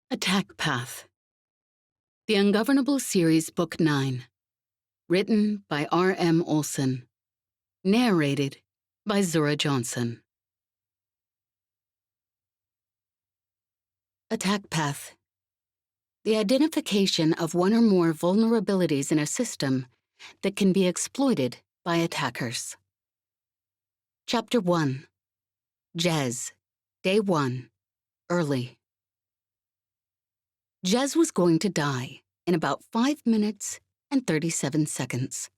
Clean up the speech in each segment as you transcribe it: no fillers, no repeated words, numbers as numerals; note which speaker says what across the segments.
Speaker 1: Attack Path. The Ungovernable Series Book 9. Written by R.M. Olson. Narrated by Zura Johnson. Attack Path. The identification of one or more vulnerabilities in a system that can be exploited by attackers. Chapter 1. Jez. Day 1. Early. Jez was going to die in about 5 minutes and 37 seconds.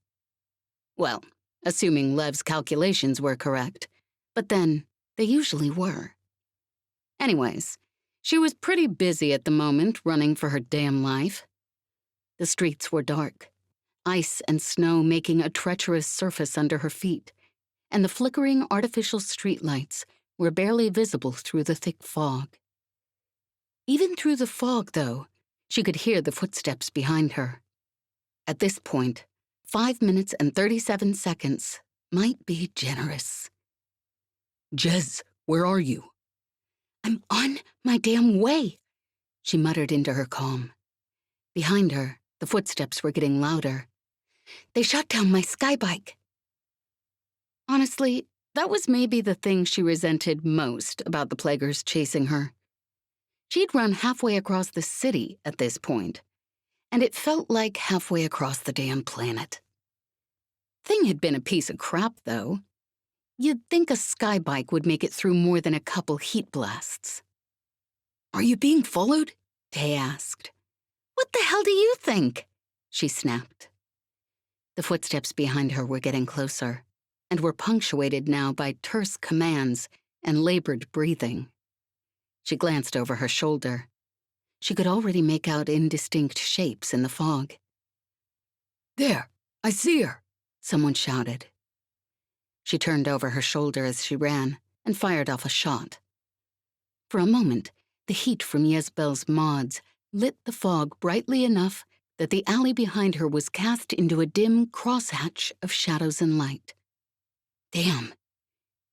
Speaker 1: Well, assuming Lev's calculations were correct, but then they usually were. Anyways, she was pretty busy at the moment running for her damn life. The streets were dark, ice and snow making a treacherous surface under her feet, and the flickering artificial streetlights were barely visible through the thick fog. Even through the fog, though, she could hear the footsteps behind her. At this point, 5 minutes and 37 seconds might be generous.
Speaker 2: Jez, where are you?
Speaker 1: I'm on my damn way, she muttered into her calm. Behind her, the footsteps were getting louder. They shot down my skybike. Honestly, that was maybe the thing she resented most about the plaguers chasing her. She'd run halfway across the city at this point, and it felt like halfway across the damn planet. Thing had been a piece of crap, though. You'd think a skybike would make it through more than a couple heat blasts.
Speaker 2: Are you being followed?
Speaker 1: Tay asked. What the hell do you think? She snapped. The footsteps behind her were getting closer, and were punctuated now by terse commands and labored breathing. She glanced over her shoulder. She could already make out indistinct shapes in the fog.
Speaker 2: There, I see her,
Speaker 1: someone shouted. She turned over her shoulder as she ran and fired off a shot. For a moment, the heat from Yezbel's mods lit the fog brightly enough that the alley behind her was cast into a dim crosshatch of shadows and light. Damn,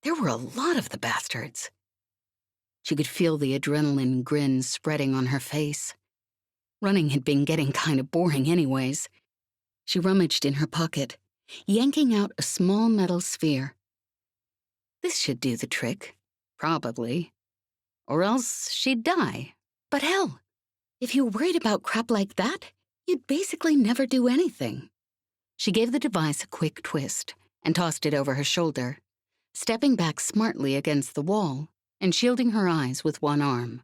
Speaker 1: there were a lot of the bastards. She could feel the adrenaline grin spreading on her face. Running had been getting kind of boring anyways. She rummaged in her pocket, yanking out a small metal sphere. This should do the trick, probably. Or else she'd die. But hell, if you worried about crap like that, you'd basically never do anything. She gave the device a quick twist and tossed it over her shoulder, stepping back smartly against the wall and shielding her eyes with one arm.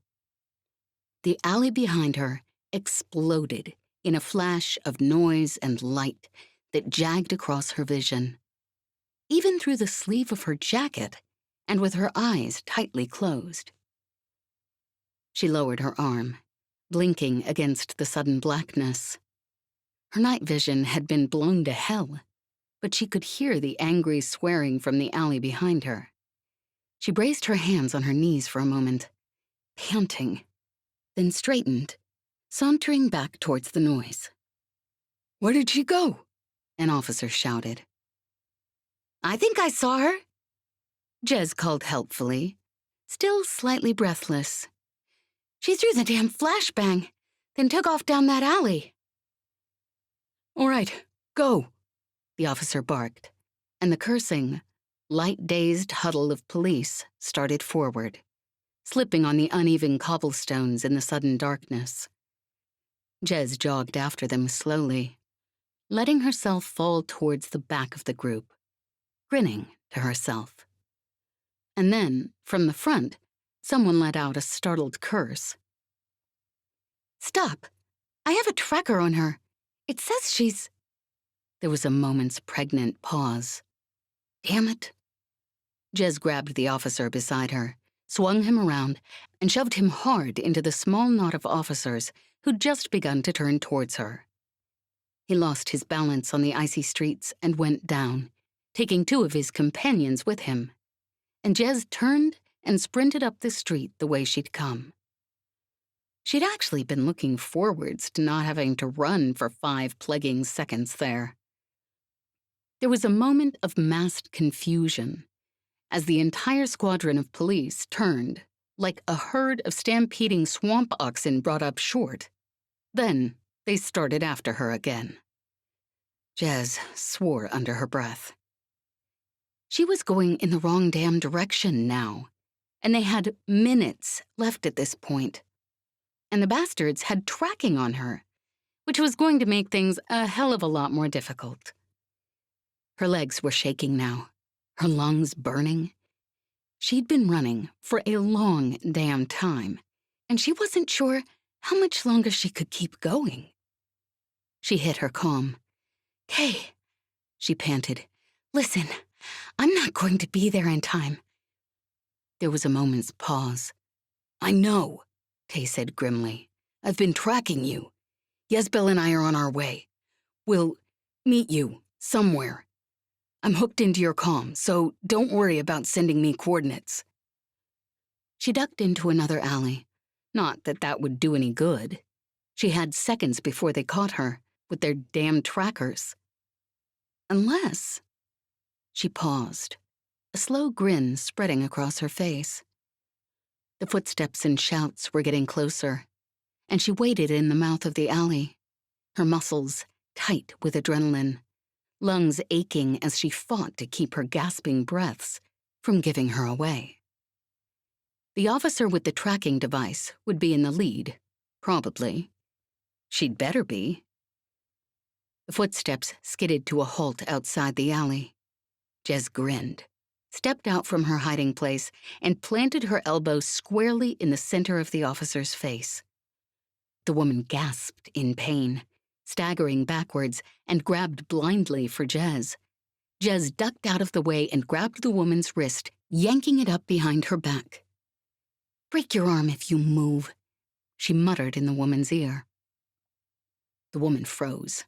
Speaker 1: The alley behind her exploded in a flash of noise and light that jagged across her vision. Even through the sleeve of her jacket and with her eyes tightly closed. She lowered her arm, blinking against the sudden blackness. Her night vision had been blown to hell, but she could hear the angry swearing from the alley behind her. She braced her hands on her knees for a moment, panting, then straightened, sauntering back towards the noise.
Speaker 2: Where did she go?
Speaker 1: An officer shouted. I think I saw her, Jez called helpfully, still slightly breathless. She threw the damn flashbang, then took off down that alley.
Speaker 2: All right, go,
Speaker 1: the officer barked, and the cursing, light-dazed huddle of police started forward, slipping on the uneven cobblestones in the sudden darkness. Jez jogged after them slowly, letting herself fall towards the back of the group, grinning to herself. And then, from the front, someone let out a startled curse. Stop! I have a tracker on her. It says she's... There was a moment's pregnant pause. Damn it. Jez grabbed the officer beside her, swung him around, and shoved him hard into the small knot of officers who'd just begun to turn towards her. He lost his balance on the icy streets and went down, taking 2 of his companions with him. And Jez turned and sprinted up the street the way she'd come. She'd actually been looking forwards to not having to run for 5 plaguing seconds there. There was a moment of massed confusion as the entire squadron of police turned like a herd of stampeding swamp oxen brought up short. Then they started after her again. Jez swore under her breath. She was going in the wrong damn direction now, and they had minutes left at this point. And the bastards had tracking on her, which was going to make things a hell of a lot more difficult. Her legs were shaking now, her lungs burning. She'd been running for a long damn time, and she wasn't sure how much longer she could keep going. She hit her calm. "Kay," she panted. "Listen, I'm not going to be there in time." There was a moment's pause. "I know," Kay said grimly. "I've been tracking you. Yezbel and I are on our way. We'll meet you somewhere. I'm hooked into your comm, so don't worry about sending me coordinates." She ducked into another alley. Not that that would do any good. She had seconds before they caught her, with their damn trackers. Unless... She paused, a slow grin spreading across her face. The footsteps and shouts were getting closer, and she waited in the mouth of the alley, her muscles tight with adrenaline, lungs aching as she fought to keep her gasping breaths from giving her away. The officer with the tracking device would be in the lead, probably. She'd better be. The footsteps skidded to a halt outside the alley. Jez grinned, stepped out from her hiding place, and planted her elbow squarely in the center of the officer's face. The woman gasped in pain, staggering backwards, and grabbed blindly for Jez. Jez ducked out of the way and grabbed the woman's wrist, yanking it up behind her back. "Break your arm if you move," she muttered in the woman's ear. The woman froze,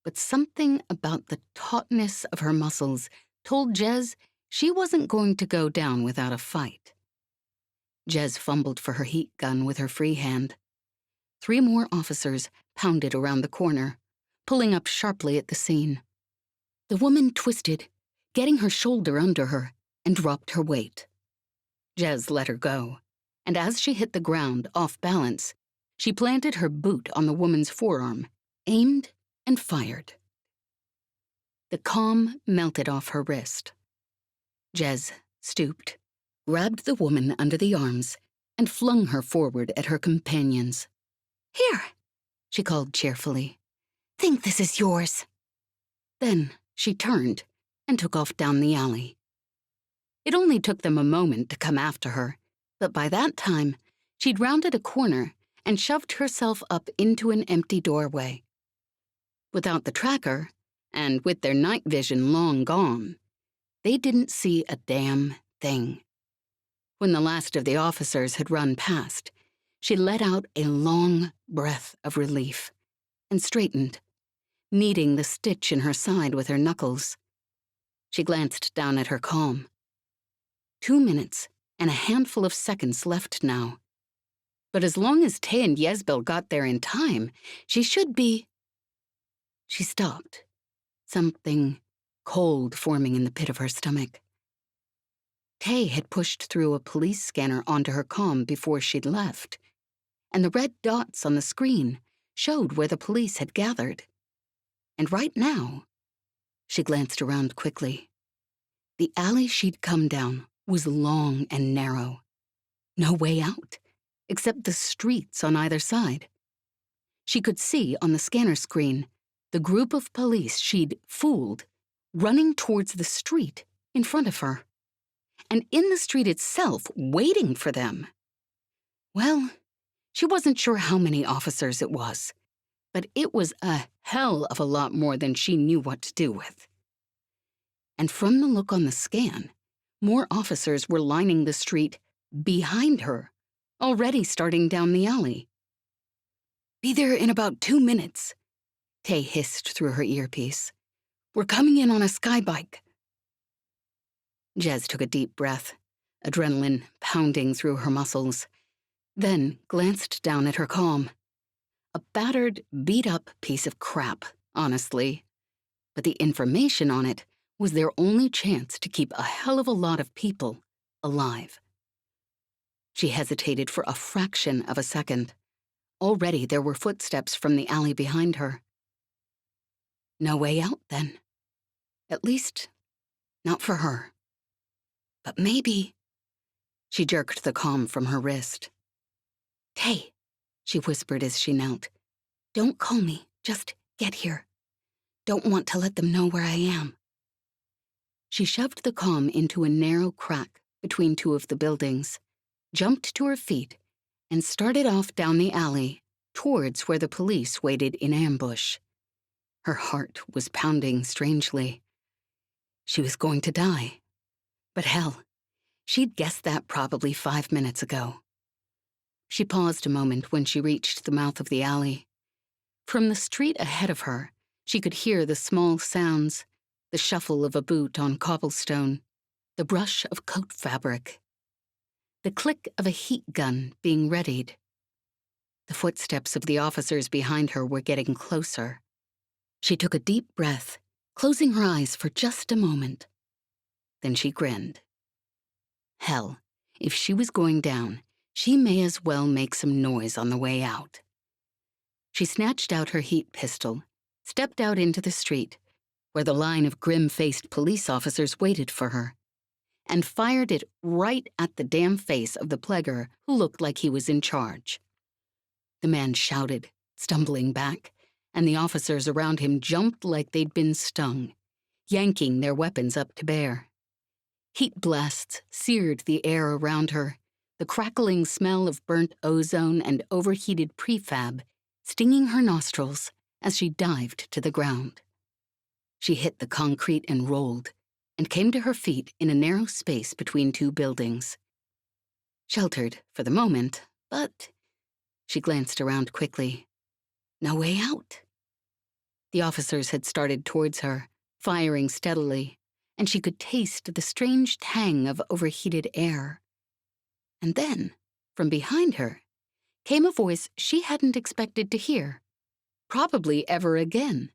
Speaker 1: but something about the tautness of her muscles told Jez she wasn't going to go down without a fight. Jez fumbled for her heat gun with her free hand. 3 more officers pounded around the corner, pulling up sharply at the scene. The woman twisted, getting her shoulder under her, and dropped her weight. Jez let her go, and as she hit the ground off balance, she planted her boot on the woman's forearm, aimed, and fired. The comm melted off her wrist. Jez stooped, grabbed the woman under the arms, and flung her forward at her companions. "Here," she called cheerfully. "Think this is yours." Then she turned and took off down the alley. It only took them a moment to come after her, but by that time, she'd rounded a corner and shoved herself up into an empty doorway. Without the tracker, and with their night vision long gone, they didn't see a damn thing. When the last of the officers had run past, she let out a long breath of relief and straightened, kneading the stitch in her side with her knuckles. She glanced down at her comm. 2 minutes and a handful of seconds left now. But as long as Tay and Yezbel got there in time, she should be... She stopped, something cold forming in the pit of her stomach. Tay had pushed through a police scanner onto her comm before she'd left, and the red dots on the screen showed where the police had gathered. And right now, she glanced around quickly. The alley she'd come down was long and narrow. No way out, except the streets on either side. She could see on the scanner screen the group of police she'd fooled running towards the street in front of her, and in the street itself waiting for them. Well, she wasn't sure how many officers it was, but it was a hell of a lot more than she knew what to do with. And from the look on the scan, more officers were lining the street behind her, already starting down the alley. "Be there in about 2 minutes," Tay hissed through her earpiece. "We're coming in on a skybike." Jez took a deep breath, adrenaline pounding through her muscles, then glanced down at her comm. A battered, beat-up piece of crap, honestly. But the information on it was their only chance to keep a hell of a lot of people alive. She hesitated for a fraction of a second. Already there were footsteps from the alley behind her. No way out, then. At least, not for her. But maybe... She jerked the comm from her wrist. "Hey," she whispered as she knelt. "Don't call me. Just get here. Don't want to let them know where I am." She shoved the comm into a narrow crack between two of the buildings, jumped to her feet, and started off down the alley towards where the police waited in ambush. Her heart was pounding strangely. She was going to die. But hell, she'd guessed that probably 5 minutes ago. She paused a moment when she reached the mouth of the alley. From the street ahead of her, she could hear the small sounds, the shuffle of a boot on cobblestone, the brush of coat fabric, the click of a heat gun being readied. The footsteps of the officers behind her were getting closer. She took a deep breath, closing her eyes for just a moment. Then she grinned. Hell, if she was going down, she may as well make some noise on the way out. She snatched out her heat pistol, stepped out into the street, where the line of grim-faced police officers waited for her, and fired it right at the damn face of the plaguer who looked like he was in charge. The man shouted, stumbling back, and the officers around him jumped like they'd been stung, yanking their weapons up to bear. Heat blasts seared the air around her, the crackling smell of burnt ozone and overheated prefab stinging her nostrils as she dived to the ground. She hit the concrete and rolled, and came to her feet in a narrow space between two buildings. Sheltered for the moment, but she glanced around quickly. No way out. The officers had started towards her, firing steadily, and she could taste the strange tang of overheated air. And then, from behind her, came a voice she hadn't expected to hear, probably ever again.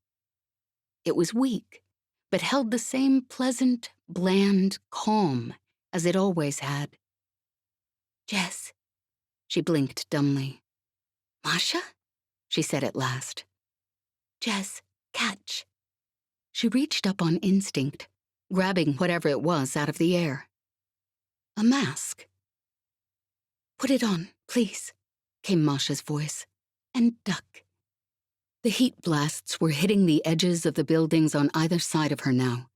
Speaker 1: It was weak, but held the same pleasant, bland calm as it always had. "Jess," she blinked dumbly. "Masha?" she said at last. "Jess, catch." She reached up on instinct, grabbing whatever it was out of the air. A mask. "Put it on, please," came Masha's voice, "and duck." The heat blasts were hitting the edges of the buildings on either side of her now,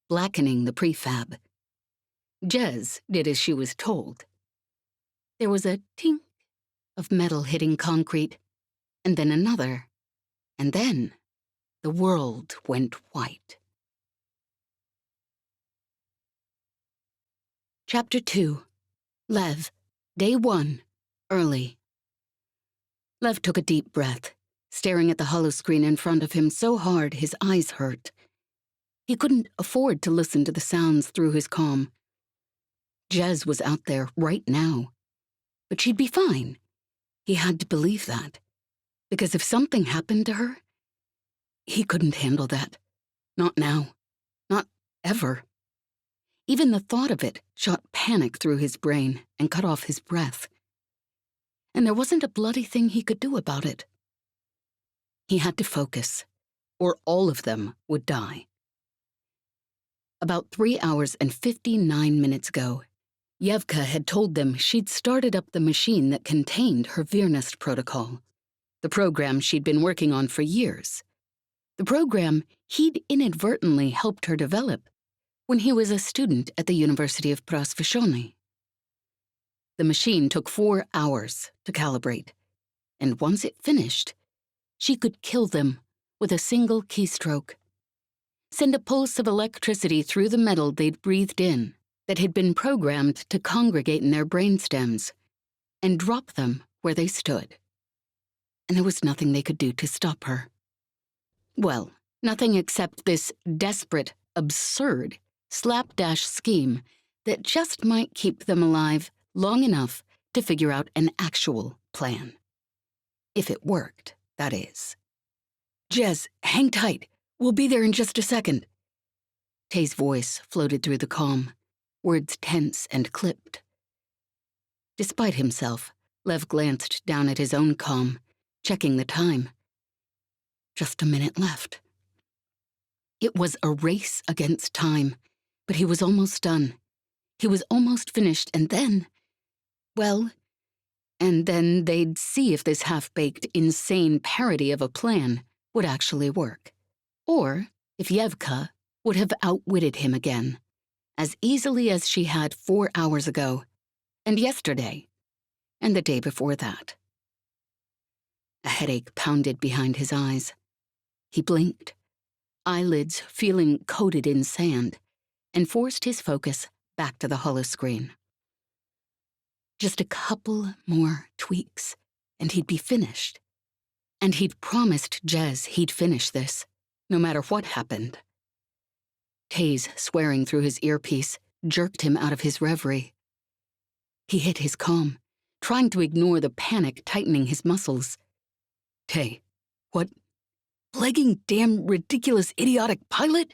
Speaker 1: blackening the prefab. Jez did as she was told. There was a tink of metal hitting concrete, and then another, and then the world went white. Chapter 2. Lev, Day 1, Early. Lev took a deep breath, staring at the holoscreen in front of him so hard his eyes hurt. He couldn't afford to listen to the sounds through his comm. Jez was out there right now. But she'd be fine. He had to believe that. Because if something happened to her, he couldn't handle that. Not now. Not ever. Even the thought of it shot panic through his brain and cut off his breath. And there wasn't a bloody thing he could do about it. He had to focus, or all of them would die. About 3 hours and 59 minutes ago, Evka had told them she'd started up the machine that contained her Virnest protocol, the program she'd been working on for years, the program he'd inadvertently helped her develop when he was a student at the University of Prosveshony. The machine took 4 hours to calibrate, and once it finished, she could kill them with a single keystroke, send a pulse of electricity through the metal they'd breathed in that had been programmed to congregate in their brainstems, and drop them where they stood. And there was nothing they could do to stop her. Well, nothing except this desperate, absurd, slapdash scheme that just might keep them alive long enough to figure out an actual plan. If it worked, that is. "Jez, hang tight. We'll be there in just a second." Tay's voice floated through the comm, words tense and clipped. Despite himself, Lev glanced down at his own comm, checking the time. Just a minute left. It was a race against time, but he was almost done. He was almost finished, and then they'd see if this half-baked, insane parody of a plan would actually work. Or if Evka would have outwitted him again, as easily as she had 4 hours ago, and yesterday, and the day before that. A headache pounded behind his eyes. He blinked, eyelids feeling coated in sand, and forced his focus back to the holoscreen. Just a couple more tweaks, and he'd be finished. And he'd promised Jez he'd finish this, no matter what happened. Tay's swearing through his earpiece jerked him out of his reverie. He hit his comm, trying to ignore the panic tightening his muscles. Tay, what? Plaguing damn ridiculous idiotic pilot?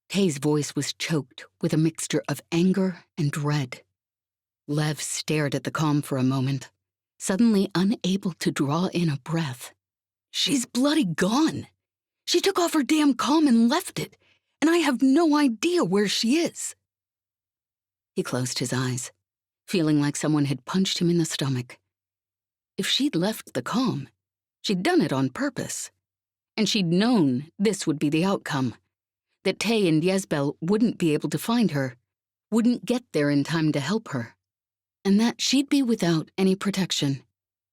Speaker 1: Tay's voice was choked with a mixture of anger and dread. Lev stared at the comm for a moment, suddenly unable to draw in a breath. She's bloody gone. She took off her damn comm and left it, and I have no idea where she is. He closed his eyes, feeling like someone had punched him in the stomach. If she'd left the comm, she'd done it on purpose. And she'd known this would be the outcome, that Tay and Yezbel wouldn't be able to find her, wouldn't get there in time to help her, and that she'd be without any protection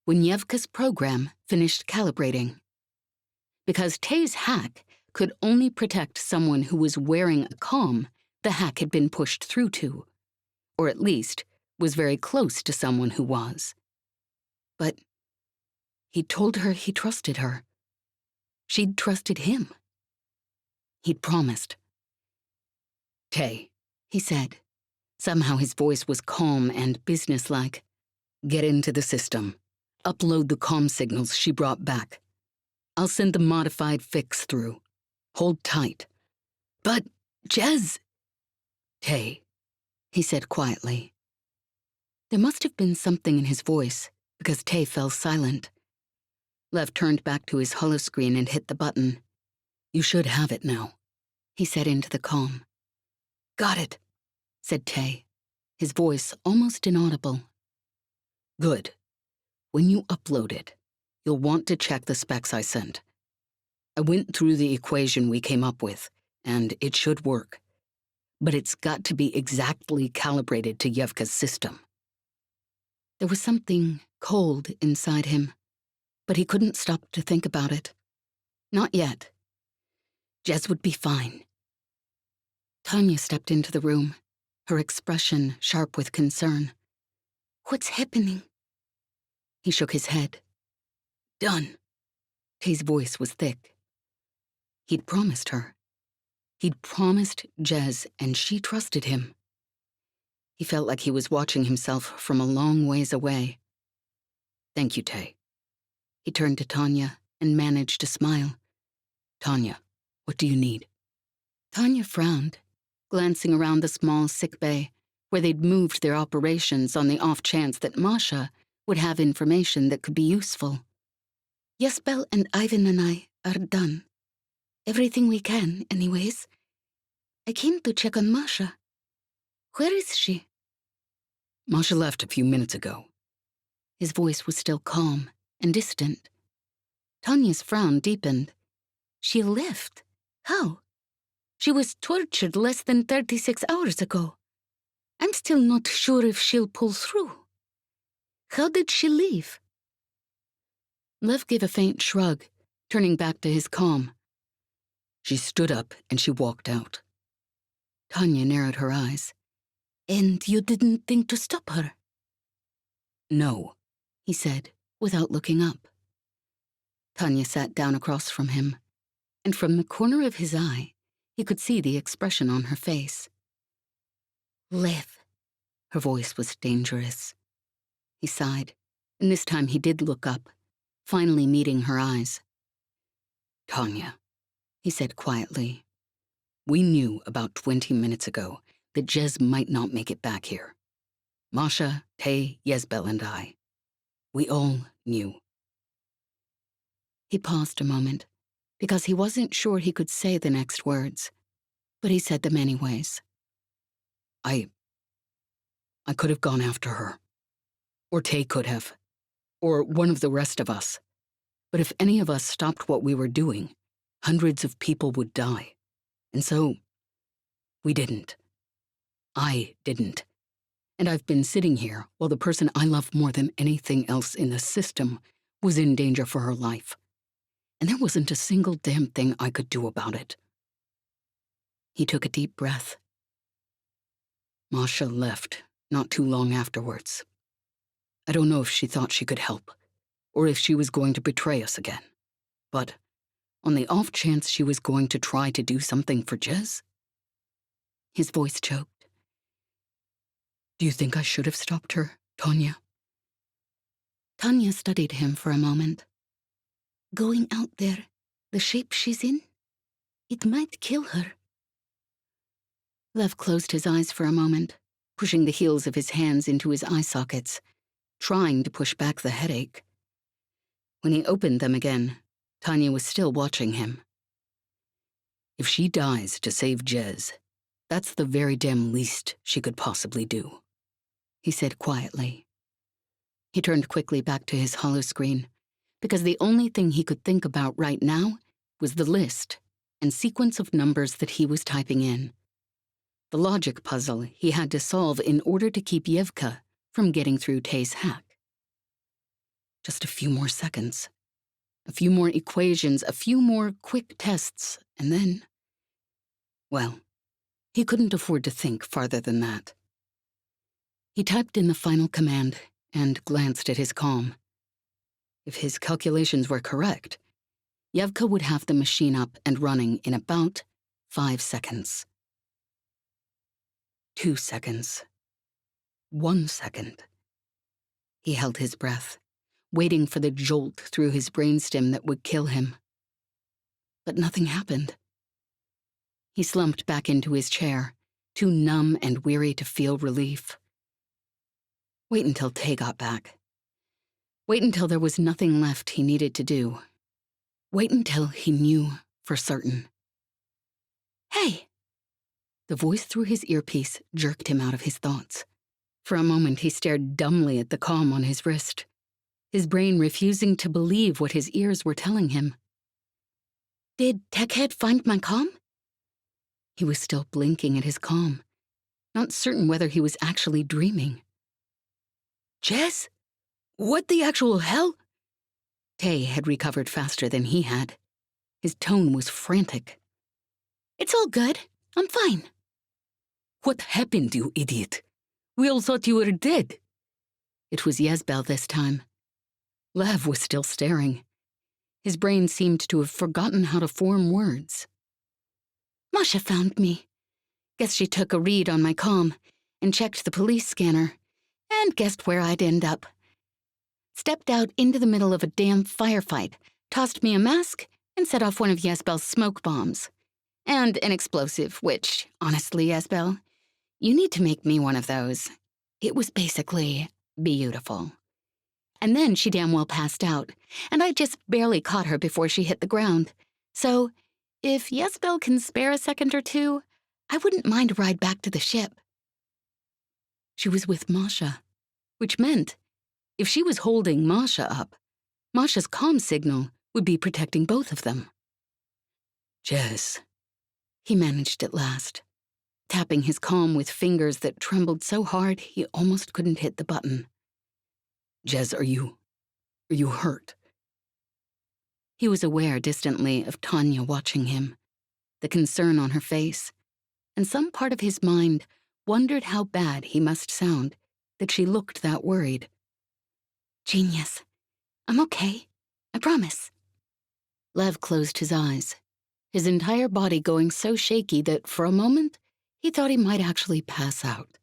Speaker 1: when Yevka's program finished calibrating. Because Tay's hack could only protect someone who was wearing a comm the hack had been pushed through to, or at least was very close to someone who was. But he'd told her he trusted her. She'd trusted him. He'd promised. Tay, he said. Somehow his voice was calm and businesslike. Get into the system. Upload the comm signals she brought back. I'll send the modified fix through. Hold tight. But, Jez... Tay, he said quietly. There must have been something in his voice, because Tay fell silent. Lev turned back to his holoscreen and hit the button. You should have it now, he said into the comm. Got it, said Tay, his voice almost inaudible. Good. When you upload it, you'll want to check the specs I sent. I went through the equation we came up with, and it should work. But it's got to be exactly calibrated to Yevka's system. There was something cold inside him, but he couldn't stop to think about it. Not yet. Jez would be fine. Tanya stepped into the room, her expression sharp with concern. What's happening? He shook his head. Done. Tay's voice was thick. He'd promised her. He'd promised Jez, and she trusted him. He felt like he was watching himself from a long ways away. Thank you, Tay. He turned to Tanya and managed a smile. Tanya, what do you need? Tanya frowned, glancing around the small sick bay where they'd moved their operations on the off chance that Masha would have information that could be useful. Yesbel and Ivan and I are done. Everything we can, anyways. I came to check on Masha. Where is she? Masha left a few minutes ago. His voice was still calm and distant. Tanya's frown deepened. She left? How? She was tortured less than 36 hours ago. I'm still not sure if she'll pull through. How did she leave? Lev gave a faint shrug, turning back to his comm. She stood up and she walked out. Tanya narrowed her eyes. And you didn't think to stop her? No, he said, without looking up. Tanya sat down across from him, and from the corner of his eye, he could see the expression on her face. Lev. Her voice was dangerous. He sighed, and this time he did look up, finally meeting her eyes. Tanya, he said quietly, we knew about 20 minutes ago that Jez might not make it back here.
Speaker 2: Masha, Tay, Yezbel, and I. We all knew.
Speaker 1: He paused a moment, because he wasn't sure he could say the next words, but he said them anyways.
Speaker 2: I could have gone after her. Or Tay could have. Or one of the rest of us. But if any of us stopped what we were doing, hundreds of people would die. And so, we didn't. I didn't. And I've been sitting here while the person I love more than anything else in the system was in danger for her life. And there wasn't a single damn thing I could do about it.
Speaker 1: He took a deep breath.
Speaker 2: Masha left not too long afterwards. I don't know if she thought she could help, or if she was going to betray us again. But on the off chance she was going to try to do something for Jez?
Speaker 1: His voice choked.
Speaker 2: Do you think I should have stopped her, Tanya?
Speaker 1: Tanya studied him for a moment. Going out there, the shape she's in, it might kill her. Lev closed his eyes for a moment, pushing the heels of his hands into his eye sockets, trying to push back the headache. When he opened them again, Tanya was still watching him.
Speaker 2: If she dies to save Jez, that's the very damn least she could possibly do,
Speaker 1: he said quietly. He turned quickly back to his holoscreen, because the only thing he could think about right now was the list and sequence of numbers that he was typing in. The logic puzzle he had to solve in order to keep Evka from getting through Tay's hack. Just a few more seconds. A few more equations, a few more quick tests, and then... Well, he couldn't afford to think farther than that. He typed in the final command and glanced at his comm. If his calculations were correct, Evka would have the machine up and running in about 5 seconds. 2 seconds. 1 second. He held his breath, waiting for the jolt through his brainstem that would kill him. But nothing happened. He slumped back into his chair, too numb and weary to feel relief. Wait until Tay got back. Wait until there was nothing left he needed to do. Wait until he knew for certain. Hey! The voice through his earpiece jerked him out of his thoughts. For a moment he stared dumbly at the comm on his wrist, his brain refusing to believe what his ears were telling him. Did Techhead find my comm? He was still blinking at his comm, not certain whether he was actually dreaming.
Speaker 2: Jez? What the actual hell?
Speaker 1: Tay had recovered faster than he had. His tone was frantic. It's all good. I'm fine.
Speaker 2: What happened, you idiot? We all thought you were dead.
Speaker 1: It was Yezbel this time. Lev was still staring. His brain seemed to have forgotten how to form words. Masha found me. Guess she took a read on my comm and checked the police scanner and guessed where I'd end up. Stepped out into the middle of a damn firefight, tossed me a mask, and set off one of Yezbel's smoke bombs. And an explosive, which, honestly, Yezbel, you need to make me one of those. It was basically beautiful. And then she damn well passed out, and I just barely caught her before she hit the ground. So, if Yezbel can spare a second or two, I wouldn't mind a ride back to the ship. She was with Masha, which meant if she was holding Masha up, Masha's comm signal would be protecting both of them.
Speaker 2: Jez,
Speaker 1: he managed at last, tapping his comm with fingers that trembled so hard he almost couldn't hit the button.
Speaker 2: Jez, are you hurt?
Speaker 1: He was aware distantly of Tanya watching him, the concern on her face, and some part of his mind wondered how bad he must sound that she looked that worried. Genius. I'm okay. I promise. Lev closed his eyes, his entire body going so shaky that for a moment he thought he might actually pass out.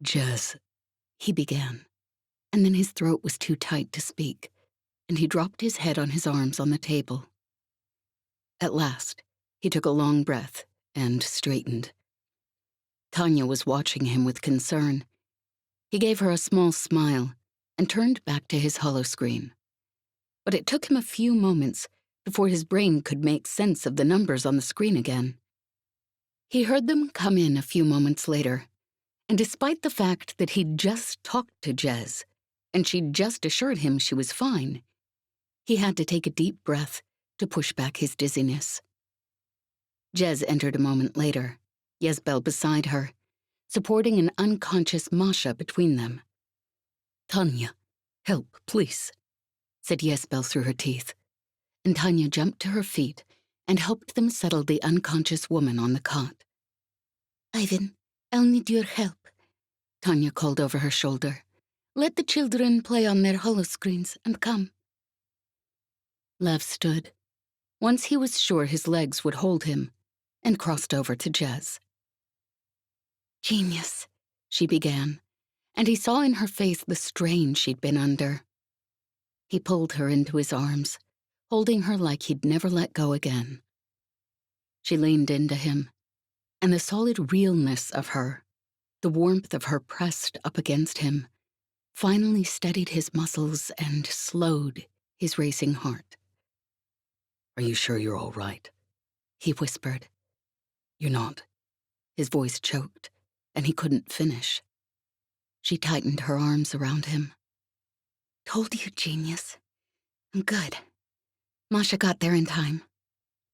Speaker 2: Jez,
Speaker 1: he began, and then his throat was too tight to speak, and he dropped his head on his arms on the table. At last, he took a long breath and straightened. Tanya was watching him with concern, He gave her a small smile and turned back to his holoscreen. But it took him a few moments before his brain could make sense of the numbers on the screen again. He heard them come in a few moments later, and despite the fact that he'd just talked to Jez, and she'd just assured him she was fine, he had to take a deep breath to push back his dizziness. Jez entered a moment later, Yezbel beside her, supporting an unconscious Masha between them.
Speaker 2: Tanya, help, please,
Speaker 1: said Yezbel through her teeth, and Tanya jumped to her feet and helped them settle the unconscious woman on the cot.
Speaker 3: Ivan, I'll need your help,
Speaker 1: Tanya called over her shoulder.
Speaker 3: Let the children play on their holoscreens and come.
Speaker 1: Lev stood, once he was sure his legs would hold him, and crossed over to Jez.
Speaker 3: Genius,
Speaker 1: she began, and he saw in her face the strain she'd been under. He pulled her into his arms, holding her like he'd never let go again. She leaned into him, and the solid realness of her, the warmth of her pressed up against him, finally steadied his muscles and slowed his racing heart.
Speaker 2: Are you sure you're all right?
Speaker 1: He whispered.
Speaker 2: You're not.
Speaker 1: His voice choked, and he couldn't finish. She tightened her arms around him.
Speaker 3: Told you, genius. I'm good. Masha got there in time.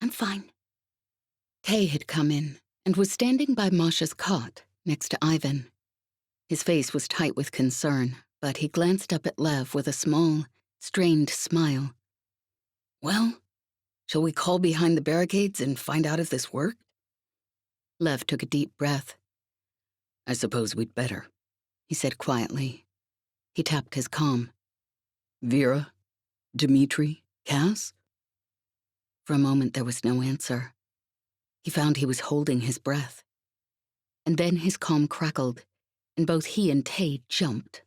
Speaker 3: I'm fine.
Speaker 1: Tay had come in and was standing by Masha's cot next to Ivan. His face was tight with concern, but he glanced up at Lev with a small, strained smile.
Speaker 2: Well, shall we call behind the barricades and find out if this worked?
Speaker 1: Lev took a deep breath.
Speaker 2: I suppose we'd better,
Speaker 1: he said quietly. He tapped his comm.
Speaker 2: Vera? Dmitri? Cass?
Speaker 1: For a moment there was no answer. He found he was holding his breath. And then his comm crackled, and both he and Tay jumped.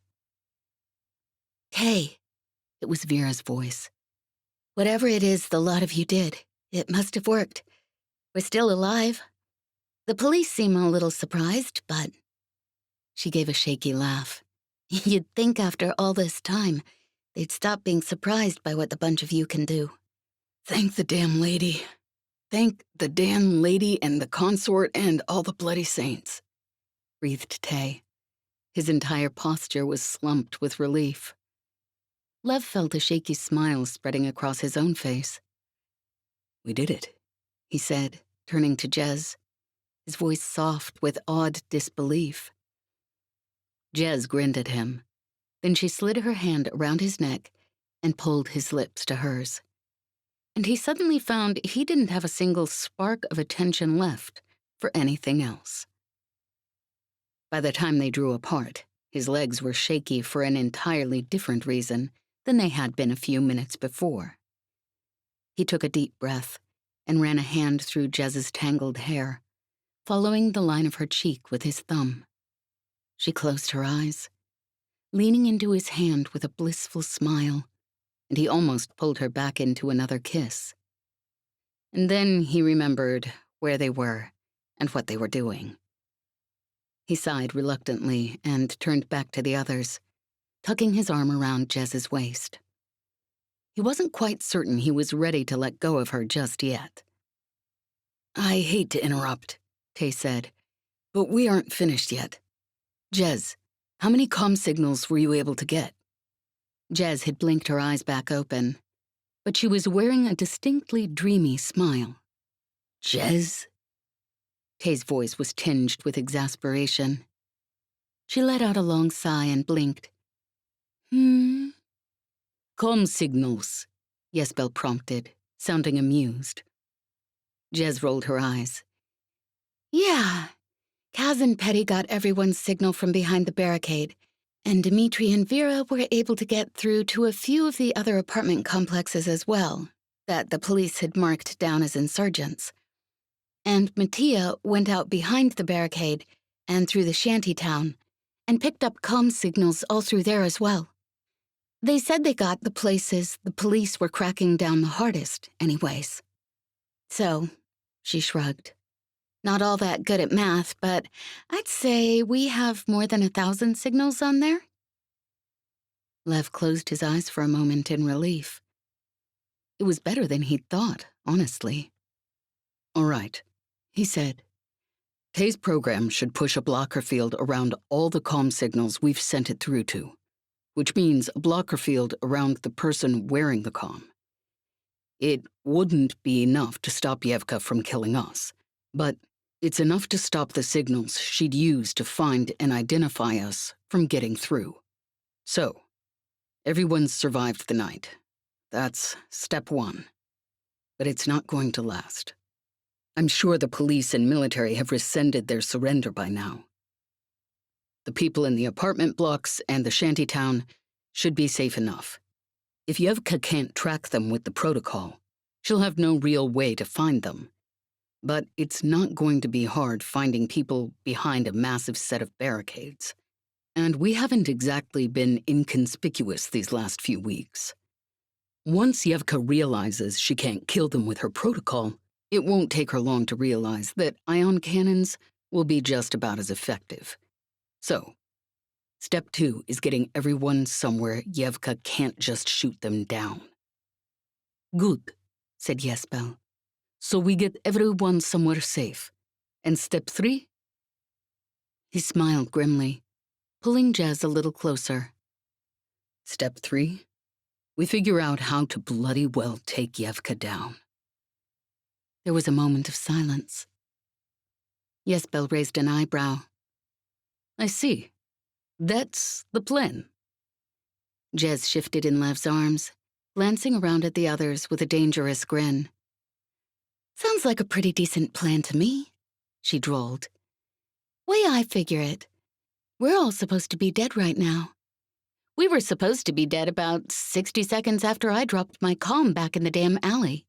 Speaker 3: Tay,
Speaker 1: it was Vera's voice.
Speaker 3: Whatever it is the lot of you did, it must have worked. We're still alive. The police seem a little surprised, but...
Speaker 1: She gave a shaky laugh.
Speaker 3: You'd think after all this time, they'd stop being surprised by what the bunch of you can do.
Speaker 2: Thank the damn lady. Thank the damn lady and the consort and all the bloody saints,
Speaker 1: breathed Tay. His entire posture was slumped with relief. Lev felt a shaky smile spreading across his own face.
Speaker 2: We did it,
Speaker 1: he said, turning to Jez, his voice soft with odd disbelief. Jez grinned at him. Then she slid her hand around his neck and pulled his lips to hers. And he suddenly found he didn't have a single spark of attention left for anything else. By the time they drew apart, his legs were shaky for an entirely different reason than they had been a few minutes before. He took a deep breath and ran a hand through Jez's tangled hair, following the line of her cheek with his thumb. She closed her eyes, leaning into his hand with a blissful smile, and he almost pulled her back into another kiss. And then he remembered where they were and what they were doing. He sighed reluctantly and turned back to the others, tucking his arm around Jez's waist. He wasn't quite certain he was ready to let go of her just yet.
Speaker 2: I hate to interrupt, Tay said, but we aren't finished yet. Jez, how many comm signals were you able to get?
Speaker 1: Jez had blinked her eyes back open, but she was wearing a distinctly dreamy smile.
Speaker 2: Jez?
Speaker 1: Tay's voice was tinged with exasperation. She let out a long sigh and blinked.
Speaker 2: Comm signals,
Speaker 1: Yezbel prompted, sounding amused. Jez rolled her eyes.
Speaker 3: Yeah, Kaz and Petty got everyone's signal from behind the barricade, and Dmitri and Vera were able to get through to a few of the other apartment complexes as well, that the police had marked down as insurgents. And Mattia went out behind the barricade and through the shanty town, and picked up comm signals all through there as well. They said they got the places the police were cracking down the hardest, anyways. So, she shrugged. Not all that good at math, but I'd say we have more than 1,000 signals on there.
Speaker 2: Lev closed his eyes for a moment in relief. It was better than he'd thought, honestly. All right, he said. Kay's program should push a blocker field around all the comm signals we've sent it through to, which means a blocker field around the person wearing the comm. It wouldn't be enough to stop Evka from killing us, but it's enough to stop the signals she'd use to find and identify us from getting through. So, everyone's survived the night. That's step one. But it's not going to last. I'm sure the police and military have rescinded their surrender by now. The people in the apartment blocks and the shantytown should be safe enough. If Evka can't track them with the protocol, she'll have no real way to find them. But it's not going to be hard finding people behind a massive set of barricades. And we haven't exactly been inconspicuous these last few weeks. Once Evka realizes she can't kill them with her protocol, it won't take her long to realize that ion cannons will be just about as effective. So, step 2 is getting everyone somewhere Evka can't just shoot them down. Good, said Jesper. So we get everyone somewhere safe. And step 3? He smiled grimly, pulling Jez a little closer. Step 3? We figure out how to bloody well take Evka down. There was a moment of silence. Jesper raised an eyebrow. I see. That's the plan. Jez shifted in Lev's arms, glancing around at the others with a dangerous grin. Sounds like a pretty decent plan to me, she drawled. Way I figure it, we're all supposed to be dead right now. We were supposed to be dead about 60 seconds after I dropped my comm back in the damn alley.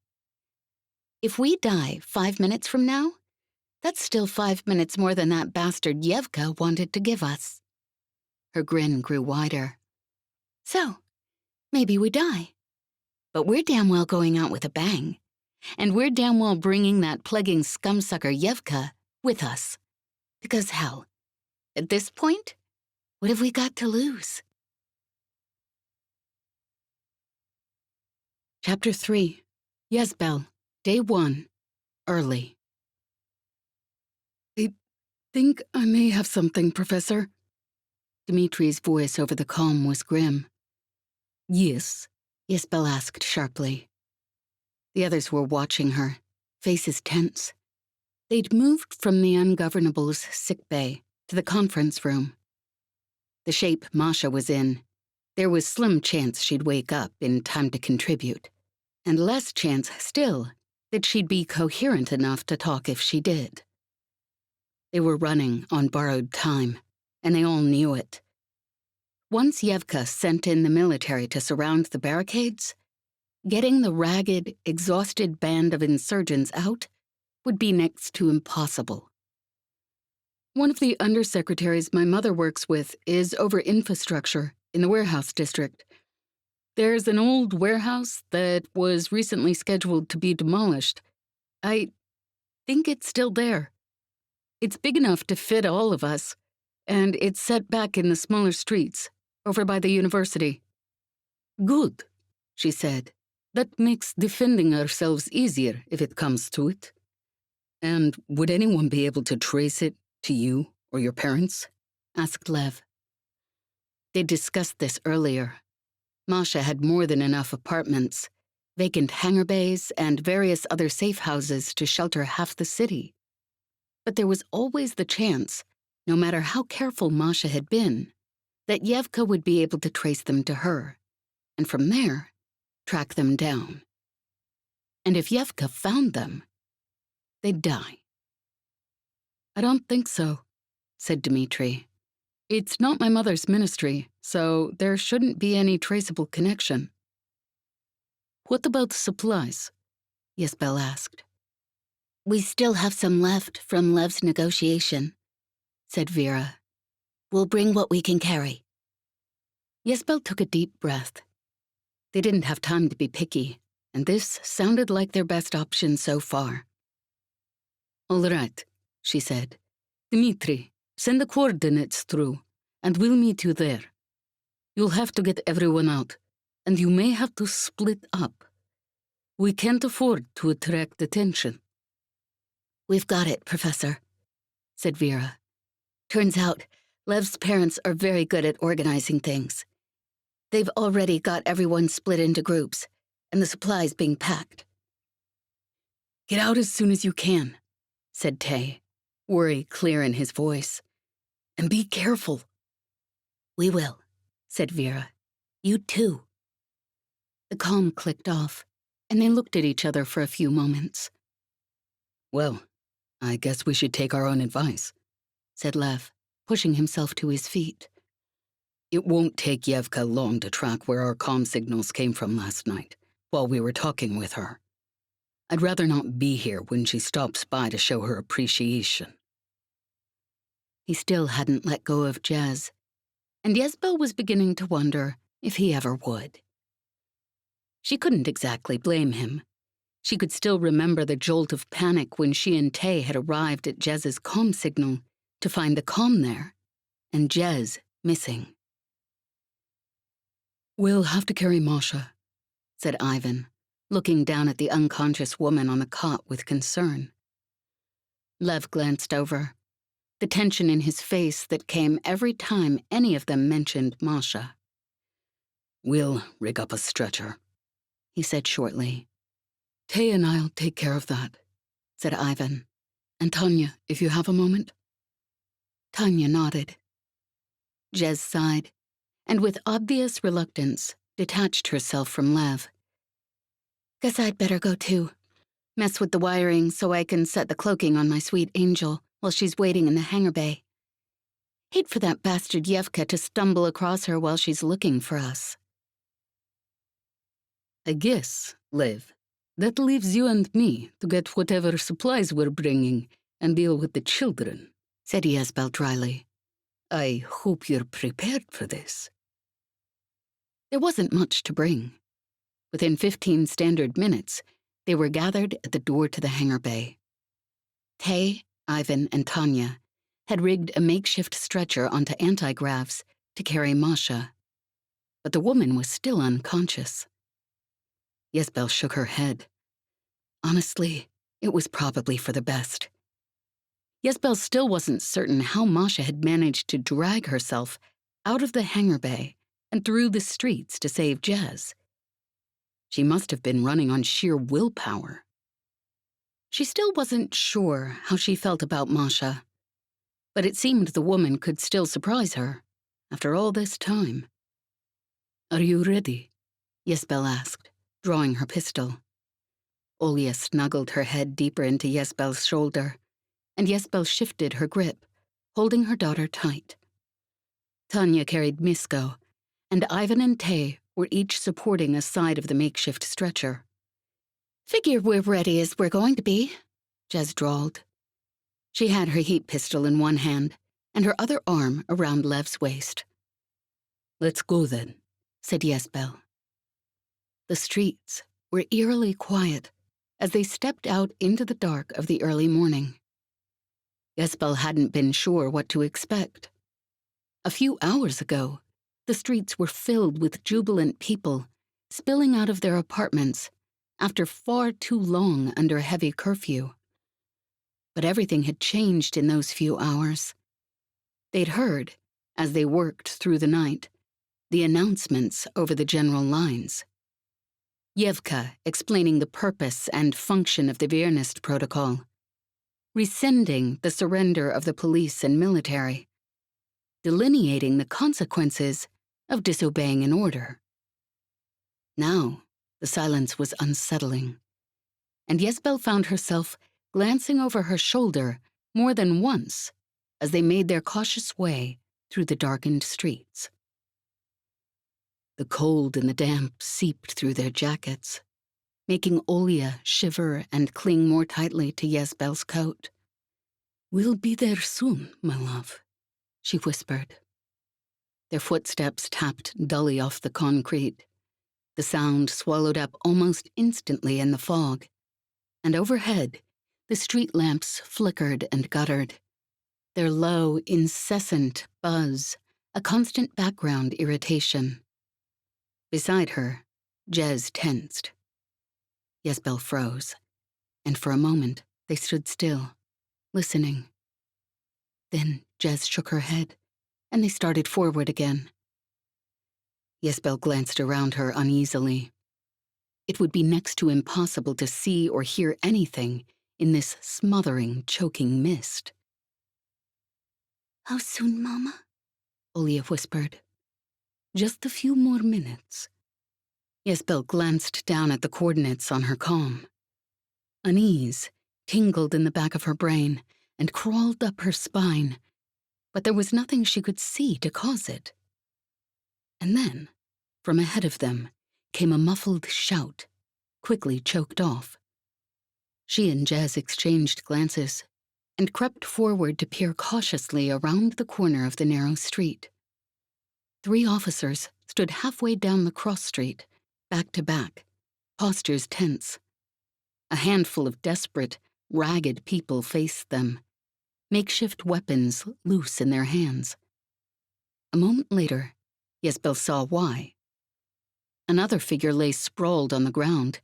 Speaker 2: If we die 5 minutes from now, that's still 5 minutes more than that bastard Evka wanted to give us. Her grin grew wider. So, maybe we die. But we're damn well going out with a bang. And we're damn well bringing that plaguing scumsucker Evka with us. Because hell, at this point, what have we got to lose? Chapter 3. Jesper, Day 1. Early. I think I may have something, Professor. Dimitri's voice over the comm was grim. Yes? Jesper asked sharply. The others were watching her, faces tense. They'd moved from the Ungovernable's sickbay to the conference room. The shape Masha was in, there was slim chance she'd wake up in time to contribute, and less chance still that she'd be coherent enough to talk if she did. They were running on borrowed time, and they all knew it. Once Evka sent in the military to surround the barricades, getting the ragged, exhausted band of insurgents out would be next to impossible. One of the undersecretaries my mother works with is over infrastructure in the warehouse district. There's an old warehouse that was recently scheduled to be demolished. I think it's still there. It's big enough to fit all of us, and it's set back in the smaller streets, over by the university. Good, she said. That makes defending ourselves easier if it comes to it. And would anyone be able to trace it to you or your parents? Asked Lev. They discussed this earlier. Masha had more than enough apartments, vacant hangar bays, and various other safe houses to shelter half the city. But there was always the chance, no matter how careful Masha had been, that Evka would be able to trace them to her, and from there, track them down. And if Evka found them, they'd die. I don't think so, said Dimitri. It's not my mother's ministry, so there shouldn't be any traceable connection. What about supplies? Jesper asked. We still have some left from Lev's negotiation, said Vera. We'll bring what we can carry. Jesper took a deep breath. They didn't have time to be picky, and this sounded like their best option so far. All right, she said. Dmitri, send the coordinates through, and we'll meet you there. You'll have to get everyone out, and you may have to split up. We can't afford to attract attention.
Speaker 3: We've got it, Professor, said Vera. Turns out, Lev's parents are very good at organizing things. They've already got everyone split into groups, and the supplies being packed.
Speaker 2: Get out as soon as you can, said Tay, worry clear in his voice. And be careful.
Speaker 3: We will, said Vera. You too. The comm clicked off, and they looked at each other for a few moments.
Speaker 2: Well, I guess we should take our own advice, said Lev, pushing himself to his feet. It won't take Evka long to track where our comm signals came from last night, while we were talking with her. I'd rather not be here when she stops by to show her appreciation.
Speaker 3: He still hadn't let go of Jez, and Yezbel was beginning to wonder if he ever would. She couldn't exactly blame him. She could still remember the jolt of panic when she and Tay had arrived at Jez's comm signal to find the comm there, and Jez missing.
Speaker 2: We'll have to carry Masha,
Speaker 3: said Ivan, looking down at the unconscious woman on the cot with concern. Lev glanced over, the tension in his face that came every time any of them mentioned Masha.
Speaker 2: We'll rig up a stretcher,
Speaker 3: he said shortly.
Speaker 2: Tay and I'll take care of that, said Ivan. And Tanya, if you have a moment?
Speaker 3: Tanya nodded. Jez sighed, and with obvious reluctance, detached herself from Lev. Guess I'd better go too. Mess with the wiring so I can set the cloaking on my sweet angel while she's waiting in the hangar bay. Hate for that bastard Evka to stumble across her while she's looking for us.
Speaker 2: I guess, Lev, that leaves you and me to get whatever supplies we're bringing and deal with the children, said Yezbel dryly. I hope you're prepared for this.
Speaker 3: There wasn't much to bring. Within 15 standard minutes, they were gathered at the door to the hangar bay. Tay, Ivan, and Tanya had rigged a makeshift stretcher onto anti-gravs to carry Masha, but the woman was still unconscious.
Speaker 2: Yezbel shook her head. Honestly, it was probably for the best. Yezbel still wasn't certain how Masha had managed to drag herself out of the hangar bay and through the streets to save Jez. She must have been running on sheer willpower. She still wasn't sure how she felt about Masha, but it seemed the woman could still surprise her after all this time. Are you ready? Yezbel asked, drawing her pistol. Olya snuggled her head deeper into Yezbel's shoulder, and Yezbel shifted her grip, holding her daughter tight. Tanya carried Misko, and Ivan and Tay were each supporting a side of the makeshift stretcher.
Speaker 3: Figure we're ready as we're going to be, Jez drawled. She had her heat pistol in one hand and her other arm around Lev's waist.
Speaker 2: Let's go then,
Speaker 3: said Yezbel. The streets were eerily quiet as they stepped out into the dark of the early morning. Yezbel hadn't been sure what to expect. A few hours ago, the streets were filled with jubilant people spilling out of their apartments after far too long under a heavy curfew. But everything had changed in those few hours. They'd heard, as they worked through the night, the announcements over the general lines. Evka explaining the purpose and function of the Viernist Protocol, rescinding the surrender of the police and military, delineating the consequences of disobeying an order. Now, the silence was unsettling, and Yezbel found herself glancing over her shoulder more than once as they made their cautious way through the darkened streets. The cold and the damp seeped through their jackets, making Olya shiver and cling more tightly to Yezbel's coat.
Speaker 2: We'll be there soon, my love,
Speaker 3: she whispered. Their footsteps tapped dully off the concrete, the sound swallowed up almost instantly in the fog, and overhead,
Speaker 1: The street lamps flickered and guttered, their low, incessant buzz a constant background irritation. Beside her, Jez tensed. Yesbel froze, and for a moment they stood still, listening. Then Jez shook her head, and they started forward again. Yesbel glanced around her uneasily. It would be next to impossible to see or hear anything in this smothering, choking mist.
Speaker 3: "How soon, Mama?"
Speaker 1: Olia whispered. "Just a few more minutes." Yesbel glanced down at the coordinates on her comm. Unease tingled in the back of her brain and crawled up her spine, but there was nothing she could see to cause it. And then, from ahead of them, came a muffled shout, quickly choked off. She and Jez exchanged glances and crept forward to peer cautiously around the corner of the narrow street. 3 officers stood halfway down the cross street, back to back, postures tense. A handful of desperate, ragged people faced them, makeshift weapons loose in their hands. A moment later, Yesbel saw why. Another figure lay sprawled on the ground,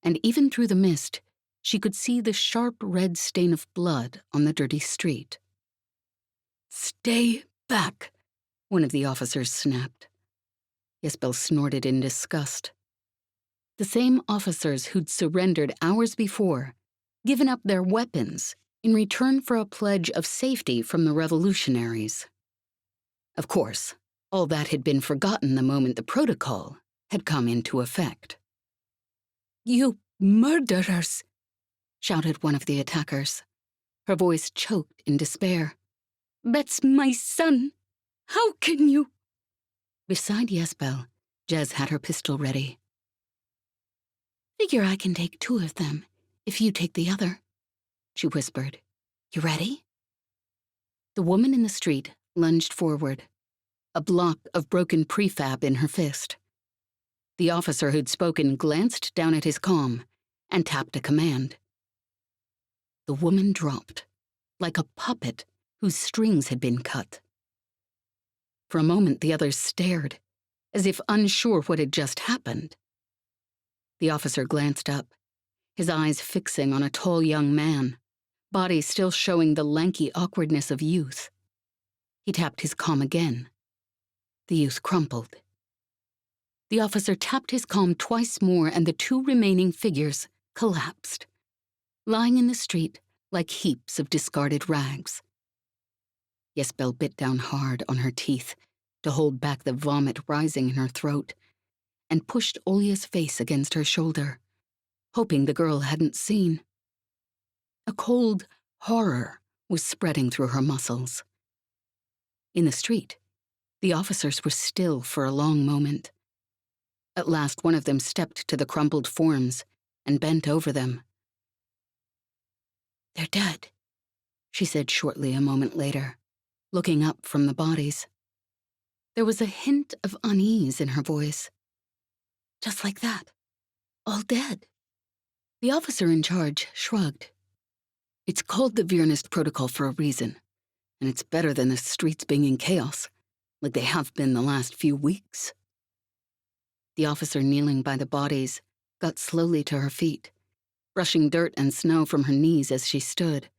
Speaker 1: and even through the mist, she could see the sharp red stain of blood on the dirty street. "Stay back," one of the officers snapped. Yesbel snorted in disgust. The same officers who'd surrendered hours before, given up their weapons in return for a pledge of safety from the revolutionaries. Of course, all that had been forgotten the moment the protocol had come into effect. "You murderers!" shouted one of the attackers, her voice choked in despair. "That's my son! How can you—" Beside Yesbel, Jez had her pistol ready.
Speaker 3: "Figure I can take 2 of them, if you take the other," she whispered. "You ready?"
Speaker 1: The woman in the street lunged forward, a block of broken prefab in her fist. The officer who'd spoken glanced down at his comm and tapped a command. The woman dropped, like a puppet whose strings had been cut. For a moment, the others stared, as if unsure what had just happened. The officer glanced up, his eyes fixing on a tall young man, body still showing the lanky awkwardness of youth. He tapped his comm again. The youth crumpled. The officer tapped his comm twice more, and the 2 remaining figures collapsed, lying in the street like heaps of discarded rags. Yesbel bit down hard on her teeth to hold back the vomit rising in her throat, and pushed Olia's face against her shoulder, hoping the girl hadn't seen. A cold horror was spreading through her muscles. In the street, the officers were still for a long moment. At last, one of them stepped to the crumpled forms and bent over them.
Speaker 3: "They're dead,"
Speaker 1: she said shortly a moment later, looking up from the bodies. There was a hint of unease in her voice.
Speaker 3: "Just like that. All dead."
Speaker 1: The officer in charge shrugged. "It's called the Viernist Protocol for a reason, and it's better than the streets being in chaos, like they have been the last few weeks." The officer kneeling by the bodies got slowly to her feet, brushing dirt and snow from her knees as she stood.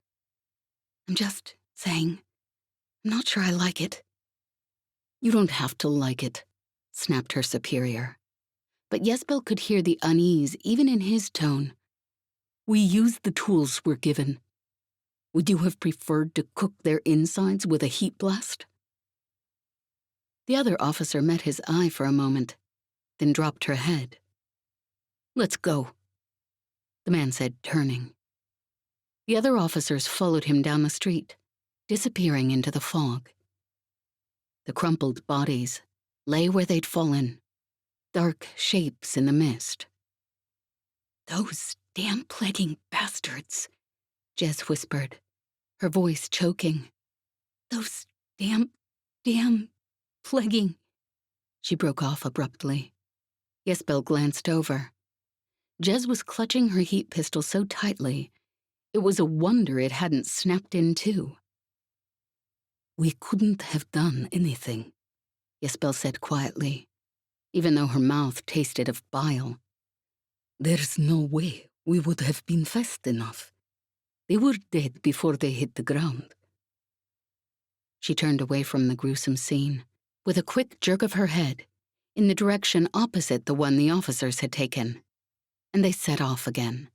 Speaker 3: "I'm just saying, I'm not sure I like it."
Speaker 1: "You don't have to like it," snapped her superior. But Yesbel could hear the unease even in his tone. "We used the tools we're given. Would you have preferred to cook their insides with a heat blast?" The other officer met his eye for a moment, then dropped her head. "Let's go," the man said, turning. The other officers followed him down the street, disappearing into the fog. The crumpled bodies lay where they'd fallen, dark shapes in the mist.
Speaker 3: "Those damn plaguing bastards,"
Speaker 1: Jez whispered, her voice choking.
Speaker 3: "Those damn
Speaker 1: Plaguing. She broke off abruptly. Yesbel glanced over. Jez was clutching her heat pistol so tightly,
Speaker 2: It was a wonder it hadn't snapped in too. "We couldn't have done anything," Jesbel said quietly, even though her mouth tasted of bile. "There's no way we would have been fast enough. They were dead before they hit the ground." She turned away from the gruesome scene, with a quick jerk of her head, in the direction opposite the one the officers had taken, and they set off again.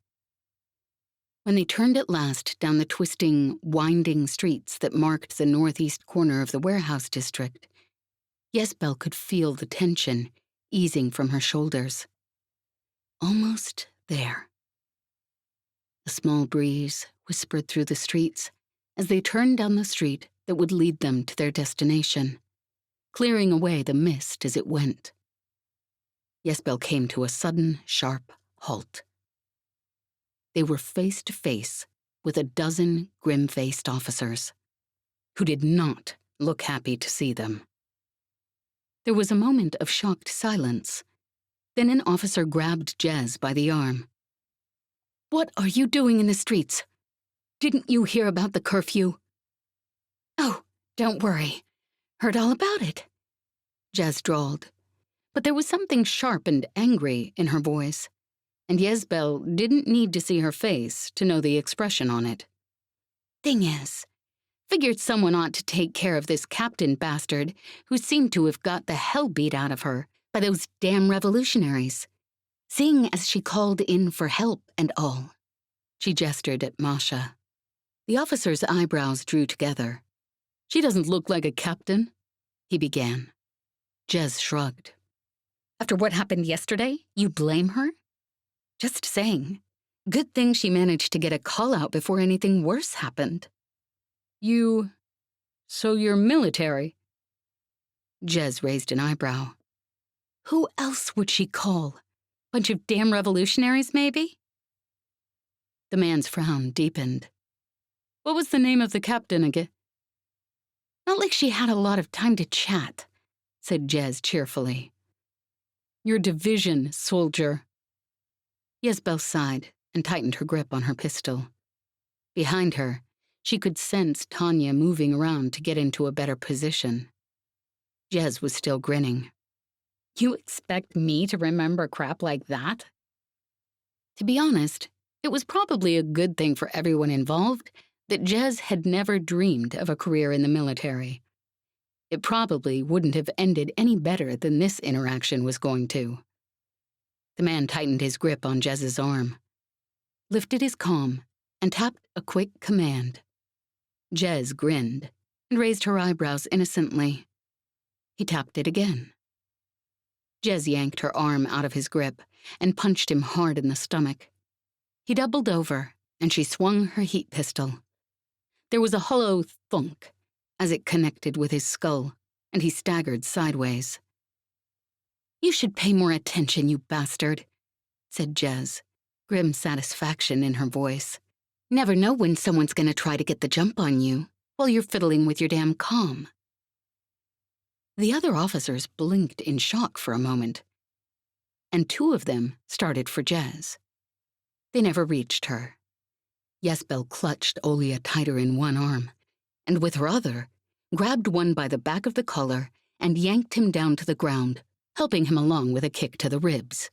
Speaker 2: When they turned at last down the twisting, winding streets that marked the northeast corner of the warehouse district, Jesbel could feel the tension easing from her shoulders. Almost there. A small breeze whispered through the streets as they turned down the street that would lead them to their destination, clearing away the mist as it went. Jesbel came to a sudden, sharp halt. They were face to face with a dozen grim-faced officers, who did not look happy to see them. There was a moment of shocked silence. Then an officer grabbed Jez by the arm. "What are you doing in the streets? Didn't you hear about the curfew?" "Oh, don't worry. Heard all about it," Jez drawled. But there was something sharp and angry in her voice, and Jesbel didn't need to see her face to know the expression on it. "Thing is, figured someone ought to take care of this captain bastard who seemed to have got the hell beat out of her by those damn revolutionaries, seeing as she called in for help and all." She gestured at Masha. The officer's eyebrows drew together. "She doesn't look like a captain," he began. Jez shrugged. "After what happened yesterday, you blame her? Just saying. Good thing she managed to get a call out before anything worse happened." So you're military?" Jez raised an eyebrow. "Who else would she call? Bunch of damn revolutionaries, maybe?" The man's frown deepened. "What was the name of the captain again?" "Not like she had a lot of time to chat," said Jez cheerfully. "Your division, soldier." Jesbel sighed and tightened her grip on her pistol. Behind her, she could sense Tanya moving around to get into a better position. Jez was still grinning. "You expect me to remember crap like that?" To be honest, it was probably a good thing for everyone involved that Jez had never dreamed of a career in the military. It probably wouldn't have ended any better than this interaction was going to. The man tightened his grip on Jez's arm, lifted his comm, and tapped a quick command. Jez grinned and raised her eyebrows innocently. He tapped it again. Jez yanked her arm out of his grip and punched him hard in the stomach. He doubled over, and she swung her heat pistol. There was a hollow thunk as it connected with his skull, and he staggered sideways. "You should pay more attention, you bastard," said Jez, grim satisfaction in her voice. "Never know when someone's gonna try to get the jump on you while you're fiddling with your damn comm." The other officers blinked in shock for a moment, and two of them started for Jez. They never reached her. Jesbel clutched Olia tighter in one arm, and with her other, grabbed one by the back of the collar and yanked him down to the ground, helping him along with a kick to the ribs.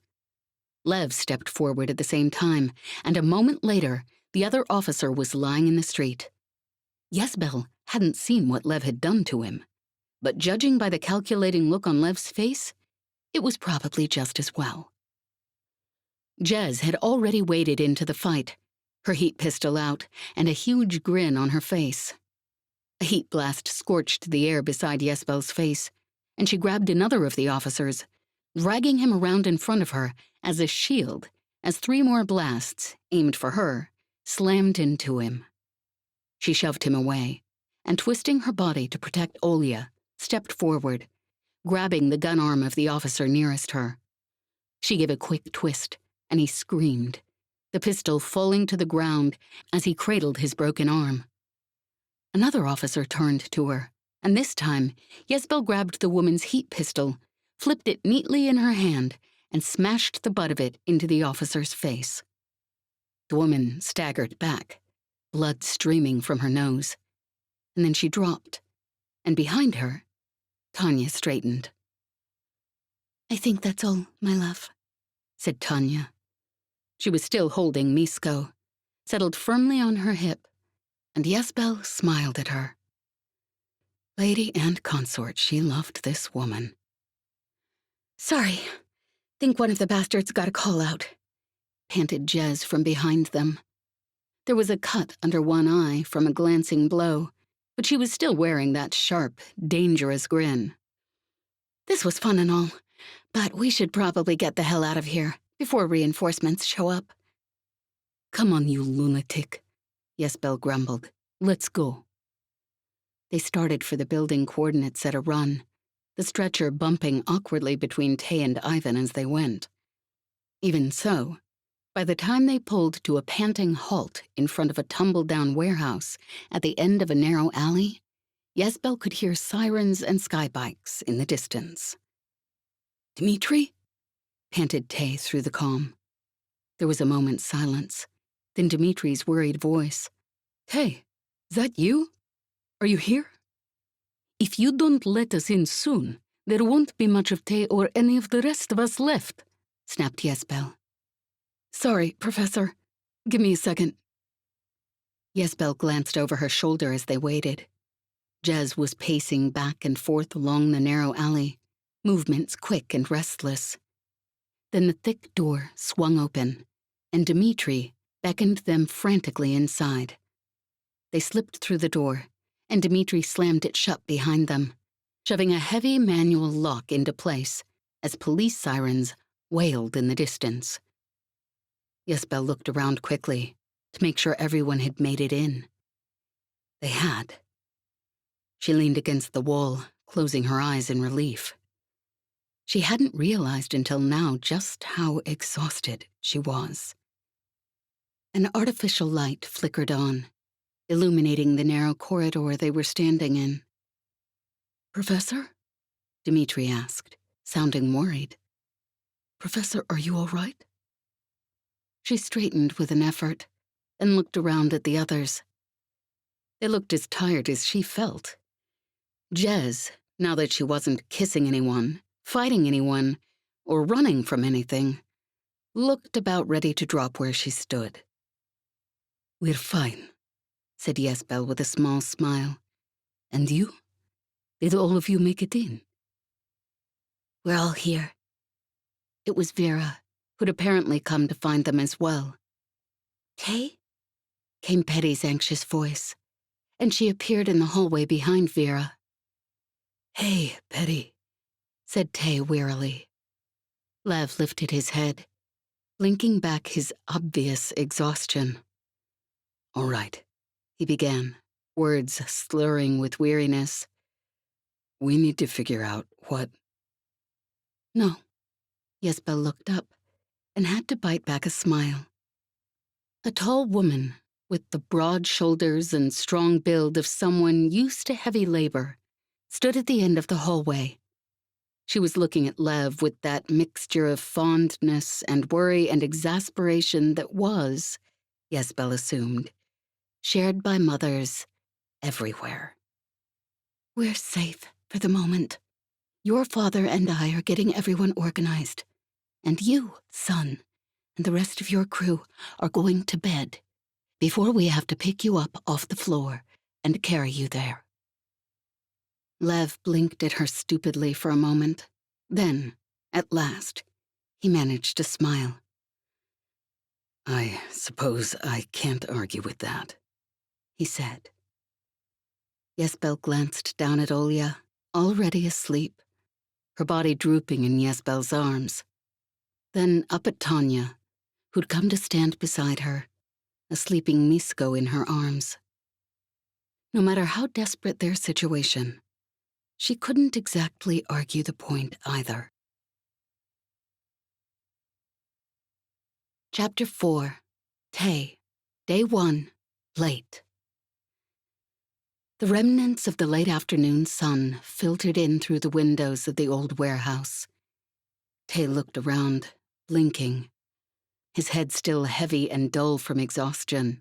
Speaker 2: Lev stepped forward at the same time, and a moment later, the other officer was lying in the street. Jesbel hadn't seen what Lev had done to him, but judging by the calculating look on Lev's face, it was probably just as well. Jez had already waded into the fight, her heat pistol out and a huge grin on her face. A heat blast scorched the air beside Jesbel's face, and she grabbed another of the officers, dragging him around in front of her as a shield as three more blasts, aimed for her, slammed into him. She shoved him away, and twisting her body to protect Olia, stepped forward, grabbing the gun arm of the officer nearest her. She gave a quick twist, and he screamed, the pistol falling to the ground as he cradled his broken arm. Another officer turned to her, and this time, Jesbel grabbed the woman's heat pistol, flipped it neatly in her hand, and smashed the butt of it into the officer's face. The woman staggered back,
Speaker 1: blood streaming from her nose. And then she dropped, and behind her, Tanya straightened.
Speaker 3: I think that's all, my love,
Speaker 1: said Tanya. She was still holding Misko, settled firmly on her hip, and Yesbel smiled at her. Lady and consort, she loved this woman.
Speaker 3: Sorry, think one of the bastards got a call out,
Speaker 1: panted Jez from behind them. There was a cut under one eye from a glancing blow, but she was still wearing that sharp, dangerous grin.
Speaker 3: This was fun and all, but we should probably get the hell out of here before reinforcements show up.
Speaker 1: Come on, you lunatic, Yesbel grumbled. Let's go. They started for the building coordinates at a run, the stretcher bumping awkwardly between Tay and Ivan as they went. Even so, by the time they pulled to a panting halt in front of a tumble-down warehouse at the end of a narrow alley, Yesbel could hear sirens and skybikes in the distance. Dmitri? Panted Tay through the calm. There was a moment's silence, then Dmitri's worried voice. Tay, is that you? Are you here? If you don't let us in soon, there won't be much of Tay or any of the rest of us left, snapped Yesbel. Sorry, Professor. Give me a second. Yesbel glanced over her shoulder as they waited. Jez was pacing back and forth along the narrow alley, movements quick and restless. Then the thick door swung open, and Dmitri beckoned them frantically inside. They slipped through the door, and Dmitri slammed it shut behind them, shoving a heavy manual lock into place as police sirens wailed in the distance. Yesbel looked around quickly to make sure everyone had made it in. They had. She leaned against the wall, closing her eyes in relief. She hadn't realized until now just how exhausted she was. An artificial light flickered on, illuminating the narrow corridor they were standing in. Professor? Dmitri asked, sounding worried. Professor, are you all right? She straightened with an effort and looked around at the others. They looked as tired as she felt. Jez, now that she wasn't kissing anyone, fighting anyone, or running from anything, looked about ready to drop where she stood. We're fine, said Yesbel with a small smile. And you? Did all of you make it in? We're all here. It was Vera, who'd apparently come to find them as well. Tay? Came Petty's anxious voice, and she appeared in the hallway behind Vera. Hey, Petty, said Tay wearily. Lev lifted his head, blinking back his obvious exhaustion. All right, he began, words slurring with weariness. We need to figure out what... No. Yesbel looked up and had to bite back a smile. A tall woman with the broad shoulders and strong build of someone used to heavy labor stood at the end of the hallway. She was looking at Lev with that mixture of fondness and worry and exasperation that was, Yesbel assumed, shared by mothers everywhere. We're safe for the moment. Your father and I are getting everyone organized. And you, son, and the rest of your crew are going to bed before we have to pick you up off the floor and carry you there. Lev blinked at her stupidly for a moment. Then, at last, he managed to smile. I suppose I can't argue with that, he said. Yesbel glanced down at Olya, already asleep, her body drooping in Yesbel's arms. Then up at Tanya, who'd come to stand beside her, a sleeping Misko in her arms. No matter how desperate their situation, she couldn't exactly argue the point either. Chapter 4. Tay. Day 1. Late. The remnants of the late afternoon sun filtered in through the windows of the old warehouse. Tay looked around, blinking, his head still heavy and dull from exhaustion.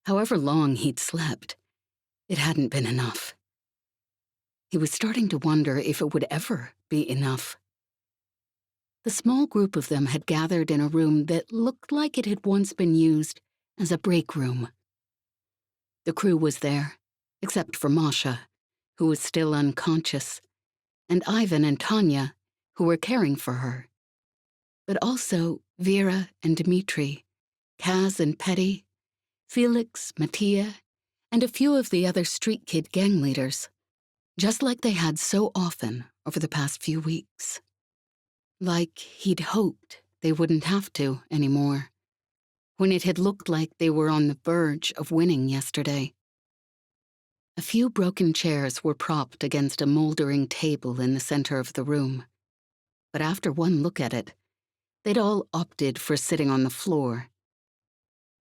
Speaker 2: However long he'd slept, it hadn't been enough. He was starting to wonder if it would ever be enough. The small group of them had gathered in a room that looked like it had once been used as a break room. The crew was there, except for Masha, who was still unconscious, and Ivan and Tanya, who were caring for her. But also Vera and Dmitri, Kaz and Petty, Felix, Mattia, and a few of the other street kid gang leaders, just like they had so often over the past few weeks. Like he'd hoped they wouldn't have to anymore, when it had looked like they were on the verge of winning yesterday. A few broken chairs were propped against a moldering table in the center of the room, but after one look at it, they'd all opted for sitting on the floor.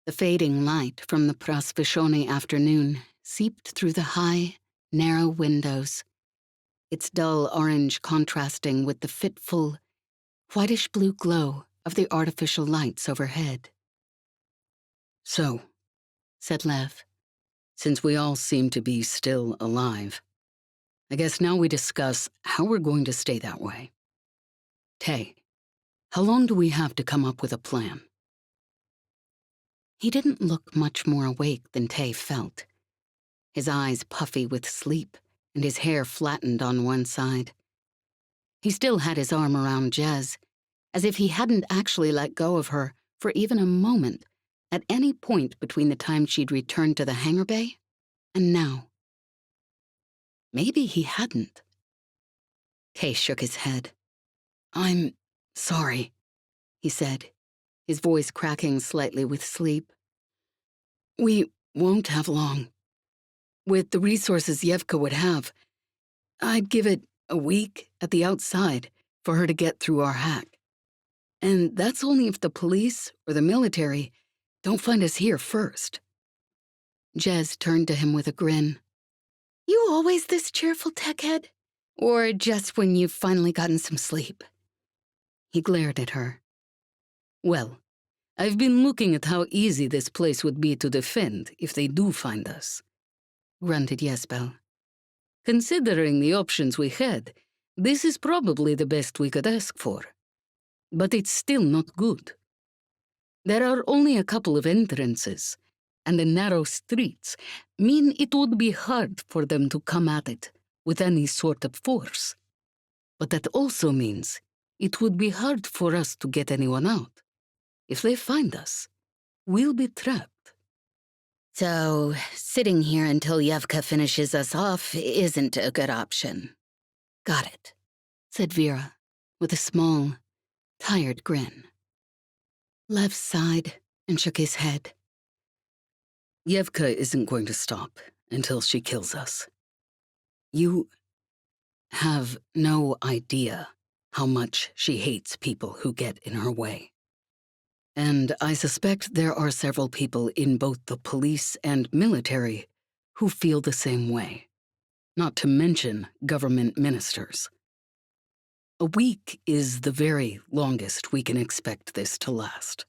Speaker 2: The fading light from the Prasvishoni afternoon seeped through the high, narrow windows, its dull orange contrasting with the fitful, whitish-blue glow of the artificial lights overhead.
Speaker 1: "So,"
Speaker 2: said Lev,
Speaker 1: "since we all seem to be still alive, I guess now we discuss how we're going to stay that way. Tay, how long do we have to come up with a plan?"
Speaker 2: He didn't look much more awake than Tay felt, his eyes puffy with sleep and his hair flattened on one side. He still had his arm around Jez, as if he hadn't actually let go of her for even a moment at any point between the time she'd returned to the hangar bay and now. Maybe he hadn't. Tay shook his head.
Speaker 1: "I'm sorry,"
Speaker 2: he said, his voice cracking slightly with sleep.
Speaker 1: "We won't have long. With the resources Evka would have, I'd give it a week at the outside for her to get through our hack. And that's only if the police or the military don't find us here first."
Speaker 2: Jez turned to him with a grin. "You always this cheerful, techhead? Or just when you've finally gotten some sleep?" He glared at her.
Speaker 1: "Well, I've been looking at how easy this place would be to defend if they do find us," grunted Jesbel. "Considering the options we had, this is probably the best we could ask for. But it's still not good. There are only a couple of entrances, and the narrow streets mean it would be hard for them to come at it with any sort of force. But that also means it would be hard for us to get anyone out. If they find us, we'll be trapped."
Speaker 3: So, sitting here until Evka finishes us off isn't a good option.
Speaker 2: "Got it," said Vera, with a small, tired grin. Lev sighed and shook his head.
Speaker 1: "Evka isn't going to stop until she kills us. You have no idea how much she hates people who get in her way. And I suspect there are several people in both the police and military who feel the same way, not to mention government ministers. A week is the very longest we can expect this to last."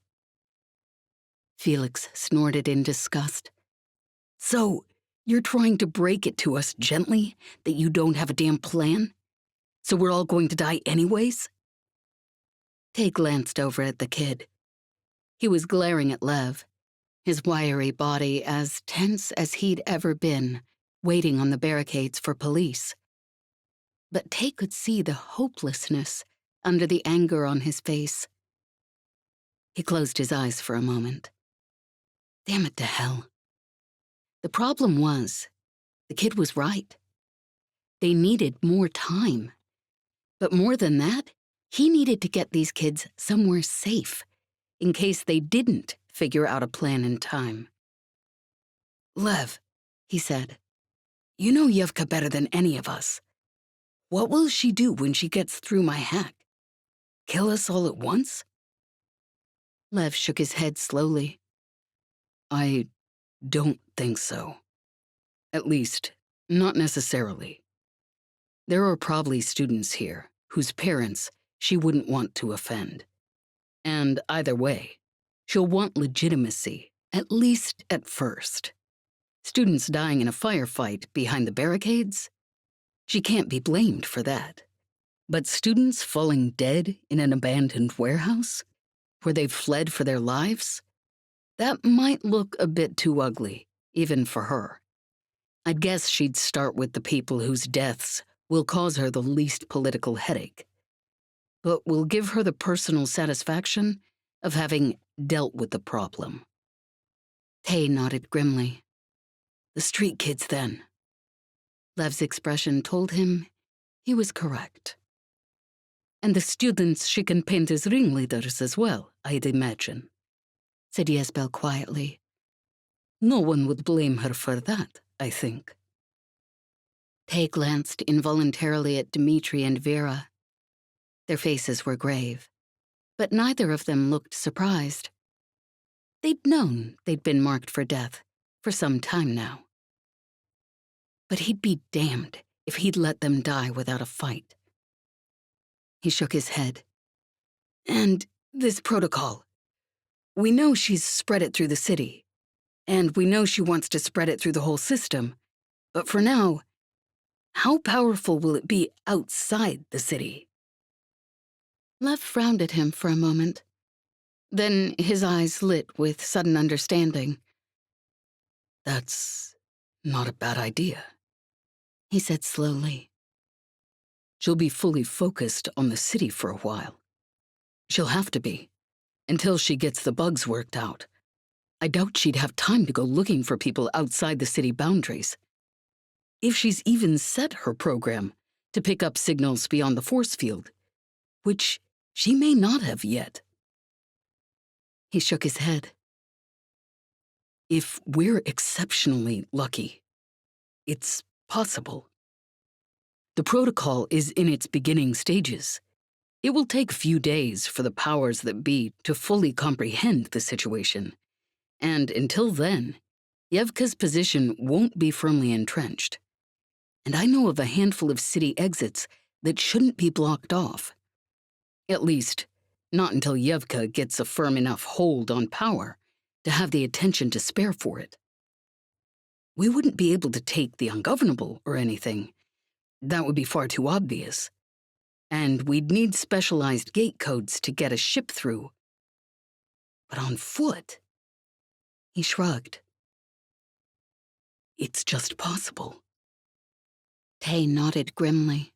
Speaker 2: Felix snorted in disgust.
Speaker 1: "So, you're trying to break it to us gently that you don't have a damn plan? So we're all going to die anyways?"
Speaker 2: Tay glanced over at the kid. He was glaring at Lev, his wiry body as tense as he'd ever been, waiting on the barricades for police. But Tay could see the hopelessness under the anger on his face. He closed his eyes for a moment. Damn it to hell. The problem was, the kid was right. They needed more time. But more than that, he needed to get these kids somewhere safe, in case they didn't figure out a plan in time.
Speaker 1: "Lev,"
Speaker 2: he said.
Speaker 1: "you know Evka better than any of us. What will she do when she gets through my hack? Kill us all at once?"
Speaker 2: Lev shook his head slowly.
Speaker 1: "I don't think so. At least, not necessarily. There are probably students here whose parents she wouldn't want to offend. And either way, she'll want legitimacy
Speaker 2: At least at first. Students dying in a firefight behind the barricades? She can't be blamed for that. But students falling dead in an abandoned warehouse, where they've fled for their lives? That might look a bit too ugly, even for her. I'd guess she'd start with the people whose deaths will cause her the least political headache, but will give her the personal satisfaction of having dealt with the problem.
Speaker 1: Tay nodded grimly.
Speaker 2: The street kids, then.
Speaker 1: Lev's expression told him he was correct.
Speaker 2: And the students she can paint as ringleaders as well, I'd imagine,
Speaker 1: said Yesbel quietly.
Speaker 2: No one would blame her for that, I think.
Speaker 1: Tay glanced involuntarily at Dmitri and Vera. Their faces were grave, but neither of them looked surprised. They'd known they'd been marked for death for some time now. But he'd be damned if he'd let them die without a fight. He shook his head.
Speaker 2: And this protocol. We know she's spread it through the city, and we know she wants to spread it through the whole system. But for now, how powerful will it be outside the city?
Speaker 1: Lev frowned at him for a moment. Then his eyes lit with sudden understanding.
Speaker 2: That's not a bad idea,
Speaker 1: he said slowly.
Speaker 2: She'll be fully focused on the city for a while. She'll have to be, until she gets the bugs worked out. I doubt she'd have time to go looking for people outside the city boundaries. If she's even set her program to pick up signals beyond the force field, which she may not have yet.
Speaker 1: He shook his head.
Speaker 2: If we're exceptionally lucky, it's possible. The protocol is in its beginning stages. It will take a few days for the powers that be to fully comprehend the situation. And until then, Evka's position won't be firmly entrenched. And I know of a handful of city exits that shouldn't be blocked off. At least, not until Evka gets a firm enough hold on power to have the attention to spare for it. We wouldn't be able to take the Ungovernable or anything. That would be far too obvious. And we'd need specialized gate codes to get a ship through. But on foot?
Speaker 1: He shrugged.
Speaker 2: It's just possible.
Speaker 1: Tay nodded grimly.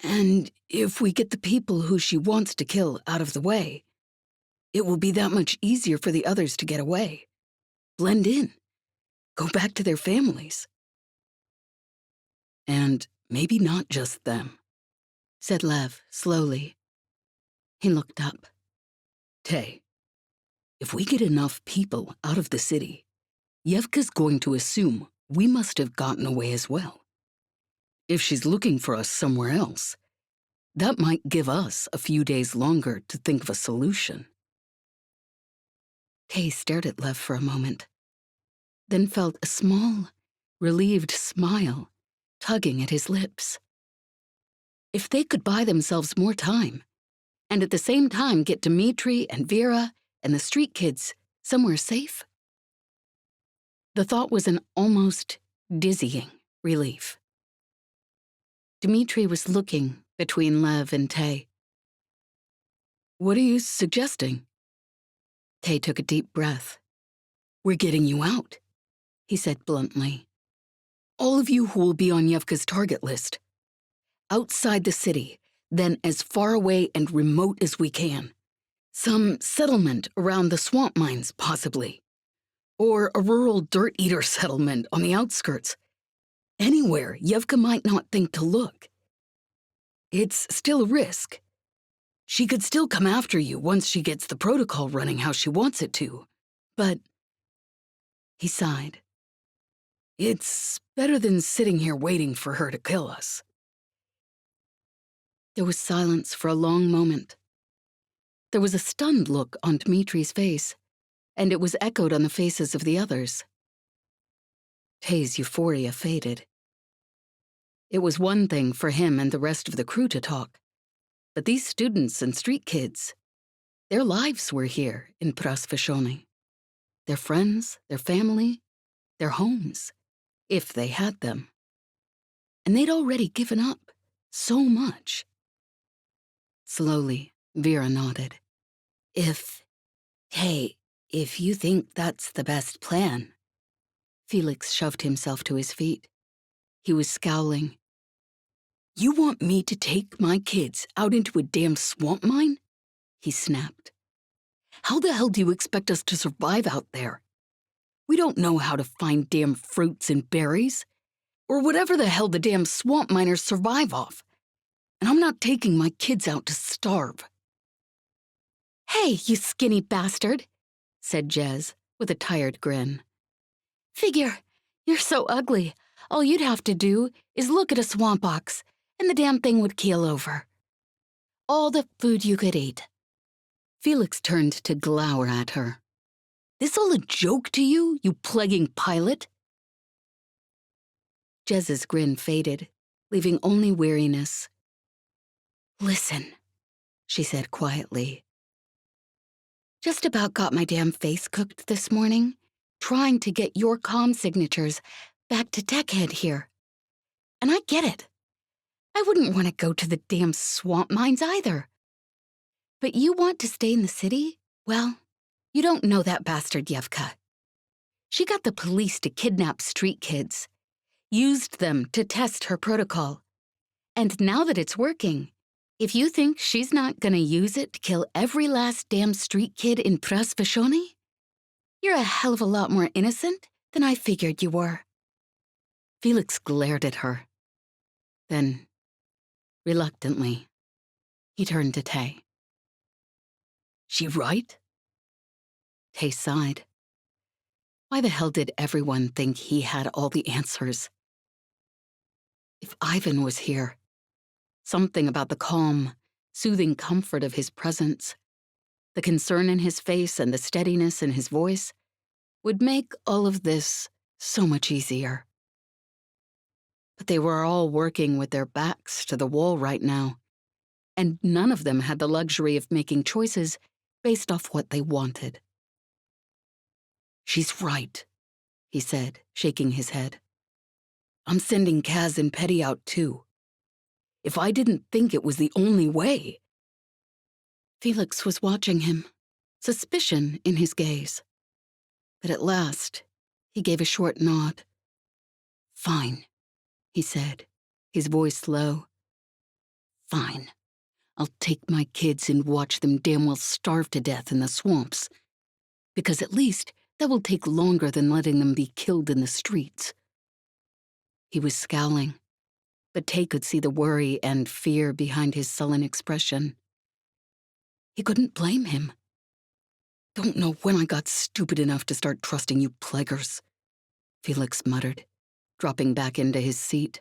Speaker 2: And if we get the people who she wants to kill out of the way, it will be that much easier for the others to get away. Blend in. Go back to their families. And maybe not just them,
Speaker 1: said Lev slowly. He looked up.
Speaker 2: Tay, if we get enough people out of the city, Evka's going to assume we must have gotten away as well. If she's looking for us somewhere else, that might give us a few days longer to think of a solution.
Speaker 1: Tay stared at Lev for a moment, then felt a small, relieved smile tugging at his lips. If they could buy themselves more time, and at the same time get Dmitri and Vera and the street kids somewhere safe? The thought was an almost dizzying relief. Dmitri was looking between Lev and Tay.
Speaker 2: What are you suggesting?
Speaker 1: Tay took a deep breath.
Speaker 2: We're getting you out, he said bluntly. All of you who will be on Evka's target list. Outside the city, then as far away and remote as we can. Some settlement around the swamp mines, possibly. Or a rural dirt-eater settlement on the outskirts. Anywhere Evka might not think to look. It's still a risk. She could still come after you once she gets the protocol running how she wants it to. But, he sighed, it's better than sitting here waiting for her to kill us.
Speaker 1: There was silence for a long moment. There was a stunned look on Dmitri's face, and it was echoed on the faces of the others. Tay's euphoria faded. It was one thing for him and the rest of the crew to talk, but these students and street kids, their lives were here in Prasveshony.
Speaker 2: their friends, their family, their homes, if they had them. And they'd already given up so much. Slowly, Vera nodded.
Speaker 3: Hey, if you think that's the best plan.
Speaker 2: Felix shoved himself to his feet. He was scowling. You want me to take my kids out into a damn swamp mine? He snapped. How the hell do you expect us to survive out there? We don't know how to find damn fruits and berries, or whatever the hell the damn swamp miners survive off. And I'm not taking my kids out to starve.
Speaker 3: Hey, you skinny bastard,
Speaker 2: said Jez with a tired grin.
Speaker 3: Figure, you're so ugly. All you'd have to do is look at a swamp ox, and the damn thing would keel over. All the food you could eat.
Speaker 2: Felix turned to glower at her. This all a joke to you, you plaguing pilot? Jez's grin faded, leaving only weariness.
Speaker 3: Listen, she said quietly. Just about got my damn face cooked this morning, trying to get your comm signatures back to Techhead here. And I get it. I wouldn't want to go to the damn swamp mines either. But you want to stay in the city? Well, you don't know that bastard Evka. She got the police to kidnap street kids, used them to test her protocol. And now that it's working, if you think she's not gonna use it to kill every last damn street kid in Prasvashoni, you're a hell of a lot more innocent than I figured you were.
Speaker 2: Felix glared at her. Then, reluctantly, he turned to Tay. She right? Tay sighed. Why the hell did everyone think he had all the answers? If Ivan was here, something about the calm, soothing comfort of his presence, the concern in his face and the steadiness in his voice, would make all of this so much easier. But they were all working with their backs to the wall right now, and none of them had the luxury of making choices based off what they wanted. She's right, he said, shaking his head. I'm sending Kaz and Petty out too. If I didn't think it was the only way. Felix was watching him, suspicion in his gaze. But at last, he gave a short nod. Fine, he said, his voice low. Fine. I'll take my kids and watch them damn well starve to death in the swamps. Because at least that will take longer than letting them be killed in the streets. He was scowling, but Tay could see the worry and fear behind his sullen expression. He couldn't blame him. Don't know when I got stupid enough to start trusting you plaguers, Felix muttered, dropping back into his seat.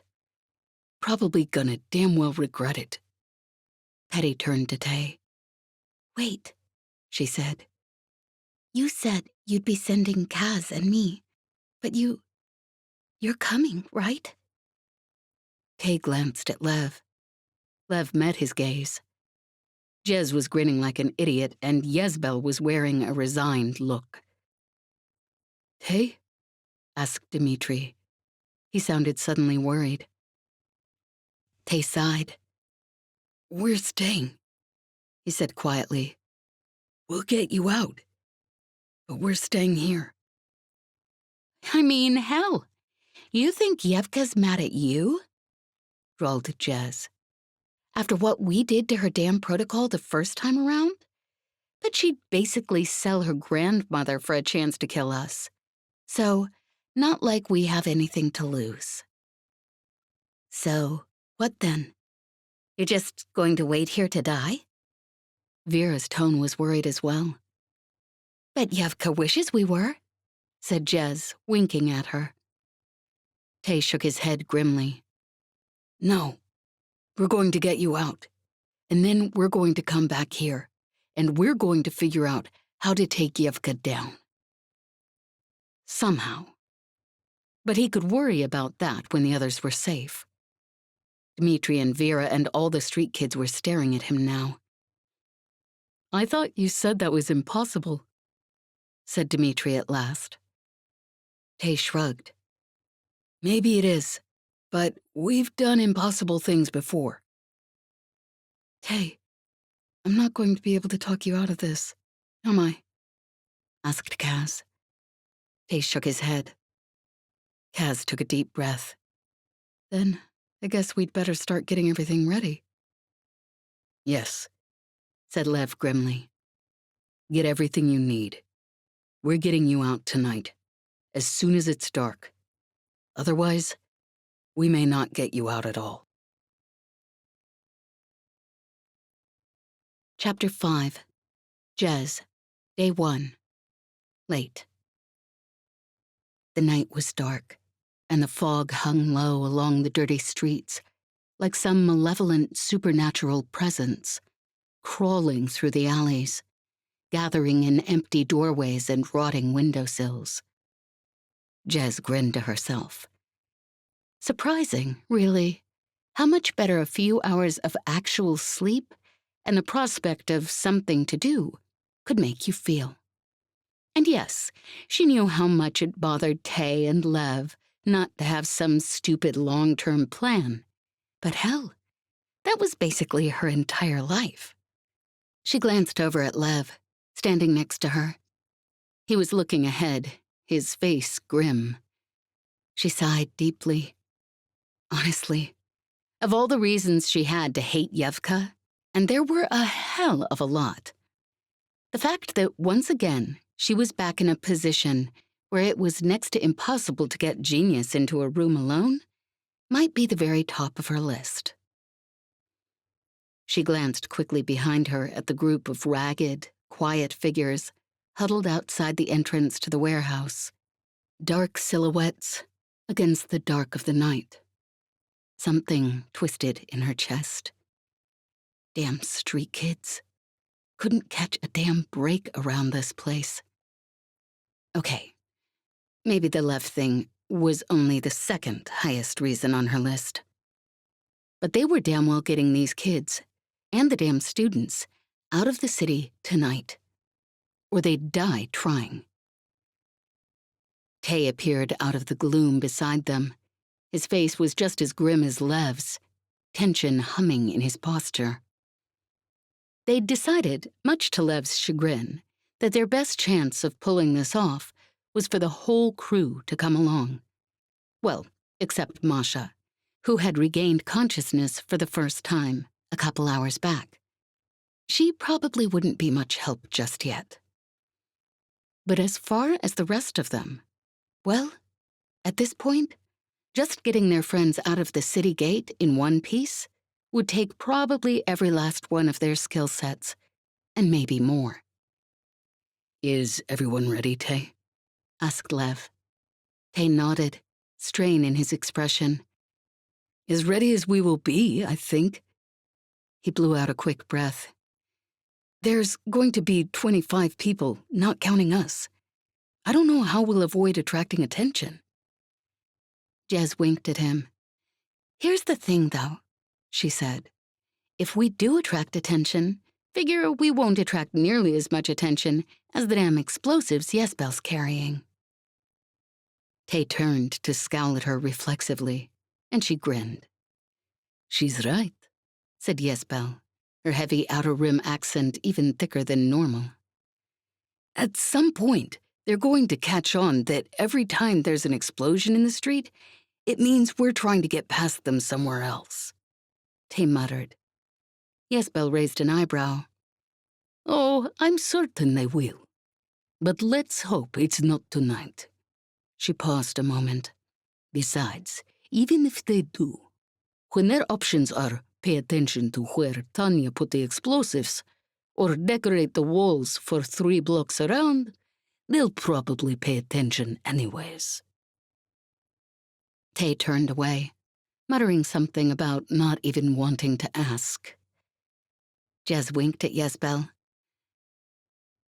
Speaker 2: Probably gonna damn well regret it. Petty turned to Tay.
Speaker 3: Wait, she said. You said you'd be sending Kaz and me, but you're coming, right?
Speaker 2: Tay glanced at Lev. Lev met his gaze. Jez was grinning like an idiot, and Yezbel was wearing a resigned look. Tay? Asked Dmitri. He sounded suddenly worried. Tay sighed. We're staying, he said quietly. We'll get you out, but we're staying here.
Speaker 3: I mean, hell, you think Evka's mad at you? Drawled Jez. After what we did to her damn protocol the first time around? But she'd basically sell her grandmother for a chance to kill us. So, not like we have anything to lose. So, what then? You're just going to wait here to die?
Speaker 2: Vera's tone was worried as well.
Speaker 3: Bet Evka wishes we were,
Speaker 2: said Jez, winking at her. Tay shook his head grimly. No, we're going to get you out. And then we're going to come back here. And we're going to figure out how to take Evka down. Somehow. But he could worry about that when the others were safe. Dmitri and Vera and all the street kids were staring at him now. I thought you said that was impossible,
Speaker 1: said Dmitri at last.
Speaker 2: Tay shrugged. Maybe it is, but we've done impossible things before.
Speaker 3: Tay, I'm not going to be able to talk you out of this, am I?
Speaker 1: Asked Kaz. Tay shook his head. Kaz took a deep breath.
Speaker 3: Then I guess we'd better start getting everything ready.
Speaker 2: Yes,
Speaker 1: said Lev grimly.
Speaker 2: get everything you need. We're getting you out tonight, as soon as it's dark. Otherwise, we may not get you out at all.
Speaker 1: Chapter 5. Jez, Day 1. Late. The night was dark, and the fog hung low along the dirty streets, like some malevolent supernatural presence, crawling through the alleys, gathering in empty doorways and rotting windowsills. Jez grinned to herself. Surprising, really, how much better a few hours of actual sleep and the prospect of something to do could make you feel. And yes, she knew how much it bothered Tay and Lev not to have some stupid long-term plan. But hell, that was basically her entire life. She glanced over at Lev, standing next to her. He was looking ahead, his face grim. She sighed deeply. Honestly, of all the reasons she had to hate Evka, and there were a hell of a lot, the fact that once again she was back in a position where it was next to impossible to get genius into a room alone might be the very top of her list. She glanced quickly behind her at the group of ragged, quiet figures huddled outside the entrance to the warehouse, dark silhouettes against the dark of the night. Something twisted in her chest. Damn street kids. Couldn't catch a damn break around this place. Okay, maybe the Lev thing was only the second highest reason on her list. But they were damn well getting these kids, and the damn students, out of the city tonight, or they'd die trying. Tay appeared out of the gloom beside them. His face was just as grim as Lev's, tension humming in his posture. They'd decided, much to Lev's chagrin, that their best chance of pulling this off was for the whole crew to come along. Well, except Masha, who had regained consciousness for the first time a couple hours back. She probably wouldn't be much help just yet. But as far as the rest of them, well, at this point, just getting their friends out of the city gate in one piece would take probably every last one of their skill sets, and maybe more.
Speaker 2: Is everyone ready, Tay?
Speaker 1: Asked Lev. Tay nodded, strain in his expression.
Speaker 2: As ready as we will be, I think.
Speaker 1: He blew out a quick breath.
Speaker 2: There's going to be 25 people, not counting us. I don't know how we'll avoid attracting attention.
Speaker 1: Jez winked at him. Here's the thing, though, she said. If we do attract attention, figure we won't attract nearly as much attention as the damn explosives Yesbel's carrying. Tay turned to scowl at her reflexively, and she grinned.
Speaker 2: She's right,
Speaker 1: said Yesbel, her heavy outer rim accent even thicker than normal.
Speaker 2: At some point, they're going to catch on that every time there's an explosion in the street, it means we're trying to get past them somewhere else.
Speaker 1: Tay muttered. Yesbel raised an eyebrow.
Speaker 2: Oh, I'm certain they will. But let's hope it's not tonight. She paused a moment. Besides, even if they do, when their options are pay attention to where Tanya put the explosives or decorate the walls for 3 blocks around, they'll probably pay attention anyways.
Speaker 1: Tay turned away, muttering something about not even wanting to ask. Jez winked at Yesbel.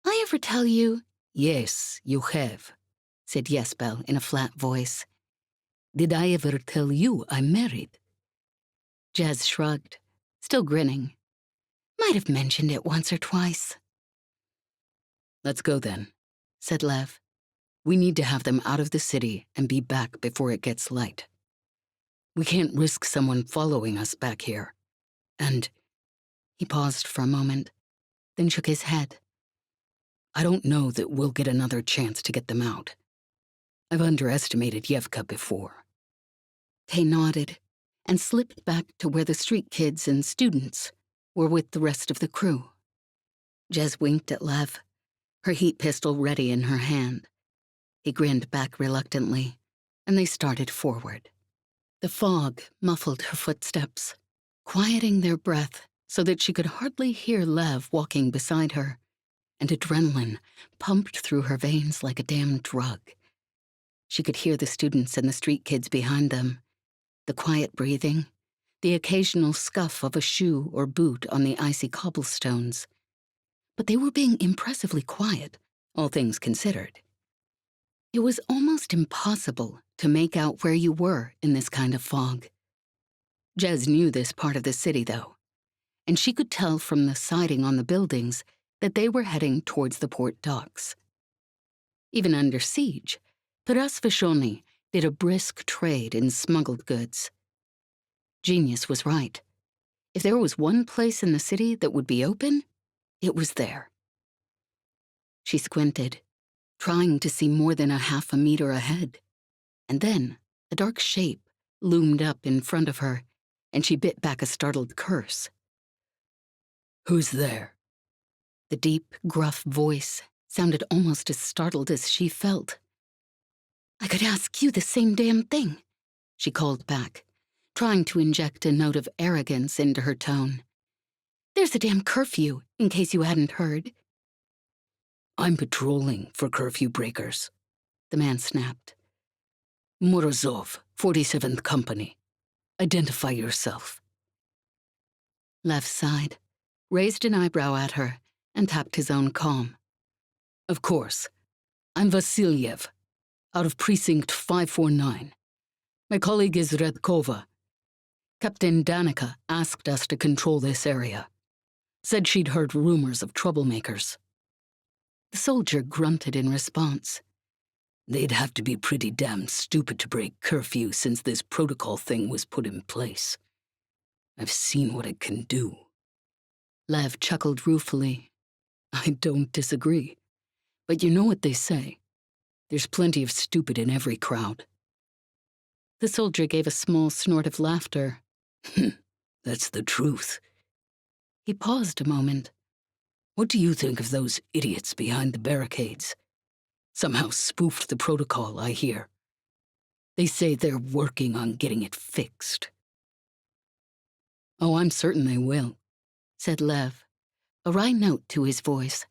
Speaker 1: I ever tell you?
Speaker 2: Yes, you have,
Speaker 1: said Yesbel in a flat voice.
Speaker 2: Did I ever tell you I'm married?
Speaker 1: Jez shrugged, still grinning. Might have mentioned it once or twice.
Speaker 2: Let's go then,
Speaker 1: said Lev.
Speaker 2: We need to have them out of the city and be back before it gets light. We can't risk someone following us back here. And
Speaker 1: he paused for a moment, then shook his head.
Speaker 2: I don't know that we'll get another chance to get them out. I've underestimated Evka before.
Speaker 1: Kay nodded and slipped back to where the street kids and students were with the rest of the crew. Jez winked at Lev, her heat pistol ready in her hand. He grinned back reluctantly, and they started forward. The fog muffled her footsteps, quieting their breath so that she could hardly hear Lev walking beside her, and adrenaline pumped through her veins like a damn drug. She could hear the students and the street kids behind them, the quiet breathing, the occasional scuff of a shoe or boot on the icy cobblestones. But they were being impressively quiet, all things considered. It was almost impossible to make out where you were in this kind of fog. Jez knew this part of the city, though, and she could tell from the siding on the buildings that they were heading towards the port docks. Even under siege, Tarasvishoni did a brisk trade in smuggled goods. Genius was right. If there was one place in the city that would be open, it was there. She squinted, trying to see more than a half a meter ahead, and then a dark shape loomed up in front of her, and she bit back a startled curse.
Speaker 2: Who's there?
Speaker 1: The deep, gruff voice sounded almost as startled as she felt. I could ask you the same damn thing, she called back, trying to inject a note of arrogance into her tone. There's a damn curfew, in case you hadn't heard.
Speaker 2: I'm patrolling for curfew breakers,
Speaker 1: the man snapped.
Speaker 2: Morozov, 47th Company. Identify yourself.
Speaker 1: Lev sighed, raised an eyebrow at her, and tapped his own calm.
Speaker 2: Of course. I'm Vasilyev, out of Precinct 549. My colleague is Redkova. Captain Danica asked us to control this area. Said she'd heard rumors of troublemakers.
Speaker 1: The soldier grunted in response.
Speaker 2: They'd have to be pretty damn stupid to break curfew since this protocol thing was put in place. I've seen what it can do.
Speaker 1: Lev chuckled ruefully.
Speaker 2: I don't disagree. But you know what they say. There's plenty of stupid in every crowd.
Speaker 1: The soldier gave a small snort of laughter.
Speaker 2: That's the truth.
Speaker 1: He paused a moment.
Speaker 2: What do you think of those idiots behind the barricades? Somehow spoofed the protocol, I hear. They say they're working on getting it fixed.
Speaker 1: Oh, I'm certain they will, said Lev, a wry note to his voice.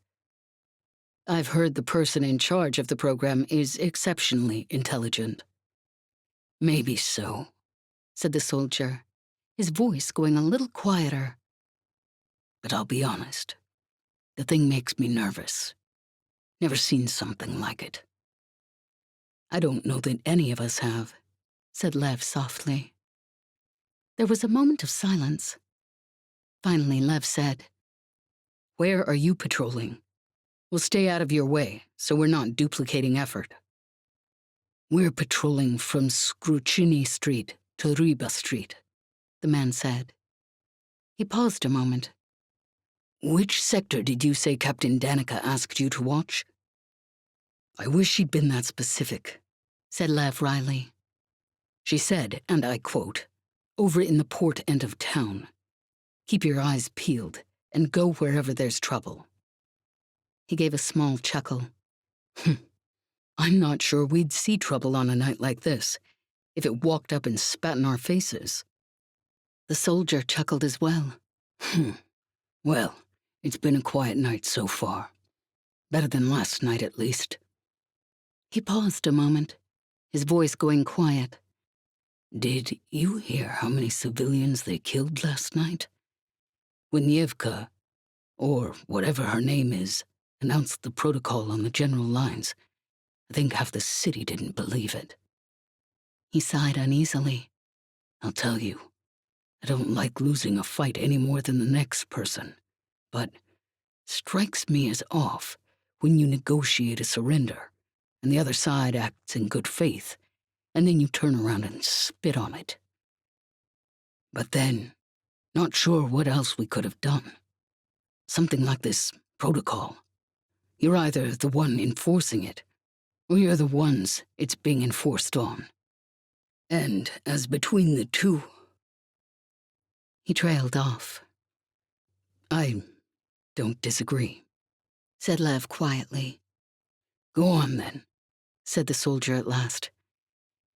Speaker 2: I've heard the person in charge of the program is exceptionally intelligent. Maybe so,
Speaker 1: said the soldier, his voice going a little quieter.
Speaker 2: But I'll be honest, the thing makes me nervous. Never seen something like it.
Speaker 1: I don't know that any of us have, said Lev softly. There was a moment of silence. Finally, Lev said,
Speaker 2: Where are you patrolling? We'll stay out of your way, so we're not duplicating effort. We're patrolling from Skruchini Street to Ryba Street,
Speaker 1: the man said. He paused a moment.
Speaker 2: Which sector did you say Captain Danica asked you to watch? I wish she'd been that specific,
Speaker 1: said Lev wryly.
Speaker 2: She said, and I quote, over in the port end of town. Keep your eyes peeled and go wherever there's trouble.
Speaker 1: He gave a small chuckle.
Speaker 2: I'm not sure we'd see trouble on a night like this if it walked up and spat in our faces.
Speaker 1: The soldier chuckled as well.
Speaker 2: Well, it's been a quiet night so far. Better than last night, at least.
Speaker 1: He paused a moment, his voice going quiet.
Speaker 2: Did you hear how many civilians they killed last night? When Evka, or whatever her name is, announced the protocol on the general lines, I think half the city didn't believe it.
Speaker 1: He sighed uneasily.
Speaker 2: I'll tell you, I don't like losing a fight any more than the next person, but strikes me as off when you negotiate a surrender, and the other side acts in good faith, and then you turn around and spit on it. But then, not sure what else we could have done. Something like this protocol. You're either the one enforcing it, or you're the ones it's being enforced on. And as between the two,
Speaker 1: He trailed off.
Speaker 2: I don't disagree,
Speaker 1: Said Lev quietly.
Speaker 2: Go on then,
Speaker 1: Said the soldier at last.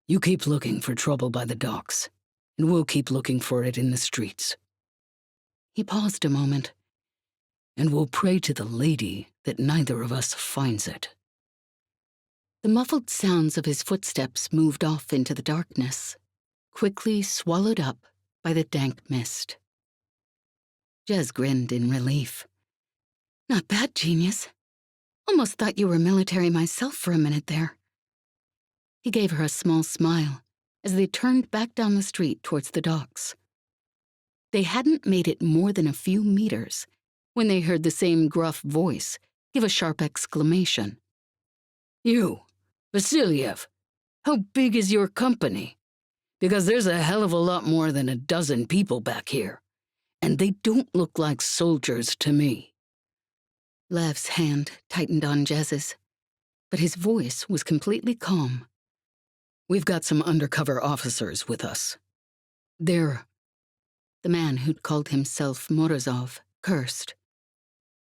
Speaker 2: You keep looking for trouble by the docks, and we'll keep looking for it in the streets.
Speaker 1: He paused a moment.
Speaker 2: And we'll pray to the lady that neither of us finds it.
Speaker 1: The muffled sounds of his footsteps moved off into the darkness, quickly swallowed up by the dank mist. Jez grinned in relief. Not bad, genius. Almost thought you were military myself for a minute there. He gave her a small smile as they turned back down the street towards the docks. They hadn't made it more than a few meters when they heard the same gruff voice give a sharp exclamation.
Speaker 2: You, Vasilyev, how big is your company? Because there's a hell of a lot more than a dozen people back here, and they don't look like soldiers to me.
Speaker 1: Lev's hand tightened on Jez's, but his voice was completely calm.
Speaker 2: We've got some undercover officers with us. They're...
Speaker 1: The man who'd called himself Morozov cursed.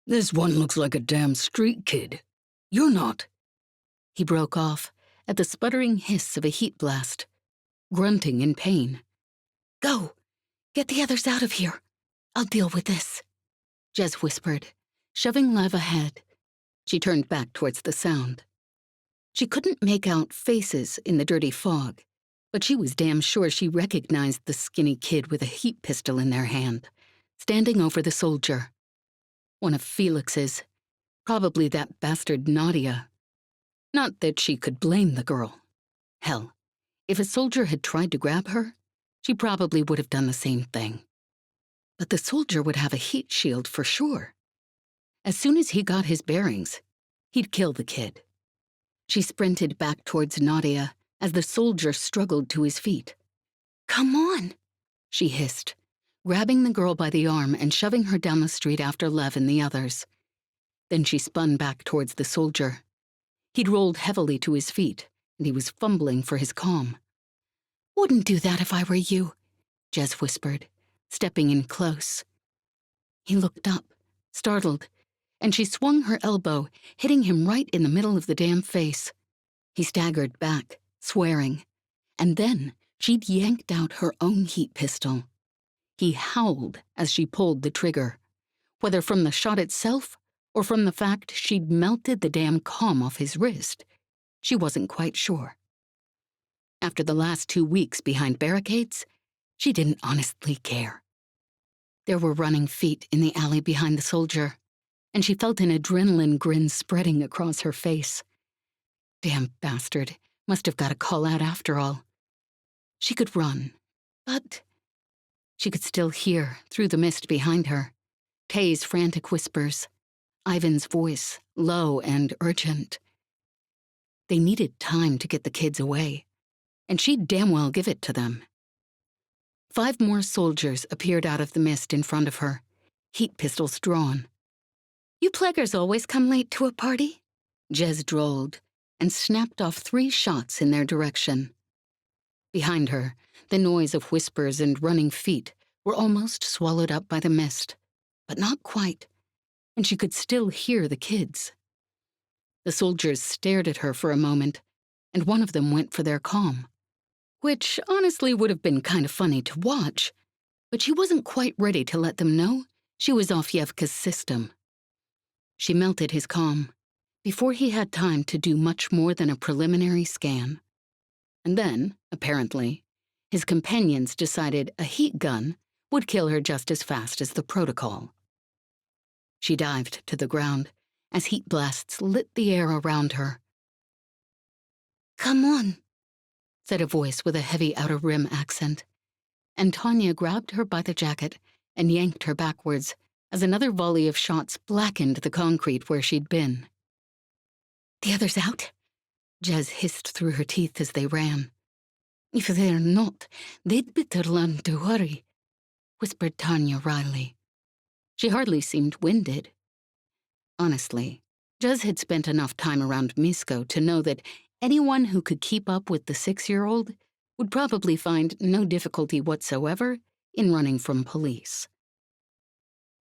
Speaker 2: This one looks like a damn street kid. You're not.
Speaker 1: He broke off at the sputtering hiss of a heat blast, grunting in pain. Go! Get the others out of here. I'll deal with this, Jez whispered, shoving Lev ahead. She turned back towards the sound. She couldn't make out faces in the dirty fog, but she was damn sure she recognized the skinny kid with a heat pistol in their hand, standing over the soldier. One of Felix's, probably that bastard Nadia. Not that she could blame the girl. Hell, if a soldier had tried to grab her, she probably would have done the same thing. But the soldier would have a heat shield for sure. As soon as he got his bearings, he'd kill the kid. She sprinted back towards Nadia as the soldier struggled to his feet. Come on, she hissed, grabbing the girl by the arm and shoving her down the street after Lev and the others. Then she spun back towards the soldier. He'd rolled heavily to his feet, and he was fumbling for his comm. Wouldn't do that if I were you, Jez whispered, stepping in close. He looked up, startled, and she swung her elbow, hitting him right in the middle of the damn face. He staggered back, swearing, and then she'd yanked out her own heat pistol. He howled as she pulled the trigger, whether from the shot itself or from the fact she'd melted the damn comm off his wrist. She wasn't quite sure. After the last 2 weeks behind barricades, she didn't honestly care. There were running feet in the alley behind the soldier, and she felt an adrenaline grin spreading across her face. Damn bastard must have got a call out after all. She could run, but she could still hear, through the mist behind her, Kay's frantic whispers, Ivan's voice, low and urgent. They needed time to get the kids away, and she'd damn well give it to them. 5 more soldiers appeared out of the mist in front of her, heat pistols drawn. You plaguers always come late to a party? Jez drawled, and snapped off 3 shots in their direction. Behind her, the noise of whispers and running feet were almost swallowed up by the mist, but not quite, and she could still hear the kids. The soldiers stared at her for a moment, and one of them went for their comm, which honestly would have been kind of funny to watch, but she wasn't quite ready to let them know she was off Evka's system. She melted his comm before he had time to do much more than a preliminary scan. And then, apparently, his companions decided a heat gun would kill her just as fast as the protocol. She dived to the ground as heat blasts lit the air around her. Come on, said a voice with a heavy outer rim accent, and Tanya grabbed her by the jacket and yanked her backwards as another volley of shots blackened the concrete where she'd been.
Speaker 3: The others out? Jez hissed through her teeth as they ran. If they're not, they'd better learn to hurry, whispered Tanya wryly.
Speaker 1: She hardly seemed winded. Honestly, Jez had spent enough time around Misko to know that anyone who could keep up with the 6-year-old would probably find no difficulty whatsoever in running from police.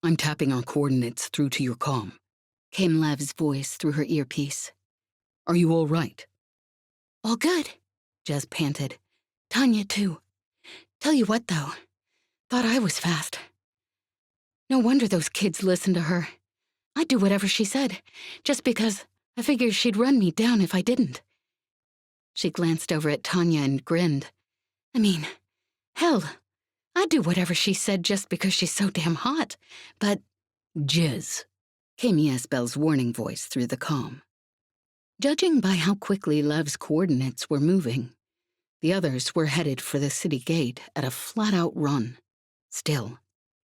Speaker 2: I'm tapping our coordinates through to your comm,
Speaker 1: came Lev's voice through her earpiece.
Speaker 2: Are you all right?
Speaker 3: All good,
Speaker 1: Jez panted.
Speaker 3: Tanya, too. Tell you what, though. Thought I was fast. No wonder those kids listened to her. I'd do whatever she said, just because I figured she'd run me down if I didn't.
Speaker 1: She glanced over at Tanya and grinned.
Speaker 3: I mean, hell, I'd do whatever she said just because she's so damn hot, but...
Speaker 2: Jez,
Speaker 1: came Yesbel's warning voice through the comm. Judging by how quickly Lev's coordinates were moving, the others were headed for the city gate at a flat-out run. Still,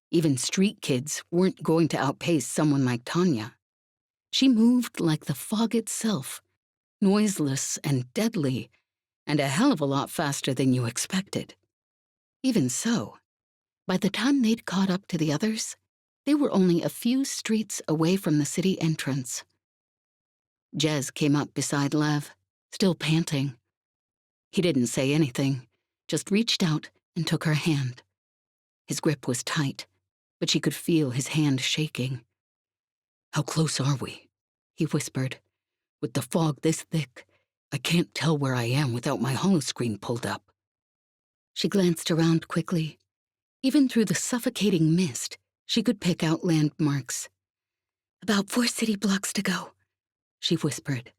Speaker 1: even street kids weren't going to outpace someone like Tanya. She moved like the fog itself, noiseless and deadly, and a hell of a lot faster than you expected. Even so, by the time they'd caught up to the others, they were only a few streets away from the city entrance. Jez came up beside Lev, still panting. He didn't say anything, just reached out and took her hand. His grip was tight, but she could feel his hand shaking.
Speaker 2: How close are we?
Speaker 1: He whispered.
Speaker 2: With the fog this thick, I can't tell where I am without my holoscreen pulled up.
Speaker 1: She glanced around quickly. Even through the suffocating mist, she could pick out landmarks.
Speaker 3: About 4 city blocks to go,
Speaker 1: she whispered.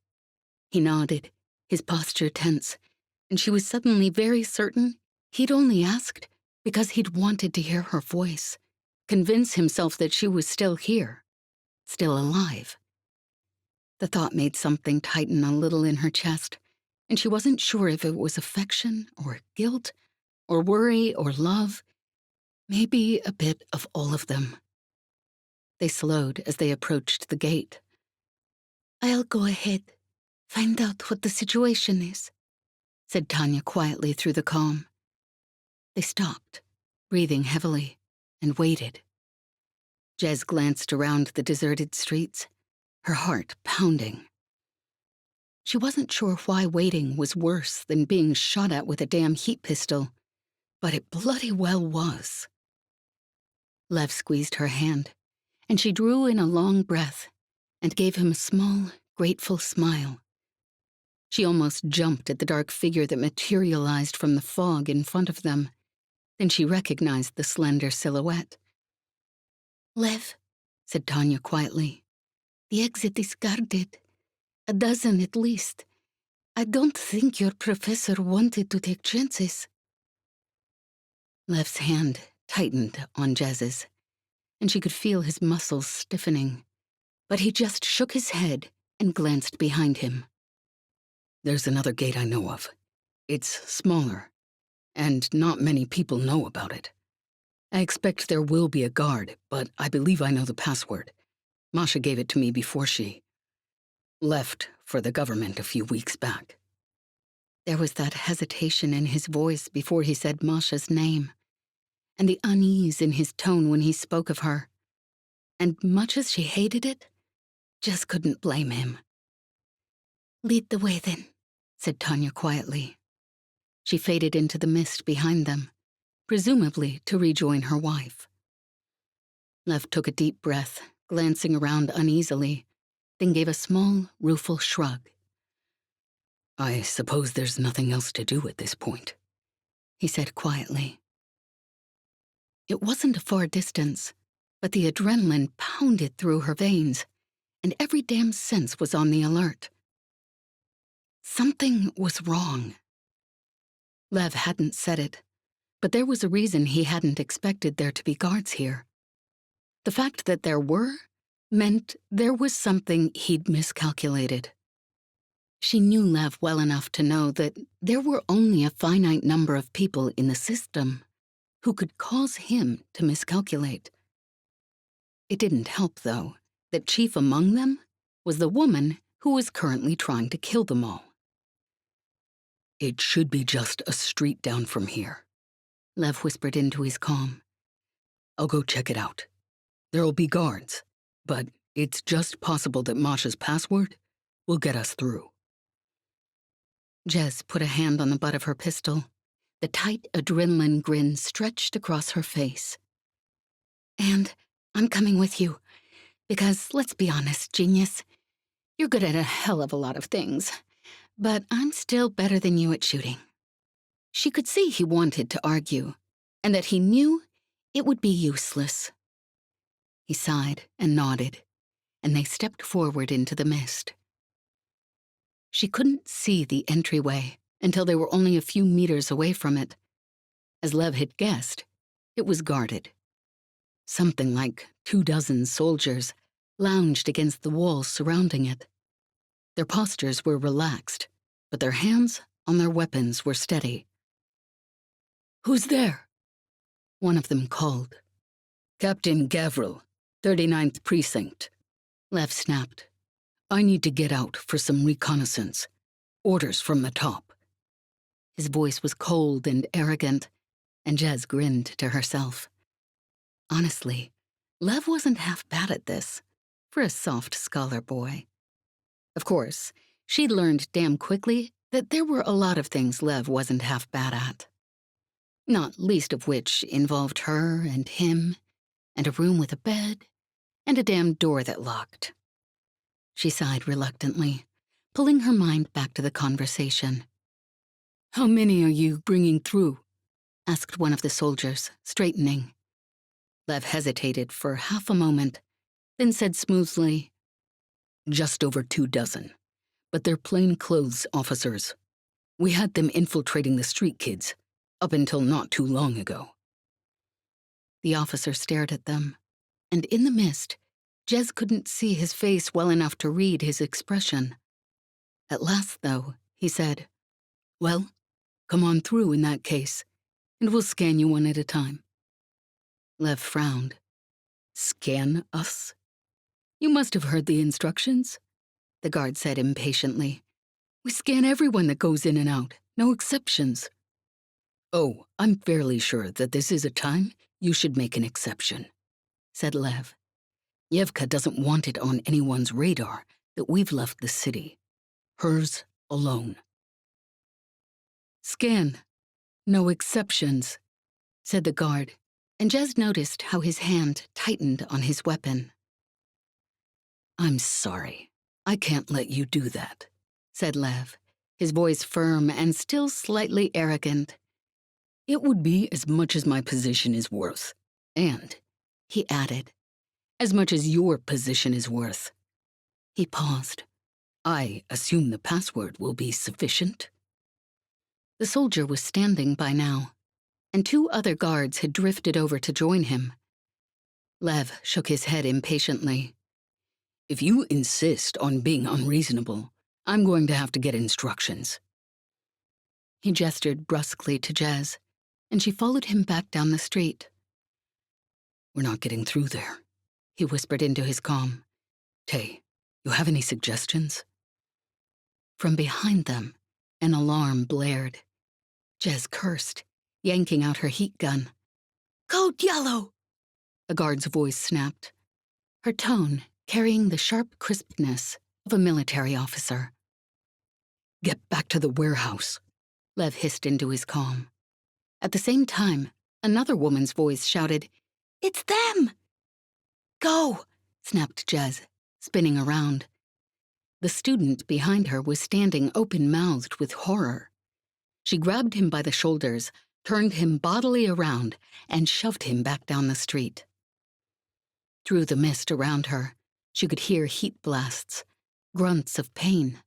Speaker 1: He nodded, his posture tense, and she was suddenly very certain he'd only asked because he'd wanted to hear her voice, convince himself that she was still here, still alive. The thought made something tighten a little in her chest, and she wasn't sure if it was affection or guilt or worry or love, maybe a bit of all of them. They slowed as they approached the gate.
Speaker 3: I'll go ahead, find out what the situation is,
Speaker 1: said Tanya quietly through the comm. They stopped, breathing heavily, and waited. Jez glanced around the deserted streets, her heart pounding. She wasn't sure why waiting was worse than being shot at with a damn heat pistol, but it bloody well was. Lev squeezed her hand, and she drew in a long breath and gave him a small, grateful smile. She almost jumped at the dark figure that materialized from the fog in front of them. Then she recognized the slender silhouette.
Speaker 3: Lev,
Speaker 1: said Tanya quietly.
Speaker 3: The exit is guarded. 12 at least. I don't think your professor wanted to take chances.
Speaker 1: Lev's hand tightened on Jez's, and she could feel his muscles stiffening. But he just shook his head and glanced behind him.
Speaker 2: There's another gate I know of. It's smaller, and not many people know about it. I expect there will be a guard, but I believe I know the password. Masha gave it to me before she left for the government a few weeks back.
Speaker 1: There was that hesitation in his voice before he said Masha's name, and the unease in his tone when he spoke of her. And much as she hated it, just couldn't blame him.
Speaker 3: Lead the way, then,
Speaker 1: said Tanya quietly. She faded into the mist behind them, presumably to rejoin her wife. Lev took a deep breath, glancing around uneasily, then gave a small, rueful shrug.
Speaker 2: I suppose there's nothing else to do at this point,
Speaker 1: he said quietly. It wasn't a far distance, but the adrenaline pounded through her veins, and every damn sense was on the alert. Something was wrong. Lev hadn't said it, but there was a reason he hadn't expected there to be guards here. The fact that there were meant there was something he'd miscalculated. She knew Lev well enough to know that there were only a finite number of people in the system who could cause him to miscalculate. It didn't help, though, that chief among them was the woman
Speaker 2: who was currently trying to kill them all. "It should be just a street down from here,"
Speaker 1: Lev whispered into his comm.
Speaker 2: "I'll go check it out. There'll be guards, but it's just possible that Masha's password will get us through."
Speaker 1: Jez put a hand on the butt of her pistol. The tight adrenaline grin stretched across her face. "And I'm coming with you, because let's be honest, genius, you're good at a hell of a lot of things, but I'm still better than you at shooting." She could see he wanted to argue, and that he knew it would be useless. He sighed and nodded, and they stepped forward into the mist. She couldn't see the entryway until they were only a few meters away from it. As Lev had guessed, it was guarded. Something like 24 soldiers lounged against the walls surrounding it. Their postures were relaxed, but their hands on their weapons were steady.
Speaker 2: "Who's there?"
Speaker 1: One of them called.
Speaker 2: "Captain Gavril, 39th Precinct."
Speaker 1: Lev snapped.
Speaker 2: "I need to get out for some reconnaissance. Orders from the top."
Speaker 1: His voice was cold and arrogant, and Jez grinned to herself. Honestly, Lev wasn't half bad at this, for a soft scholar boy. Of course, she'd learned damn quickly that there were a lot of things Lev wasn't half bad at. Not least of which involved her and him, and a room with a bed, and a damn door that locked. She sighed reluctantly, pulling her mind back to the conversation.
Speaker 2: "How many are you bringing through?"
Speaker 1: asked one of the soldiers, straightening. Lev hesitated for half a moment, then said smoothly,
Speaker 2: "Just over 24, but they're plainclothes officers. We had them infiltrating the street kids, up until not too long ago."
Speaker 1: The officer stared at them, and in the mist, Jez couldn't see his face well enough to read his expression. At last, though, he said,
Speaker 2: "Well, come on through in that case, and we'll scan you one at a time."
Speaker 1: Lev frowned.
Speaker 2: "Scan us? You must have heard the instructions,"
Speaker 1: the guard said impatiently.
Speaker 2: "We scan everyone that goes in and out, no exceptions." "Oh, I'm fairly sure that this is a time you should make an exception," said Lev. "Evka doesn't want it on anyone's radar that we've left the city. Hers alone."
Speaker 1: "Scan, no exceptions," said the guard, and Jez noticed how his hand tightened on his weapon.
Speaker 2: "I'm sorry. I can't let you do that,"
Speaker 1: said Lev, his voice firm and still slightly arrogant.
Speaker 2: "It would be as much as my position is worth. And," he added, "as much as your position is worth."
Speaker 1: He paused.
Speaker 2: "I assume the password will be sufficient?"
Speaker 1: The soldier was standing by now, and 2 other guards had drifted over to join him. Lev shook his head impatiently.
Speaker 2: "If you insist on being unreasonable, I'm going to have to get instructions."
Speaker 1: He gestured brusquely to Jez, and she followed him back down the street.
Speaker 2: "We're not getting through there,"
Speaker 1: he whispered into his comm.
Speaker 2: "Tay, you have any suggestions?"
Speaker 1: From behind them, an alarm blared. Jez cursed, yanking out her heat gun. "Code yellow!" a guard's voice snapped, her tone carrying the sharp crispness of a military officer.
Speaker 2: "Get back to the warehouse,"
Speaker 1: Lev hissed into his comm. At the same time, another woman's voice shouted, "It's them!" "Go!" snapped Jez, spinning around. The student behind her was standing open-mouthed with horror. She grabbed him by the shoulders, turned him bodily around, and shoved him back down the street. Through the mist around her, she could hear heat blasts, grunts of pain.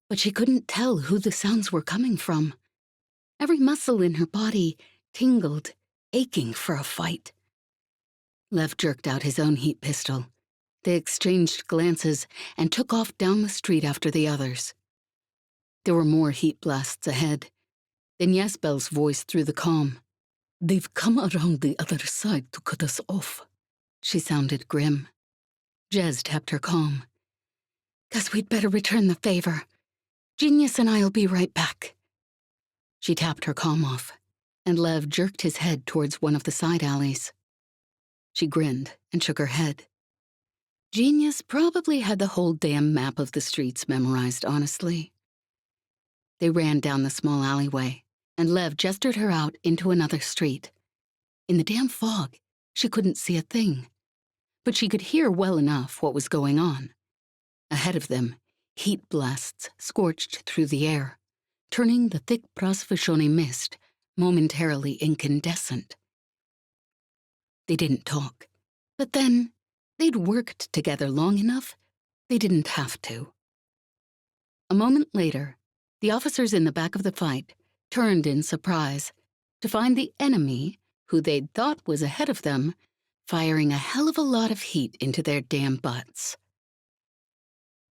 Speaker 1: But she couldn't tell who the sounds were coming from. Every muscle in her body tingled, aching for a fight. Lev jerked out his own heat pistol. They exchanged glances and took off down the street after the others. There were more heat blasts ahead. Then Yesbel's voice through the comm.
Speaker 2: "They've come around the other side to cut us off."
Speaker 1: She sounded grim. Jez tapped her comm.
Speaker 3: Guess we'd better return the favor. Genius and I'll be right back.
Speaker 1: She tapped her comm off, and Lev jerked his head towards one of the side alleys. She grinned and shook her head. Genius probably had the whole damn map of the streets memorized, honestly. They ran down the small alleyway, and Lev gestured her out into another street. In the damn fog, she couldn't see a thing, but she could hear well enough what was going on. Ahead of them, heat blasts scorched through the air, turning the thick Prasvashoni mist momentarily incandescent. They didn't talk, but then they'd worked together long enough, they didn't have to. A moment later, the officers in the back of the fight turned in surprise to find the enemy, who they'd thought was ahead of them, firing a hell of a lot of heat into their damn butts.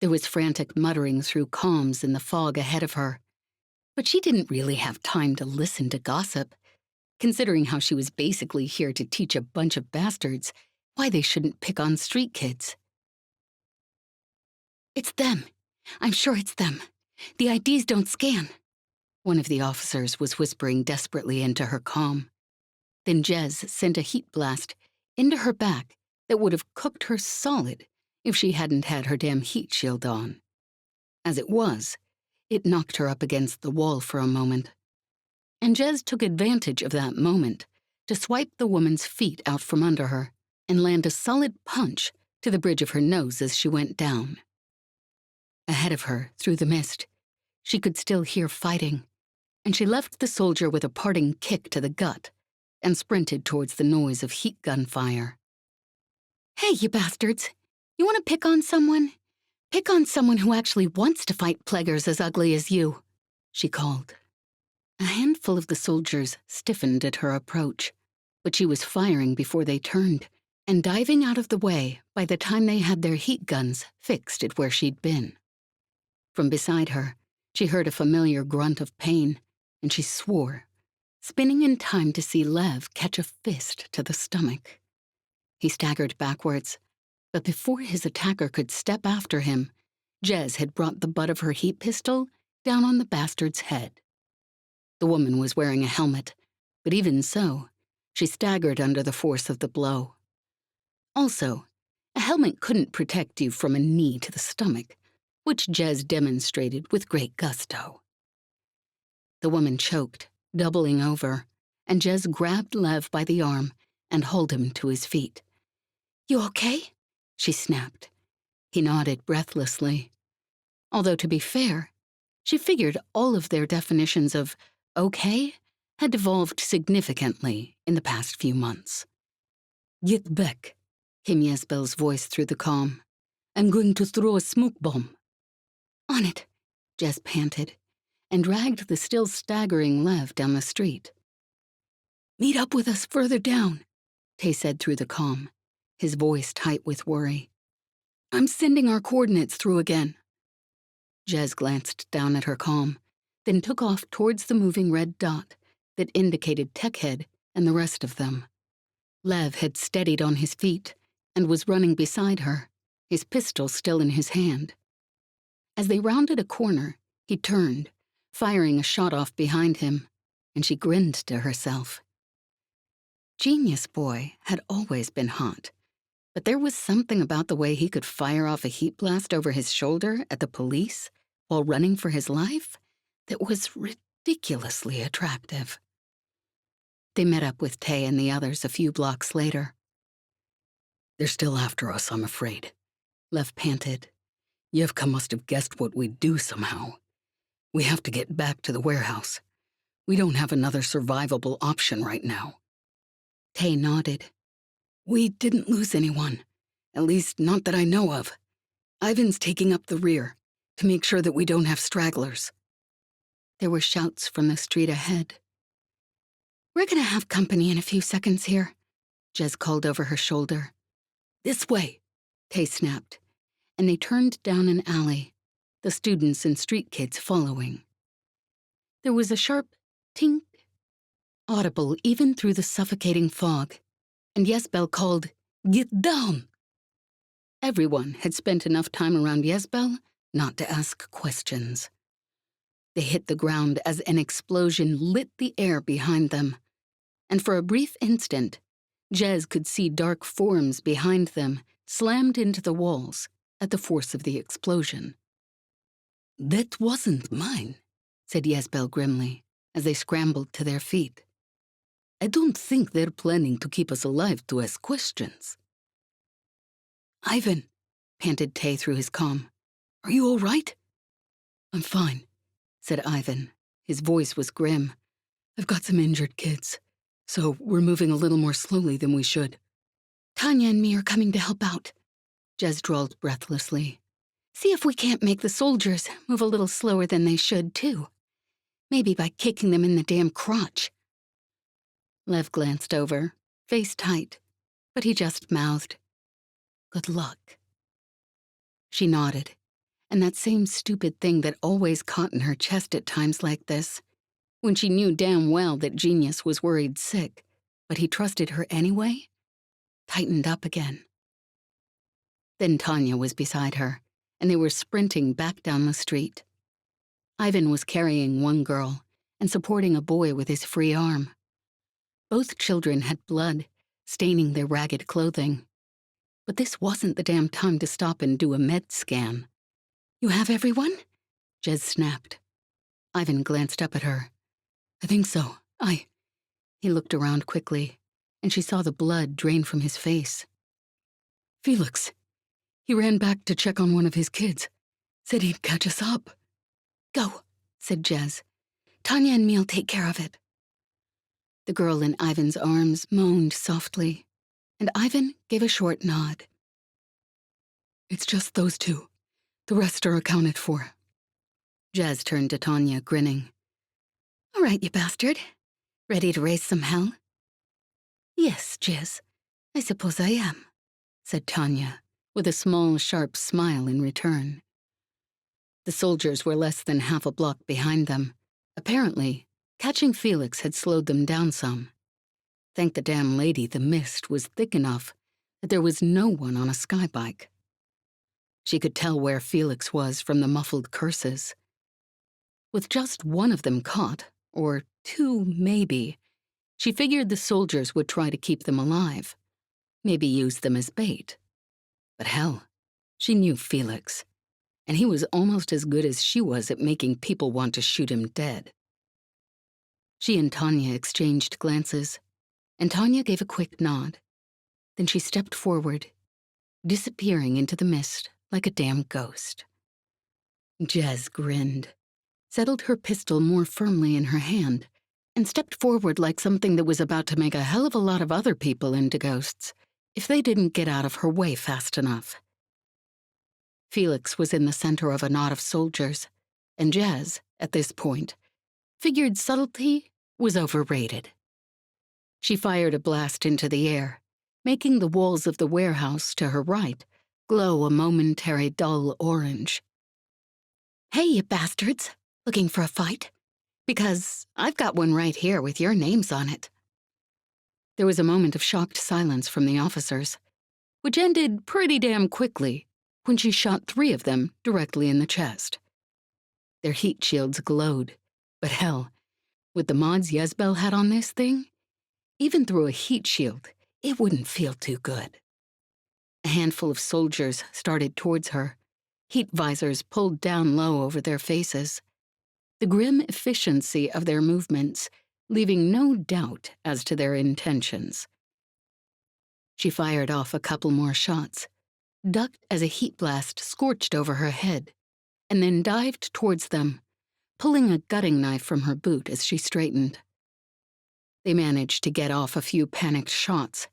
Speaker 1: There was frantic muttering through comms in the fog ahead of her, but she didn't really have time to listen to gossip, considering how she was basically here to teach a bunch of bastards why they shouldn't pick on street kids.
Speaker 3: It's them. I'm sure it's them. The IDs don't scan.
Speaker 1: One of the officers was whispering desperately into her comm. Then Jez sent a heat blast into her back that would have cooked her solid if she hadn't had her damn heat shield on. As it was, it knocked her up against the wall for a moment. And Jez took advantage of that moment to swipe the woman's feet out from under her and land a solid punch to the bridge of her nose as she went down. Ahead of her, through the mist, she could still hear fighting, and she left the soldier with a parting kick to the gut and sprinted towards the noise of heat gun fire.
Speaker 3: Hey, you bastards! You want to pick on someone? Pick on someone who actually wants to fight plaguers as ugly as you, she called.
Speaker 1: A handful of the soldiers stiffened at her approach, but she was firing before they turned and diving out of the way by the time they had their heat guns fixed at where she'd been. From beside her, she heard a familiar grunt of pain, and she swore, spinning in time to see Lev catch a fist to the stomach. He staggered backwards, but before his attacker could step after him, Jez had brought the butt of her heat pistol down on the bastard's head. The woman was wearing a helmet, but even so, she staggered under the force of the blow. Also, a helmet couldn't protect you from a knee to the stomach, which Jez demonstrated with great gusto. The woman choked, doubling over, and Jez grabbed Lev by the arm and hauled him to his feet.
Speaker 3: You okay?
Speaker 1: She snapped. He nodded breathlessly. Although, to be fair, she figured all of their definitions of okay had evolved significantly in the past few months.
Speaker 2: Get back,
Speaker 1: came Yezbel's voice through the comm.
Speaker 2: I'm going to throw a smoke bomb.
Speaker 3: On it,
Speaker 1: Jez panted, and dragged the still staggering Lev down the street.
Speaker 2: Meet up with us further down,
Speaker 1: Tay said through the comm, his voice tight with worry.
Speaker 2: I'm sending our coordinates through again.
Speaker 1: Jez glanced down at her comm, then took off towards the moving red dot that indicated Techhead and the rest of them. Lev had steadied on his feet and was running beside her, his pistol still in his hand. As they rounded a corner, he turned, firing a shot off behind him, and she grinned to herself. Genius Boy had always been hot, but there was something about the way he could fire off a heat blast over his shoulder at the police while running for his life that was ridiculously attractive. They met up with Tay and the others a few blocks later.
Speaker 2: They're still after us, I'm afraid,
Speaker 1: Lev panted.
Speaker 2: Evka must have guessed what we'd do somehow. We have to get back to the warehouse. We don't have another survivable option right now.
Speaker 1: Tay nodded.
Speaker 2: We didn't lose anyone, at least not that I know of. Ivan's taking up the rear to make sure that we don't have stragglers.
Speaker 1: There were shouts from the street ahead.
Speaker 3: We're gonna have company in a few seconds here,
Speaker 1: Jez called over her shoulder.
Speaker 2: This way,
Speaker 1: Tay snapped, and they turned down an alley, the students and street kids following. There was a sharp tink, audible even through the suffocating fog, and Yezbel called,
Speaker 2: "Get down!"
Speaker 1: Everyone had spent enough time around Jezebel not to ask questions. They hit the ground as an explosion lit the air behind them, and for a brief instant, Jez could see dark forms behind them slammed into the walls at the force of the explosion. "That wasn't mine," said Jezebel grimly as they scrambled to their feet. "I don't think they're planning to keep us alive to ask questions." "Ivan," panted Tay through his comm. "Are you all right?" "I'm fine," said Ivan. His voice was grim. "I've got some injured kids, so we're moving a little more slowly than we should."
Speaker 3: "Tanya and me are coming to help out,"
Speaker 1: Jez drawled breathlessly.
Speaker 3: "See if we can't make the soldiers move a little slower than they should, too. Maybe by kicking them in the damn crotch."
Speaker 1: Lev glanced over, face tight, but he just mouthed, "Good luck." She nodded, and that same stupid thing that always caught in her chest at times like this, when she knew damn well that Genius was worried sick, but he trusted her anyway, tightened up again. Then Tanya was beside her, and they were sprinting back down the street. Ivan was carrying one girl and supporting a boy with his free arm. Both children had blood staining their ragged clothing. But this wasn't the damn time to stop and do a med scan.
Speaker 3: "You have everyone?"
Speaker 1: Jez snapped. Ivan glanced up at her. "I think so. He looked around quickly, and she saw the blood drain from his face. "Felix. He ran back to check on one of his kids. Said he'd catch us up."
Speaker 3: "Go," said Jez. "Tanya and me'll take care of it."
Speaker 1: The girl in Ivan's arms moaned softly, and Ivan gave a short nod.
Speaker 2: "It's just those two. The rest are accounted for."
Speaker 1: Jez turned to Tanya, grinning.
Speaker 3: "All right, you bastard. Ready to raise some hell?"
Speaker 1: "Yes, Jez, I suppose I am," said Tanya, with a small, sharp smile in return. The soldiers were less than half a block behind them. Apparently, catching Felix had slowed them down some. Thank the damn lady the mist was thick enough that there was no one on a skybike. She could tell where Felix was from the muffled curses. With just one of them caught, or two maybe, she figured the soldiers would try to keep them alive, maybe use them as bait. But hell, she knew Felix, and he was almost as good as she was at making people want to shoot him dead. She and Tanya exchanged glances, and Tanya gave a quick nod. Then she stepped forward, disappearing into the mist like a damn ghost. Jez grinned, settled her pistol more firmly in her hand, and stepped forward like something that was about to make a hell of a lot of other people into ghosts if they didn't get out of her way fast enough. Felix was in the center of a knot of soldiers, and Jez, at this point, figured subtlety was overrated. She fired a blast into the air, making the walls of the warehouse to her right glow a momentary dull orange.
Speaker 3: "Hey, you bastards. Looking for a fight? Because I've got one right here with your names on it."
Speaker 1: There was a moment of shocked silence from the officers, which ended pretty damn quickly when she shot 3 of them directly in the chest. Their heat shields glowed, but hell, with the mods Jezebel had on this thing, even through a heat shield, it wouldn't feel too good. A handful of soldiers started towards her, heat visors pulled down low over their faces, the grim efficiency of their movements leaving no doubt as to their intentions. She fired off a couple more shots, ducked as a heat blast scorched over her head, and then dived towards them, pulling a gutting knife from her boot as she straightened. They managed to get off a few panicked shots,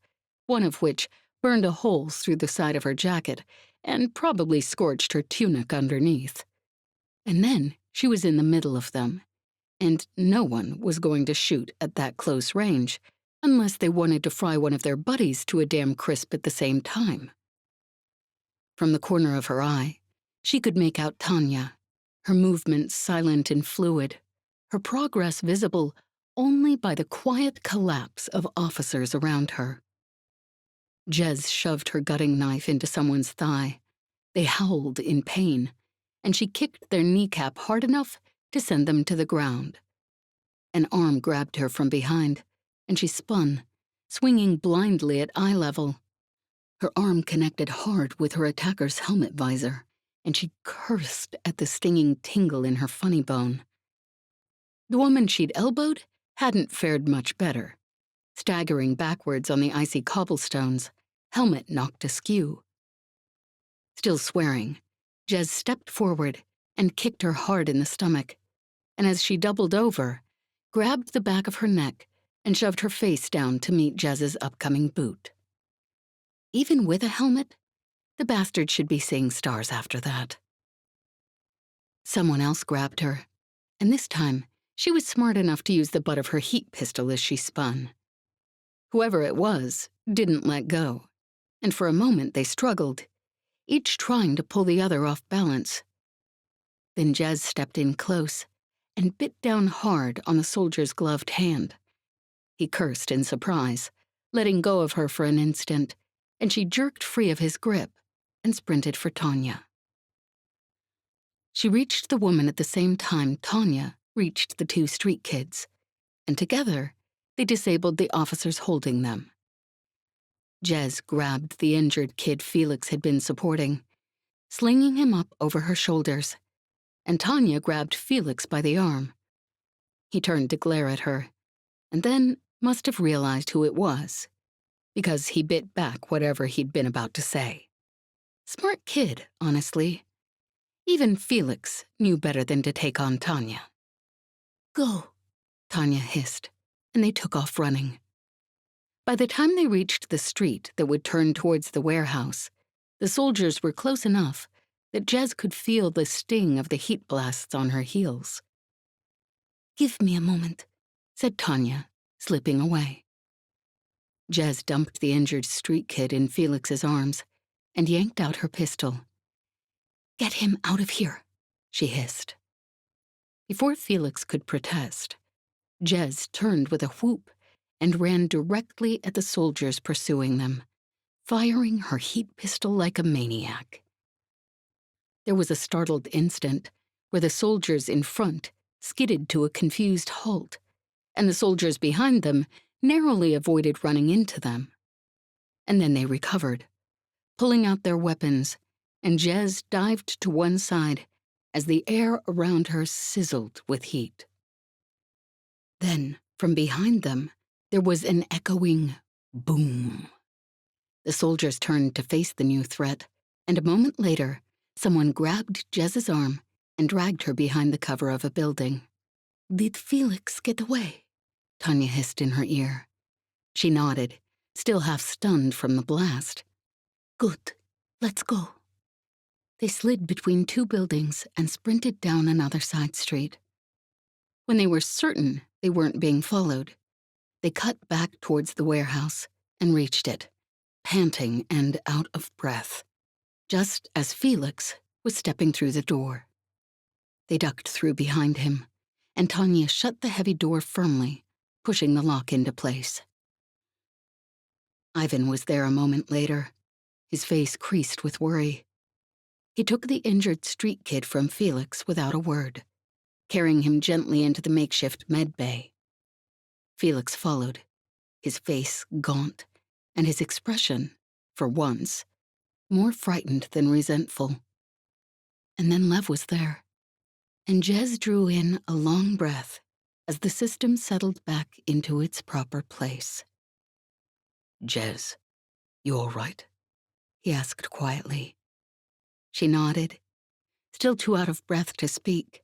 Speaker 1: one of which burned a hole through the side of her jacket and probably scorched her tunic underneath. And then she was in the middle of them, and no one was going to shoot at that close range unless they wanted to fry one of their buddies to a damn crisp at the same time. From the corner of her eye, she could make out Tanya, her movements silent and fluid, her progress visible only by the quiet collapse of officers around her.
Speaker 2: Jez shoved her gutting knife into someone's thigh. They howled in pain, and she kicked their kneecap hard enough to send them to the ground. An arm grabbed her from behind, and she spun, swinging blindly at eye level. Her arm connected hard with her attacker's helmet visor, and she cursed at the stinging tingle in her funny bone. The woman she'd elbowed hadn't fared much better. Staggering backwards on the icy cobblestones, helmet knocked askew. Still swearing, Jez stepped forward and kicked her hard in the stomach, and as she doubled over, grabbed the back of her neck and shoved her face down to meet Jez's upcoming boot. Even with a helmet, the bastard should be seeing stars after that. Someone else grabbed her, and this time she was smart enough to use the butt of her heat pistol as she spun. Whoever it was didn't let go, and for a moment they struggled, each trying to pull the other off balance. Then Jez stepped in close and bit down hard on the soldier's gloved hand. He cursed in surprise, letting go of her for an instant, and she jerked free of his grip and sprinted for Tanya. She reached the woman at the same time Tanya reached the two street kids, and together they disabled the officers holding them. Jez grabbed the injured kid Felix had been supporting, slinging him up over her shoulders, and Tanya grabbed Felix by the arm. He turned to glare at her, and then must have realized who it was, because he bit back whatever he'd been about to say. Smart kid, honestly. Even Felix knew better than to take on Tanya. "Go," Tanya hissed, and they took off running. By the time they reached the street that would turn towards the warehouse, the soldiers were close enough that Jez could feel the sting of the heat blasts on her heels. "Give me a moment," said Tanya, slipping away. Jez dumped the injured street kid in Felix's arms and yanked out her pistol. "Get him out of here," she hissed. Before Felix could protest, Jez turned with a whoop and ran directly at the soldiers pursuing them, firing her heat pistol like a maniac. There was a startled instant where the soldiers in front skidded to a confused halt, and the soldiers behind them narrowly avoided running into them. And then they recovered, pulling out their weapons, and Jez dived to one side as the air around her sizzled with heat. Then, from behind them, there was an echoing boom. The soldiers turned to face the new threat, and a moment later, someone grabbed Jez's arm and dragged her behind the cover of a building. "Did Felix get away?" Tanya hissed in her ear. She nodded, still half stunned from the blast. "Good, let's go." They slid between two buildings and sprinted down another side street. When they were certain they weren't being followed, they cut back towards the warehouse and reached it, panting and out of breath, just as Felix was stepping through the door. They ducked through behind him, and Tanya shut the heavy door firmly, pushing the lock into place. Ivan was there a moment later, his face creased with worry. He took the injured street kid from Felix without a word, carrying him gently into the makeshift med bay. Felix followed, his face gaunt, and his expression, for once, more frightened than resentful. And then Lev was there, and Jez drew in a long breath as the system settled back into its proper place. "Jez, you all right?"
Speaker 1: he asked quietly. She nodded, still too out of breath to speak,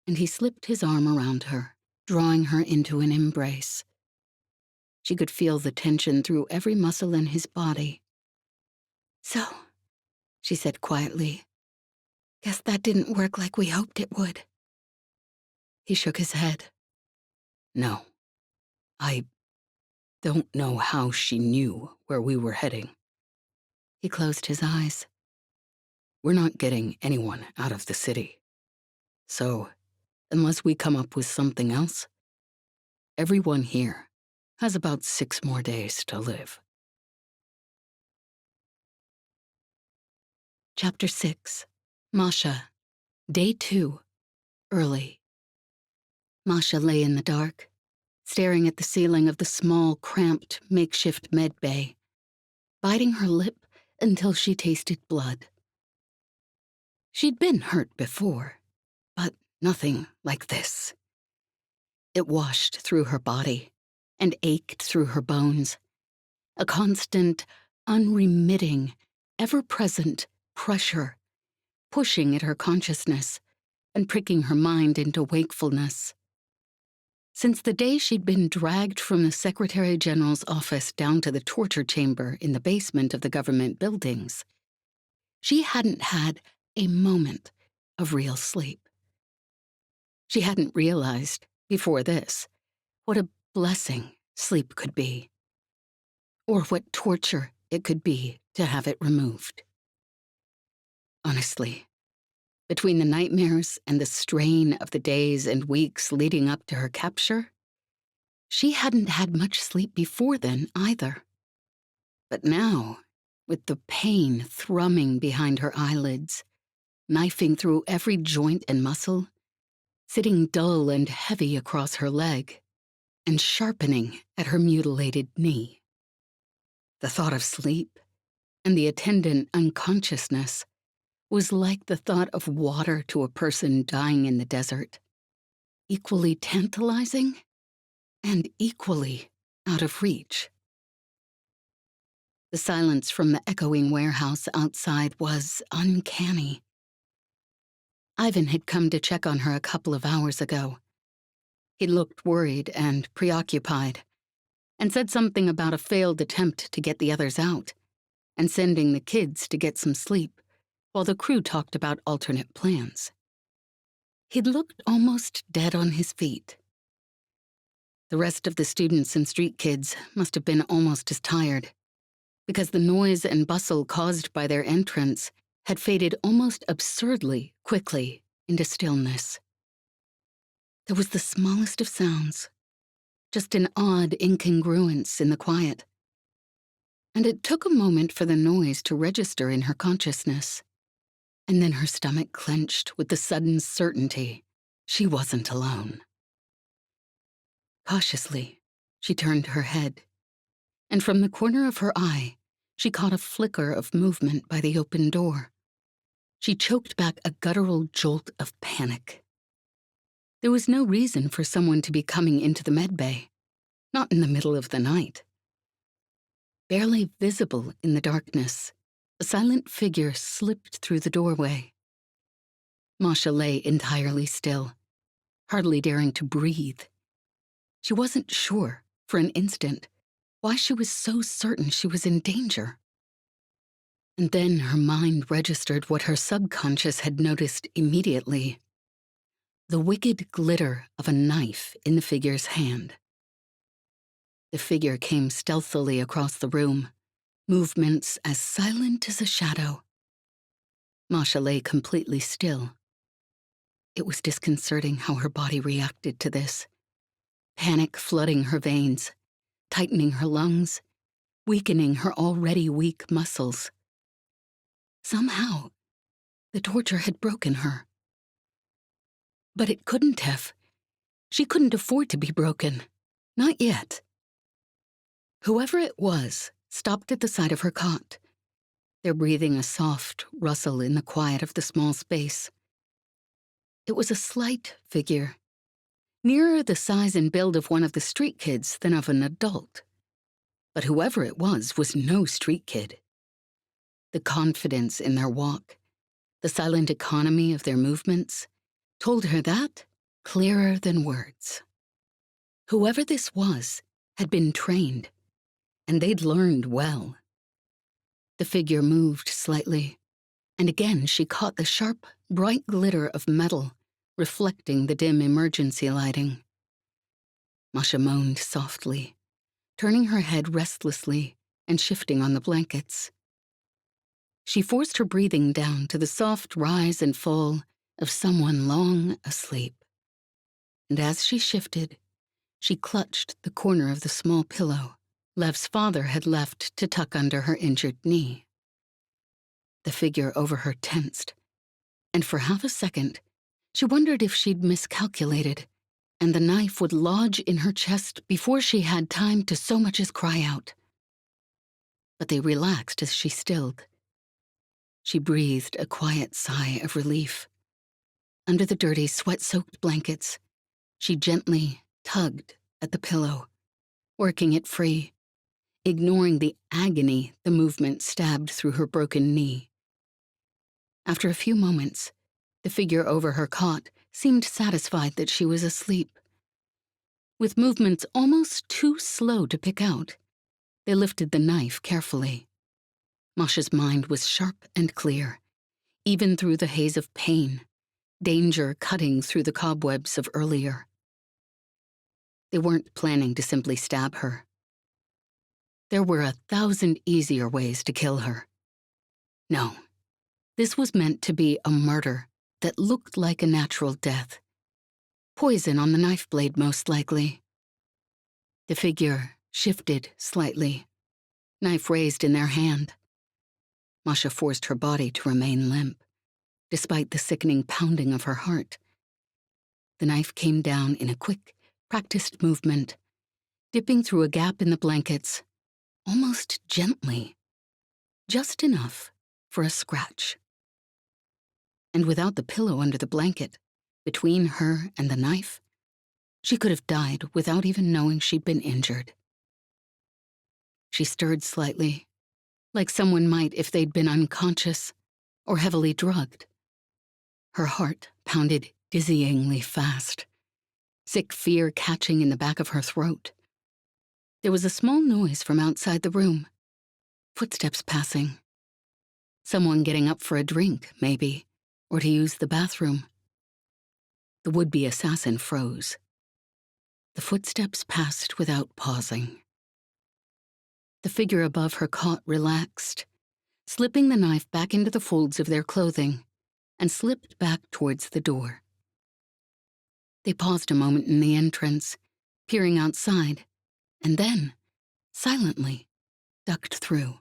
Speaker 1: and he slipped his arm around her, drawing her into an embrace. She could feel the tension through every muscle in his body. "So," she said quietly, "guess that didn't work like we hoped it would." He shook his head.
Speaker 2: "No. I don't know how she knew where we were heading."
Speaker 1: He closed his eyes.
Speaker 2: "We're not getting anyone out of the city. So, unless we come up with something else, everyone here has about 6 more days to live."
Speaker 1: Chapter 6. Masha. Day 2. Early. Masha lay in the dark, staring at the ceiling of the small, cramped, makeshift med bay, biting her lip until she tasted blood. She'd been hurt before, but nothing like this. It washed through her body and ached through her bones, a constant, unremitting, ever-present pressure, pushing at her consciousness and pricking her mind into wakefulness. Since the day she'd been dragged from the Secretary General's office down to the torture chamber in the basement of the government buildings, she hadn't had a moment of real sleep. She hadn't realized, before this, what a blessing sleep could be, or what torture it could be to have it removed. Honestly, between the nightmares and the strain of the days and weeks leading up to her capture, she hadn't had much sleep before then either. But now, with the pain thrumming behind her eyelids, knifing through every joint and muscle, sitting dull and heavy across her leg, and sharpening at her mutilated knee, the thought of sleep and the attendant unconsciousness was like the thought of water to a person dying in the desert, equally tantalizing and equally out of reach. The silence from the echoing warehouse outside was uncanny. Ivan had come to check on her a couple of hours ago. He looked worried and preoccupied, and said something about a failed attempt to get the others out, and sending the kids to get some sleep, while the crew talked about alternate plans. He'd looked almost dead on his feet. The rest of the students and street kids must have been almost as tired, because the noise and bustle caused by their entrance had faded almost absurdly quickly into stillness. There was the smallest of sounds, just an odd incongruence in the quiet. And it took a moment for the noise to register in her consciousness. And then her stomach clenched with the sudden certainty she wasn't alone. Cautiously, she turned her head, and from the corner of her eye, she caught a flicker of movement by the open door. She choked back a guttural jolt of panic. There was no reason for someone to be coming into the med bay, not in the middle of the night. Barely visible in the darkness, a silent figure slipped through the doorway. Masha lay entirely still, hardly daring to breathe. She wasn't sure, for an instant, why she was so certain she was in danger. And then her mind registered what her subconscious had noticed immediately: the wicked glitter of a knife in the figure's hand. The figure came stealthily across the room, movements as silent as a shadow. Masha lay completely still. It was disconcerting how her body reacted to this, panic flooding her veins, tightening her lungs, weakening her already weak muscles. Somehow, the torture had broken her. But it couldn't have. She couldn't afford to be broken. Not yet. Whoever it was stopped at the side of her cot, their breathing a soft rustle in the quiet of the small space. It was a slight figure, nearer the size and build of one of the street kids than of an adult. But whoever it was no street kid. The confidence in their walk, the silent economy of their movements, told her that clearer than words. Whoever this was had been trained, and they'd learned well. The figure moved slightly, and again she caught the sharp, bright glitter of metal reflecting the dim emergency lighting. Masha moaned softly, turning her head restlessly and shifting on the blankets. She forced her breathing down to the soft rise and fall of someone long asleep. And as she shifted, she clutched the corner of the small pillow Lev's father had left to tuck under her injured knee. The figure over her tensed, and for half a second, she wondered if she'd miscalculated, and the knife would lodge in her chest before she had time to so much as cry out. But they relaxed as she stilled. She breathed a quiet sigh of relief. Under the dirty, sweat-soaked blankets, she gently tugged at the pillow, working it free, ignoring the agony the movement stabbed through her broken knee. After a few moments, the figure over her cot seemed satisfied that she was asleep. With movements almost too slow to pick out, they lifted the knife carefully. Masha's mind was sharp and clear, even through the haze of pain, danger cutting through the cobwebs of earlier. They weren't planning to simply stab her. There were 1,000 easier ways to kill her. No, this was meant to be a murder that looked like a natural death. Poison on the knife blade, most likely. The figure shifted slightly, knife raised in their hand. Masha forced her body to remain limp, despite the sickening pounding of her heart. The knife came down in a quick, practiced movement, dipping through a gap in the blankets, almost gently, just enough for a scratch. And without the pillow under the blanket, between her and the knife, she could have died without even knowing she'd been injured. She stirred slightly, like someone might if they'd been unconscious or heavily drugged. Her heart pounded dizzyingly fast, sick fear catching in the back of her throat. There was a small noise from outside the room, footsteps passing. Someone getting up for a drink, maybe, or to use the bathroom. The would-be assassin froze. The footsteps passed without pausing. The figure above her cot relaxed, slipping the knife back into the folds of their clothing, and slipped back towards the door. They paused a moment in the entrance, peering outside, and then, silently, ducked through.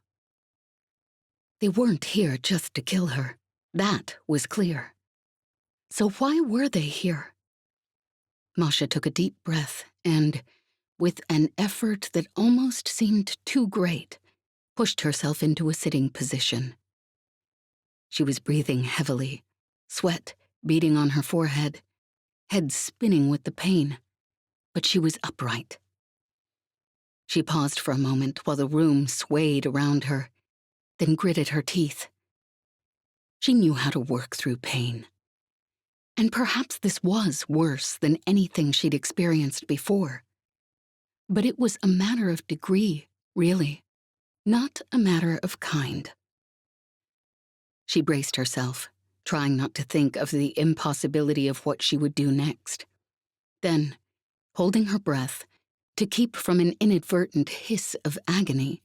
Speaker 1: They weren't here just to kill her. That was clear. So why were they here? Masha took a deep breath and, with an effort that almost seemed too great, pushed herself into a sitting position. She was breathing heavily, sweat beading on her forehead, head spinning with the pain, but she was upright. She paused for a moment while the room swayed around her, then gritted her teeth. She knew how to work through pain. And perhaps this was worse than anything she'd experienced before. But it was a matter of degree, really, not a matter of kind. She braced herself, trying not to think of the impossibility of what she would do next. Then, holding her breath, to keep from an inadvertent hiss of agony,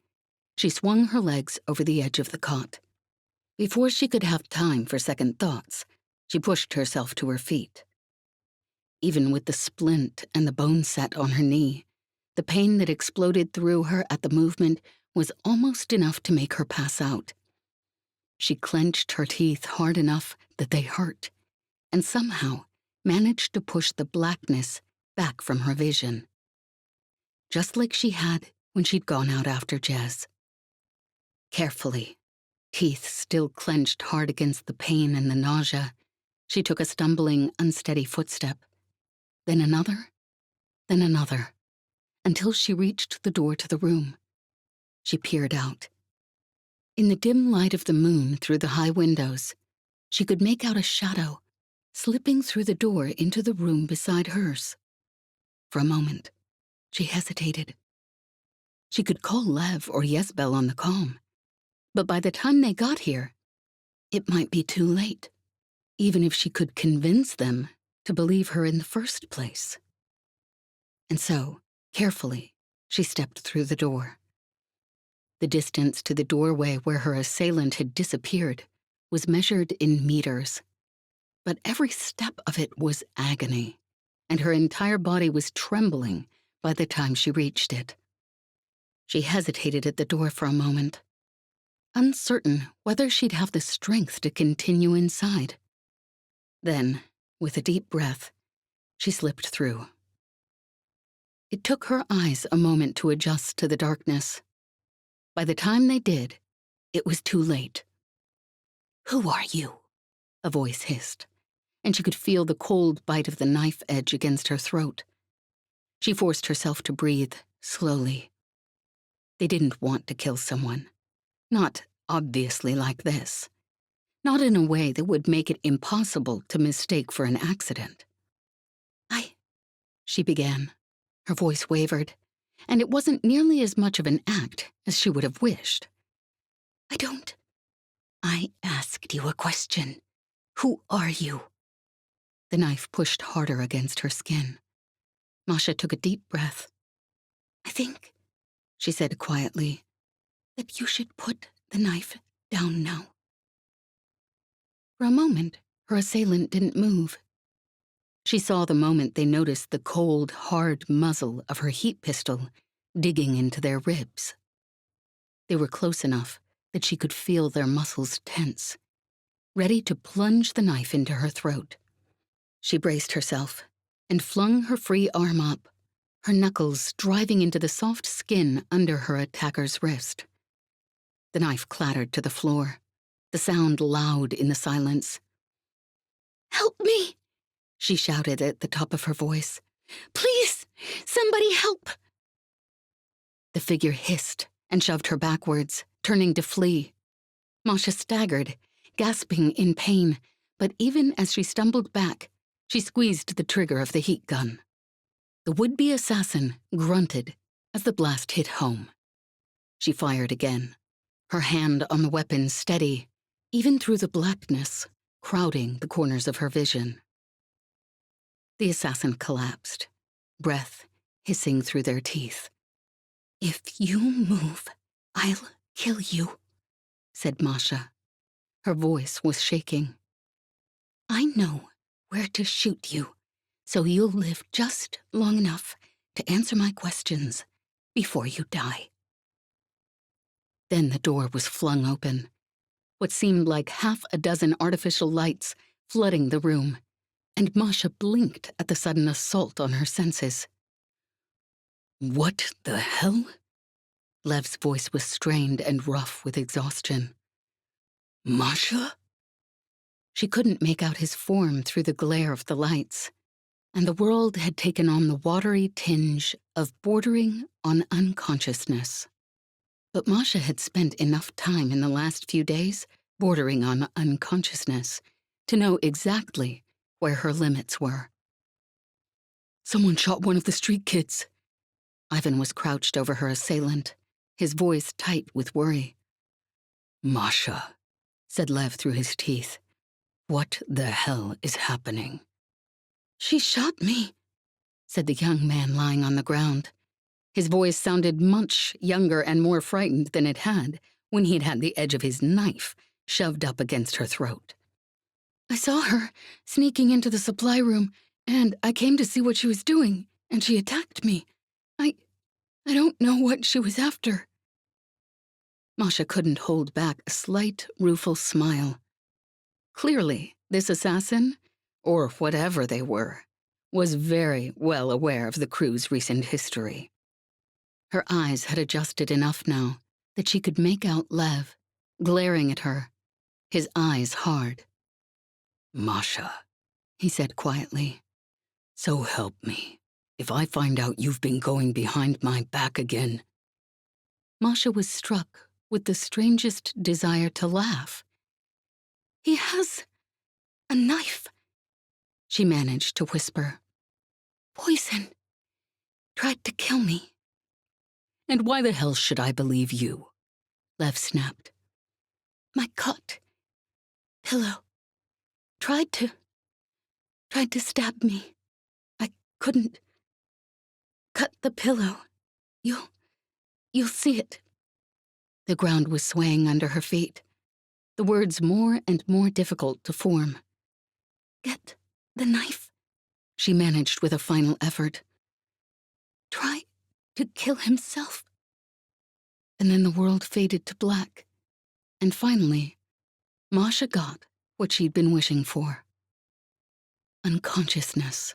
Speaker 1: she swung her legs over the edge of the cot. Before she could have time for second thoughts, she pushed herself to her feet. Even with the splint and the bone set on her knee, the pain that exploded through her at the movement was almost enough to make her pass out. She clenched her teeth hard enough that they hurt, and somehow managed to push the blackness back from her vision. Just like she had when she'd gone out after Jez. Carefully, teeth still clenched hard against the pain and the nausea, she took a stumbling, unsteady footstep, then another, until she reached the door to the room. She peered out. In the dim light of the moon through the high windows, she could make out a shadow slipping through the door into the room beside hers. For a moment, she hesitated. She could call Lev or Yezbel on the comm, but by the time they got here, it might be too late, even if she could convince them to believe her in the first place. And so, carefully, she stepped through the door. The distance to the doorway where her assailant had disappeared was measured in meters, but every step of it was agony, and her entire body was trembling by the time she reached it. She hesitated at the door for a moment. uncertain whether she'd have the strength to continue inside. Then, with a deep breath, she slipped through. It took her eyes a moment to adjust to the darkness. By the time they did, it was too late. "Who are you?" a voice hissed, and she could feel the cold bite of the knife edge against her throat. She forced herself to breathe slowly. They didn't want to kill someone. Not obviously like this. Not in a way that would make it impossible to mistake for an accident. She began. Her voice wavered, and it wasn't nearly as much of an act as she would have wished. I asked you a question. Who are you?" The knife pushed harder against her skin. Masha took a deep breath. "I think," she said quietly, "that you should put the knife down now." For a moment, her assailant didn't move. She saw the moment they noticed the cold, hard muzzle of her heat pistol digging into their ribs. They were close enough that she could feel their muscles tense, ready to plunge the knife into her throat. She braced herself and flung her free arm up, her knuckles driving into the soft skin under her attacker's wrist. The knife clattered to the floor, the sound loud in the silence. "Help me!" she shouted at the top of her voice. "Please, somebody help!" The figure hissed and shoved her backwards, turning to flee. Masha staggered, gasping in pain, but even as she stumbled back, she squeezed the trigger of the heat gun. The would-be assassin grunted as the blast hit home. She fired again, her hand on the weapon steady, even through the blackness, crowding the corners of her vision. The assassin collapsed, breath hissing through their teeth. "If you move, I'll kill you," said Masha. Her voice was shaking. "I know where to shoot you, so you'll live just long enough to answer my questions before you die." Then the door was flung open, what seemed like half a dozen artificial lights flooding the room, and Masha blinked at the sudden assault on her senses. "What the hell?" Lev's voice was strained and rough with exhaustion. "Masha?" She couldn't make out his form through the glare of the lights, and the world had taken on the watery tinge of bordering on unconsciousness. But Masha had spent enough time in the last few days bordering on unconsciousness to know exactly where her limits were. "Someone shot one of the street kids." Ivan was crouched over her assailant, his voice tight with worry. "Masha," said Lev through his teeth, "what the hell is happening?" "She shot me," said the young man lying on the ground. His voice sounded much younger and more frightened than it had when he'd had the edge of his knife shoved up against her throat. "I saw her sneaking into the supply room, and I came to see what she was doing, and she attacked me. I don't know what she was after." Masha couldn't hold back a slight, rueful smile. Clearly, this assassin, or whatever they were, was very well aware of the crew's recent history. Her eyes had adjusted enough now that she could make out Lev, glaring at her, his eyes hard. "Masha," he said quietly, "so help me, if I find out you've been going behind my back again." Masha was struck with the strangest desire to laugh. "He has a knife," she managed to whisper. "Poison. Tried to kill me."
Speaker 2: "And why the hell should I believe you?"
Speaker 1: Lev snapped. "My cot. Pillow. Tried to stab me. I couldn't. Cut the pillow. You'll see it." The ground was swaying under her feet, the words more and more difficult to form. "Get the knife," she managed with a final effort. "Try to kill himself." And then the world faded to black, And finally, Masha got what she'd been wishing for. Unconsciousness.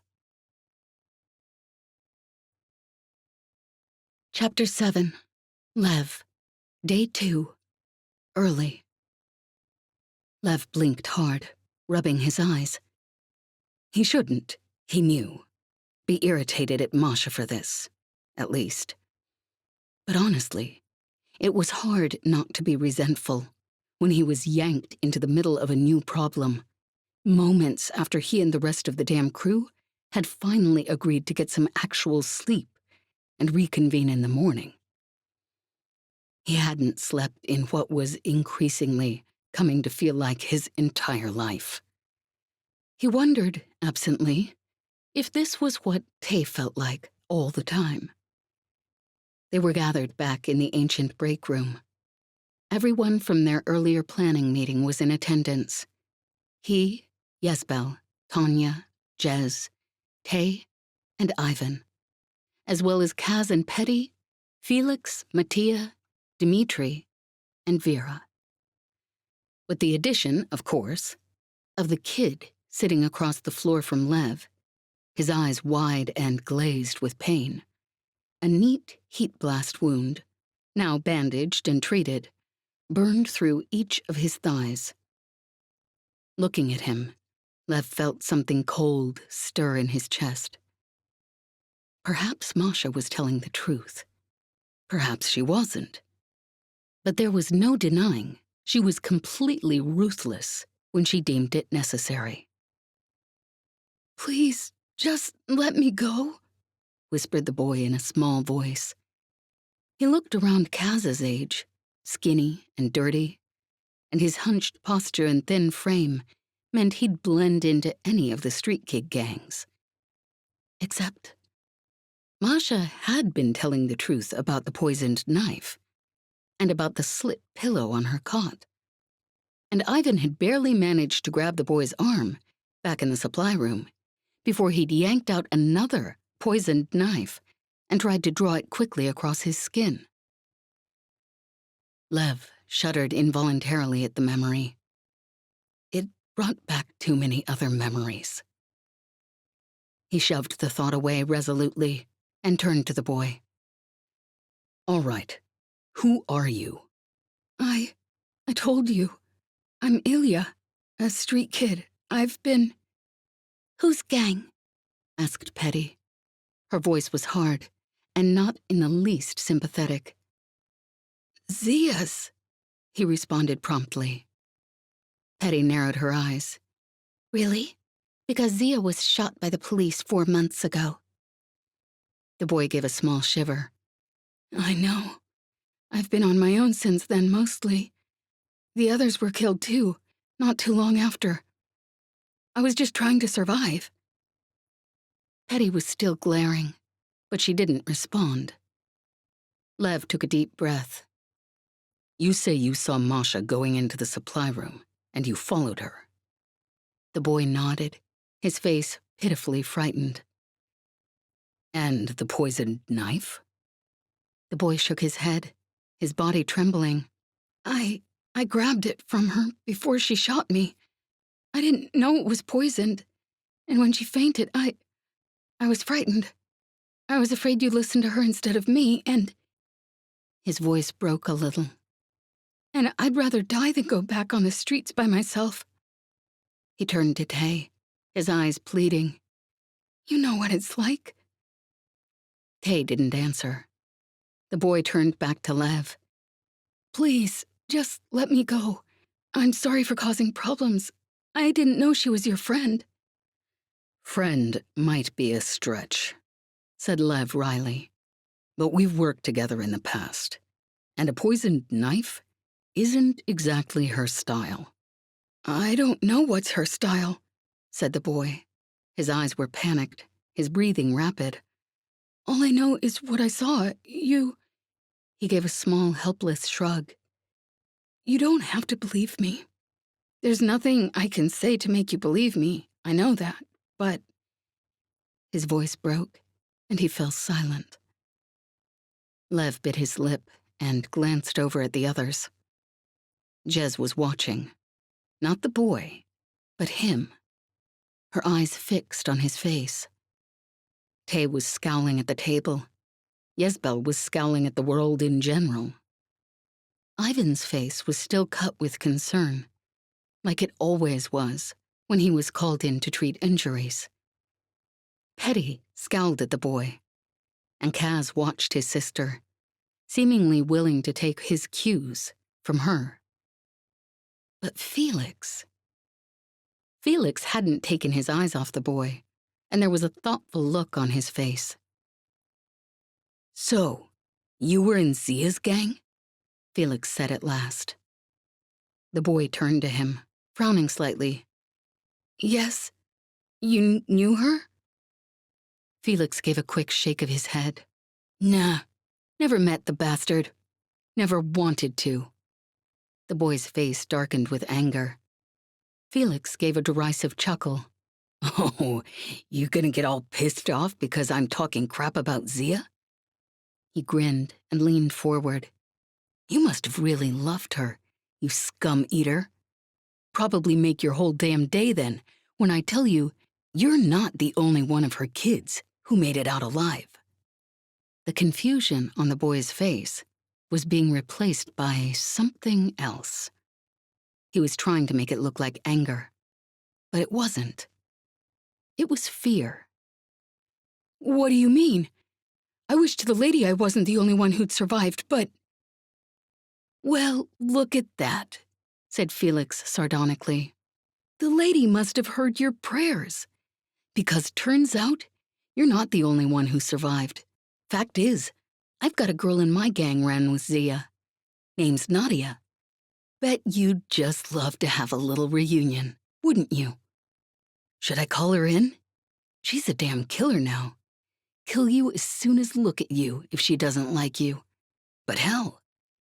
Speaker 1: Chapter 7. Lev. Day 2. Early. Lev blinked hard, rubbing his eyes. He shouldn't, he knew, be irritated at Masha for this, at least. But honestly, it was hard not to be resentful when he was yanked into the middle of a new problem, moments after he and the rest of the damn crew had finally agreed to get some actual sleep and reconvene in the morning. He hadn't slept in what was increasingly coming to feel like his entire life. He wondered, absently, if this was what Tay felt like all the time. They were gathered back in the ancient break room. Everyone from their earlier planning meeting was in attendance. He, Yesbel, Tanya, Jez, Tay, and Ivan, as well as Kaz and Petty, Felix, Mattia, Dmitri, and Vera. With the addition, of course, of the kid sitting across the floor from Lev, his eyes wide and glazed with pain. A neat heat blast wound, now bandaged and treated, burned through each of his thighs. Looking at him, Lev felt something cold stir in his chest. Perhaps Masha was telling the truth. Perhaps she wasn't. But there was no denying she was completely ruthless when she deemed it necessary. "Please, just let me go," whispered the boy in a small voice. He looked around Kaz's age, skinny and dirty, and his hunched posture and thin frame meant he'd blend into any of the street kid gangs. Except Masha had been telling the truth about the poisoned knife and about the slit pillow on her cot. And Ivan had barely managed to grab the boy's arm back in the supply room before he'd yanked out another poisoned knife and tried to draw it quickly across his skin. Lev shuddered involuntarily at the memory. It brought back too many other memories. He shoved the thought away resolutely and turned to the boy. "All right, who are you?" I told you. I'm Ilya, a street kid. I've been..." "Whose gang?" asked Petty. Her voice was hard and not in the least sympathetic. "Zia's," he responded promptly. Petty narrowed her eyes. "Really? Because Zia was shot by the police 4 months ago." The boy gave a small shiver. "I know. I've been on my own since then, mostly. The others were killed too, not too long after. I was just trying to survive." Petty was still glaring, but she didn't respond. Lev took a deep breath. "You say you saw Masha going into the supply room, and you followed her." The boy nodded, his face pitifully frightened. "And the poisoned knife?" The boy shook his head, his body trembling. I grabbed it from her before she shot me. I didn't know it was poisoned, and when she fainted, I was frightened. I was afraid you'd listen to her instead of me, and..." His voice broke a little. "And I'd rather die than go back on the streets by myself." He turned to Tay, his eyes pleading. "You know what it's like." Tay didn't answer. The boy turned back to Lev. "Please, just let me go. I'm sorry for causing problems. I didn't know she was your friend."
Speaker 2: "Friend might be a stretch," said Lev wryly. "But we've worked together in the past, and a poisoned knife isn't exactly her style."
Speaker 1: "I don't know what's her style," said the boy. His eyes were panicked, his breathing rapid. "All I know is what I saw. You..." He gave a small, helpless shrug. "You don't have to believe me. There's nothing I can say to make you believe me. I know that, but..." His voice broke, and he fell silent. Lev bit his lip and glanced over at the others. Jez was watching. Not the boy, but him. Her eyes fixed on his face. Tay was scowling at the table. Yesbel was scowling at the world in general. Ivan's face was still cut with concern, like it always was when he was called in to treat injuries. Petty scowled at the boy, and Kaz watched his sister, seemingly willing to take his cues from her. But Felix hadn't taken his eyes off the boy, and there was a thoughtful look on his face. "So, you were in Zia's gang?" Felix said at last. The boy turned to him, frowning slightly. "Yes? You knew her?" Felix gave a quick shake of his head. "Nah, never met the bastard. Never wanted to." The boy's face darkened with anger. Felix gave a derisive chuckle. "Oh, you gonna get all pissed off because I'm talking crap about Zia?" He grinned and leaned forward. "You must have really loved her, you scum eater. Probably make your whole damn day then, when I tell you you're not the only one of her kids who made it out alive." The confusion on the boy's face was being replaced by something else. He was trying to make it look like anger, but it wasn't. It was fear. "What do you mean? I wish to the lady I wasn't the only one who'd survived, but—" "Well, look at that," said Felix sardonically. "The lady must have heard your prayers. Because turns out, you're not the only one who survived. Fact is, I've got a girl in my gang ran with Zia. Name's Nadia. Bet you'd just love to have a little reunion, wouldn't you? Should I call her in? She's a damn killer now. Kill you as soon as look at you if she doesn't like you. But hell,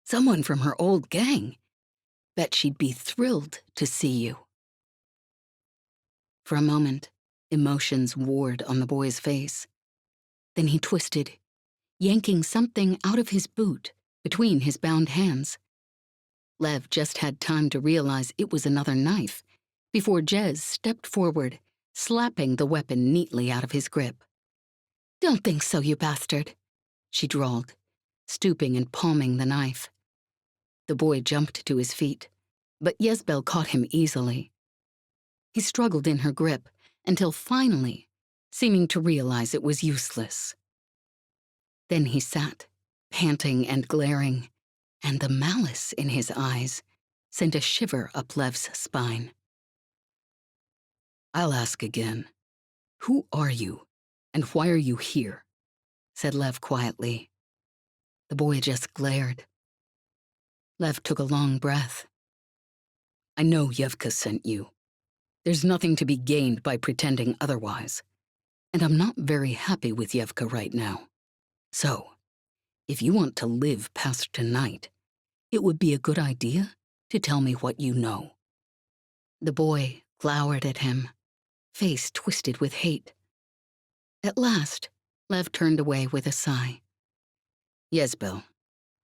Speaker 1: someone from her old gang. Bet she'd be thrilled to see you." For a moment, emotions warred on the boy's face. Then he twisted, yanking something out of his boot between his bound hands. Lev just had time to realize it was another knife before Jez stepped forward, slapping the weapon neatly out of his grip. "Don't think so, you bastard," she drawled, stooping and palming the knife. The boy jumped to his feet, but Yesbel caught him easily. He struggled in her grip until finally, seeming to realize it was useless. Then he sat, panting and glaring, and the malice in his eyes sent a shiver up Lev's spine. "I'll ask again. Who are you, and why are you here?" said Lev quietly. The boy just glared. Lev took a long breath. "I know Evka sent you. There's nothing to be gained by pretending otherwise, and I'm not very happy with Evka right now. So, if you want to live past tonight, it would be a good idea to tell me what you know." The boy glowered at him, face twisted with hate. At last, Lev turned away with a sigh. "Yesbel,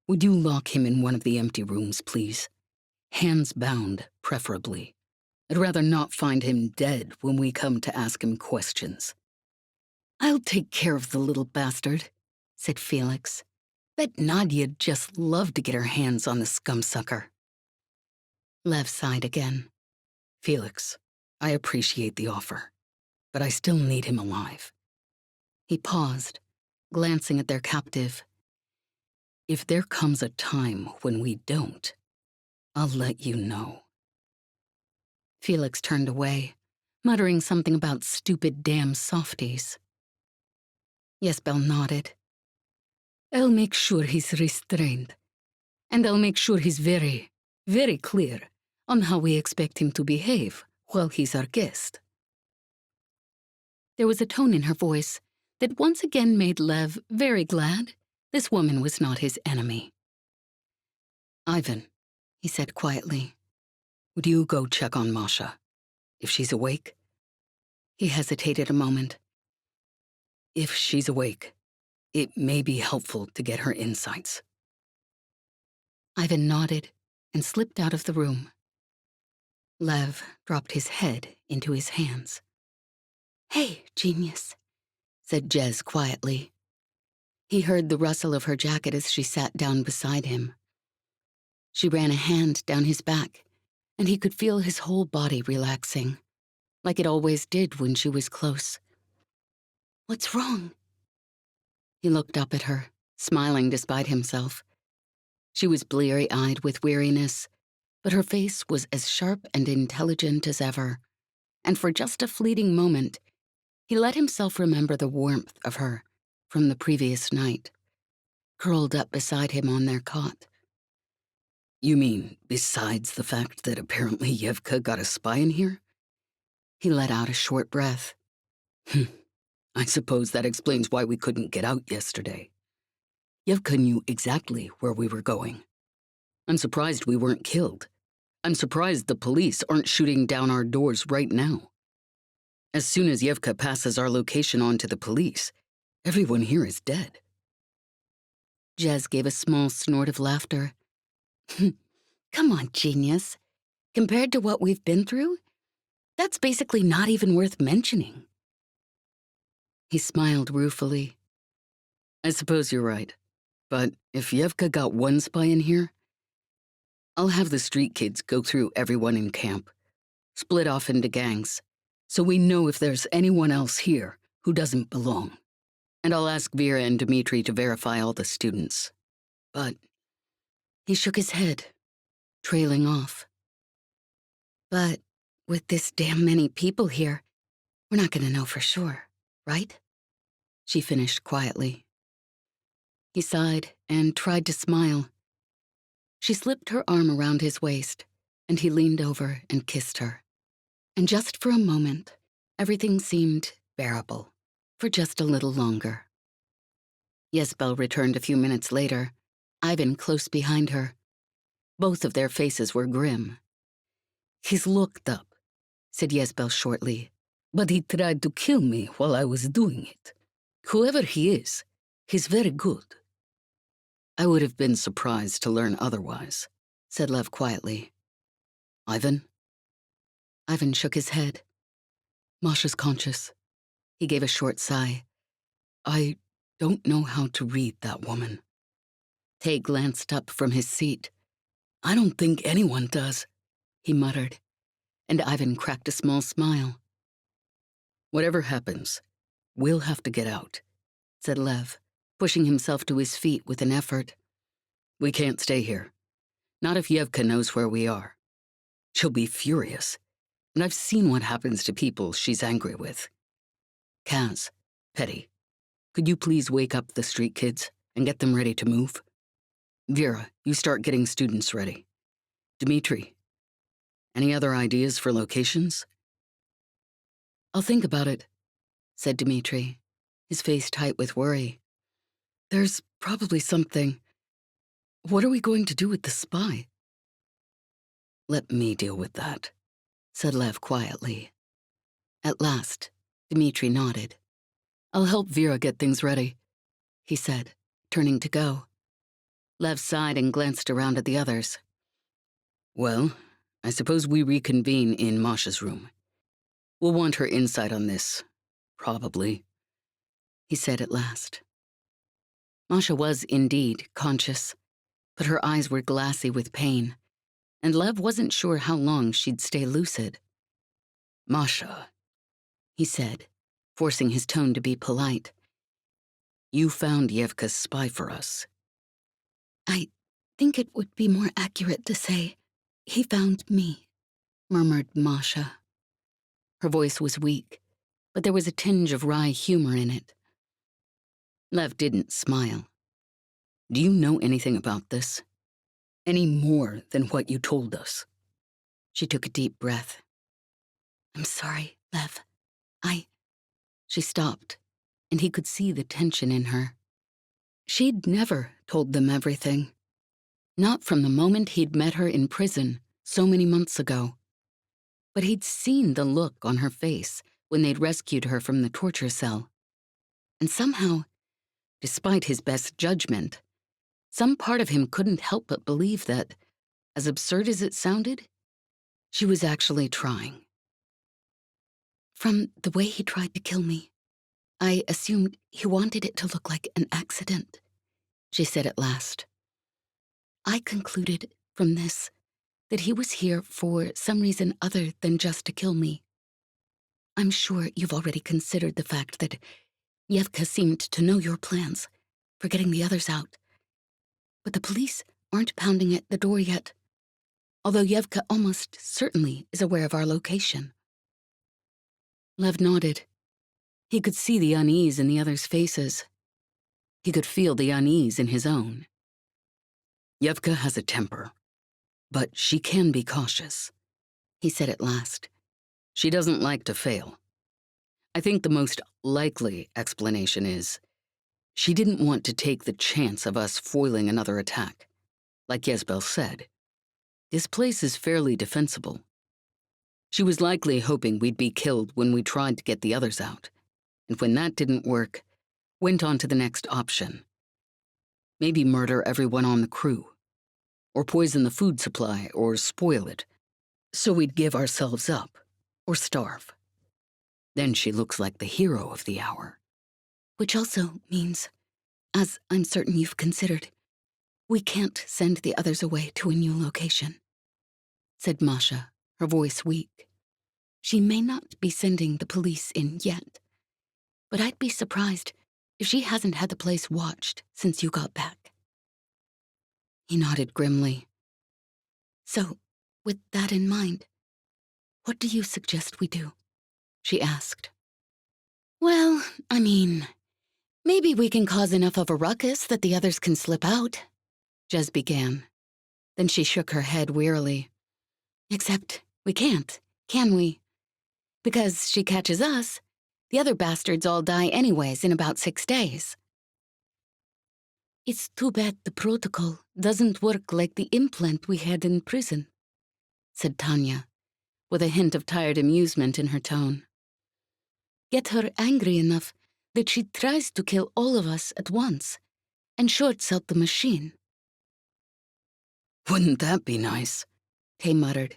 Speaker 1: would you lock him in one of the empty rooms, please? Hands bound, preferably. I'd rather not find him dead when we come to ask him questions." "I'll take care of the little bastard," said Felix. "Bet Nadia'd just love to get her hands on the scumsucker." Lev sighed again. "Felix, I appreciate the offer, but I still need him alive." He paused, glancing at their captive. "If there comes a time when we don't, I'll let you know." Felix turned away, muttering something about stupid damn softies. Yesbel nodded. "I'll make sure he's restrained, and I'll make sure he's very, very clear on how we expect him to behave while he's our guest." There was a tone in her voice that once again made Lev very glad this woman was not his enemy. "Ivan," he said quietly, "would you go check on Masha? If she's awake?" He hesitated a moment. "If she's awake, it may be helpful to get her insights." Ivan nodded, and slipped out of the room. Lev dropped his head into his hands. "Hey, genius," said Jez quietly. He heard the rustle of her jacket as she sat down beside him. She ran a hand down his back, and he could feel his whole body relaxing, like it always did when she was close. "What's wrong?" He looked up at her, smiling despite himself. She was bleary-eyed with weariness, but her face was as sharp and intelligent as ever, and for just a fleeting moment, he let himself remember the warmth of her from the previous night, curled up beside him on their cot.
Speaker 2: You mean, besides the fact that apparently Evka got a spy in here?
Speaker 1: He let out a short breath.
Speaker 2: I suppose that explains why we couldn't get out yesterday. Evka knew exactly where we were going. I'm surprised we weren't killed. I'm surprised the police aren't shooting down our doors right now. As soon as Evka passes our location on to the police, everyone here is dead.
Speaker 1: Jez gave a small snort of laughter. "Come on, genius. Compared to what we've been through, that's basically not even worth mentioning." He smiled ruefully.
Speaker 2: I suppose you're right. But if Evka got one spy in here, I'll have the street kids go through everyone in camp, split off into gangs, so we know if there's anyone else here who doesn't belong. And I'll ask Vera and Dmitri to verify all the students. But
Speaker 1: he shook his head, trailing off. "But with this damn many people here, we're not going to know for sure, right?" She finished quietly. He sighed and tried to smile. She slipped her arm around his waist, and he leaned over and kissed her. And just for a moment, everything seemed bearable, for just a little longer. Yesbel returned a few minutes later, Ivan close behind her. Both of their faces were grim.
Speaker 2: "He's looked up," said Yesbel shortly, "but he tried to kill me while I was doing it. Whoever he is, he's very good." I would have been surprised to learn otherwise, said Lev quietly. Ivan?
Speaker 1: Ivan shook his head.
Speaker 2: Masha's conscious. He gave a short sigh. I don't know how to read that woman.
Speaker 1: Tay glanced up from his seat.
Speaker 2: I don't think anyone does,
Speaker 1: he muttered, and Ivan cracked a small smile.
Speaker 2: Whatever happens, we'll have to get out, said Lev, pushing himself to his feet with an effort. We can't stay here. Not if Evka knows where we are. She'll be furious, and I've seen what happens to people she's angry with. Kaz, Petty, could you please wake up the street kids and get them ready to move? Vera, you start getting students ready. Dmitri, any other ideas for locations?
Speaker 1: I'll think about it, said Dmitri, his face tight with worry.
Speaker 2: There's probably something. What are we going to do with the spy?
Speaker 1: Let me deal with that, said Lev quietly. At last, Dmitri nodded.
Speaker 2: I'll help Vera get things ready,
Speaker 1: he said, turning to go. Lev sighed and glanced around at the others.
Speaker 2: Well, I suppose we reconvene in Masha's room. We'll want her insight on this, probably,
Speaker 1: he said at last. Masha was indeed conscious, but her eyes were glassy with pain, and Lev wasn't sure how long she'd stay lucid.
Speaker 2: Masha,
Speaker 1: he said, forcing his tone to be polite.
Speaker 2: You found Evka's spy for us.
Speaker 3: I think it would be more accurate to say he found me, murmured Masha.
Speaker 1: Her voice was weak, but there was a tinge of wry humor in it. Lev didn't smile.
Speaker 2: Do you know anything about this? Any more than what you told us?
Speaker 1: She took a deep breath.
Speaker 3: I'm sorry, Lev.
Speaker 1: She stopped, and he could see the tension in her. She'd never told them everything. Not from the moment he'd met her in prison so many months ago. But he'd seen the look on her face when they'd rescued her from the torture cell. And somehow, despite his best judgment, some part of him couldn't help but believe that,
Speaker 2: As absurd as it sounded, she was actually trying.
Speaker 3: From the way he tried to kill me, I assumed he wanted it to look like an accident, she said at last. I concluded from this that he was here for some reason other than just to kill me. I'm sure you've already considered the fact that Evka seemed to know your plans for getting the others out. But the police aren't pounding at the door yet, although Evka almost certainly is aware of our location.
Speaker 2: Lev nodded. He could see the unease in the others' faces. He could feel the unease in his own. Evka has a temper, but she can be cautious, he said at last. She doesn't like to fail. I think the most likely explanation is she didn't want to take the chance of us foiling another attack. Like Jezebel said, this place is fairly defensible. She was likely hoping we'd be killed when we tried to get the others out, and when that didn't work, went on to the next option. Maybe murder everyone on the crew, or poison the food supply, or spoil it, so we'd give ourselves up, or starve. Then she looks like the hero of the hour.
Speaker 3: Which also means, as I'm certain you've considered, we can't send the others away to a new location, said Masha, her voice weak. She may not be sending the police in yet, but I'd be surprised if she hasn't had the place watched since you got back.
Speaker 2: He nodded grimly.
Speaker 3: So, with that in mind, what do you suggest we do? She asked. Well, I mean, maybe we can cause enough of a ruckus that the others can slip out, Jez began. Then she shook her head wearily. Except we can't, can we? Because she catches us, the other bastards all die anyways in about 6 days. It's too bad the protocol doesn't work like the implant we had in prison, said Tanya, with a hint of tired amusement in her tone. Get her angry enough that she tries to kill all of us at once and shorts out the machine.
Speaker 2: Wouldn't that be nice? Tay muttered.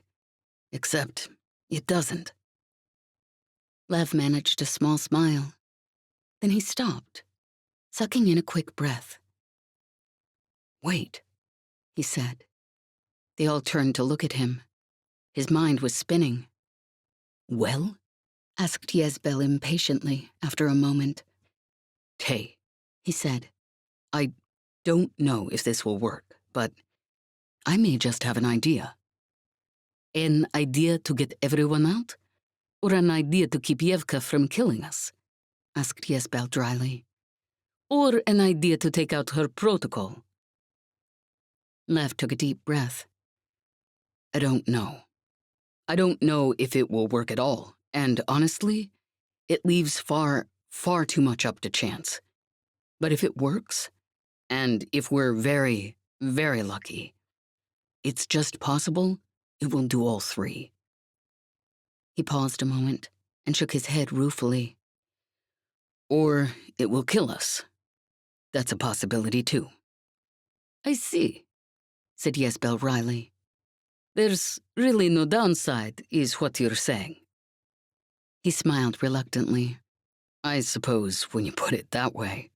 Speaker 2: Except it doesn't.
Speaker 3: Lev managed a small smile. Then he stopped, sucking in a quick breath.
Speaker 2: Wait, he said. They all turned to look at him. His mind was spinning. Well? Asked Jezebel impatiently after a moment. Tay, he said, I don't know if this will work, but I may just have an idea. An idea to get everyone out? Or an idea to keep Evka from killing us? Asked Jezebel dryly. Or an idea to take out her protocol? Lev took a deep breath. I don't know. I don't know if it will work at all, and honestly, it leaves far too much up to chance. But if it works, and if we're very, very lucky, it's just possible it will do all three. He paused a moment and shook his head ruefully. Or it will kill us. That's a possibility too. I see, said Jezebel wryly. There's really no downside, is what you're saying. He smiled reluctantly. I suppose when you put it that way.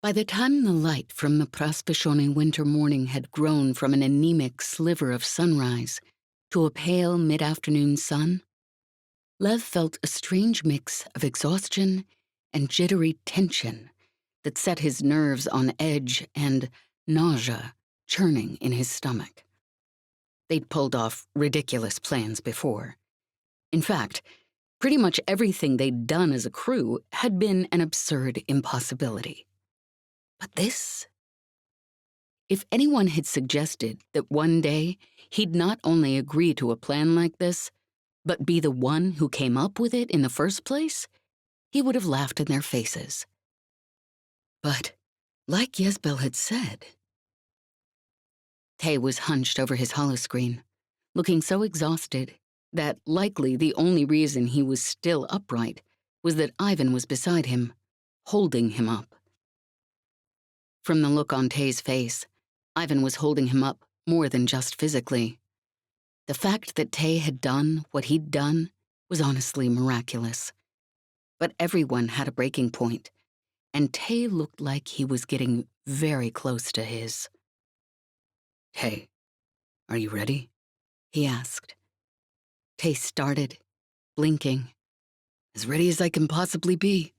Speaker 2: By the time the light from the Prospicione winter morning had grown from an anemic sliver of sunrise to a pale mid-afternoon sun, Lev felt a strange mix of exhaustion and jittery tension that set his nerves on edge and nausea churning in his stomach. They'd pulled off ridiculous plans before. In fact, pretty much everything they'd done as a crew had been an absurd impossibility. But this? If anyone had suggested that one day he'd not only agree to a plan like this, but be the one who came up with it in the first place, he would have laughed in their faces. But, like Jezebel had said, Tay was hunched over his holoscreen, looking so exhausted that likely the only reason he was still upright was that Ivan was beside him, holding him up. From the look on Tay's face, Ivan was holding him up
Speaker 1: more than just physically. The fact that Tay had done what he'd done was honestly miraculous. But everyone had a breaking point, and Tay looked like he was getting very close to his.
Speaker 2: "Hey, are you ready?"
Speaker 1: He asked. Tay started, blinking.
Speaker 2: "As ready as I can possibly be,"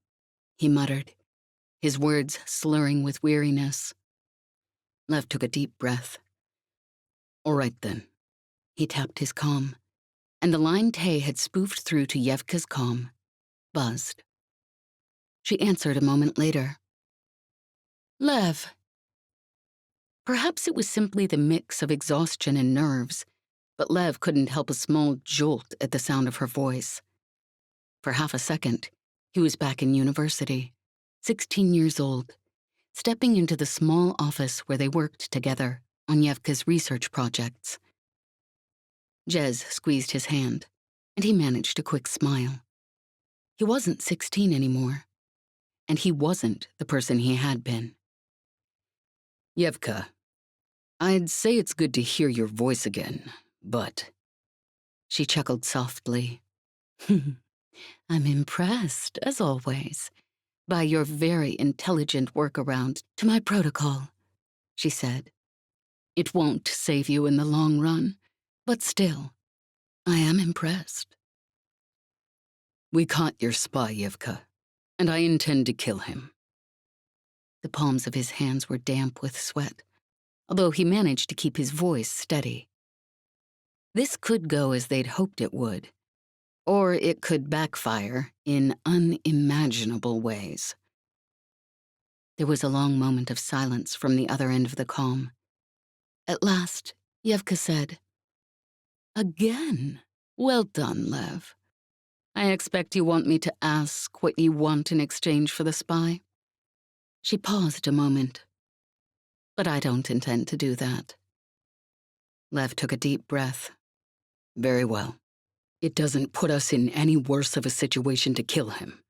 Speaker 1: he muttered, his words slurring with weariness.
Speaker 2: Lev took a deep breath. "All right then."
Speaker 1: He tapped his comm, and the line Tay had spoofed through to Evka's comm buzzed. She answered a moment later. "Lev." Perhaps it was simply the mix of exhaustion and nerves, but Lev couldn't help a small jolt at the sound of her voice. For half a second, he was back in university, 16 years old, stepping into the small office where they worked together on Evka's research projects. Jez squeezed his hand, and he managed a quick smile. He wasn't 16 anymore, and he wasn't the person he had been.
Speaker 2: "Evka, I'd say it's good to hear your voice again, but..."
Speaker 1: She chuckled softly. "I'm impressed, as always, by your very intelligent workaround to my protocol," she said. "It won't save you in the long run, but still, I am impressed."
Speaker 2: "We caught your spy, Evka, and I intend to kill him."
Speaker 1: The palms of his hands were damp with sweat, although he managed to keep his voice steady. This could go as they'd hoped it would, or it could backfire in unimaginable ways. There was a long moment of silence from the other end of the comm. At last, Evka said, "Again? Well done, Lev. I expect you want me to ask what you want in exchange for the spy." She paused a moment. "But I don't intend to do that." Lev took a deep breath.
Speaker 2: "Very well. It doesn't put us in any worse of a situation to kill him.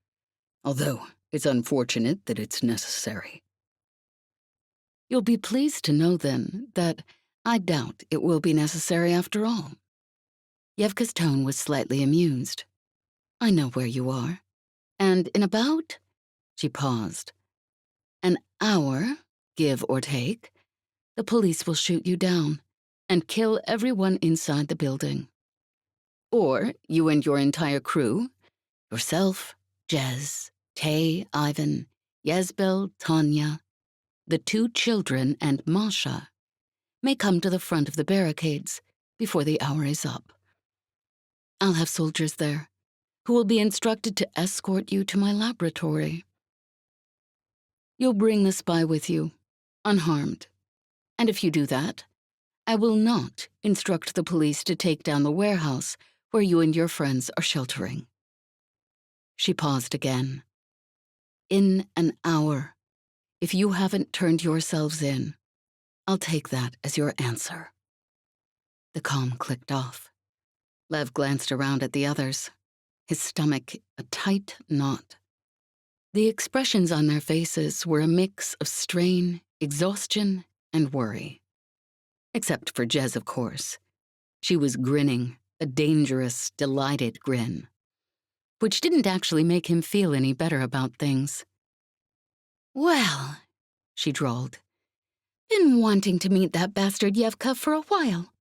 Speaker 2: Although, it's unfortunate that it's necessary."
Speaker 1: "You'll be pleased to know, then, that I doubt it will be necessary after all." Evka's tone was slightly amused. "I know where you are, and in about," she paused, "an hour, give or take, the police will shoot you down and kill everyone inside the building. Or you and your entire crew, yourself, Jez, Tay, Ivan, Yezbel, Tanya, the 2 children, and Masha, may come to the front of the barricades before the hour is up. I'll have soldiers there who will be instructed to escort you to my laboratory. You'll bring the spy with you, unharmed, and if you do that, I will not instruct the police to take down the warehouse where you and your friends are sheltering." She paused again. "In an hour, if you haven't turned yourselves in, I'll take that as your answer." The comm clicked off. Lev glanced around at the others, his stomach a tight knot. The expressions on their faces were a mix of strain, exhaustion, and worry. Except for Jez, of course. She was grinning, a dangerous, delighted grin, which didn't actually make him feel any better about things. "Well," she drawled, "been wanting to meet that bastard Evka for a while.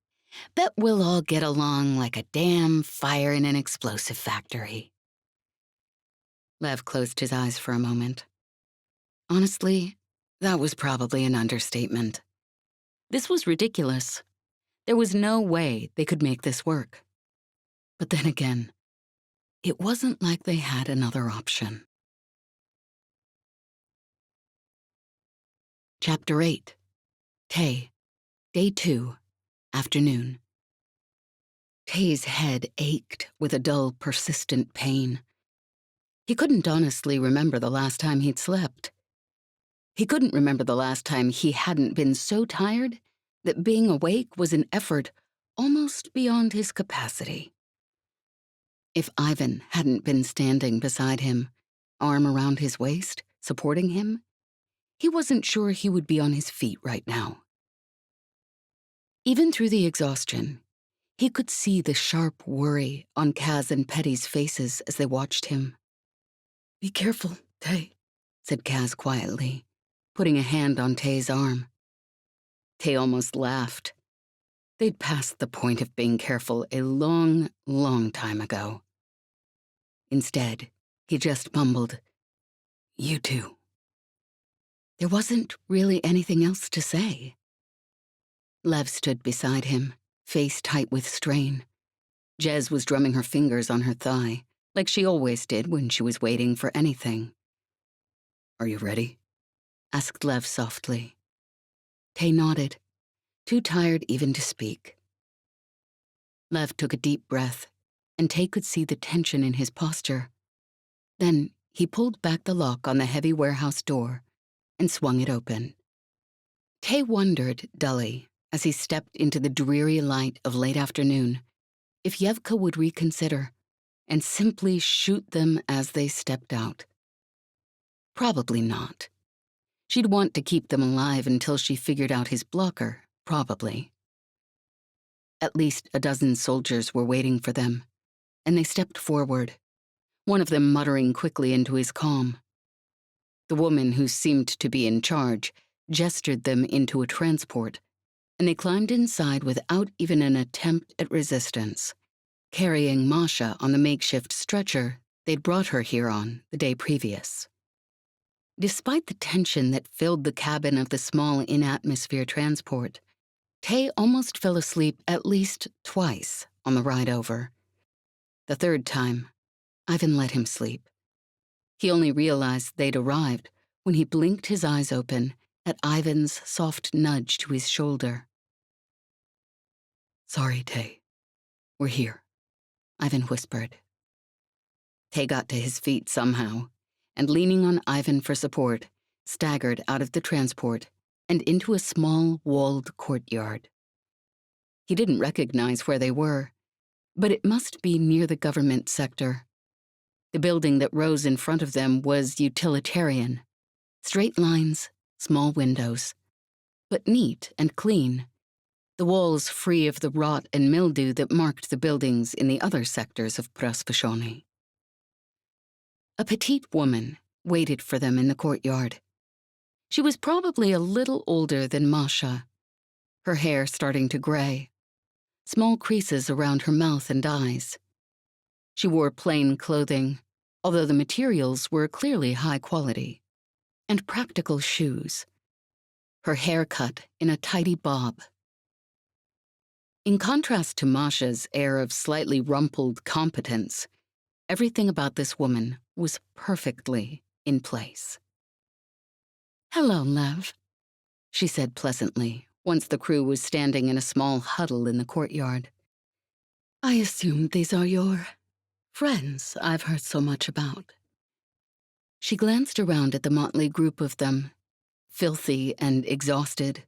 Speaker 1: Bet we'll all get along like a damn fire in an explosive factory." Lev closed his eyes for a moment. Honestly, that was probably an understatement. This was ridiculous. There was no way they could make this work. But then again, it wasn't like they had another option. Chapter 8. Tay. Day 2. Afternoon. Tay's head ached with a dull, persistent pain. He couldn't honestly remember the last time he'd slept. He couldn't remember the last time he hadn't been so tired that being awake was an effort almost beyond his capacity. If Ivan hadn't been standing beside him, arm around his waist, supporting him, he wasn't sure he would be on his feet right now. Even through the exhaustion, he could see the sharp worry on Kaz and Petty's faces as they watched him.
Speaker 2: Be careful, Tay,
Speaker 1: said Kaz quietly, putting a hand on Tay's arm. Tay almost laughed. They'd passed the point of being careful a long, long time ago. Instead, he just mumbled,
Speaker 2: You too.
Speaker 1: There wasn't really anything else to say. Lev stood beside him, face tight with strain. Jez was drumming her fingers on her thigh, like she always did when she was waiting for anything.
Speaker 2: Are you ready?
Speaker 1: Asked Lev softly. Tay nodded, too tired even to speak. Lev took a deep breath, and Tay could see the tension in his posture. Then he pulled back the lock on the heavy warehouse door and swung it open. Tay wondered, dully, as he stepped into the dreary light of late afternoon, if Evka would reconsider and simply shoot them as they stepped out. Probably not. She'd want to keep them alive until she figured out his blocker, probably. At least a dozen soldiers were waiting for them, and they stepped forward, one of them muttering quickly into his comm. The woman who seemed to be in charge gestured them into a transport, and they climbed inside without even an attempt at resistance, carrying Masha on the makeshift stretcher they'd brought her here on the day previous. Despite the tension that filled the cabin of the small in-atmosphere transport, Tay almost fell asleep at least twice on the ride over. The third time, Ivan let him sleep. He only realized they'd arrived when he blinked his eyes open at Ivan's soft nudge to his shoulder.
Speaker 2: Sorry, Tay. We're here,
Speaker 1: Ivan whispered. Tay got to his feet somehow, and leaning on Ivan for support, staggered out of the transport and into a small, walled courtyard. He didn't recognize where they were, but it must be near the government sector. The building that rose in front of them was utilitarian. Straight lines, small windows, but neat and clean, the walls free of the rot and mildew that marked the buildings in the other sectors of Prasvashoni. A petite woman waited for them in the courtyard. She was probably a little older than Masha, her hair starting to gray, small creases around her mouth and eyes. She wore plain clothing, although the materials were clearly high quality, and practical shoes, her hair cut in a tidy bob. In contrast to Masha's air of slightly rumpled competence, everything about this woman was perfectly in place. "Hello, Lev," she said pleasantly, once the crew was standing in a small huddle in the courtyard. "I assume these are your friends I've heard so much about." She glanced around at the motley group of them, filthy and exhausted,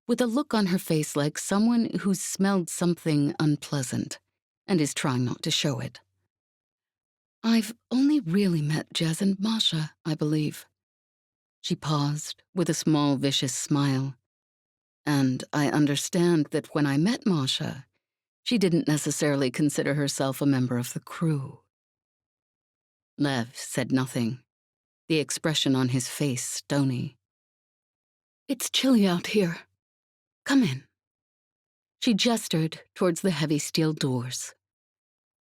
Speaker 1: with a look on her face like someone who's smelled something unpleasant and is trying not to show it. "I've only really met Jez and Masha, I believe." She paused with a small, vicious smile. "And I understand that when I met Masha, she didn't necessarily consider herself a member of the crew." Lev said nothing, the expression on his face stony. "It's chilly out here. Come in." She gestured towards the heavy steel doors.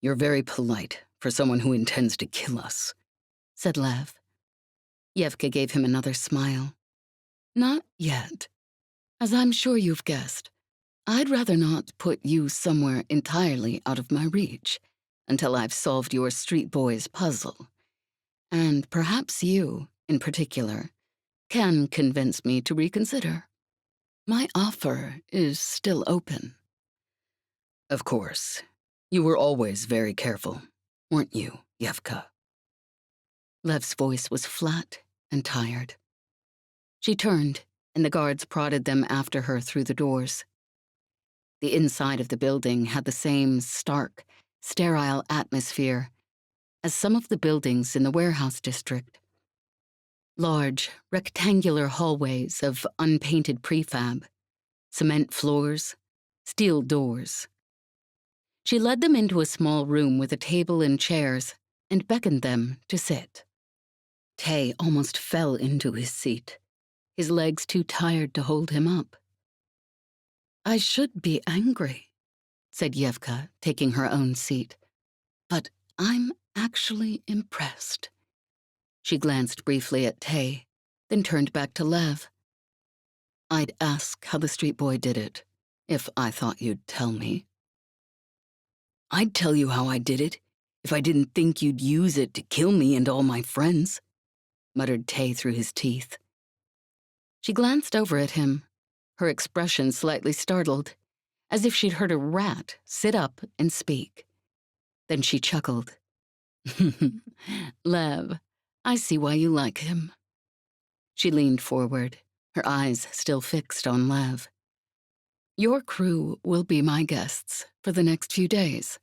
Speaker 2: You're very polite for someone who intends to kill us,
Speaker 1: said Lev. Evka gave him another smile. "Not yet. As I'm sure you've guessed, I'd rather not put you somewhere entirely out of my reach until I've solved your street boys puzzle. And perhaps you, in particular, can convince me to reconsider. My offer is still open."
Speaker 2: Of course. You were always very careful, weren't you, Evka?
Speaker 1: Lev's voice was flat and tired. She turned, and the guards prodded them after her through the doors. The inside of the building had the same stark, sterile atmosphere as some of the buildings in the warehouse district. Large, rectangular hallways of unpainted prefab, cement floors, steel doors. She led them into a small room with a table and chairs and beckoned them to sit. Tay almost fell into his seat, his legs too tired to hold him up. "I should be angry," said Evka, taking her own seat, "but I'm actually impressed." She glanced briefly at Tay, then turned back to Lev. "I'd ask how the street boy did it, if I thought you'd tell me."
Speaker 2: "I'd tell you how I did it, if I didn't think you'd use it to kill me and all my friends," muttered Tay through his teeth.
Speaker 1: She glanced over at him, her expression slightly startled, as if she'd heard a rat sit up and speak. Then she chuckled. "Lev, I see why you like him." She leaned forward, her eyes still fixed on Lev. "Your crew will be my guests for the next few days.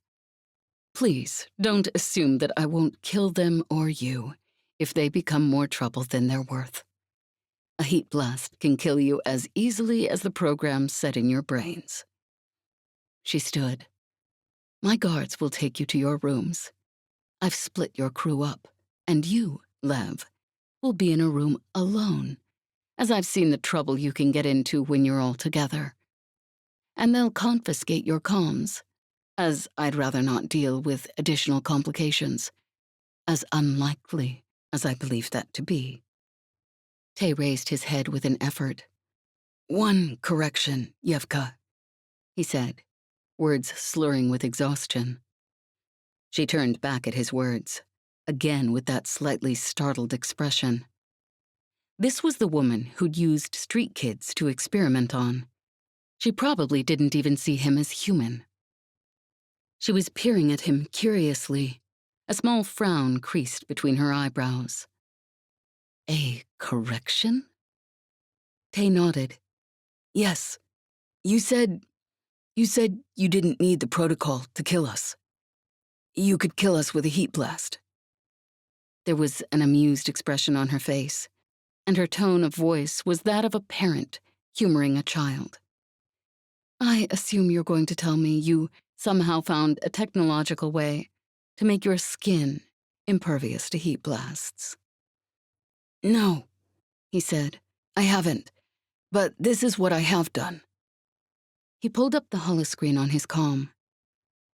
Speaker 1: Please don't assume that I won't kill them or you if they become more trouble than they're worth. A heat blast can kill you as easily as the program set in your brains." She stood. "My guards will take you to your rooms. I've split your crew up, and you, Lev, will be in a room alone, as I've seen the trouble you can get into when you're all together. And they'll confiscate your comms, as I'd rather not deal with additional complications, as unlikely as I believe that to be." Tay raised his head with an effort.
Speaker 2: "One correction, Evka,"
Speaker 1: he said, words slurring with exhaustion. She turned back at his words, again with that slightly startled expression. This was the woman who'd used street kids to experiment on. She probably didn't even see him as human. She was peering at him curiously, a small frown creased between her eyebrows. "A correction?" Tay nodded.
Speaker 2: "Yes, you said you didn't need the protocol to kill us. You could kill us with a heat blast."
Speaker 1: There was an amused expression on her face, and her tone of voice was that of a parent humoring a child. "I assume you're going to tell me you somehow found a technological way to make your skin impervious to heat blasts."
Speaker 2: "No," he said, "I haven't. But this is what I have done."
Speaker 1: He pulled up the holoscreen on his comm.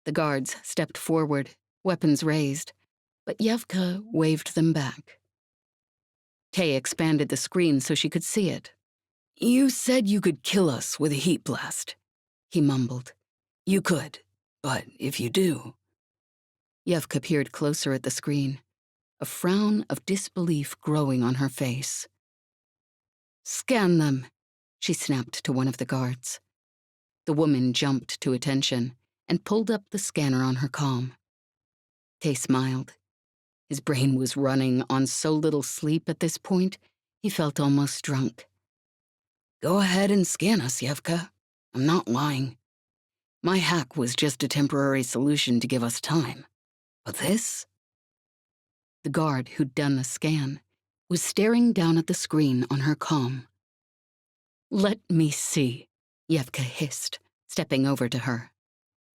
Speaker 1: The guards stepped forward, weapons raised, but Evka waved them back. Tay expanded the screen so she could see it.
Speaker 2: "You said you could kill us with a heat blast," he mumbled. "You could, but if you do—"
Speaker 1: Evka peered closer at the screen, a frown of disbelief growing on her face. "Scan them," she snapped to one of the guards. The woman jumped to attention and pulled up the scanner on her comm. Tay smiled. His brain was running on so little sleep at this point, he felt almost drunk.
Speaker 2: "Go ahead and scan us, Evka. I'm not lying. My hack was just a temporary solution to give us time. But this?"
Speaker 1: The guard who'd done the scan was staring down at the screen on her comm. "Let me see," Evka hissed, stepping over to her.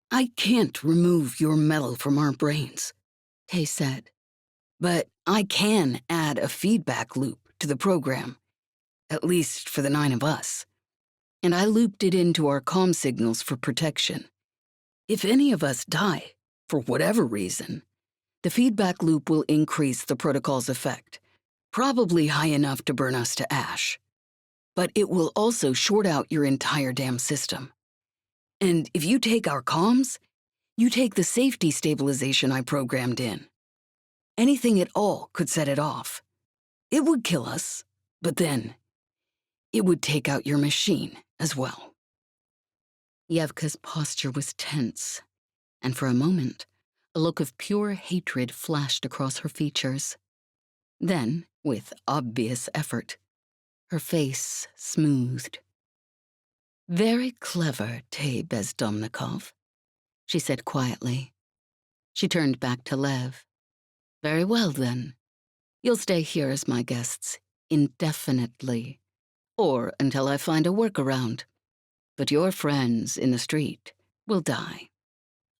Speaker 2: "I can't remove your metal from our brains," Tay said. "But I can add a feedback loop to the program, at least for the 9 of us. And I looped it into our comm signals for protection. If any of us die, for whatever reason, the feedback loop will increase the protocol's effect, probably high enough to burn us to ash. But it will also short out your entire damn system. And if you take our comms, you take the safety stabilization I programmed in. Anything at all could set it off. It would kill us, but then it would take out your machine as well."
Speaker 1: Evka's posture was tense, and for a moment, a look of pure hatred flashed across her features. Then, with obvious effort, her face smoothed. "Very clever, Tay Bezdomnikov," she said quietly. She turned back to Lev. "Very well, then. You'll stay here as my guests indefinitely, or until I find a workaround. But your friends in the street will die.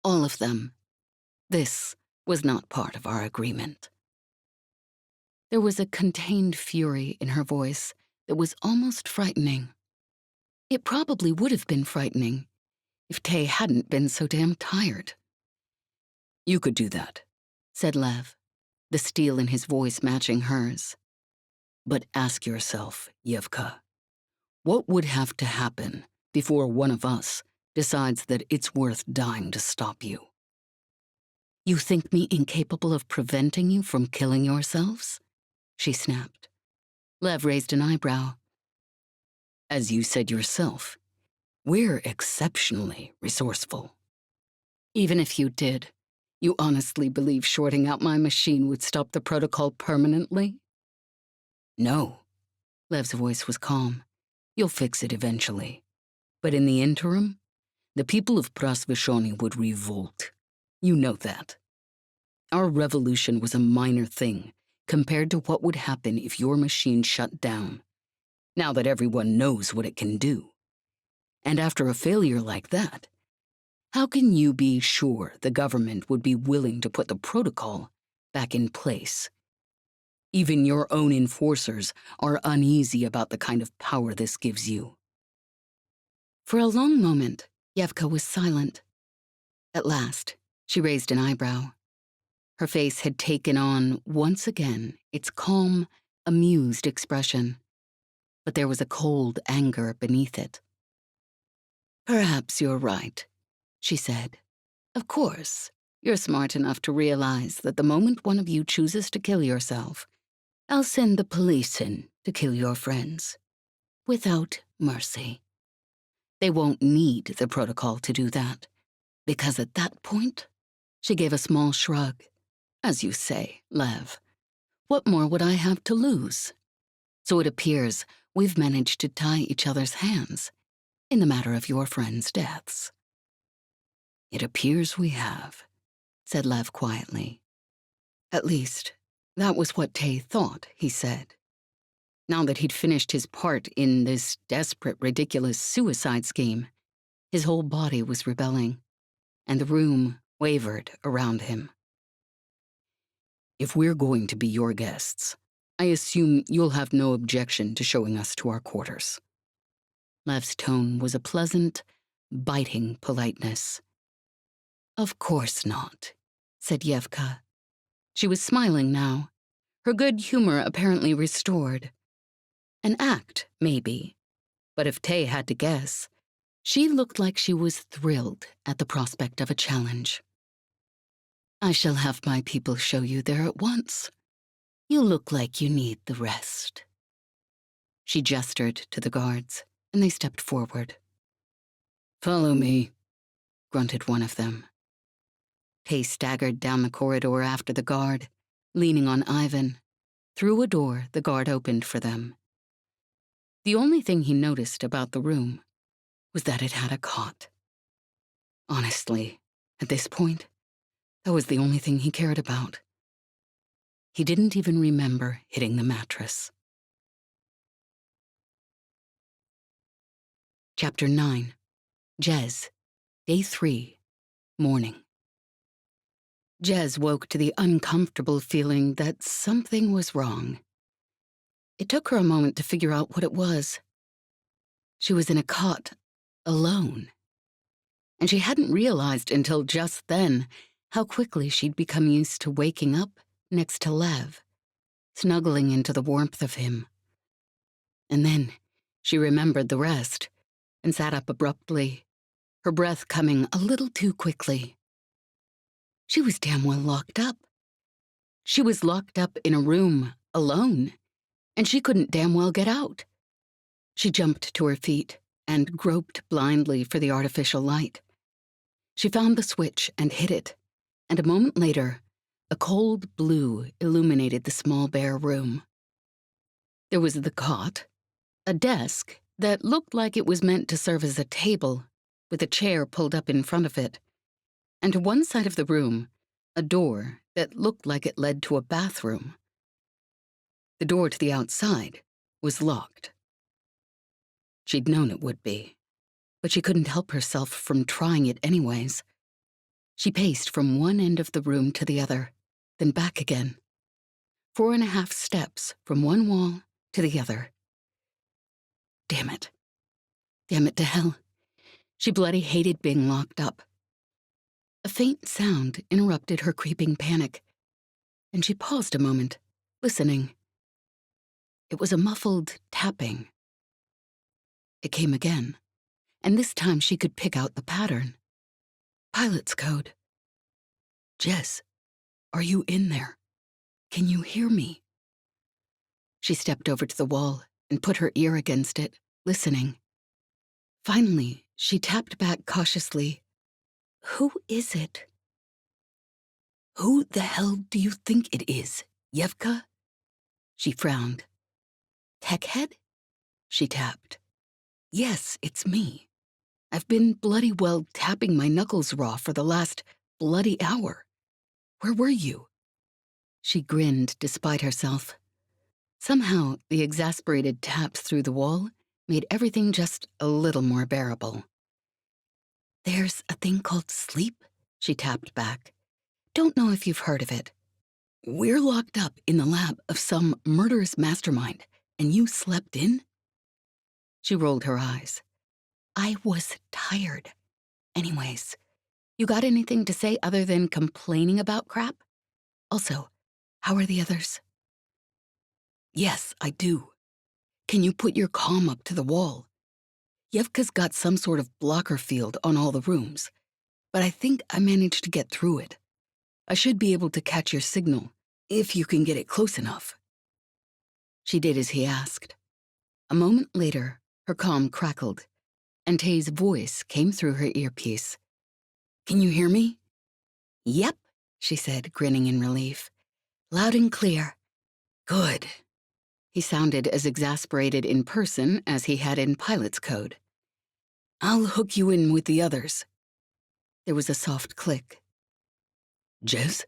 Speaker 1: All of them. This was not part of our agreement." There was a contained fury in her voice that was almost frightening. It probably would have been frightening if Tay hadn't been so damn tired.
Speaker 2: "You could do that,"
Speaker 1: said Lev, the steel in his voice matching hers.
Speaker 2: "but ask yourself, Evka, what would have to happen before one of us decides that it's worth dying to stop you?"
Speaker 1: "You think me incapable of preventing you from killing yourselves?" she snapped. Lev raised an eyebrow.
Speaker 2: "As you said yourself, we're exceptionally resourceful."
Speaker 1: "Even if you did, you honestly believe shorting out my machine would stop the protocol permanently?"
Speaker 2: "No." Lev's voice was calm. "You'll fix it eventually. But in the interim, the people of Prasveshoni would revolt. You know that. Our revolution was a minor thing compared to what would happen if your machine shut down, now that everyone knows what it can do. And after a failure like that, how can you be sure the government would be willing to put the protocol back in place? Even your own enforcers are uneasy about the kind of power this gives you."
Speaker 1: For a long moment, Evka was silent. At last, she raised an eyebrow. Her face had taken on, once again, its calm, amused expression. But there was a cold anger beneath it. "Perhaps you're right," she said. "Of course, you're smart enough to realize that the moment one of you chooses to kill yourself, I'll send the police in to kill your friends. Without mercy. They won't need the protocol to do that, because at that point," she gave a small shrug, "as you say, Lev, what more would I have to lose? So it appears we've managed to tie each other's hands in the matter of your friends' deaths."
Speaker 2: "It appears we have,"
Speaker 1: said Lev quietly. At least, that was what Tay thought, he said. Now that he'd finished his part in this desperate, ridiculous suicide scheme, his whole body was rebelling, and the room wavered around him.
Speaker 2: "If we're going to be your guests, I assume you'll have no objection to showing us to our quarters."
Speaker 1: Lev's tone was a pleasant, biting politeness. "Of course not," said Evka. She was smiling now, her good humor apparently restored. An act, maybe, but if Tay had to guess, she looked like she was thrilled at the prospect of a challenge. "I shall have my people show you there at once. You look like you need the rest." She gestured to the guards, and they stepped forward.
Speaker 2: "Follow me,"
Speaker 1: grunted one of them. Tay staggered down the corridor after the guard, leaning on Ivan. Through a door the guard opened for them. The only thing he noticed about the room was that it had a cot. Honestly, at this point, that was the only thing he cared about. He didn't even remember hitting the mattress. Chapter 9. Jez. Day 3. Morning. Jez woke to the uncomfortable feeling that something was wrong. It took her a moment to figure out what it was. She was in a cot, alone. And she hadn't realized until just then how quickly she'd become used to waking up next to Lev, snuggling into the warmth of him. And then she remembered the rest and sat up abruptly, her breath coming a little too quickly. She was damn well locked up. She was locked up in a room, alone, and she couldn't damn well get out. She jumped to her feet and groped blindly for the artificial light. She found the switch and hit it, and a moment later, a cold blue illuminated the small bare room. There was the cot, a desk that looked like it was meant to serve as a table, with a chair pulled up in front of it, and to one side of the room, a door that looked like it led to a bathroom. The door to the outside was locked. She'd known it would be. but she couldn't help herself from trying it anyways. She paced from one end of the room to the other, then back again. 4.5 steps from one wall to the other. Damn it. Damn it to hell. She bloody hated being locked up. A faint sound interrupted her creeping panic, and she paused a moment, listening. It was a muffled tapping. It came again, and this time she could pick out the pattern. Pilot's code. Jess, are you in there? Can you hear me? She stepped over to the wall and put her ear against it, listening. Finally, she tapped back cautiously. Who is it? Who the hell do you think it is, Evka? She frowned. Techhead? She tapped. Yes, it's me. I've been bloody well tapping my knuckles raw for the last bloody hour. Where were you? She grinned despite herself. Somehow, the exasperated taps through the wall made everything just a little more bearable. There's a thing called sleep, she tapped back. Don't know if you've heard of it. We're locked up in the lab of some murderous mastermind, and you slept in? She rolled her eyes. I was tired. Anyways, you got anything to say other than complaining about crap? Also, how are the others? Yes, I do. Can you put your comm up to the wall? Evka's got some sort of blocker field on all the rooms, but I think I managed to get through it. I should be able to catch your signal, if you can get it close enough. She did as he asked. A moment later, her comm crackled, and Tay's voice came through her earpiece. Can you hear me? Yep, she said, grinning in relief. Loud and clear. Good. He sounded as exasperated in person as he had in pilot's code. I'll hook you in with the others. There was a soft click. Jess?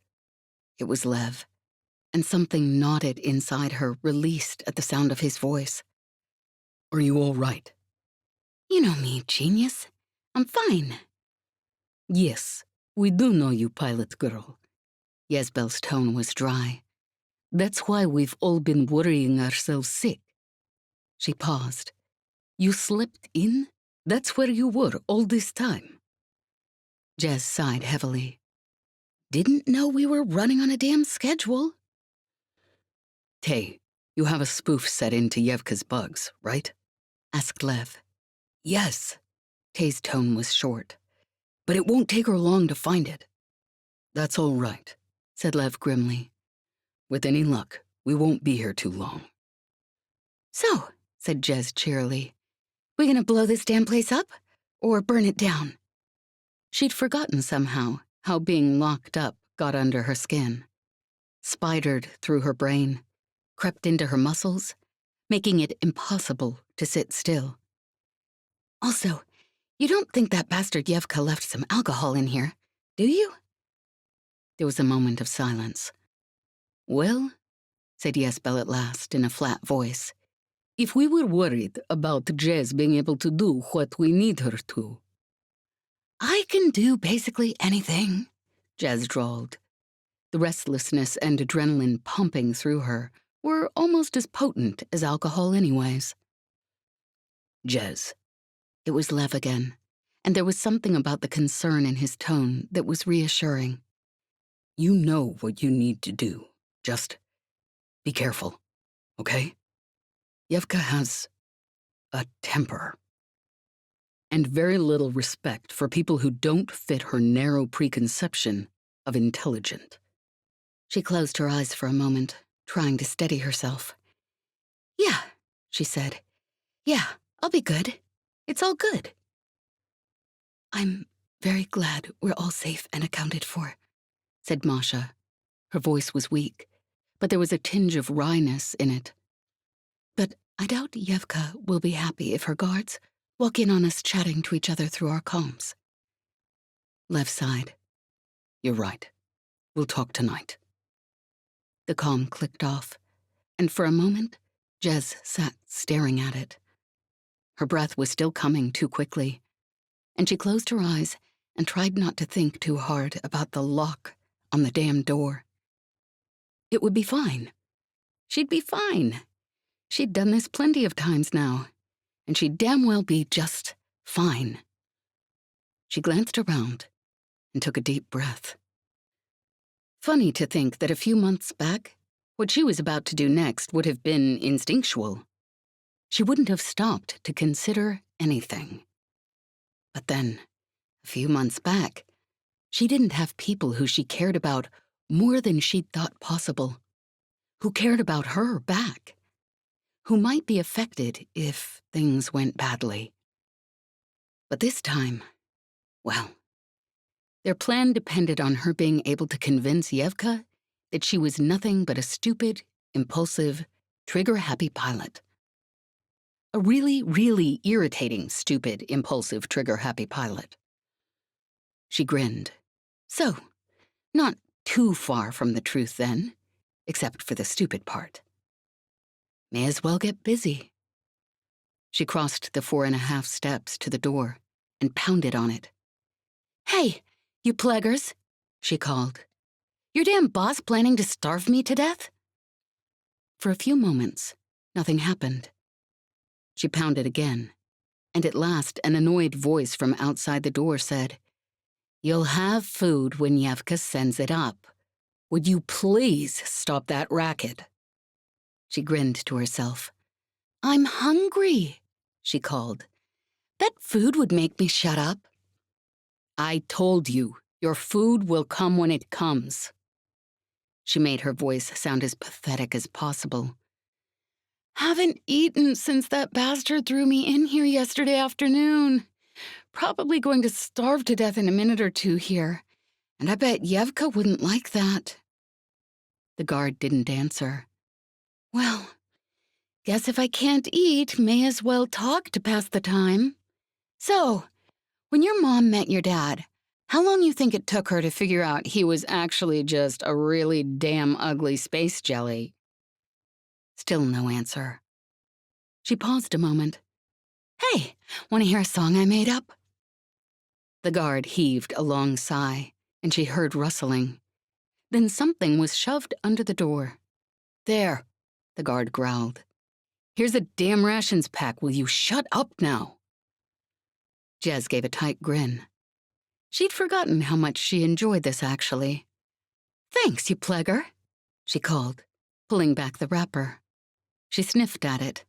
Speaker 1: It was Lev, and something knotted inside her released at the sound of his voice. Are you all right? You know me, genius. I'm fine. Yes, we do know you, pilot girl. Yezbel's tone was dry. That's why we've all been worrying ourselves sick. She paused. You slept in? That's where you were all this time. Jez sighed heavily. Didn't know we were running on a damn schedule. Tay, you have a spoof set into Evka's bugs, right? Asked Lev. Yes. Tay's tone was short. But it won't take her long to find it. That's all right, said Lev grimly. With any luck, we won't be here too long. So, said Jez cheerily, we gonna blow this damn place up? Or burn it down? She'd forgotten somehow how being locked up got under her skin. Spidered through her brain, crept into her muscles, making it impossible to sit still. Also, you don't think that bastard Evka left some alcohol in here, do you? There was a moment of silence. Well, said Yesbel at last in a flat voice, if we were worried about Jez being able to do what we need her to. I can do basically anything, Jez drawled. The restlessness and adrenaline pumping through her were almost as potent as alcohol anyways. Jez. It was Lev again, and there was something about the concern in his tone that was reassuring. You know what you need to do. Just be careful, okay? Evka has a temper, and very little respect for people who don't fit her narrow preconception of intelligent. She closed her eyes for a moment, trying to steady herself. Yeah, she said. Yeah, I'll be good. It's all good. I'm very glad we're all safe and accounted for, said Masha. Her voice was weak, but there was a tinge of wryness in it. But I doubt Evka will be happy if her guards walk in on us chatting to each other through our comms. Lev sighed. You're right. We'll talk tonight. The comm clicked off, and for a moment, Jez sat staring at it. Her breath was still coming too quickly, and she closed her eyes and tried not to think too hard about the lock on the damn door. It would be fine. She'd be fine. She'd done this plenty of times now, and she'd damn well be just fine. She glanced around and took a deep breath. Funny to think that a few months back, what she was about to do next would have been instinctual. She wouldn't have stopped to consider anything. But then, a few months back, she didn't have people who she cared about more than she'd thought possible, who cared about her back, who might be affected if things went badly. But this time, well, their plan depended on her being able to convince Evka that she was nothing but a stupid, impulsive, trigger-happy pilot. A really, really irritating, stupid, impulsive, trigger-happy pilot. She grinned. So, not too far from the truth then, except for the stupid part. May as well get busy. She crossed the 4.5 steps to the door and pounded on it. "Hey, you pleggers," she called. "Your damn boss planning to starve me to death?" For a few moments, nothing happened. She pounded again, and at last an annoyed voice from outside the door said, "You'll have food when Evka sends it up. Would you please stop that racket?" She grinned to herself. "I'm hungry," she called. "Bet food would make me shut up." "I told you, your food will come when it comes." She made her voice sound as pathetic as possible. "Haven't eaten since that bastard threw me in here yesterday afternoon. Probably going to starve to death in a minute or two here. And I bet Evka wouldn't like that." The guard didn't answer. "Well, guess if I can't eat, may as well talk to pass the time. So, when your mom met your dad, how long you think it took her to figure out he was actually just a really damn ugly space jelly?" Still no answer. She paused a moment. "Hey, want to hear a song I made up?" The guard heaved a long sigh, and she heard rustling. Then something was shoved under the door. "There," the guard growled. "Here's a damn rations pack. Will you shut up now?" Jez gave a tight grin. She'd forgotten how much she enjoyed this, actually. "Thanks, you plegger," she called, pulling back the wrapper. She sniffed at it.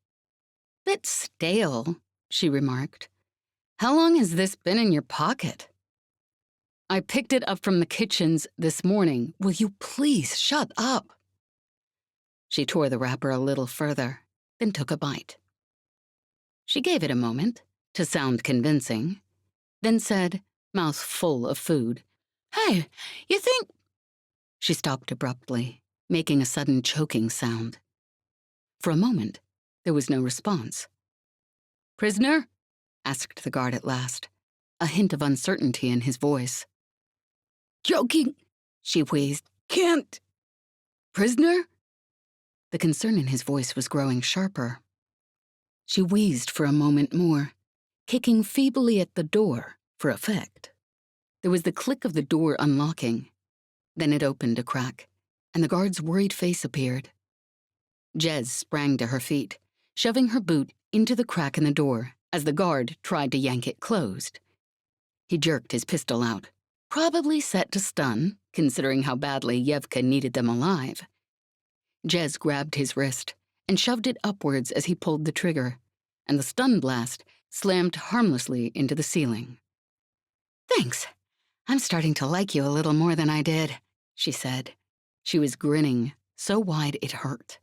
Speaker 1: "Bit stale," she remarked. "How long has this been in your pocket?" "I picked it up from the kitchens this morning. Will you please shut up?" She tore the wrapper a little further, then took a bite. She gave it a moment to sound convincing, then said, mouth full of food, "Hey, you think—" She stopped abruptly, making a sudden choking sound. For a moment, there was no response. "Prisoner?" asked the guard at last, a hint of uncertainty in his voice. "Joking," she wheezed. "Can't." "Prisoner?" The concern in his voice was growing sharper. She wheezed for a moment more, kicking feebly at the door for effect. There was the click of the door unlocking. Then it opened a crack, and the guard's worried face appeared. Jez sprang to her feet, shoving her boot into the crack in the door as the guard tried to yank it closed. He jerked his pistol out, probably set to stun, considering how badly Evka needed them alive. Jez grabbed his wrist and shoved it upwards as he pulled the trigger, and the stun blast slammed harmlessly into the ceiling. "Thanks. I'm starting to like you a little more than I did," she said. She was grinning so wide it hurt.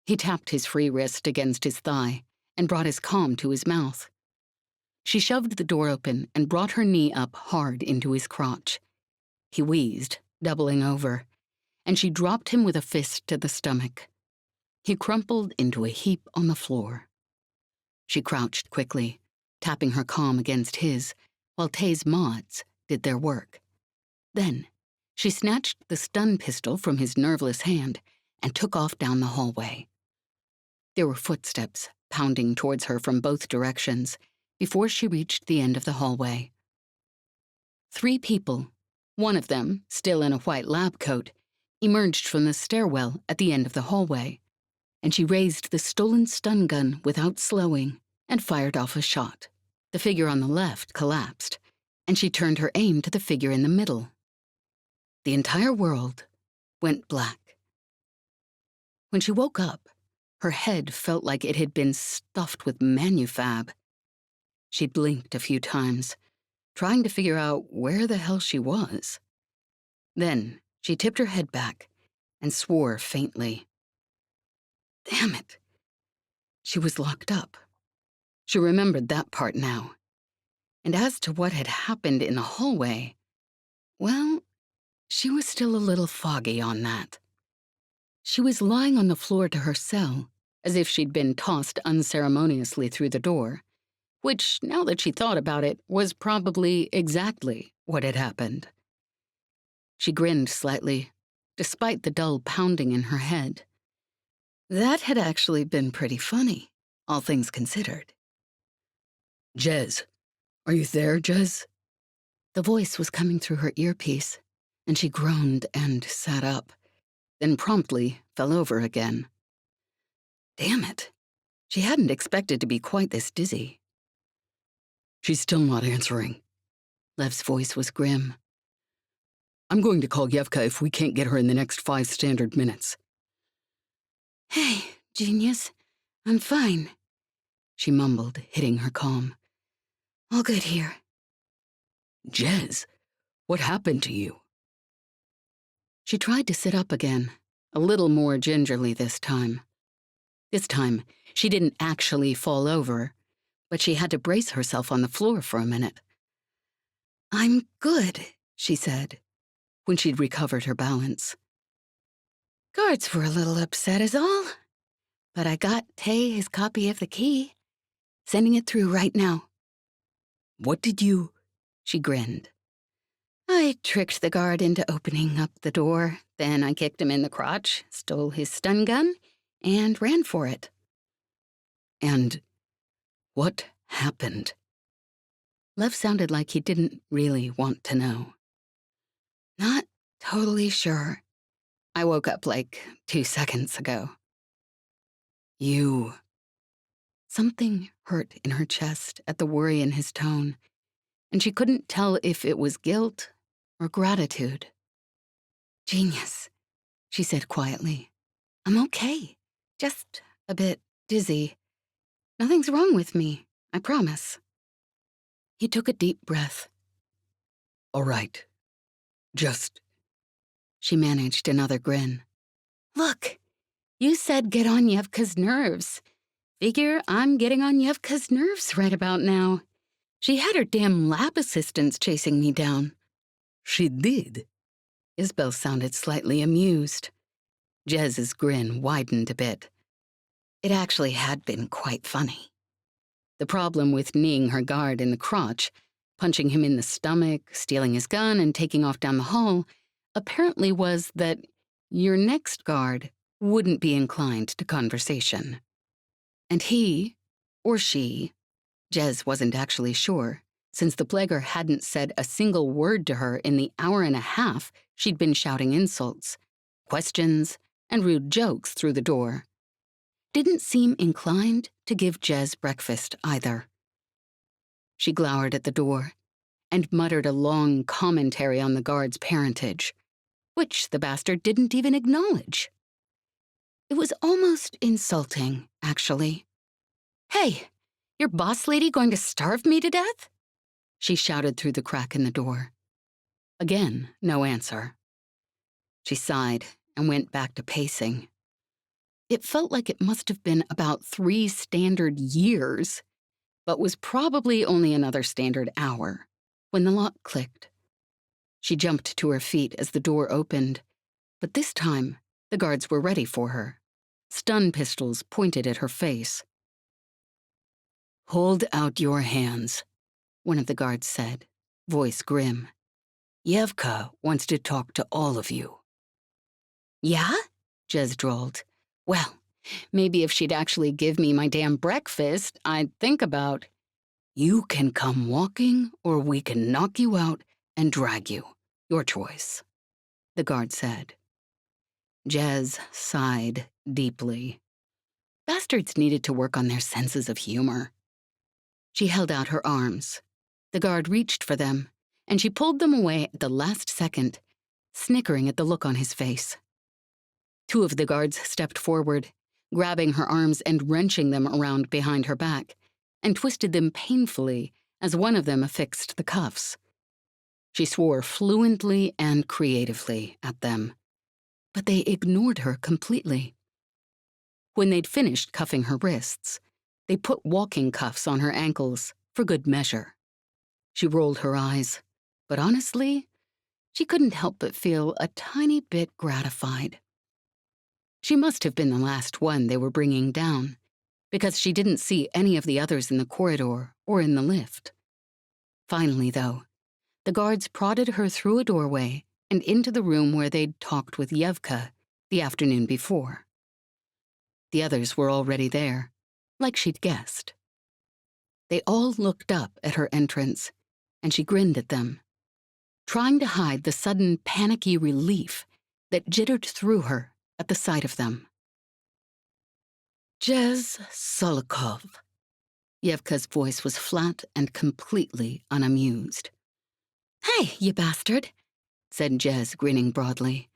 Speaker 1: He tapped his free wrist against his thigh and brought his palm to his mouth. She shoved the door open and brought her knee up hard into his crotch. He wheezed, doubling over, and she dropped him with a fist to the stomach. He crumpled into a heap on the floor. She crouched quickly, tapping her palm against his, while Tay's mods did their work. Then, she snatched the stun pistol from his nerveless hand and took off down the hallway. There were footsteps pounding towards her from both directions before she reached the end of the hallway. 3 people, one of them still in a white lab coat, emerged from the stairwell at the end of the hallway, and she raised the stolen stun gun without slowing and fired off a shot. The figure on the left collapsed, and she turned her aim to the figure in the middle. The entire world went black. When she woke up, her head felt like it had been stuffed with manufab. She blinked a few times, trying to figure out where the hell she was. Then she tipped her head back and swore faintly. Damn it. She was locked up. She remembered that part now. And as to what had happened in the hallway, well, she was still a little foggy on that. She was lying on the floor to her cell, as if she'd been tossed unceremoniously through the door, which, now that she thought about it, was probably exactly what had happened. She grinned slightly, despite the dull pounding in her head. That had actually been pretty funny, all things considered.
Speaker 2: Jez, are you there, Jez?
Speaker 1: The voice was coming through her earpiece, and she groaned and sat up, then promptly fell over again. Damn it. She hadn't expected to be quite this dizzy.
Speaker 2: She's still not answering.
Speaker 1: Lev's voice was grim.
Speaker 2: I'm going to call Evka if we can't get her in the next 5 standard minutes.
Speaker 3: Hey, genius. I'm fine,
Speaker 1: she mumbled, hitting her calm.
Speaker 3: All good here.
Speaker 2: Jez, what happened to you?
Speaker 1: She tried to sit up again, a little more gingerly this time. This time, she didn't actually fall over, but she had to brace herself on the floor for a minute. I'm good, she said, when she'd recovered her balance.
Speaker 3: Guards were a little upset is all, but I got Tay his copy of the key. Sending it through right now.
Speaker 2: What did you...
Speaker 1: She grinned.
Speaker 3: I tricked the guard into opening up the door, then I kicked him in the crotch, stole his stun gun, and ran for it.
Speaker 2: And what happened?
Speaker 1: Lev sounded like he didn't really want to know.
Speaker 3: Not totally sure.
Speaker 1: I woke up like 2 seconds ago.
Speaker 2: You...
Speaker 1: Something hurt in her chest at the worry in his tone, and she couldn't tell if it was guilt or gratitude.
Speaker 3: Genius,
Speaker 1: she said quietly.
Speaker 3: I'm okay. Just a bit dizzy. Nothing's wrong with me, I promise.
Speaker 1: He took a deep breath.
Speaker 2: All right. Just...
Speaker 1: She managed another grin.
Speaker 3: Look, you said get on Evka's nerves. Figure I'm getting on Evka's nerves right about now. She had her damn lab assistants chasing me down.
Speaker 2: She did?
Speaker 1: Isabel sounded slightly amused. Jez's grin widened a bit. It actually had been quite funny. The problem with kneeing her guard in the crotch, punching him in the stomach, stealing his gun, and taking off down the hall apparently was that your next guard wouldn't be inclined to conversation. And he, or she, Jez wasn't actually sure, since the plaguer hadn't said a single word to her in the hour and a half she'd been shouting insults, questions, and rude jokes through the door, didn't seem inclined to give Jez breakfast either. She glowered at the door and muttered a long commentary on the guard's parentage, which the bastard didn't even acknowledge. It was almost insulting, actually. Hey, your boss lady going to starve me to death? She shouted through the crack in the door. Again, no answer. She sighed and went back to pacing. It felt like it must have been about 3 standard years, but was probably only another standard hour, when the lock clicked. She jumped to her feet as the door opened, but this time the guards were ready for her, stun pistols pointed at her face.
Speaker 2: Hold out your hands,
Speaker 1: one of the guards said, voice grim.
Speaker 2: Evka wants to talk to all of you.
Speaker 1: Yeah? Jez drawled. Well, maybe if she'd actually give me my damn breakfast, I'd think about...
Speaker 2: You can come walking, or we can knock you out and drag you. Your choice," the guard said. Jez sighed deeply. Bastards needed to work on their senses of humor. She held out her arms. The guard reached for them, and she pulled them away at the last second, snickering at the look on his face. Two of the guards stepped forward, grabbing her arms and wrenching them around behind her back, and twisted them painfully as one of them affixed the cuffs. She swore fluently and creatively at them, but they ignored her completely. When they'd finished cuffing her wrists, they put walking cuffs on her ankles for good measure. She rolled her eyes, but honestly, she couldn't help but feel a tiny bit gratified. She must have been the last one they were bringing down, because she didn't see any of the others in the corridor or in the lift. Finally, though, the guards prodded her through a doorway and into the room where they'd talked with Evka the afternoon before. The others were already there, like she'd guessed. They all looked up at her entrance, and she grinned at them, trying to hide the sudden panicky relief that jittered through her at the sight of them. "Jez Solikov." Evka's voice was flat and completely unamused.
Speaker 3: "Hey, you bastard,"
Speaker 2: said Jez, grinning broadly.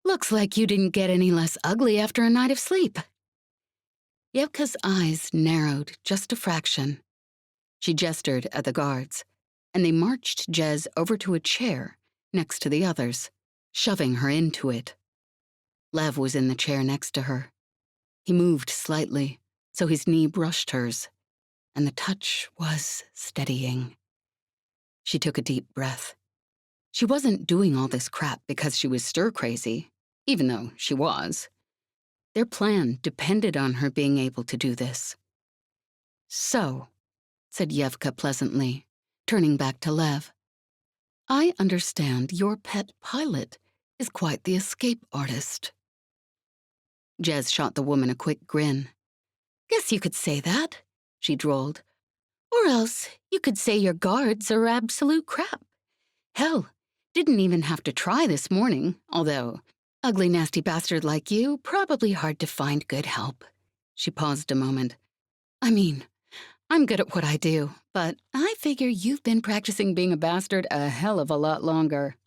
Speaker 3: "Looks like you didn't get any less ugly after a night of sleep."
Speaker 2: Evka's eyes narrowed just a fraction. She gestured at the guards, and they marched Jez over to a chair next to the others, shoving her into it. Lev was in the chair next to her. He moved slightly, so his knee brushed hers, and the touch was steadying. She took a deep breath. She wasn't doing all this crap because she was stir-crazy, even though she was. Their plan depended on her being able to do this. "So," said Evka pleasantly, turning back to Lev, "I understand your pet pilot is quite the escape artist." Jez shot the woman a quick grin.
Speaker 3: "Guess you could say that," she drawled. "Or else you could say your guards are absolute crap. Hell, didn't even have to try this morning, although, ugly nasty bastard like you, probably hard to find good help." She paused a moment. "I mean, I'm good at what I do, but I figure you've been practicing being a bastard a hell of a lot longer."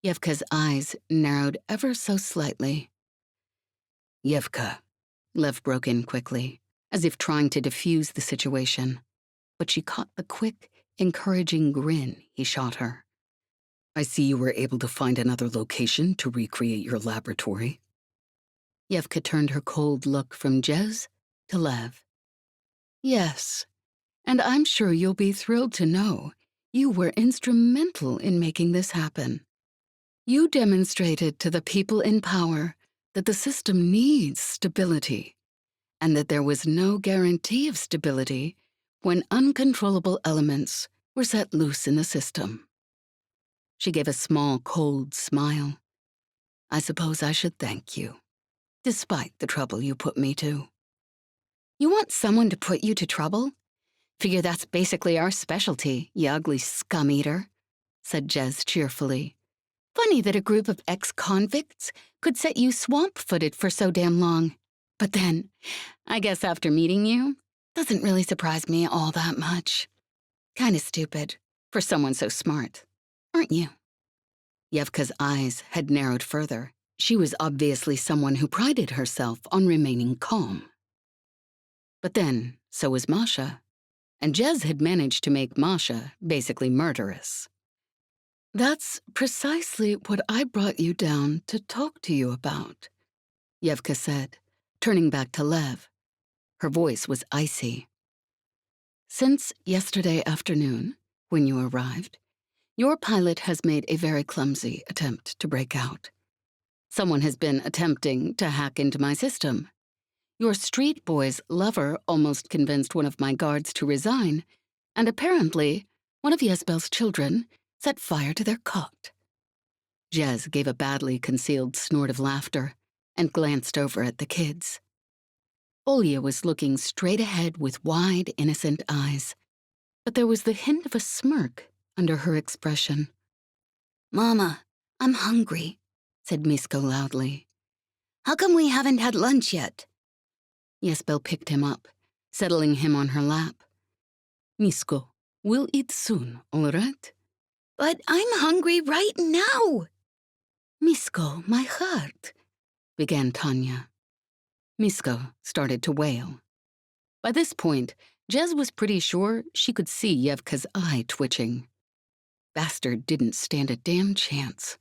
Speaker 2: Evka's eyes narrowed ever so slightly. "Evka," Lev broke in quickly, as if trying to diffuse the situation, but she caught the quick, encouraging grin he shot her. "I see you were able to find another location to recreate your laboratory." Evka turned her cold look from Jez to Lev. "Yes, and I'm sure you'll be thrilled to know you were instrumental in making this happen. You demonstrated to the people in power that the system needs stability, and that there was no guarantee of stability when uncontrollable elements were set loose in the system." She gave a small, cold smile. "I suppose I should thank you, despite the trouble you put me to."
Speaker 3: "You want someone to put you to trouble? Figure that's basically our specialty, you ugly scum-eater," said Jez cheerfully. "Funny that a group of ex-convicts could set you swamp-footed for so damn long. But then, I guess after meeting you, doesn't really surprise me all that much. Kinda stupid for someone so smart, aren't you?"
Speaker 2: Evka's eyes had narrowed further. She was obviously someone who prided herself on remaining calm. But then, so was Masha, and Jez had managed to make Masha basically murderous. "That's precisely what I brought you down to talk to you about," Evka said, turning back to Lev. Her voice was icy. "Since yesterday afternoon, when you arrived, your pilot has made a very clumsy attempt to break out. Someone has been attempting to hack into my system. Your street boy's lover almost convinced one of my guards to resign, and apparently one of Yezbel's children set fire to their cot." Jez gave a badly concealed snort of laughter and glanced over at the kids. Olya was looking straight ahead with wide, innocent eyes,
Speaker 1: but there was the hint of a smirk under her expression.
Speaker 3: "Mama, I'm hungry," said Misko loudly. "How come we haven't had lunch yet?"
Speaker 1: Yesbel picked him up, settling him on her lap. Misko, we'll eat soon, all right?
Speaker 3: "But I'm hungry right now."
Speaker 1: Misko, my heart, began Tanya. Misko started to wail. By this point, Jez was pretty sure she could see Yevka's eye twitching. Bastard didn't stand a damn chance.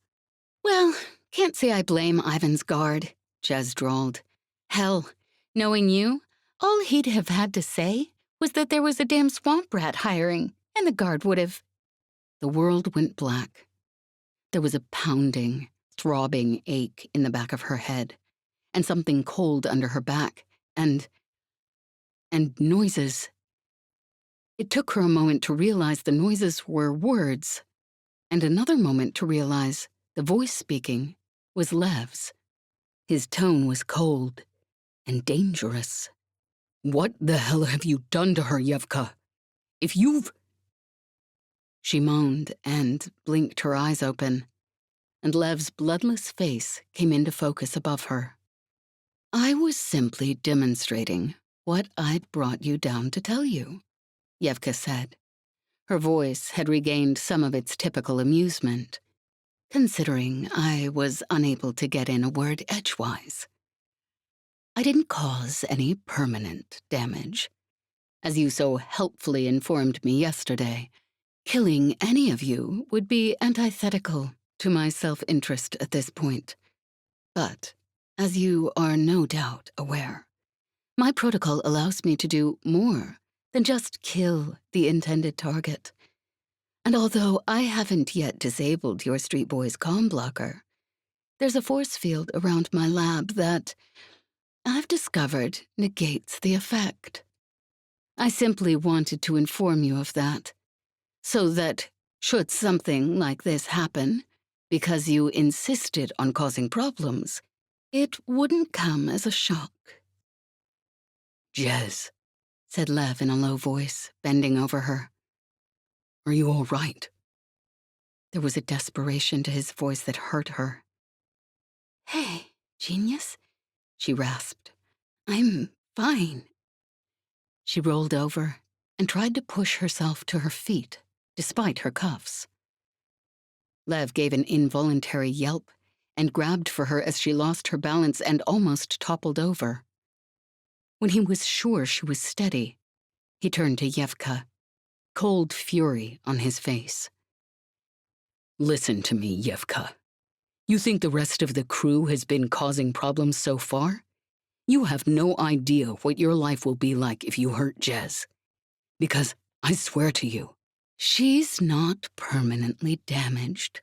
Speaker 1: Well, can't say I blame Ivan's guard, Jez drawled. Hell, knowing you, all he'd have had to say was that there was a damn swamp rat hiring, and the guard would have. The world went black. There was a pounding, throbbing ache in the back of her head, and something cold under her back, and noises. It took her a moment to realize the noises were words, and another moment to realize the voice speaking was Lev's. His tone was cold and dangerous. What the hell have you done to her, Evka? If you've... She moaned and blinked her eyes open, and Lev's bloodless face came into focus above her. I was simply demonstrating what I'd brought you down to tell you, Evka said. Her voice had regained some of its typical amusement, considering I was unable to get in a word edgewise. I didn't cause any permanent damage. As you so helpfully informed me yesterday, killing any of you would be antithetical to my self-interest at this point. But, as you are no doubt aware, my protocol allows me to do more than just kill the intended target. And although I haven't yet disabled your Street Boy's comm blocker, there's a force field around my lab that, I've discovered, negates the effect. I simply wanted to inform you of that, so that, should something like this happen, because you insisted on causing problems, it wouldn't come as a shock. Jez, said Lev in a low voice, bending over her. Are you all right? There was a desperation to his voice that hurt her. Hey, genius, she rasped. I'm fine. She rolled over and tried to push herself to her feet, despite her cuffs. Lev gave an involuntary yelp and grabbed for her as she lost her balance and almost toppled over. When he was sure she was steady, he turned to Evka, cold fury on his face. Listen to me, Evka. You think the rest of the crew has been causing problems so far? You have no idea what your life will be like if you hurt Jez. Because, I swear to you, she's not permanently damaged,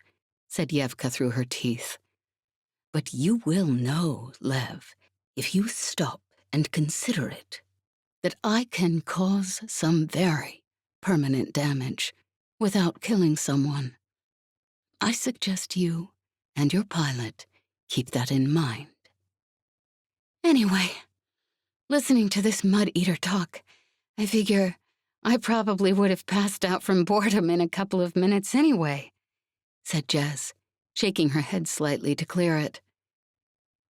Speaker 1: said Evka through her teeth. But you will know, Lev, if you stop and consider it, that I can cause some very permanent damage without killing someone. I suggest you and your pilot keep that in mind. Anyway, listening to this mud-eater talk, I figure I probably would have passed out from boredom in a couple of minutes anyway, said Jez, shaking her head slightly to clear it.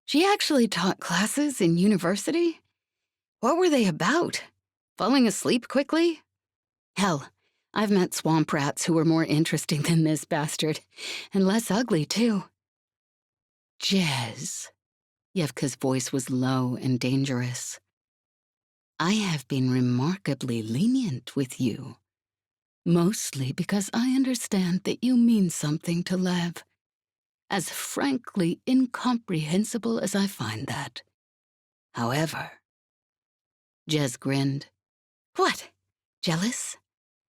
Speaker 1: She actually taught classes in university? What were they about? Falling asleep quickly? Hell, I've met swamp rats who were more interesting than this bastard, and less ugly, too. Jez. Yevka's voice was low and dangerous. I have been remarkably lenient with you, mostly because I understand that you mean something to Lev, as frankly incomprehensible as I find that. However, Jez grinned. What? Jealous?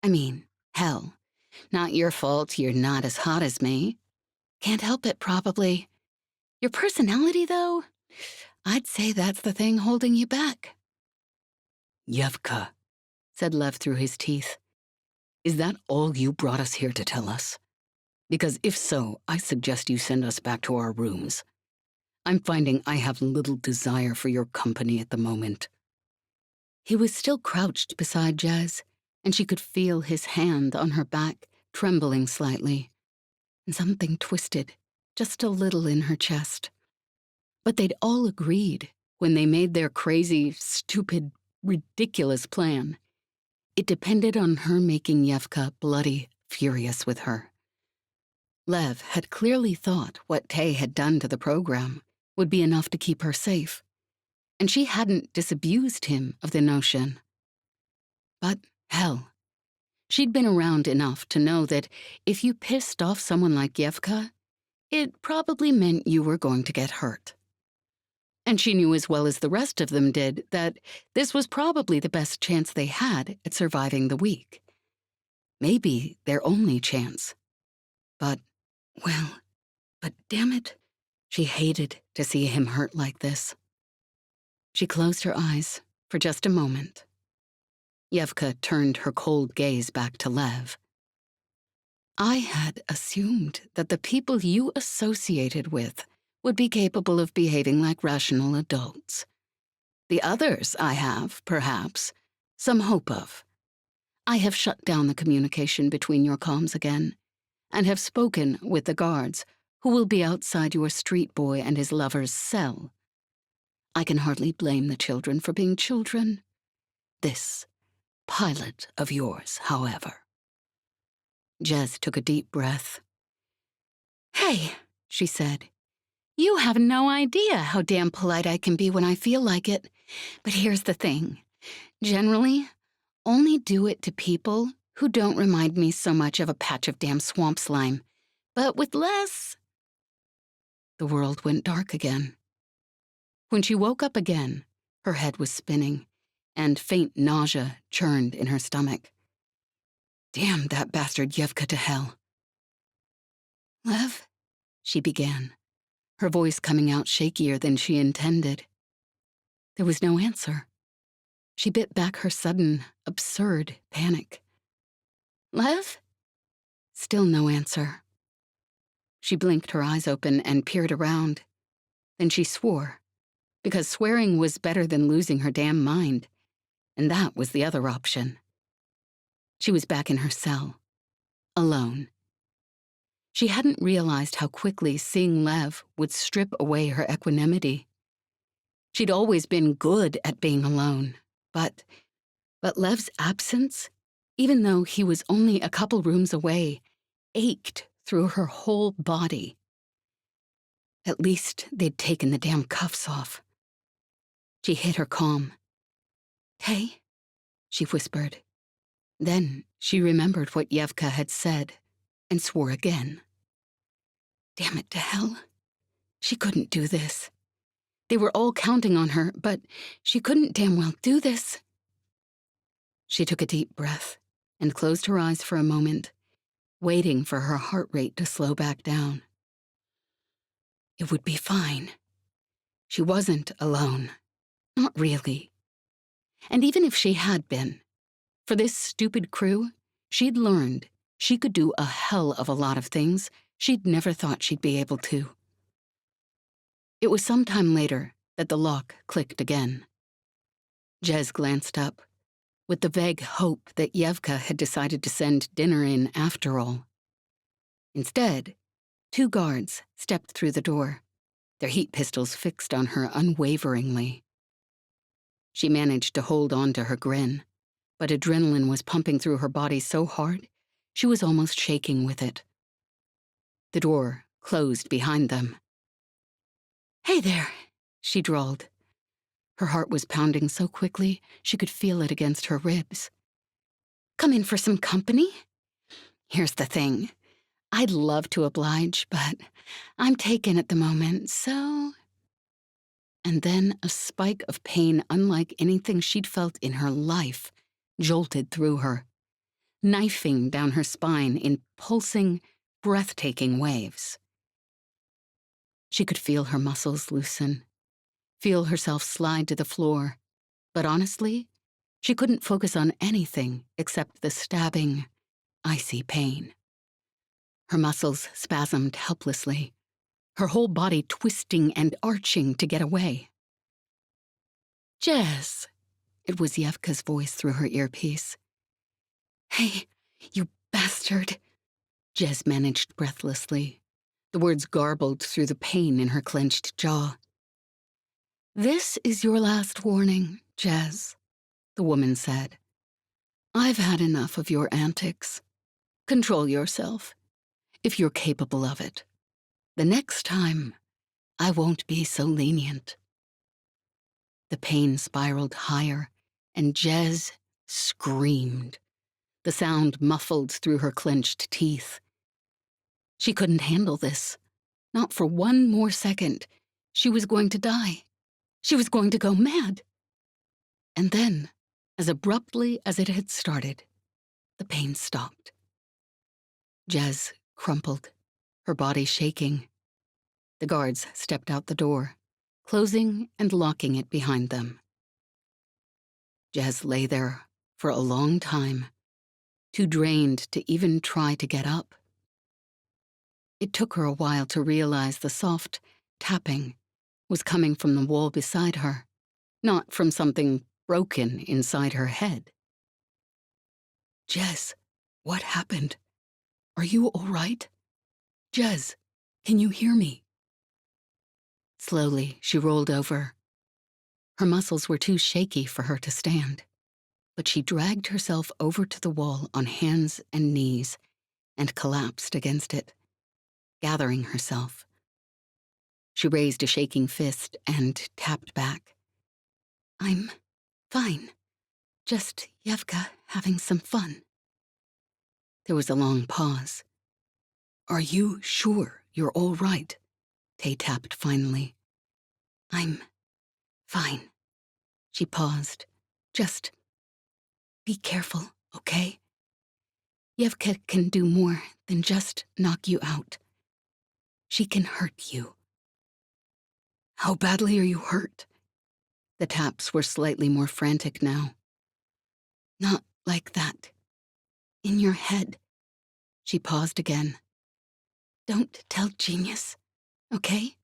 Speaker 1: I mean, hell, not your fault you're not as hot as me. Can't help it, probably. Your personality, though? I'd say that's the thing holding you back. Evka, said Lev through his teeth. Is that all you brought us here to tell us? Because if so, I suggest you send us back to our rooms. I'm finding I have little desire for your company at the moment. He was still crouched beside Jez, and she could feel his hand on her back trembling slightly, and something twisted just a little in her chest. But they'd all agreed when they made their crazy, stupid, ridiculous plan. It depended on her making Evka bloody furious with her. Lev had clearly thought what Tay had done to the program would be enough to keep her safe, and she hadn't disabused him of the notion. But, hell, she'd been around enough to know that if you pissed off someone like Evka, it probably meant you were going to get hurt. And she knew as well as the rest of them did that this was probably the best chance they had at surviving the week. Maybe their only chance. But damn it, she hated to see him hurt like this. She closed her eyes for just a moment. Evka turned her cold gaze back to Lev. I had assumed that the people you associated with would be capable of behaving like rational adults. The others I have, perhaps, some hope of. I have shut down the communication between your comms again, and have spoken with the guards, who will be outside your street boy and his lover's cell. I can hardly blame the children for being children. This pilot of yours, however. Jez took a deep breath. Hey, she said. You have no idea how damn polite I can be when I feel like it. But here's the thing. Generally, only do it to people who don't remind me so much of a patch of damn swamp slime. But with less... The world went dark again. When she woke up again, her head was spinning, and faint nausea churned in her stomach. Damn that bastard Evka to hell. Lev, she began, her voice coming out shakier than she intended. There was no answer. She bit back her sudden, absurd panic. Lev? Still no answer. She blinked her eyes open and peered around. Then she swore, because swearing was better than losing her damn mind, and that was the other option. She was back in her cell, alone. She hadn't realized how quickly seeing Lev would strip away her equanimity. She'd always been good at being alone, but Lev's absence, even though he was only a couple rooms away, ached through her whole body. At least they'd taken the damn cuffs off. She hid her calm. Tay, she whispered. Then she remembered what Evka had said and swore again. Damn it to hell. She couldn't do this. They were all counting on her, but she couldn't damn well do this. She took a deep breath and closed her eyes for a moment, waiting for her heart rate to slow back down. It would be fine. She wasn't alone. Not really. And even if she had been, for this stupid crew, she'd learned she could do a hell of a lot of things she'd never thought she'd be able to. It was some time later that the lock clicked again. Jez glanced up, with the vague hope that Evka had decided to send dinner in after all. Instead, 2 guards stepped through the door, their heat pistols fixed on her unwaveringly. She managed to hold on to her grin, but adrenaline was pumping through her body so hard she was almost shaking with it. The door closed behind them. Hey there, she drawled. Her heart was pounding so quickly she could feel it against her ribs. Come in for some company? Here's the thing. I'd love to oblige, but I'm taken at the moment, so... And then a spike of pain unlike anything she'd felt in her life jolted through her, knifing down her spine in pulsing, breathtaking waves. She could feel her muscles loosen, feel herself slide to the floor, but honestly, she couldn't focus on anything except the stabbing, icy pain. Her muscles spasmed helplessly, her whole body twisting and arching to get away. Jez, it was Evka's voice through her earpiece.
Speaker 3: Hey, you bastard.
Speaker 1: Jez managed breathlessly, the words garbled through the pain in her clenched jaw.
Speaker 3: This is your last warning, Jez, the woman said. I've had enough of your antics. Control yourself, if you're capable of it. The next time, I won't be so lenient.
Speaker 1: The pain spiraled higher, and Jez screamed, the sound muffled through her clenched teeth. She couldn't handle this. Not for one more second. She was going to die. She was going to go mad. And then, as abruptly as it had started, the pain stopped. Jez crumpled, her body shaking. The guards stepped out the door, closing and locking it behind them. Jez lay there for a long time, too drained to even try to get up. It took her a while to realize the soft tapping was coming from the wall beside her, not from something broken inside her head.
Speaker 2: Jez, what happened? Are you all right? Jez, can you hear me?
Speaker 1: Slowly, she rolled over. Her muscles were too shaky for her to stand, but she dragged herself over to the wall on hands and knees and collapsed against it, gathering herself. She raised a shaking fist and tapped back.
Speaker 3: I'm fine. Just Evka having some fun.
Speaker 1: There was a long pause.
Speaker 2: Are you sure you're all right?
Speaker 1: Tay tapped finally.
Speaker 3: I'm fine.
Speaker 1: She paused.
Speaker 3: Just be careful, okay? Evka can do more than just knock you out. She can hurt you.
Speaker 2: How badly are you hurt?
Speaker 1: The taps were slightly more frantic now.
Speaker 3: Not like that. In your head.
Speaker 1: She paused again.
Speaker 3: Don't tell Genius, okay?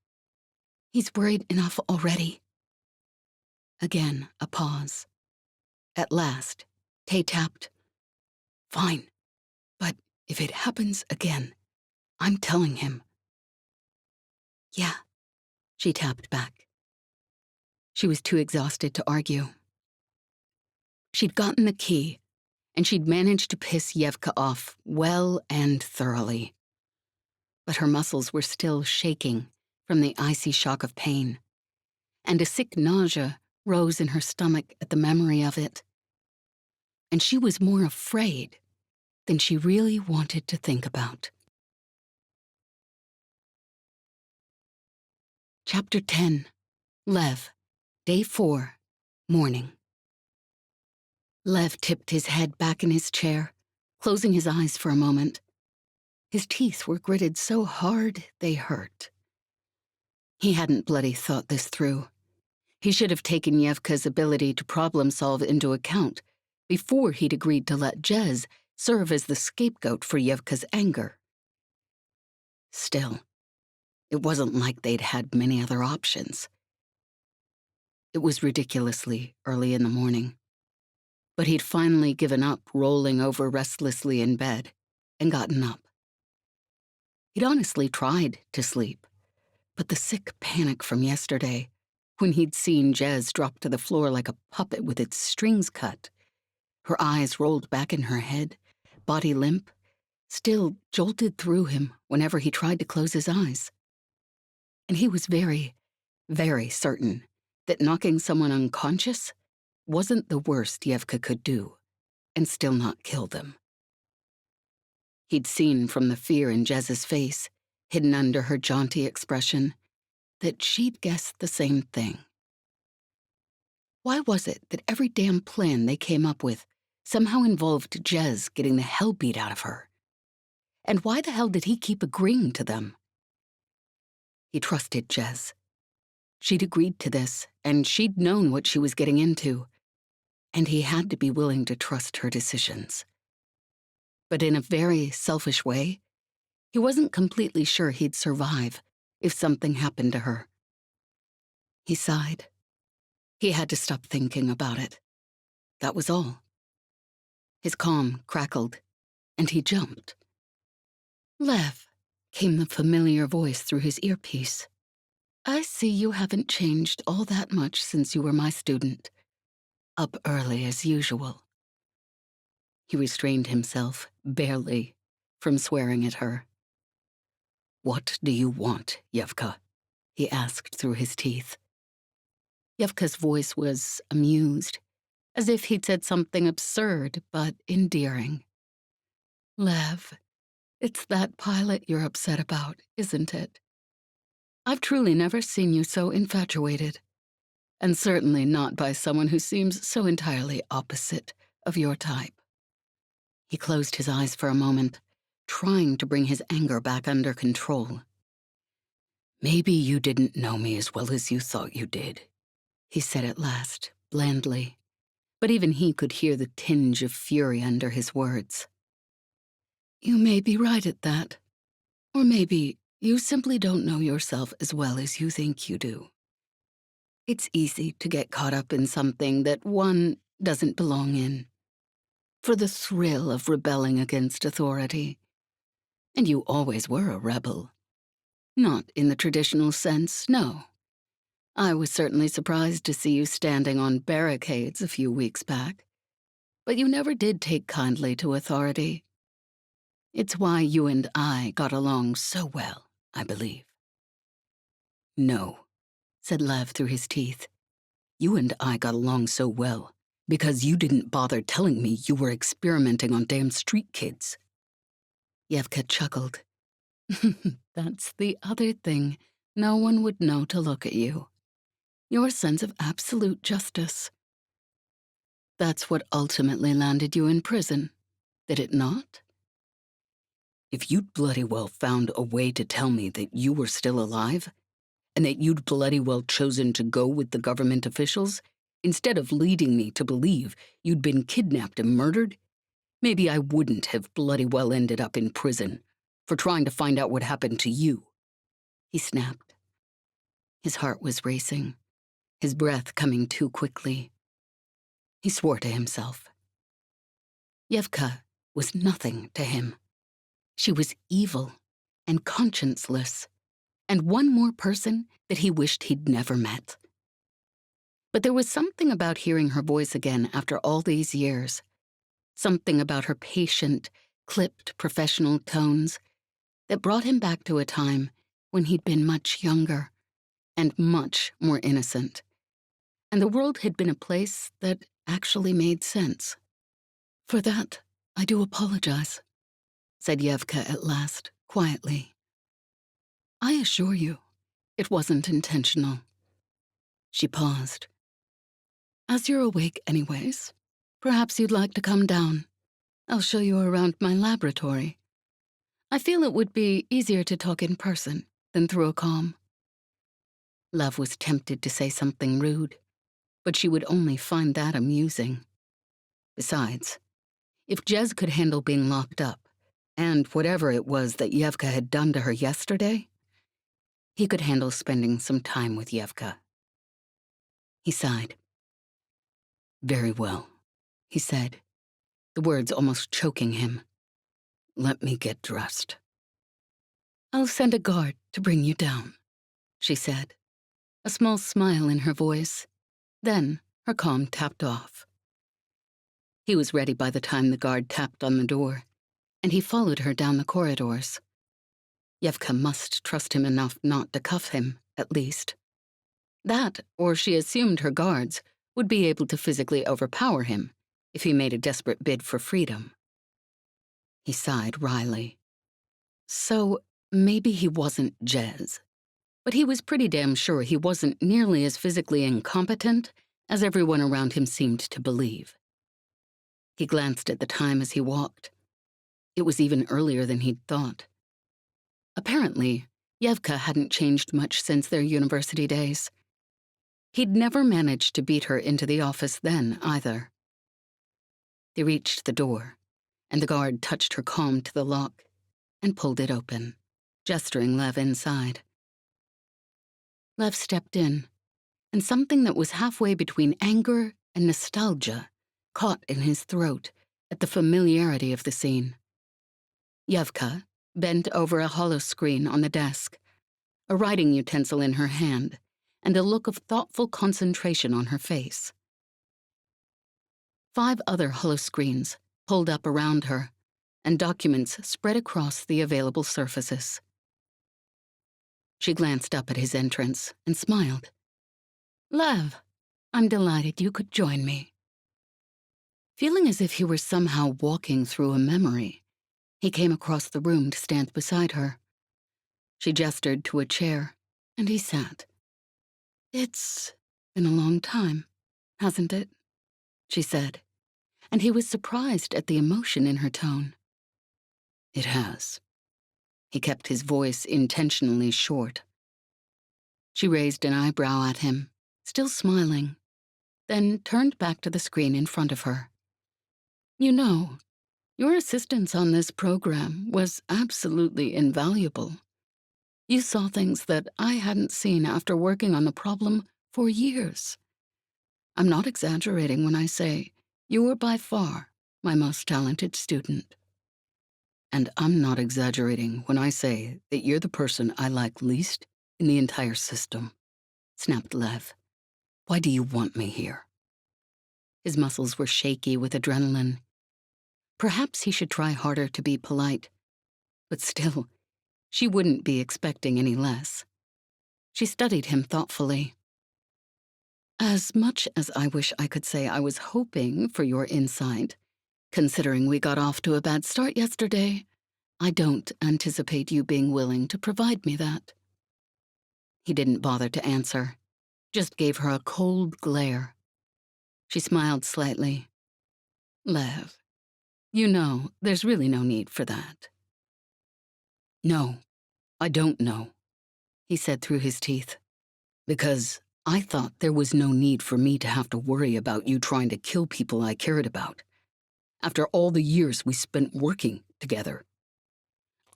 Speaker 3: He's worried enough already.
Speaker 1: Again, a pause. At last, Tay tapped.
Speaker 2: Fine, but if it happens again, I'm telling him.
Speaker 3: Yeah,
Speaker 1: she tapped back. She was too exhausted to argue. She'd gotten the key, and she'd managed to piss Evka off well and thoroughly. But her muscles were still shaking from the icy shock of pain, and a sick nausea rose in her stomach at the memory of it. And she was more afraid than she really wanted to think about. Chapter 10. Lev, Day 4, Morning. Lev tipped his head back in his chair, closing his eyes for a moment. His teeth were gritted so hard they hurt. He hadn't bloody thought this through. He should have taken Evka's ability to problem-solve into account before he'd agreed to let Jez serve as the scapegoat for Evka's anger. Still, it wasn't like they'd had many other options. It was ridiculously early in the morning, but he'd finally given up rolling over restlessly in bed and gotten up. He'd honestly tried to sleep, but the sick panic from yesterday, when he'd seen Jez drop to the floor like a puppet with its strings cut, her eyes rolled back in her head, body limp, still jolted through him whenever he tried to close his eyes. And he was very, very certain that knocking someone unconscious wasn't the worst Evka could do, and still not kill them. He'd seen from the fear in Jez's face, hidden under her jaunty expression, that she'd guessed the same thing. Why was it that every damn plan they came up with somehow involved Jez getting the hell beat out of her? And why the hell did he keep agreeing to them? He trusted Jez. She'd agreed to this, and she'd known what she was getting into, and he had to be willing to trust her decisions. But in a very selfish way, he wasn't completely sure he'd survive if something happened to her. He sighed. He had to stop thinking about it. That was all. His calm crackled, and he jumped.
Speaker 3: Lev, came the familiar voice through his earpiece. I see you haven't changed all that much since you were my student. Up early as usual.
Speaker 1: He restrained himself, barely, from swearing at her. "What do you want, Evka?" he asked through his teeth. Yevka's voice was amused, as if he'd said something absurd but endearing.
Speaker 3: Lev, it's that pilot you're upset about, isn't it?
Speaker 1: I've truly never seen you so infatuated, and certainly not by someone who seems so entirely opposite of your type. He closed his eyes for a moment, trying to bring his anger back under control. "Maybe you didn't know me as well as you thought you did," he said at last, blandly, but even he could hear the tinge of fury under his words.
Speaker 3: You may be right at that. Or maybe you simply don't know yourself as well as you think you do. It's easy to get caught up in something that one doesn't belong in, for the thrill of rebelling against authority.
Speaker 1: And you always were a rebel. Not in the traditional sense, no. I was certainly surprised to see you standing on barricades a few weeks back. But you never did take kindly to authority. It's why you and I got along so well, I believe. "No," said Lev through his teeth. "You and I got along so well because you didn't bother telling me you were experimenting on damn street kids."
Speaker 3: Evka chuckled. That's the other thing no one would know to look at you. Your sense of absolute justice. That's what ultimately landed you in prison, did it not?
Speaker 1: If you'd bloody well found a way to tell me that you were still alive, and that you'd bloody well chosen to go with the government officials, instead of leading me to believe you'd been kidnapped and murdered, maybe I wouldn't have bloody well ended up in prison for trying to find out what happened to you," he snapped. His heart was racing, his breath coming too quickly. He swore to himself. Evka was nothing to him. She was evil and conscienceless, and one more person that he wished he'd never met. But there was something about hearing her voice again after all these years, something about her patient, clipped professional tones that brought him back to a time when he'd been much younger and much more innocent, and the world had been a place that actually made sense.
Speaker 3: For that, I do apologize, said Evka at last, quietly. I assure you, it wasn't intentional. She paused. As you're awake anyways, perhaps you'd like to come down. I'll show you around my laboratory. I feel it would be easier to talk in person than through a comm.
Speaker 1: Love was tempted to say something rude, but she would only find that amusing. Besides, if Jez could handle being locked up, and whatever it was that Evka had done to her yesterday, he could handle spending some time with Evka. He sighed. "Very well," he said, the words almost choking him. "Let me get dressed."
Speaker 3: I'll send a guard to bring you down, she said, a small smile in her voice. Then her calm tapped off.
Speaker 1: He was ready by the time the guard tapped on the door, and he followed her down the corridors. Evka must trust him enough not to cuff him, at least. That, or she assumed her guards would be able to physically overpower him if he made a desperate bid for freedom. He sighed wryly. So maybe he wasn't Jez, but he was pretty damn sure he wasn't nearly as physically incompetent as everyone around him seemed to believe. He glanced at the time as he walked. It was even earlier than he'd thought. Apparently, Evka hadn't changed much since their university days. He'd never managed to beat her into the office then, either. They reached the door, and the guard touched her calm to the lock and pulled it open, gesturing Lev inside. Lev stepped in, and something that was halfway between anger and nostalgia caught in his throat at the familiarity of the scene. Evka bent over a holoscreen on the desk, a writing utensil in her hand, and a look of thoughtful concentration on her face. 5 other holoscreens pulled up around her, and documents spread across the available surfaces. She glanced up at his entrance and smiled. "Lev, I'm delighted you could join me." Feeling as if he were somehow walking through a memory, he came across the room to stand beside her. She gestured to a chair, and he sat. "It's been a long time, hasn't it?" she said, and he was surprised at the emotion in her tone.
Speaker 2: It has.
Speaker 1: He kept his voice intentionally short. She raised an eyebrow at him, still smiling, then turned back to the screen in front of her. "You know, your assistance on this program was absolutely invaluable. You saw things that I hadn't seen after working on the problem for years. I'm not exaggerating when I say you were by far my most talented student."
Speaker 2: And I'm not exaggerating when I say that you're the person I like least in the entire system, snapped Lev. "Why do you want me here?"
Speaker 1: His muscles were shaky with adrenaline. Perhaps he should try harder to be polite, but still, she wouldn't be expecting any less. She studied him thoughtfully. "As much as I wish I could say I was hoping for your insight, considering we got off to a bad start yesterday, I don't anticipate you being willing to provide me that." He didn't bother to answer, just gave her a cold glare. She smiled slightly. "Lev, you know there's really no need for that."
Speaker 2: "No, I don't know,"
Speaker 1: he said through his teeth.
Speaker 2: "Because I thought there was no need for me to have to worry about you trying to kill people I cared about. After all the years we spent working together,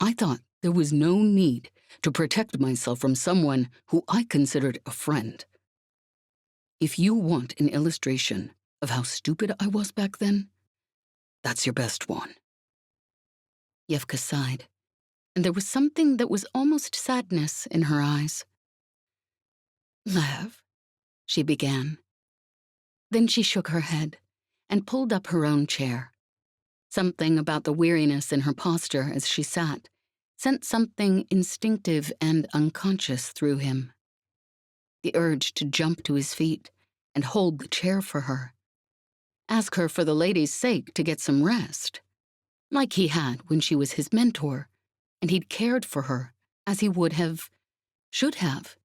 Speaker 2: I thought there was no need to protect myself from someone who I considered a friend. If you want an illustration of how stupid I was back then, that's your best one."
Speaker 1: Evka sighed, and there was something that was almost sadness in her eyes. "Lev," she began. Then she shook her head and pulled up her own chair. Something about the weariness in her posture as she sat sent something instinctive and unconscious through him. The urge to jump to his feet and hold the chair for her. Ask her for the lady's sake to get some rest, like he had when she was his mentor, and he'd cared for her as he would have, should have,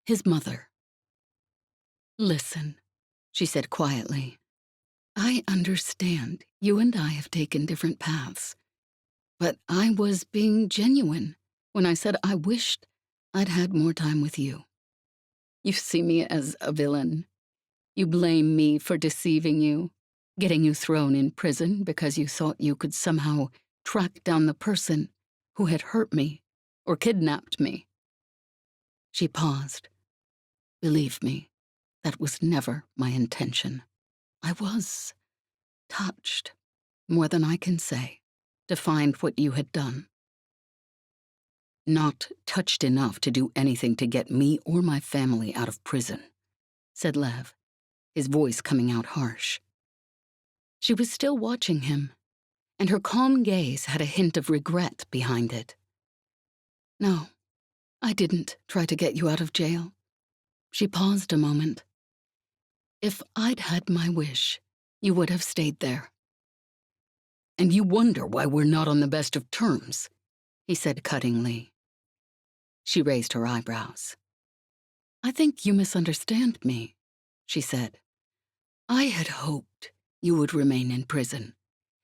Speaker 1: his mother. "Listen," she said quietly. "I understand you and I have taken different paths, but I was being genuine when I said I wished I'd had more time with you. You see me as a villain. You blame me for deceiving you, getting you thrown in prison because you thought you could somehow track down the person who had hurt me or kidnapped me." She paused. "Believe me, that was never my intention. I was touched, more than I can say, to find what you had done."
Speaker 2: "Not touched enough to do anything to get me or my family out of prison,"
Speaker 1: said Lev, his voice coming out harsh. She was still watching him, and her calm gaze had a hint of regret behind it. "No, I didn't try to get you out of jail." She paused a moment. "If I'd had my wish, you would have stayed there."
Speaker 2: "And you wonder why we're not on the best of terms,"
Speaker 1: he said cuttingly. She raised her eyebrows. "I think you misunderstand me," she said. "I had hoped you would remain in prison,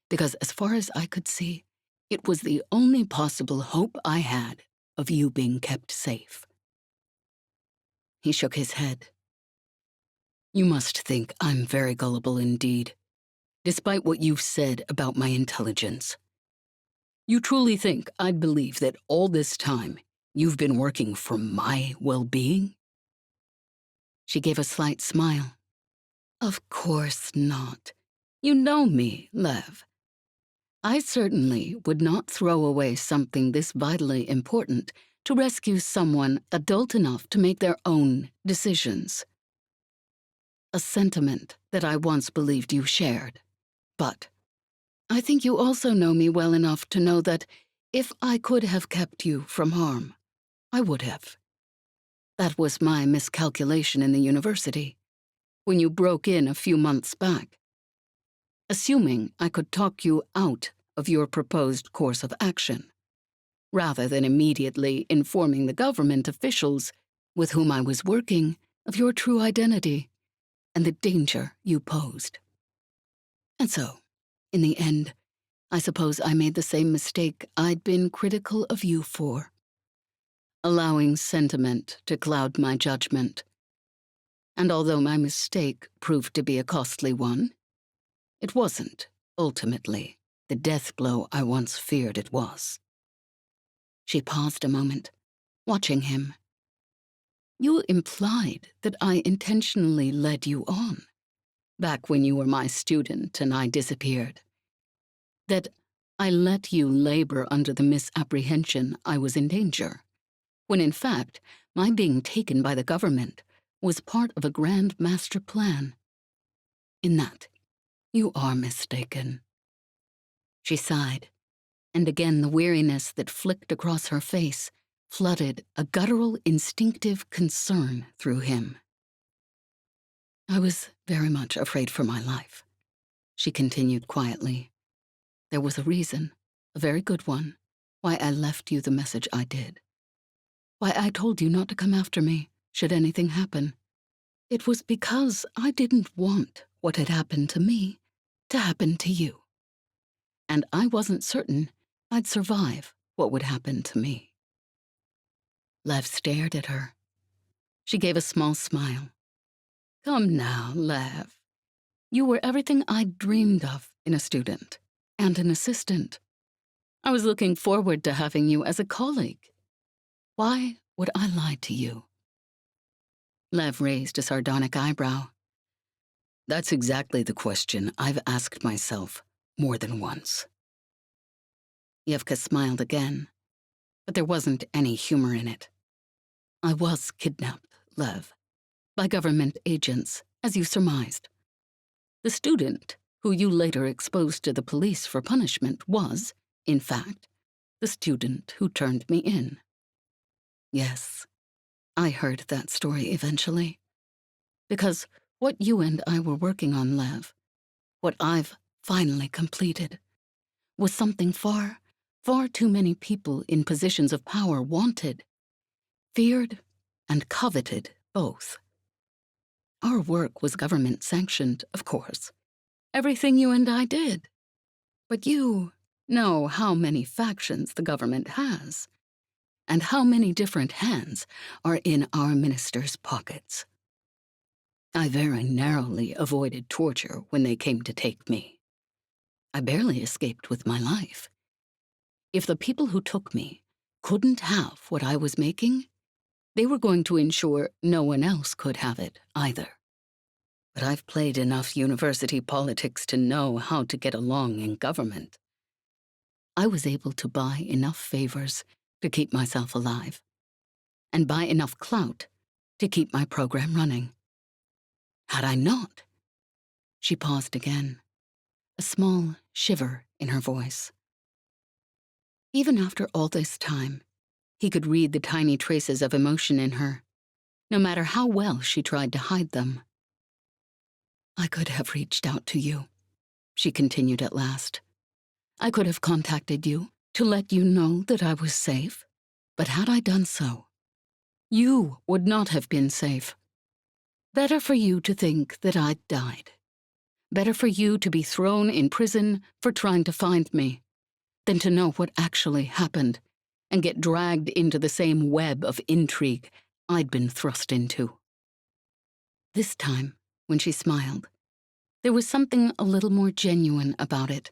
Speaker 1: because as far as I could see, it was the only possible hope I had of you being kept safe." He shook his head.
Speaker 2: "You must think I'm very gullible indeed, despite what you've said about my intelligence. You truly think I'd believe that all this time you've been working for my well-being?"
Speaker 1: She gave a slight smile. "Of course not. You know me, Lev.
Speaker 2: I certainly would not throw away something this vitally important to rescue someone adult enough to make their own decisions. A sentiment that I once believed you shared. But I think you also know me well enough to know that if I could have kept you from harm, I would have. That was my miscalculation in the university, when you broke in a few months back. Assuming I could talk you out of your proposed course of action, rather than immediately informing the government officials with whom I was working of your true identity and the danger you posed. And so, in the end, I suppose I made the same mistake I'd been critical of you for, allowing sentiment to cloud my judgment. And although my mistake proved to be a costly one, it wasn't, ultimately, the death blow I once feared it was. She paused a moment, watching him. You implied that I intentionally led you on, back when you were my student and I disappeared. That I let you labor under the misapprehension I was in danger, when in fact, my being taken by the government was part of a grand master plan. In that, you are mistaken. She sighed, and again the weariness that flicked across her face flooded a guttural, instinctive concern through him. I was very much afraid for my life, she continued quietly. There was a reason, a very good one, why I left you the message I did. Why I told you not to come after me, should anything happen. It was because I didn't want what had happened to me to happen to you. And I wasn't certain I'd survive what would happen to me. Lev stared at her. She gave a small smile. Come now, Lev. You were everything I'd dreamed of in a student and an assistant. I was looking forward to having you as a colleague. Why would I lie to you? Lev raised a sardonic eyebrow. That's exactly the question I've asked myself more than once. Evka smiled again, but there wasn't any humor in it. I was kidnapped, Lev, by government agents, as you surmised. The student, who you later exposed to the police for punishment, was, in fact, the student who turned me in. Yes, I heard that story eventually. Because what you and I were working on, Lev, what I've finally completed, was something far, far too many people in positions of power wanted, feared, and coveted both. Our work was government-sanctioned, of course. Everything you and I did. But you know how many factions the government has, and how many different hands are in our ministers' pockets. I very narrowly avoided torture when they came to take me. I barely escaped with my life. If the people who took me couldn't have what I was making, they were going to ensure no one else could have it either. But I've played enough university politics to know how to get along in government. I was able to buy enough favors to keep myself alive, and buy enough clout to keep my program running. Had I not? She paused again, a small shiver in her voice. Even after all this time, he could read the tiny traces of emotion in her, no matter how well she tried to hide them. I could have reached out to you, she continued at last. I could have contacted you to let you know that I was safe, but had I done so, you would not have been safe. Better for you to think that I'd died. Better for you to be thrown in prison for trying to find me, than to know what actually happened and get dragged into the same web of intrigue I'd been thrust into. This time, when she smiled, there was something a little more genuine about it.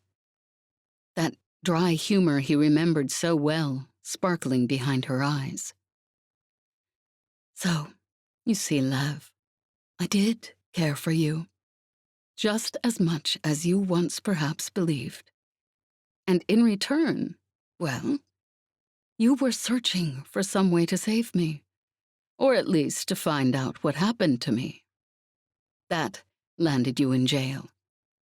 Speaker 2: That dry humor he remembered so well, sparkling behind her eyes. So, you see, Lev, I did care for you, just as much as you once perhaps believed. And in return, well, you were searching for some way to save me, or at least to find out what happened to me. That landed you in jail,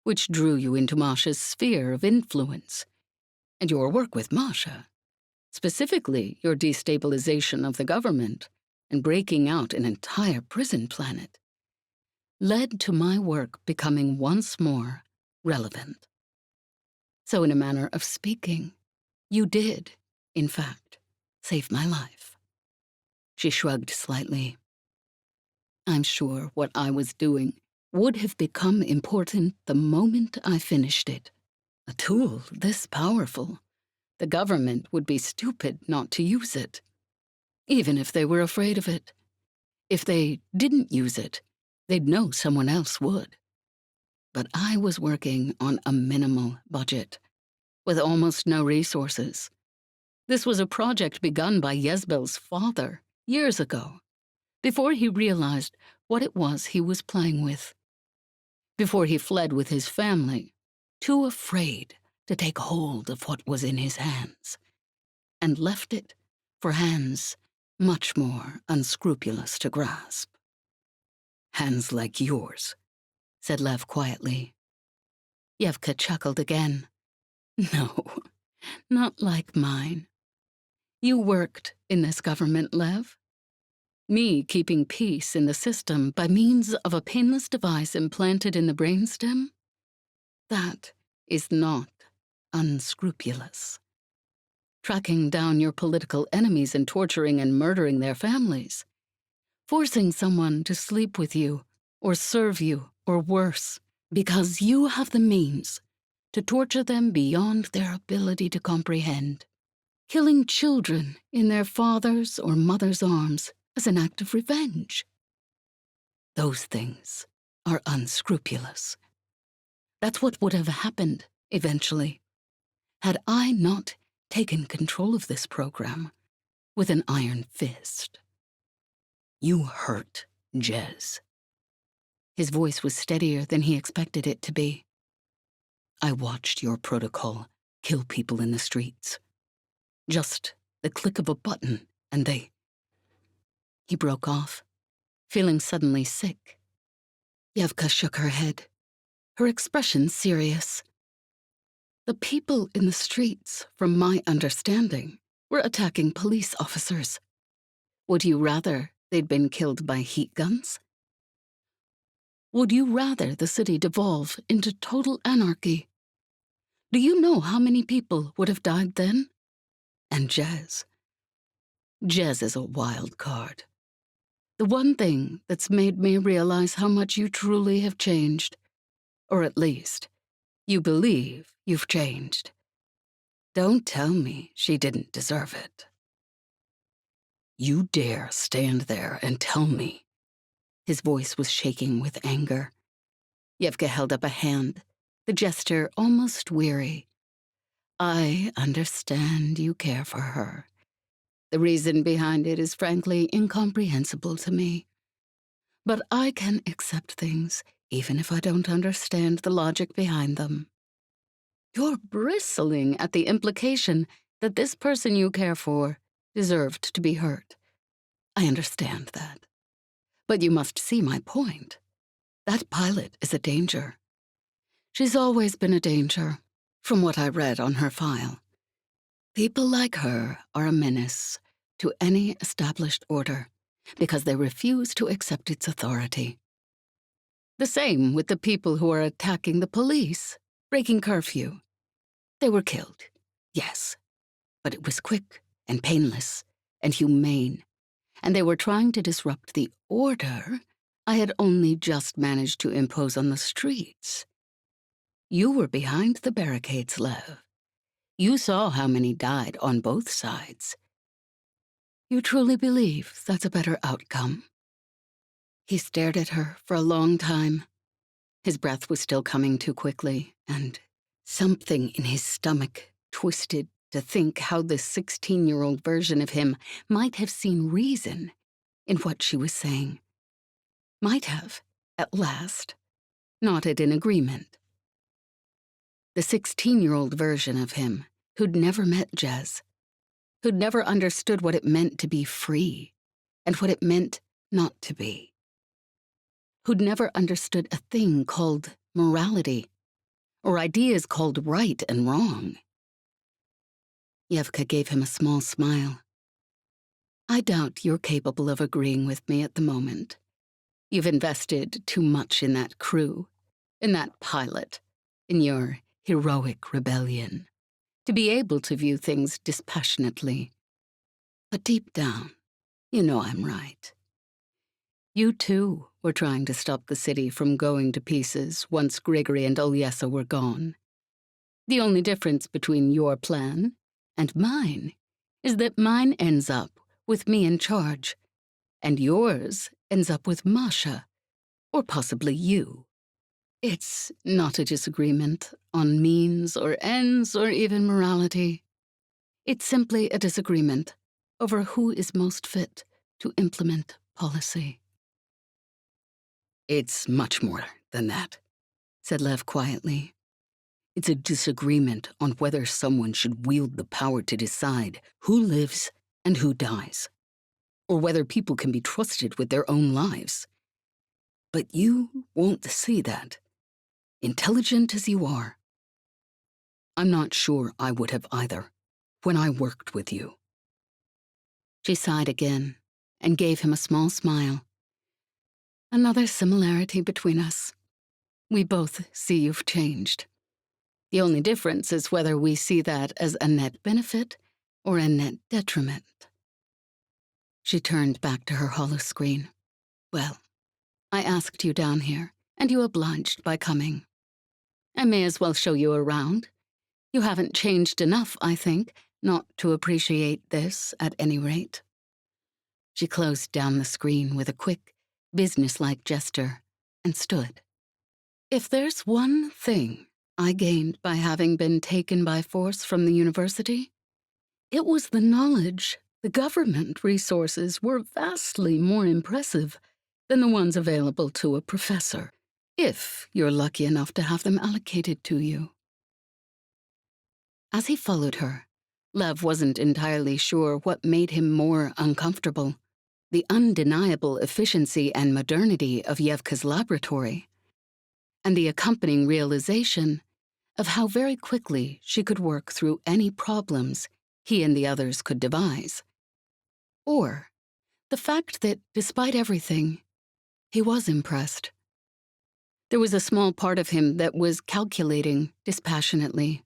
Speaker 2: which drew you into Masha's sphere of influence. And your work with Masha, specifically your destabilization of the government and breaking out an entire prison planet, led to my work becoming once more relevant. So in a manner of speaking, you did, in fact, save my life. She shrugged slightly. I'm sure what I was doing would have become important the moment I finished it. A tool this powerful, the government would be stupid not to use it, even if they were afraid of it. If they didn't use it, they'd know someone else would. But I was working on a minimal budget, with almost no resources. This was a project begun by Jezebel's father years ago, before he realized what it was he was playing with. Before he fled with his family, too afraid to take hold of what was in his hands, and left it for hands much more unscrupulous to grasp. Hands like yours, said Lev quietly. Evka chuckled again. No, not like mine. You worked in this government, Lev. Me keeping peace in the system by means of a painless device implanted in the brainstem? That is not unscrupulous. Tracking down your political enemies and torturing and murdering their families. Forcing someone to sleep with you, or serve you, or worse, because you have the means to torture them beyond their ability to comprehend. Killing children in their father's or mother's arms as an act of revenge. Those things are unscrupulous. That's what would have happened, eventually, had I not taken control of this program with an iron fist. You hurt Jez. His voice was steadier than he expected it to be. I watched your protocol kill people in the streets. Just the click of a button, and they... He broke off, feeling suddenly sick. Evka shook her head, her expression serious. The people in the streets, from my understanding, were attacking police officers. Would you rather they'd been killed by heat guns? Would you rather the city devolve into total anarchy? Do you know how many people would have died then? And Jez. Jez is a wild card. The one thing that's made me realize how much you truly have changed. Or at least, you believe you've changed. Don't tell me she didn't deserve it. You dare stand there and tell me. His voice was shaking with anger. Evka held up a hand, the gesture almost weary. I understand you care for her. The reason behind it is frankly incomprehensible to me. But I can accept things, even if I don't understand the logic behind them. You're bristling at the implication that this person you care for deserved to be hurt. I understand that. But you must see my point. That pilot is a danger. She's always been a danger, from what I read on her file. People like her are a menace to any established order because they refuse to accept its authority. The same with the people who are attacking the police, breaking curfew. They were killed, yes, but it was quick and painless and humane, and they were trying to disrupt the order I had only just managed to impose on the streets. You were behind the barricades, Lev. You saw how many died on both sides. You truly believe that's a better outcome? He stared at her for a long time. His breath was still coming too quickly, and something in his stomach twisted to think how this 16-year-old version of him might have seen reason in what she was saying. Might have, at last, nodded in agreement.
Speaker 1: The 16-year-old version of him who'd never met Jez, who'd never understood what it meant to be free and what it meant not to be, who'd never understood a thing called morality or ideas called right and wrong. Evka gave him a small smile. I doubt you're capable of agreeing with me at the moment. You've invested too much in that crew, in that pilot, in your heroic rebellion, to be able to view things dispassionately. But deep down, you know I'm right. You too were trying to stop the city from going to pieces once Grigory and Olyesa were gone. The only difference between your plan and mine is that mine ends up with me in charge, and yours ends up with Masha, or possibly you. It's not a disagreement on means or ends or even morality. It's simply a disagreement over who is most fit to implement policy.
Speaker 2: It's much more than that, said Lev quietly. It's a disagreement on whether someone should wield the power to decide who lives and who dies, or whether people can be trusted with their own lives. But you won't see that, intelligent as you are. I'm not sure I would have either, when I worked with you.
Speaker 1: She sighed again and gave him a small smile. Another similarity between us. We both see you've changed. The only difference is whether we see that as a net benefit or a net detriment. She turned back to her holoscreen. Well, I asked you down here, and you obliged by coming. I may as well show you around. You haven't changed enough, I think, not to appreciate this at any rate. She closed down the screen with a quick, businesslike gesture and stood. If there's one thing I gained by having been taken by force from the university, it was the knowledge the government resources were vastly more impressive than the ones available to a professor, if you're lucky enough to have them allocated to you. As he followed her, Lev wasn't entirely sure what made him more uncomfortable, the undeniable efficiency and modernity of Evka's laboratory, and the accompanying realization of how very quickly she could work through any problems he and the others could devise. Or the fact that, despite everything, he was impressed. There was a small part of him that was calculating dispassionately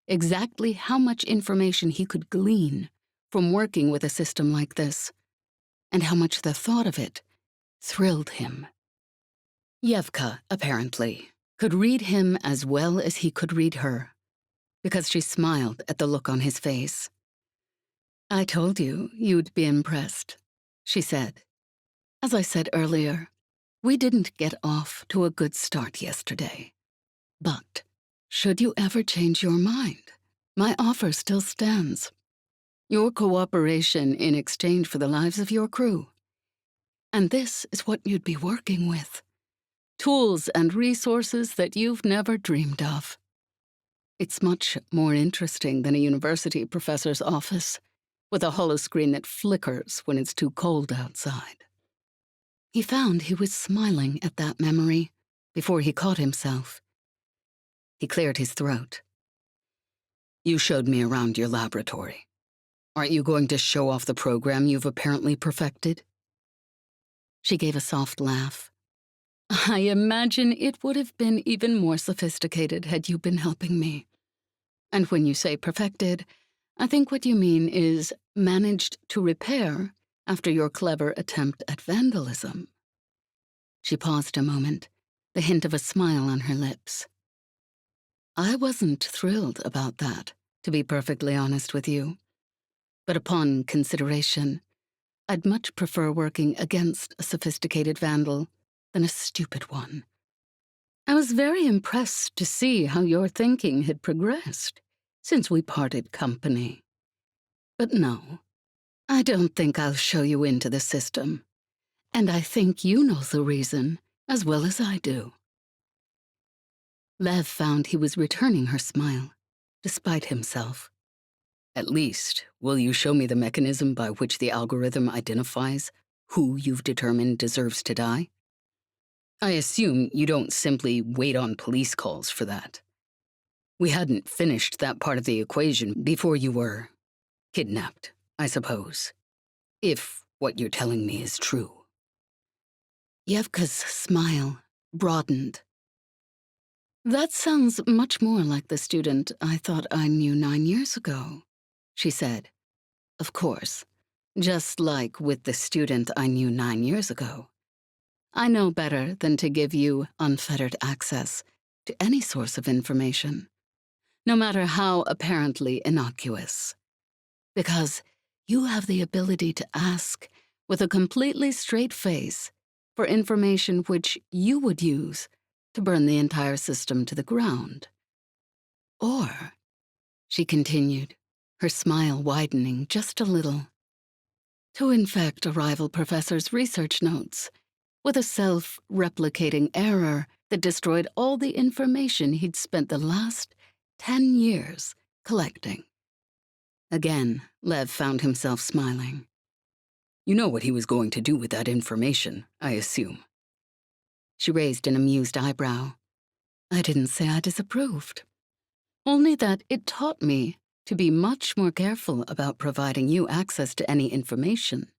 Speaker 1: exactly how much information he could glean from working with a system like this, and how much the thought of it thrilled him. Evka, apparently, could read him as well as he could read her, because she smiled at the look on his face. I told you you'd be impressed, she said. As I said earlier, we didn't get off to a good start yesterday. But should you ever change your mind, my offer still stands. Your cooperation in exchange for the lives of your crew. And this is what you'd be working with. Tools and resources that you've never dreamed of. It's much more interesting than a university professor's office, with a holoscreen that flickers when it's too cold outside. He found he was smiling at that memory before he caught himself. He cleared his throat.
Speaker 2: You showed me around your laboratory. Aren't you going to show off the program you've apparently perfected?
Speaker 1: She gave a soft laugh. I imagine it would have been even more sophisticated had you been helping me. And when you say perfected, I think what you mean is managed to repair after your clever attempt at vandalism. She paused a moment, the hint of a smile on her lips. I wasn't thrilled about that, to be perfectly honest with you. But upon consideration, I'd much prefer working against a sophisticated vandal than a stupid one. I was very impressed to see how your thinking had progressed since we parted company. But no, I don't think I'll show you into the system. And I think you know the reason as well as I do. Lev found he was returning her smile, despite himself.
Speaker 2: At least, will you show me the mechanism by which the algorithm identifies who you've determined deserves to die? I assume you don't simply wait on police calls for that. We hadn't finished that part of the equation before you were kidnapped, I suppose. If what you're telling me is true.
Speaker 1: Evka's smile broadened. That sounds much more like the student I thought I knew 9 years ago, she said. Of course, just like with the student I knew 9 years ago. I know better than to give you unfettered access to any source of information, no matter how apparently innocuous. Because you have the ability to ask with a completely straight face for information which you would use to burn the entire system to the ground. Or, she continued, her smile widening just a little, to infect a rival professor's research notes with a self-replicating error that destroyed all the information he'd spent the last 10 years collecting. Again, Lev found himself smiling.
Speaker 2: You know what he was going to do with that information, I assume.
Speaker 1: She raised an amused eyebrow. I didn't say I disapproved. Only that it taught me to be much more careful about providing you access to any information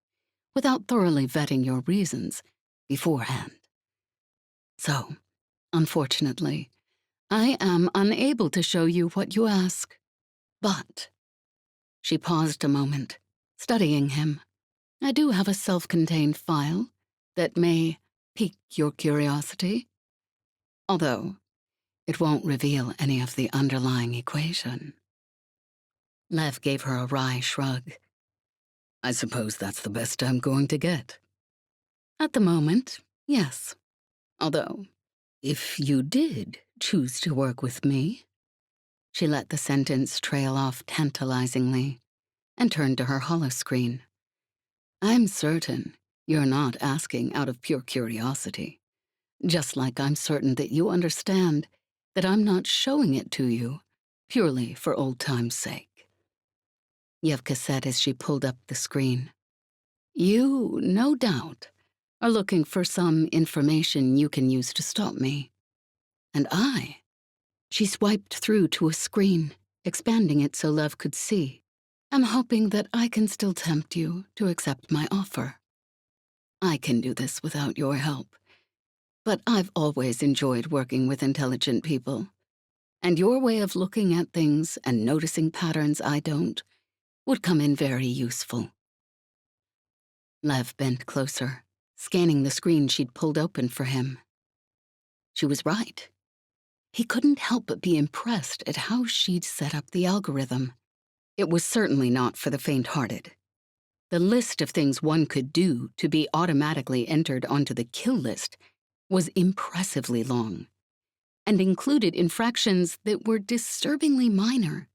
Speaker 1: without thoroughly vetting your reasons beforehand. So, unfortunately, I am unable to show you what you ask. But, she paused a moment, studying him. I do have a self-contained file that may pique your curiosity, although it won't reveal any of the underlying equation. Lev gave her a wry shrug.
Speaker 2: I suppose that's the best I'm going to get.
Speaker 1: At the moment, yes. Although,
Speaker 2: If you did choose to work with me,
Speaker 1: she let the sentence trail off tantalizingly and turned to her holoscreen. I'm certain you're not asking out of pure curiosity, just like I'm certain that you understand that I'm not showing it to you purely for old time's sake. Evka said as she pulled up the screen. You, no doubt, are looking for some information you can use to stop me. And she swiped through to a screen, expanding it so Lev could see. I'm hoping that I can still tempt you to accept my offer. I can do this without your help, but I've always enjoyed working with intelligent people, and your way of looking at things and noticing patterns I don't would come in very useful. Lev bent closer, scanning the screen she'd pulled open for him. She was right. He couldn't help but be impressed at how she'd set up the algorithm. It was certainly not for the faint-hearted. The list of things one could do to be automatically entered onto the kill list was impressively long, and included infractions that were disturbingly minor.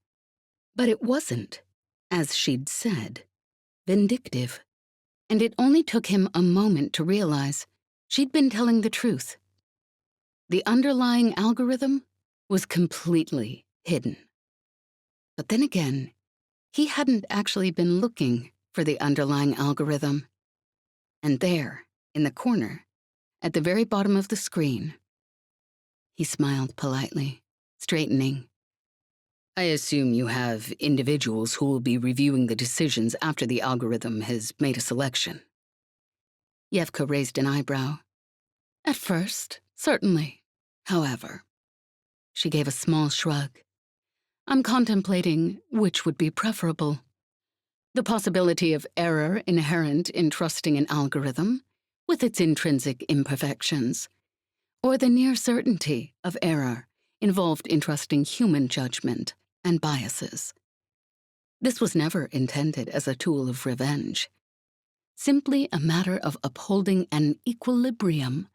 Speaker 1: But it wasn't, as she'd said, vindictive, and it only took him a moment to realize she'd been telling the truth. The underlying algorithm was completely hidden. But then again, he hadn't actually been looking for the underlying algorithm. And there, in the corner, at the very bottom of the screen, he smiled politely, straightening.
Speaker 2: I assume you have individuals who will be reviewing the decisions after the algorithm has made a selection.
Speaker 1: Evka raised an eyebrow. At first, certainly. However, she gave a small shrug. I'm contemplating which would be preferable. The possibility of error inherent in trusting an algorithm, with its intrinsic imperfections, or the near certainty of error involved in trusting human judgment and biases. This was never intended as a tool of revenge, simply a matter of upholding an equilibrium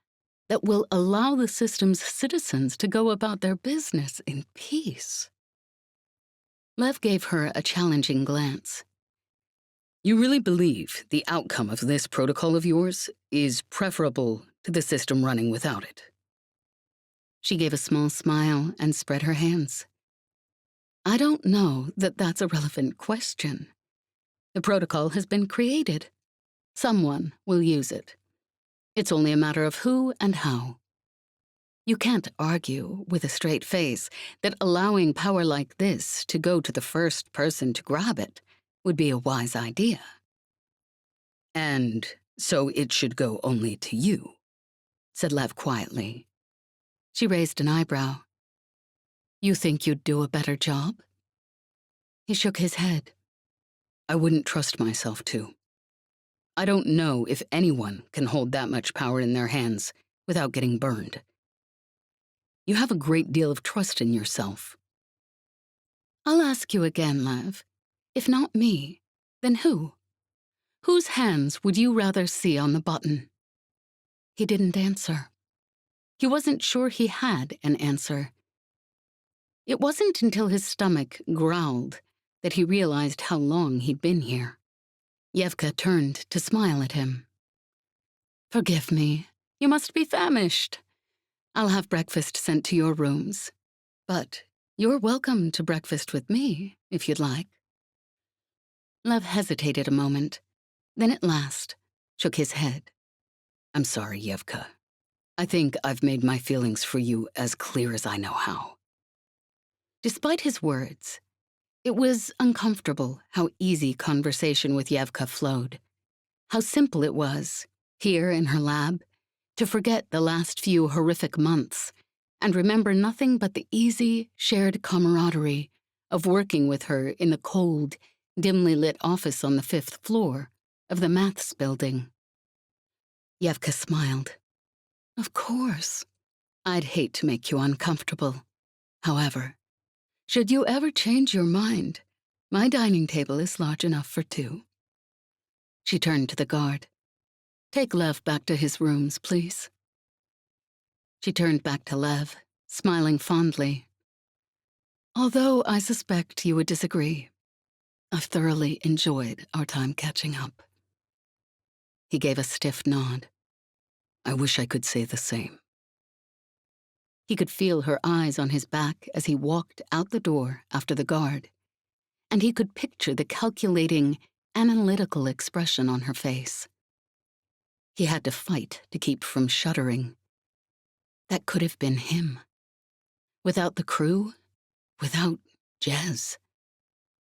Speaker 1: that will allow the system's citizens to go about their business in peace. Lev gave her a challenging glance.
Speaker 2: You really believe the outcome of this protocol of yours is preferable to the system running without it?
Speaker 1: She gave a small smile and spread her hands. I don't know that that's a relevant question. The protocol has been created. Someone will use it. It's only a matter of who and how. You can't argue with a straight face that allowing power like this to go to the first person to grab it would be a wise idea. And so it should go only to you, said Lev quietly. She raised an eyebrow. You think you'd do a better job? He shook his head. I wouldn't trust myself to. I don't know if anyone can hold that much power in their hands without getting burned. You have a great deal of trust in yourself. I'll ask you again, Lev. If not me, then who? Whose hands would you rather see on the button? He didn't answer. He wasn't sure he had an answer. It wasn't until his stomach growled that he realized how long he'd been here. Evka turned to smile at him. Forgive me. You must be famished. I'll have breakfast sent to your rooms. But you're welcome to breakfast with me, if you'd like. Lev hesitated a moment, then at last shook his head. I'm sorry, Evka. I think I've made my feelings for you as clear as I know how. Despite his words, it was uncomfortable how easy conversation with Evka flowed, how simple it was, here in her lab, to forget the last few horrific months and remember nothing but the easy, shared camaraderie of working with her in the cold, dimly lit office on the 5th floor of the maths building. Evka smiled. Of course. I'd hate to make you uncomfortable. However, should you ever change your mind, my dining table is large enough for 2. She turned to the guard. Take Lev back to his rooms, please. She turned back to Lev, smiling fondly. Although I suspect you would disagree, I've thoroughly enjoyed our time catching up. He gave a stiff nod. I wish I could say the same. He could feel her eyes on his back as he walked out the door after the guard, and he could picture the calculating, analytical expression on her face. He had to fight to keep from shuddering. That could have been him. Without the crew, without Jez.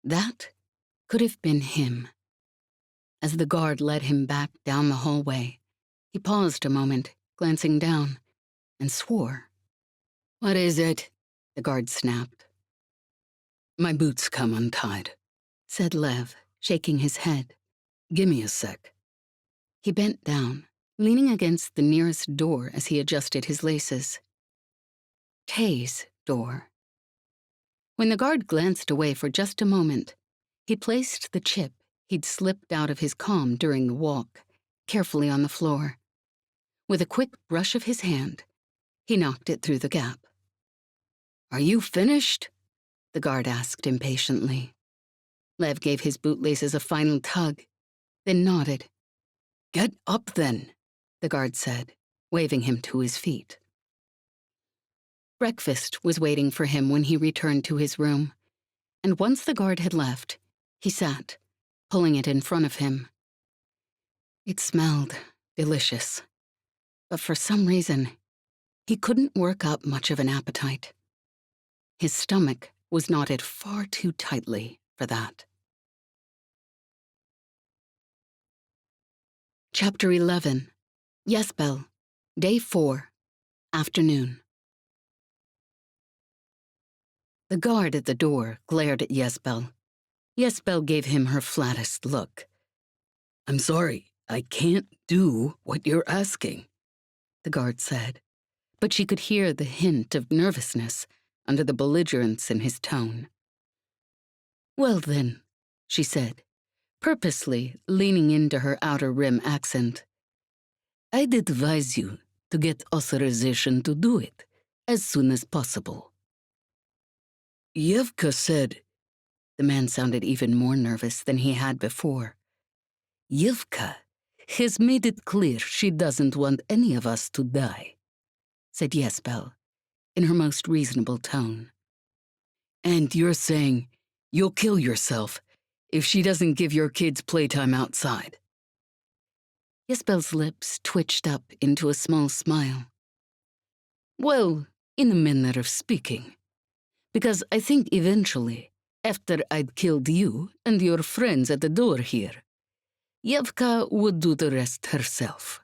Speaker 1: That could have been him. As the guard led him back down the hallway, he paused a moment, glancing down, and swore. What is it? The guard snapped. My boots come untied, said Lev, shaking his head. Give me a sec. He bent down, leaning against the nearest door as he adjusted his laces. Tay's door. When the guard glanced away for just a moment, he placed the chip he'd slipped out of his comm during the walk carefully on the floor. With a quick brush of his hand, he knocked it through the gap. Are you finished? The guard asked impatiently. Lev gave his bootlaces a final tug, then nodded. Get up then, the guard said, waving him to his feet. Breakfast was waiting for him when he returned to his room, and once the guard had left, he sat, pulling it in front of him. It smelled delicious, but for some reason, he couldn't work up much of an appetite. His stomach was knotted far too tightly for that. Chapter 11. Yesbel, Day 4, Afternoon. The guard at the door glared at Yesbel. Yesbel gave him her flattest look. I'm sorry, I can't do what you're asking, the guard said, but she could hear the hint of nervousness under the belligerence in his tone. Well then, she said, purposely leaning into her outer rim accent, I'd advise you to get authorization to do it as soon as possible. Evka said, the man sounded even more nervous than he had before. Evka has made it clear she doesn't want any of us to die, said Yesbel,
Speaker 2: in her most reasonable tone. And you're saying you'll kill yourself if she doesn't give your kids playtime outside?
Speaker 1: Yesbel's lips twitched up into a small smile.
Speaker 2: Well, in a manner of speaking. Because I think eventually, after I'd killed you and your friends at the door here, Evka would do the rest herself.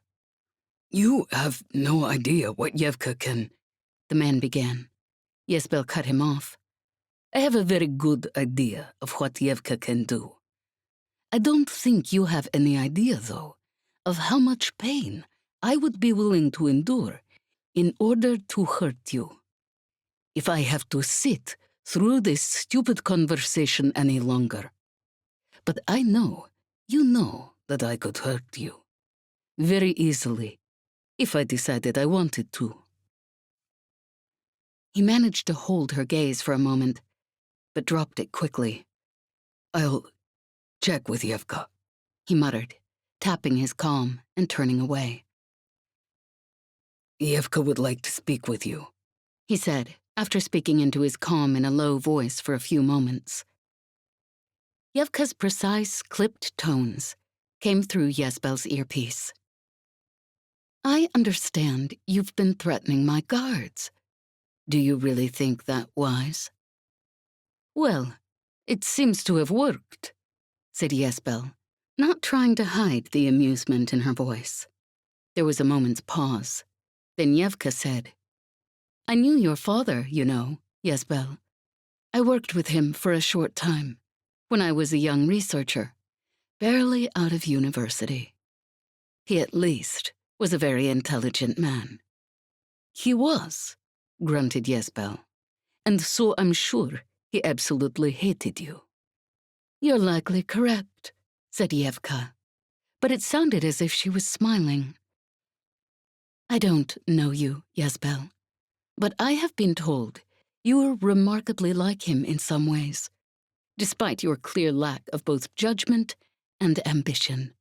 Speaker 2: You have no idea what Evka can, the man began. Yesbel cut him off. I have a very good idea of what Evka can do. I don't think you have any idea, though, of how much pain I would be willing to endure in order to hurt you. If I have to sit through this stupid conversation any longer. But I know, you know, that I could hurt you. Very easily, if I decided I wanted to.
Speaker 1: He managed to hold her gaze for a moment, but dropped it quickly.
Speaker 2: I'll check with Evka,
Speaker 1: he muttered, tapping his calm and turning away.
Speaker 2: Evka would like to speak with you,
Speaker 1: he said, after speaking into his calm in a low voice for a few moments. Evka's precise, clipped tones came through Yesbel's earpiece. I understand you've been threatening my guards. Do you really think that wise?
Speaker 2: Well, it seems to have worked, said Yesbel,
Speaker 1: not trying to hide the amusement in her voice. There was a moment's pause. Then Evka said, I knew your father, you know, Yesbel. I worked with him for a short time, when I was a young researcher, barely out of university. He at least was a very intelligent man.
Speaker 2: He was, grunted Yesbel, and so I'm sure he absolutely hated you.
Speaker 1: You're likely correct, said Evka, but it sounded as if she was smiling. I don't know you, Yesbel, but I have been told you are remarkably like him in some ways, despite your clear lack of both judgment and ambition.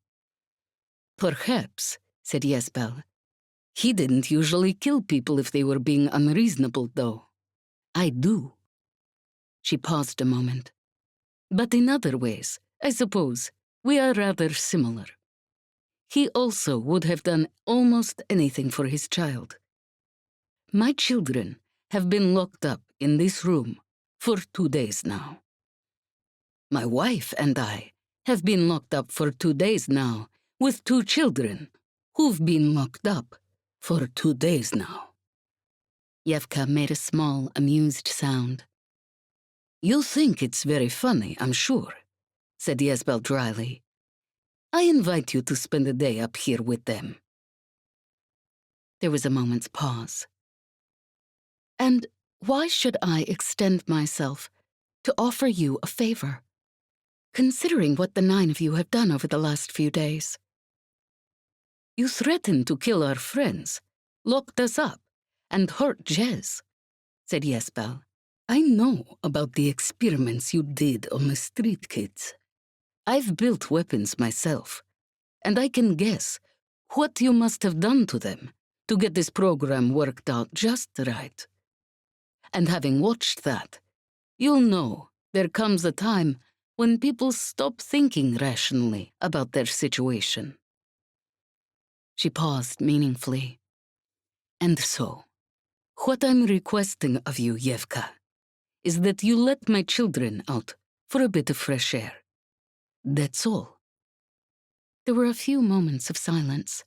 Speaker 2: Perhaps, said Yesbel. He didn't usually kill people if they were being unreasonable, though. I do. She paused a moment. But in other ways, I suppose, we are rather similar. He also would have done almost anything for his child. My children have been locked up in this room for 2 days now. My wife and I have been locked up for 2 days now with 2 children who've been locked up for 2 days now.
Speaker 1: Evka made a small, amused sound.
Speaker 2: You think it's very funny, I'm sure, said Yesbel dryly. I invite you to spend a day up here with them.
Speaker 1: There was a moment's pause. And why should I extend myself to offer you a favor, considering what the 9 of you have done over the last few days?
Speaker 2: You threatened to kill our friends, locked us up, and hurt Jez, said Yesbel. I know about the experiments you did on the street kids. I've built weapons myself, and I can guess what you must have done to them to get this program worked out just right. And having watched that, you'll know there comes a time when people stop thinking rationally about their situation.
Speaker 1: She paused meaningfully.
Speaker 2: And so, what I'm requesting of you, Evka, is that you let my children out for a bit of fresh air. That's all.
Speaker 1: There were a few moments of silence.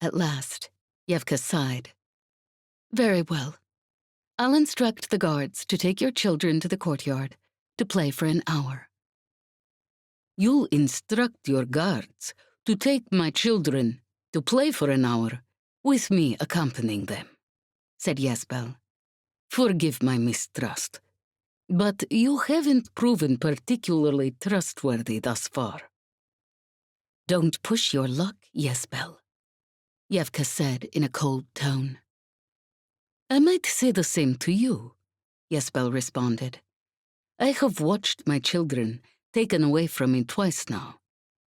Speaker 1: At last, Evka sighed. Very well. I'll instruct the guards to take your children to the courtyard to play for an hour.
Speaker 2: You'll instruct your guards to take my children to play for an hour with me accompanying them, said Yesbel. Forgive my mistrust, but you haven't proven particularly trustworthy thus far.
Speaker 1: Don't push your luck, Yesbel, Evka said in a cold tone.
Speaker 2: I might say the same to you, Yesbel responded. I have watched my children taken away from me twice now,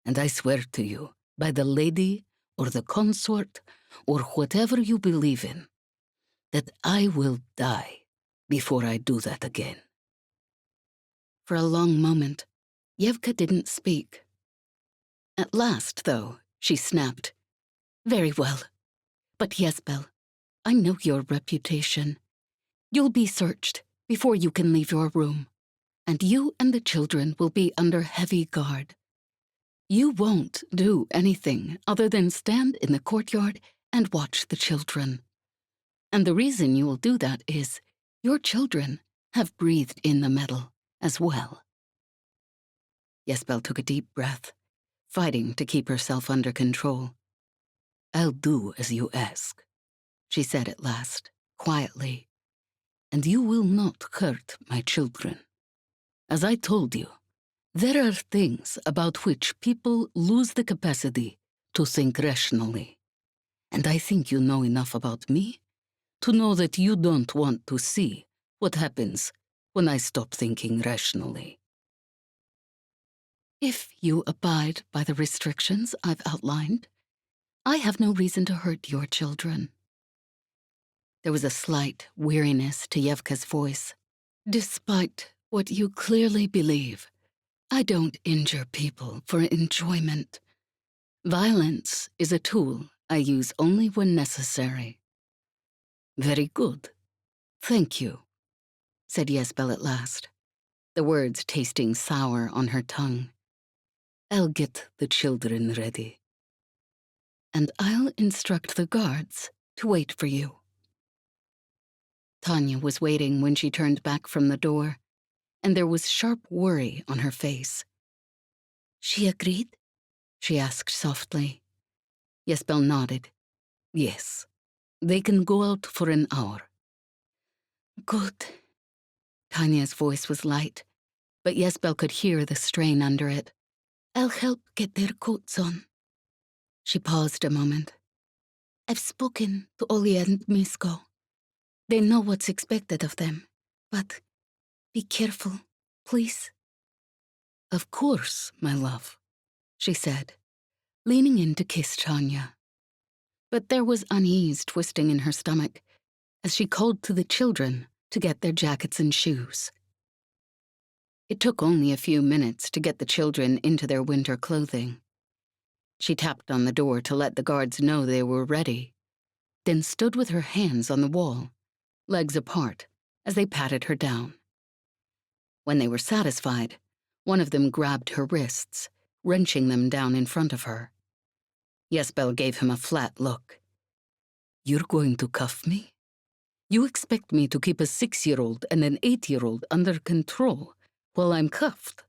Speaker 2: and I swear to you, by the lady or the consort or whatever you believe in, that I will die before I do that again.
Speaker 1: For a long moment, Evka didn't speak. At last, though, she snapped. Very well. But Jezebel, I know your reputation. You'll be searched before you can leave your room, and you and the children will be under heavy guard. You won't do anything other than stand in the courtyard and watch the children. And the reason you will do that is your children have breathed in the metal as well. Jezebel took a deep breath, fighting to keep herself under control.
Speaker 2: I'll do as you ask, she said at last, quietly, and you will not hurt my children. As I told you, there are things about which people lose the capacity to think rationally, and I think you know enough about me to know that you don't want to see what happens when I stop thinking rationally.
Speaker 1: If you abide by the restrictions I've outlined, I have no reason to hurt your children. There was a slight weariness to Evka's voice. Despite what you clearly believe, I don't injure people for enjoyment. Violence is a tool I use only when necessary.
Speaker 2: Very good. Thank you,
Speaker 1: said Jezebel at last, the words tasting sour on her tongue.
Speaker 2: I'll get the children ready.
Speaker 1: And I'll instruct the guards to wait for you. Tanya was waiting when she turned back from the door, and there was sharp worry on her face.
Speaker 3: She agreed?
Speaker 1: She asked softly. Jezebel nodded.
Speaker 2: Yes, they can go out for an hour.
Speaker 3: Good.
Speaker 1: Tanya's voice was light, but Jezebel could hear the strain under it.
Speaker 3: I'll help get their coats on.
Speaker 1: She paused a moment.
Speaker 3: I've spoken to Olya and Misko. They know what's expected of them, but be careful, please.
Speaker 2: Of course, my love,
Speaker 1: she said, leaning in to kiss Tanya. But there was unease twisting in her stomach as she called to the children to get their jackets and shoes. It took only a few minutes to get the children into their winter clothing. She tapped on the door to let the guards know they were ready, then stood with her hands on the wall, legs apart, as they patted her down. When they were satisfied, one of them grabbed her wrists, wrenching them down in front of her. Jezebel gave him a flat look.
Speaker 2: You're going to cuff me? You expect me to keep a 6-year-old and an 8-year-old under control while I'm cuffed?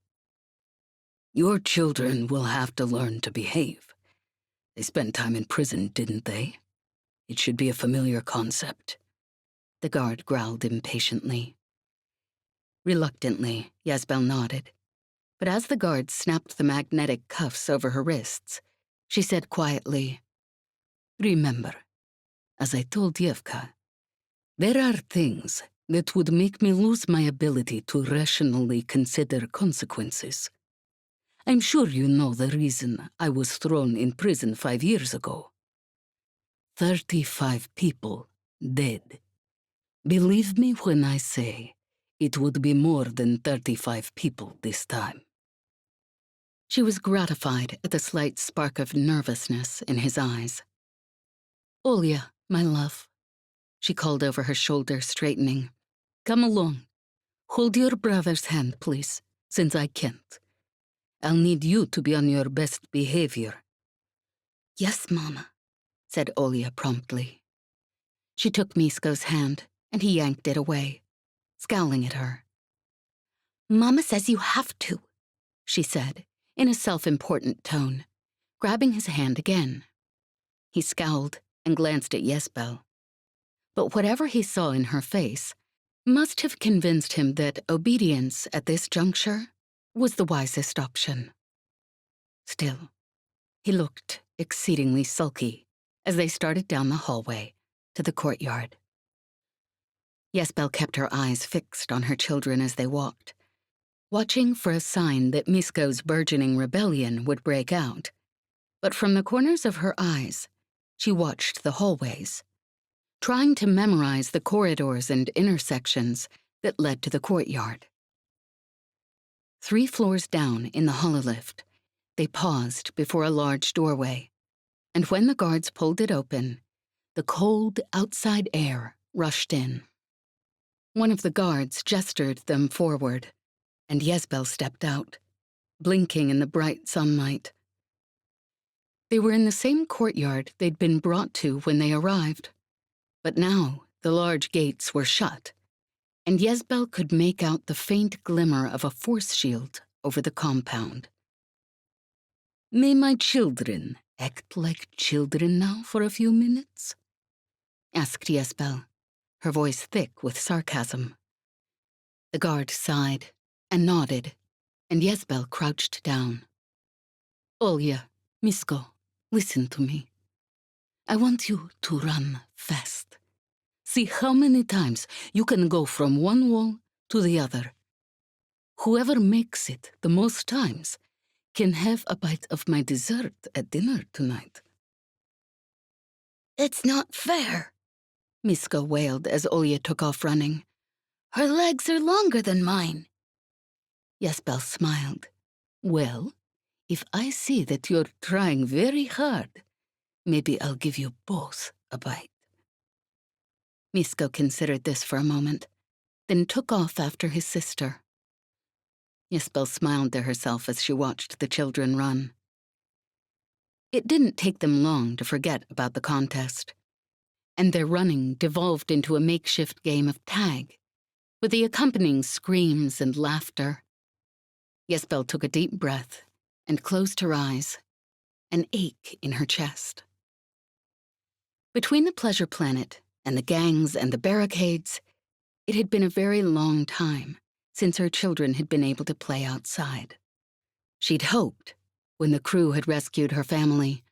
Speaker 2: Your children will have to learn to behave. They spent time in prison, didn't they? It should be a familiar concept.
Speaker 1: The guard growled impatiently. Reluctantly, Jezebel nodded. But as the guard snapped the magnetic cuffs over her wrists, she said quietly,
Speaker 2: Remember, as I told Evka, there are things that would make me lose my ability to rationally consider consequences. I'm sure you know the reason I was thrown in prison 5 years ago. 35 people dead. Believe me when I say it would be more than 35 people this time.
Speaker 1: She was gratified at the slight spark of nervousness in his eyes. Olya, my love, she called over her shoulder, straightening. Come along. Hold your brother's hand, please, since I can't. I'll need you to be on your best behavior.
Speaker 3: Yes, Mama,
Speaker 1: said Olya promptly. She took Misko's hand, and he yanked it away, scowling at her.
Speaker 3: Mama says you have to,
Speaker 1: she said, in a self-important tone, grabbing his hand again. He scowled and glanced at Jezebel. But whatever he saw in her face must have convinced him that obedience at this juncture was the wisest option. Still, he looked exceedingly sulky as they started down the hallway to the courtyard. Jezebel kept her eyes fixed on her children as they walked, watching for a sign that Misko's burgeoning rebellion would break out. But from the corners of her eyes, she watched the hallways, trying to memorize the corridors and intersections that led to the courtyard. 3 floors down in the hololift, they paused before a large doorway, and when the guards pulled it open, the cold outside air rushed in. One of the guards gestured them forward, and Jezebel stepped out, blinking in the bright sunlight. They were in the same courtyard they'd been brought to when they arrived, but now the large gates were shut, and Jezebel could make out the faint glimmer of a force shield over the compound. "May my children act like children now for a few minutes?" asked Jezebel, her voice thick with sarcasm. The guard sighed and nodded, and Jezebel crouched down. "Olya, Misko, listen to me. I want you to run fast. See how many times you can go from one wall to the other. Whoever makes it the most times can have a bite of my dessert at dinner tonight."
Speaker 3: "It's not fair," Misko wailed as Olya took off running. "Her legs are longer than mine."
Speaker 1: Jezebel smiled. "Well, if I see that you're trying very hard, maybe I'll give you both a bite." Misko considered this for a moment, then took off after his sister. Jezebel smiled to herself as she watched the children run. It didn't take them long to forget about the contest, and their running devolved into a makeshift game of tag, with the accompanying screams and laughter. Jezebel took a deep breath and closed her eyes, an ache in her chest. Between the pleasure planet and the gangs and the barricades, it had been a very long time since her children had been able to play outside. She'd hoped, when the crew had rescued her family,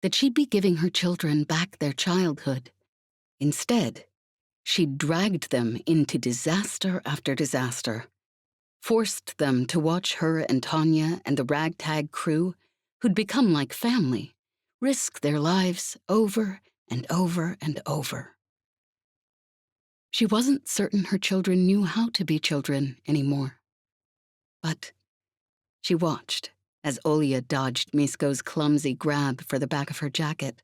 Speaker 1: that she'd be giving her children back their childhood. Instead, she'd dragged them into disaster after disaster, forced them to watch her and Tanya and the ragtag crew, who'd become like family, risk their lives over and over and over. She wasn't certain her children knew how to be children anymore. But she watched as Olya dodged Misko's clumsy grab for the back of her jacket,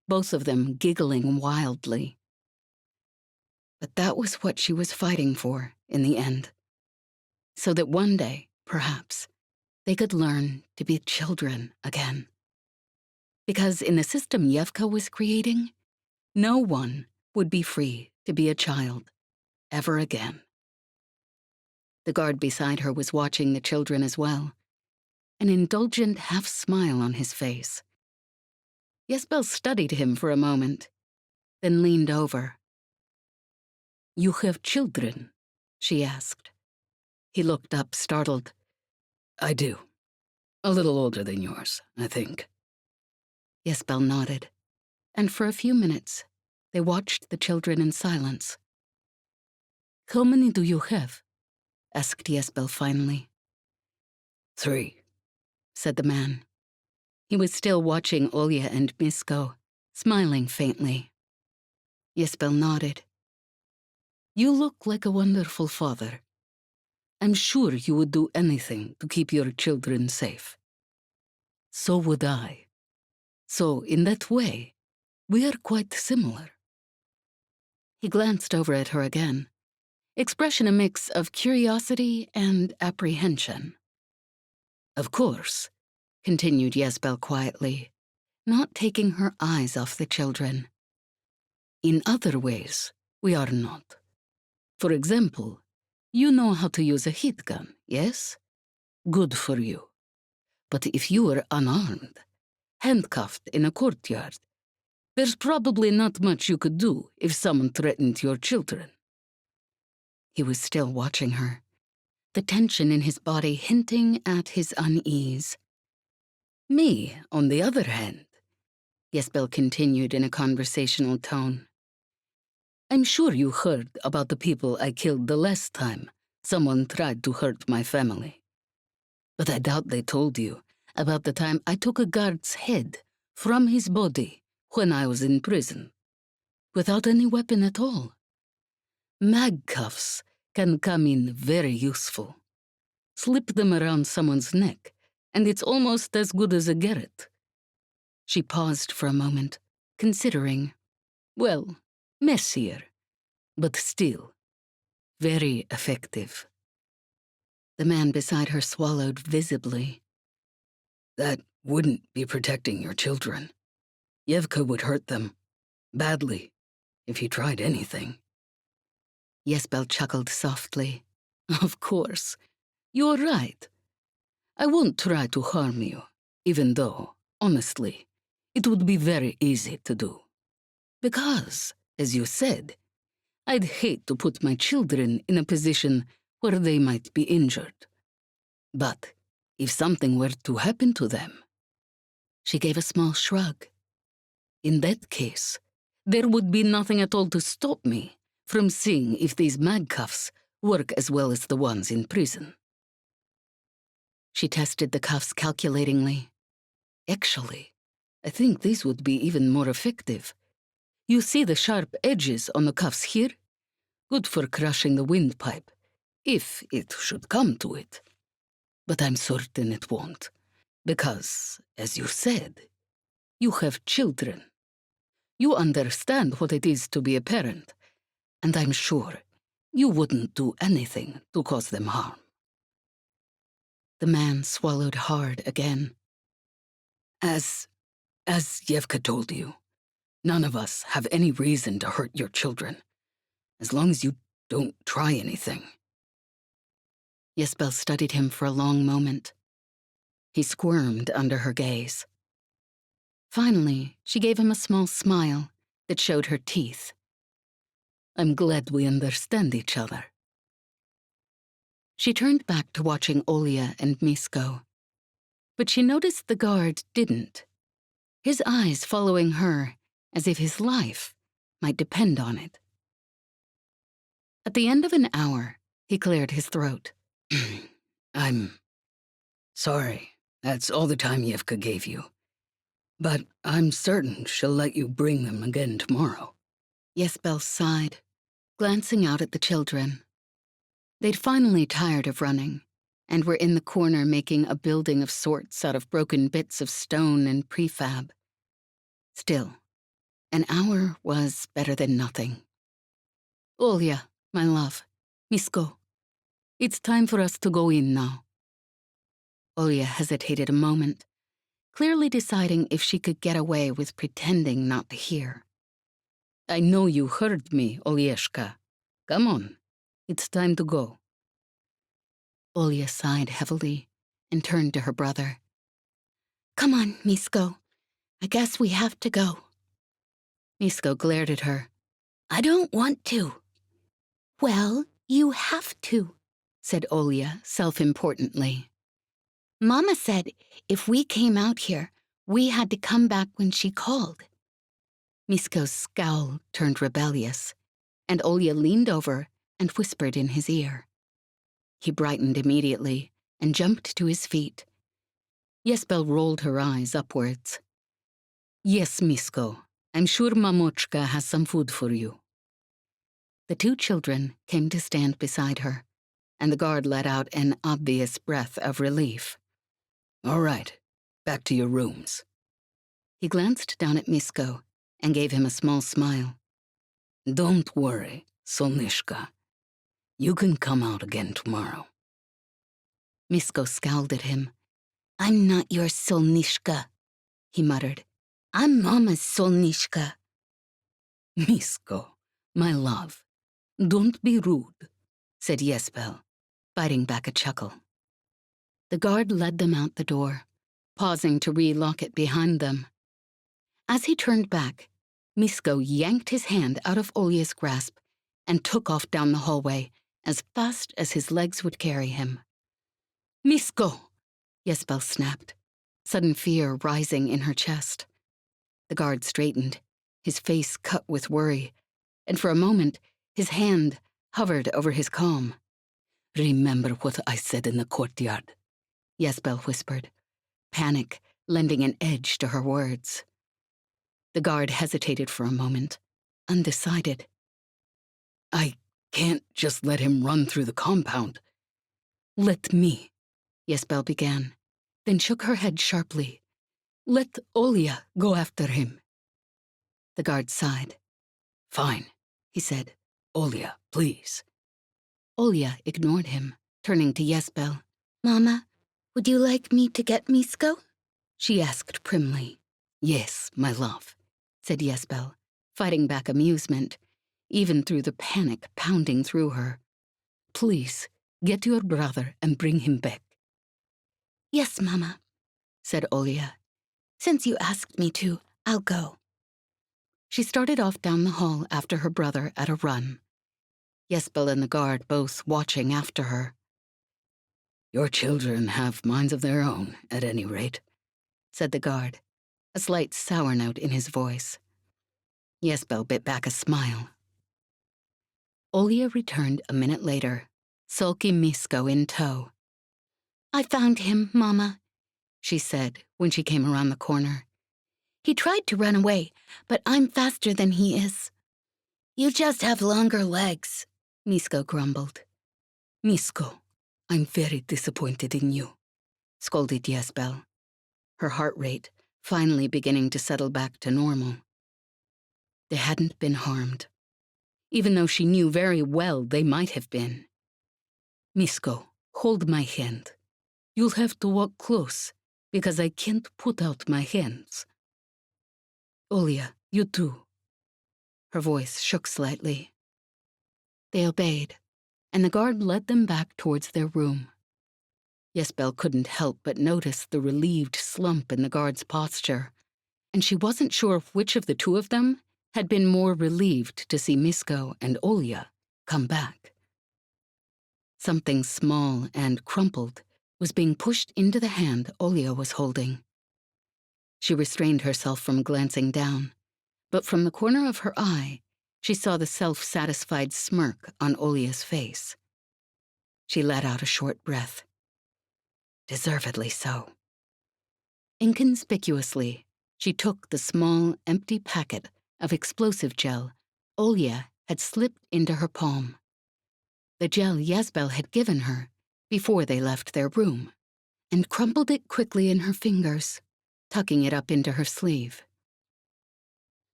Speaker 1: both of them giggling wildly. But that was what she was fighting for in the end, so that one day, perhaps, they could learn to be children again. Because in the system Evka was creating, no one would be free to be a child ever again. The guard beside her was watching the children as well, an indulgent half-smile on his face. Jezebel studied him for a moment, then leaned over. "You have children?" she asked. He looked up, startled. "I do. A little older than yours, I think." Jezebel nodded, and for a few minutes, they watched the children in silence. "How many do you have?" asked Jezebel finally. "3, said the man. He was still watching Olya and Misko, smiling faintly. Jezebel nodded. "You look like a wonderful father. I'm sure you would do anything to keep your children safe. So would I. So, in that way, we are quite similar." He glanced over at her again, expression a mix of curiosity and apprehension. "Of course," continued Jezebel quietly, not taking her eyes off the children. "In other ways, we are not. For example, you know how to use a heat gun, yes? Good for you. But if you were unarmed, handcuffed in a courtyard, there's probably not much you could do if someone threatened your children." He was still watching her, the tension in his body hinting at his unease. "Me, on the other hand," Jezebel continued in a conversational tone, "I'm sure you heard about the people I killed the last time someone tried to hurt my family. But I doubt they told you about the time I took a guard's head from his body when I was in prison.
Speaker 2: without any weapon at all. Mag cuffs can come in very useful. Slip them around someone's neck, and it's almost as good as a garrote. She paused for a moment, considering. Well, messier, but still, very effective. The man beside her swallowed visibly. That wouldn't be protecting your children. Evka would hurt them, badly, if you tried anything.
Speaker 1: Jesbel chuckled softly.
Speaker 2: Of course. You're right. I won't try to harm you, even though, honestly, it would be very easy to do. Because, as you said, I'd hate to put my children in a position where they might be injured. But if something were to happen to them, she gave a small shrug. In that case, there would be nothing at all to stop me from seeing if these mag cuffs work as well as the ones in prison.
Speaker 1: She tested the cuffs calculatingly.
Speaker 2: Actually, I think these would be even more effective. You see the sharp edges on the cuffs here? Good for crushing the windpipe, if it should come to it. But I'm certain it won't, because, as you said, you have children. You understand what it is to be a parent, and I'm sure you wouldn't do anything to cause them harm.
Speaker 1: The man swallowed hard again.
Speaker 2: As Evka told you, none of us have any reason to hurt your children, as long as you don't try anything.
Speaker 1: Jesbel studied him for a long moment. He squirmed under her gaze. Finally, she gave him a small smile that showed her teeth.
Speaker 2: I'm glad we understand each other.
Speaker 1: She turned back to watching Olya and Misko. But she noticed the guard didn't, his eyes following her as if his life might depend on it. At the end of an hour, he cleared his throat.
Speaker 2: I'm sorry. That's all the time Evka gave you. But I'm certain she'll let you bring them again tomorrow.
Speaker 1: Jesbel sighed, glancing out at the children. They'd finally tired of running, and were in the corner making a building of sorts out of broken bits of stone and prefab. Still, an hour was better than nothing.
Speaker 2: Olya, my love, Misko, it's time for us to go in now.
Speaker 1: Olya hesitated a moment, clearly deciding if she could get away with pretending not to hear.
Speaker 2: I know you heard me, Olyeshka. Come on, it's time to go.
Speaker 1: Olya sighed heavily and turned to her brother. Come on, Misko. I guess we have to go. Misko glared at her.
Speaker 3: I don't want to. Well, you have to,
Speaker 1: said Olya self-importantly.
Speaker 3: Mama said if we came out here, we had to come back when she called.
Speaker 1: Misko's scowl turned rebellious, and Olya leaned over and whispered in his ear. He brightened immediately and jumped to his feet.
Speaker 2: Jesbel rolled her eyes upwards. Yes, Misko, I'm sure Mamochka has some food for you.
Speaker 1: The two children came to stand beside her, and the guard let out an obvious breath of relief.
Speaker 2: All right, back to your rooms.
Speaker 1: He glanced down at Misko and gave him a small smile.
Speaker 2: Don't worry, Solnishka. You can come out again tomorrow.
Speaker 1: Misko scowled at him.
Speaker 3: I'm not your Solnishka,
Speaker 1: he muttered.
Speaker 3: I'm Mama's Solnishka.
Speaker 2: Misko, my love, don't be rude,
Speaker 1: said Jesbel, biting back a chuckle. The guard led them out the door, pausing to re-lock it behind them. As he turned back, Misko yanked his hand out of Olya's grasp and took off down the hallway as fast as his legs would carry him.
Speaker 2: Misko!
Speaker 1: Jesbel snapped, sudden fear rising in her chest. The guard straightened, his face cut with worry, and for a moment his hand hovered over his calm.
Speaker 2: Remember what I said in the courtyard,
Speaker 1: Jesbel whispered, panic lending an edge to her words. The guard hesitated for a moment,
Speaker 3: undecided.
Speaker 2: I can't just let him run through the compound.
Speaker 1: Let me, Yesbel began, then shook her head sharply. Let Olya go after him. The guard sighed.
Speaker 2: Fine,
Speaker 1: He said.
Speaker 2: Olya, please.
Speaker 1: Olya ignored him, turning to Yesbel.
Speaker 3: Mama, would you like me to get Misko?
Speaker 1: She asked primly.
Speaker 2: Yes, my love,
Speaker 1: said Yesbel, fighting back amusement, even through the panic pounding through her.
Speaker 2: Please, get your brother and bring him back.
Speaker 3: Yes, Mama,
Speaker 1: said Olya.
Speaker 3: Since you asked me to, I'll go.
Speaker 1: She started off down the hall after her brother at a run. Yesbel and the guard both watching after her.
Speaker 2: Your children have minds of their own, at any rate,
Speaker 1: said the guard, a slight sour note in his voice. Yesbel bit back a smile. Olya returned a minute later, sulky Misko in tow.
Speaker 3: I found him, Mama,
Speaker 1: she said when she came around the corner.
Speaker 3: He tried to run away, but I'm faster than he is. You just have longer legs,
Speaker 1: Misko grumbled.
Speaker 2: Misko, I'm very disappointed in you,
Speaker 1: scolded Yesbel, her heart rate finally beginning to settle back to normal. They hadn't been harmed, even though she knew very well they might have been.
Speaker 2: Misko, hold my hand. You'll have to walk close, because I can't put out my hands. Olya, you too.
Speaker 1: Her voice shook slightly. They obeyed, and the guard led them back towards their room. Yesbel couldn't help but notice the relieved slump in the guard's posture, and she wasn't sure which of the two of them had been more relieved to see Misko and Olya come back. Something small and crumpled was being pushed into the hand Olya was holding. She restrained herself from glancing down, but from the corner of her eye, she saw the self-satisfied smirk on Olya's face. She let out a short breath. Deservedly so. Inconspicuously, she took the small, empty packet of explosive gel Olya had slipped into her palm. The gel Yesbel had given her before they left their room, and crumpled it quickly in her fingers, tucking it up into her sleeve.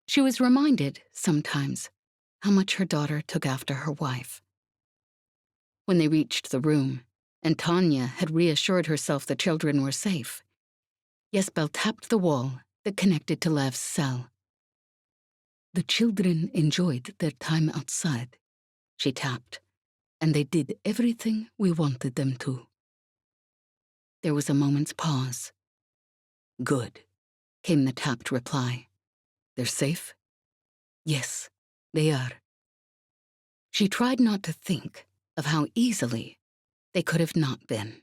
Speaker 1: She was reminded, sometimes, how much her daughter took after her wife. When they reached the room, and Tanya had reassured herself the children were safe, Yesbel tapped the wall that connected to Lev's cell.
Speaker 2: The children enjoyed their time outside,
Speaker 1: she tapped,
Speaker 2: and they did everything we wanted them to.
Speaker 1: There was a moment's pause.
Speaker 2: Good,
Speaker 1: came the tapped reply.
Speaker 2: They're safe? Yes, they are.
Speaker 1: She tried not to think of how easily they could have not been.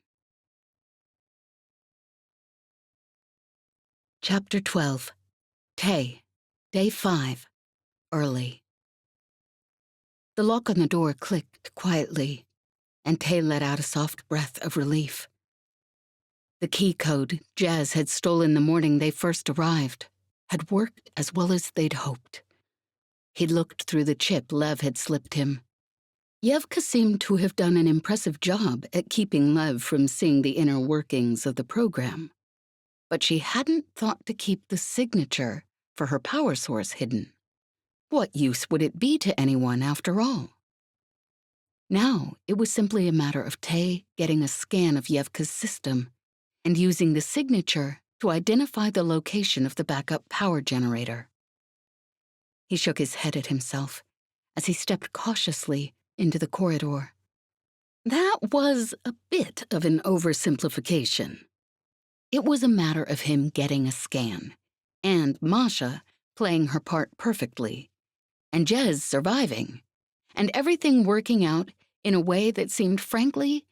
Speaker 1: Chapter 12. Tay, Day 5, Early. The lock on the door clicked quietly, and Tay let out a soft breath of relief. The key code Jazz had stolen the morning they first arrived had worked as well as they'd hoped. He'd looked through the chip Lev had slipped him. Evka seemed to have done an impressive job at keeping Lev from seeing the inner workings of the program, but she hadn't thought to keep the signature for her power source hidden. What use would it be to anyone, after all? Now it was simply a matter of Tay getting a scan of Evka's system and using the signature to identify the location of the backup power generator. He shook his head at himself as he stepped cautiously into the corridor. That was a bit of an oversimplification. It was a matter of him getting a scan, and Masha playing her part perfectly, and Jez surviving, and everything working out in a way that seemed frankly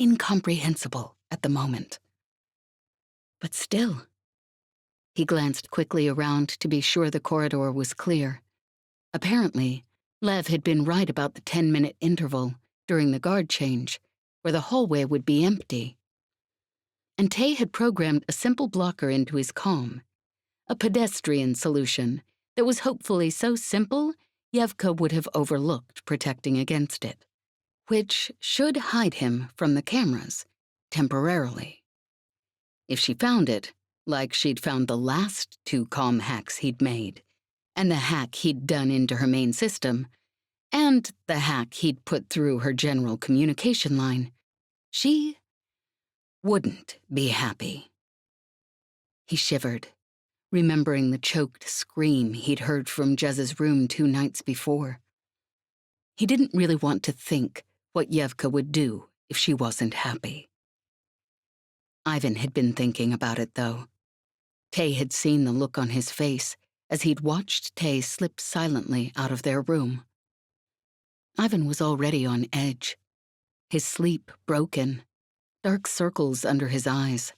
Speaker 1: incomprehensible at the moment. But still, he glanced quickly around to be sure the corridor was clear. Apparently, Lev had been right about the 10-minute interval during the guard change, where the hallway would be empty. And Tay had programmed a simple blocker into his comm, a pedestrian solution that was hopefully so simple Evka would have overlooked protecting against it, which should hide him from the cameras, temporarily. If she found it, like she'd found the last 2 comm hacks he'd made, and the hack he'd done into her main system, and the hack he'd put through her general communication line, she wouldn't be happy. He shivered, remembering the choked scream he'd heard from Jez's room 2 nights before. He didn't really want to think what Evka would do if she wasn't happy. Ivan had been thinking about it, though. Tay had seen the look on his face as he'd watched Tay slip silently out of their room. Ivan was already on edge, his sleep broken, dark circles under his eyes.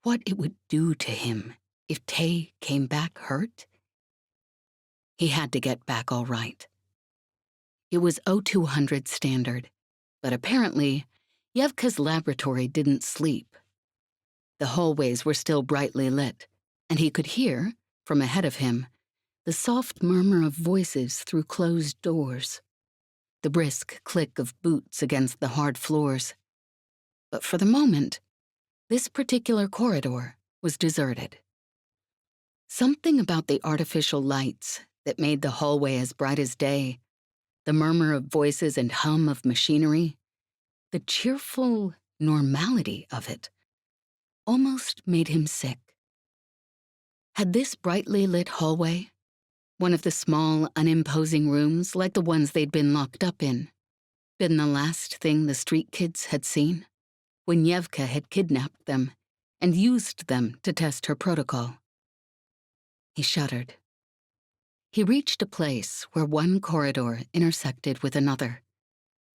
Speaker 1: What it would do to him if Tay came back hurt? He had to get back all right. It was 0200 standard, but apparently, Evka's laboratory didn't sleep. The hallways were still brightly lit, and he could hear, from ahead of him, the soft murmur of voices through closed doors, the brisk click of boots against the hard floors. But for the moment, this particular corridor was deserted. Something about the artificial lights that made the hallway as bright as day, the murmur of voices and hum of machinery, the cheerful normality of it, almost made him sick. Had this brightly lit hallway, one of the small, unimposing rooms like the ones they'd been locked up in, been the last thing the street kids had seen when Evka had kidnapped them and used them to test her protocol? He shuddered. He reached a place where one corridor intersected with another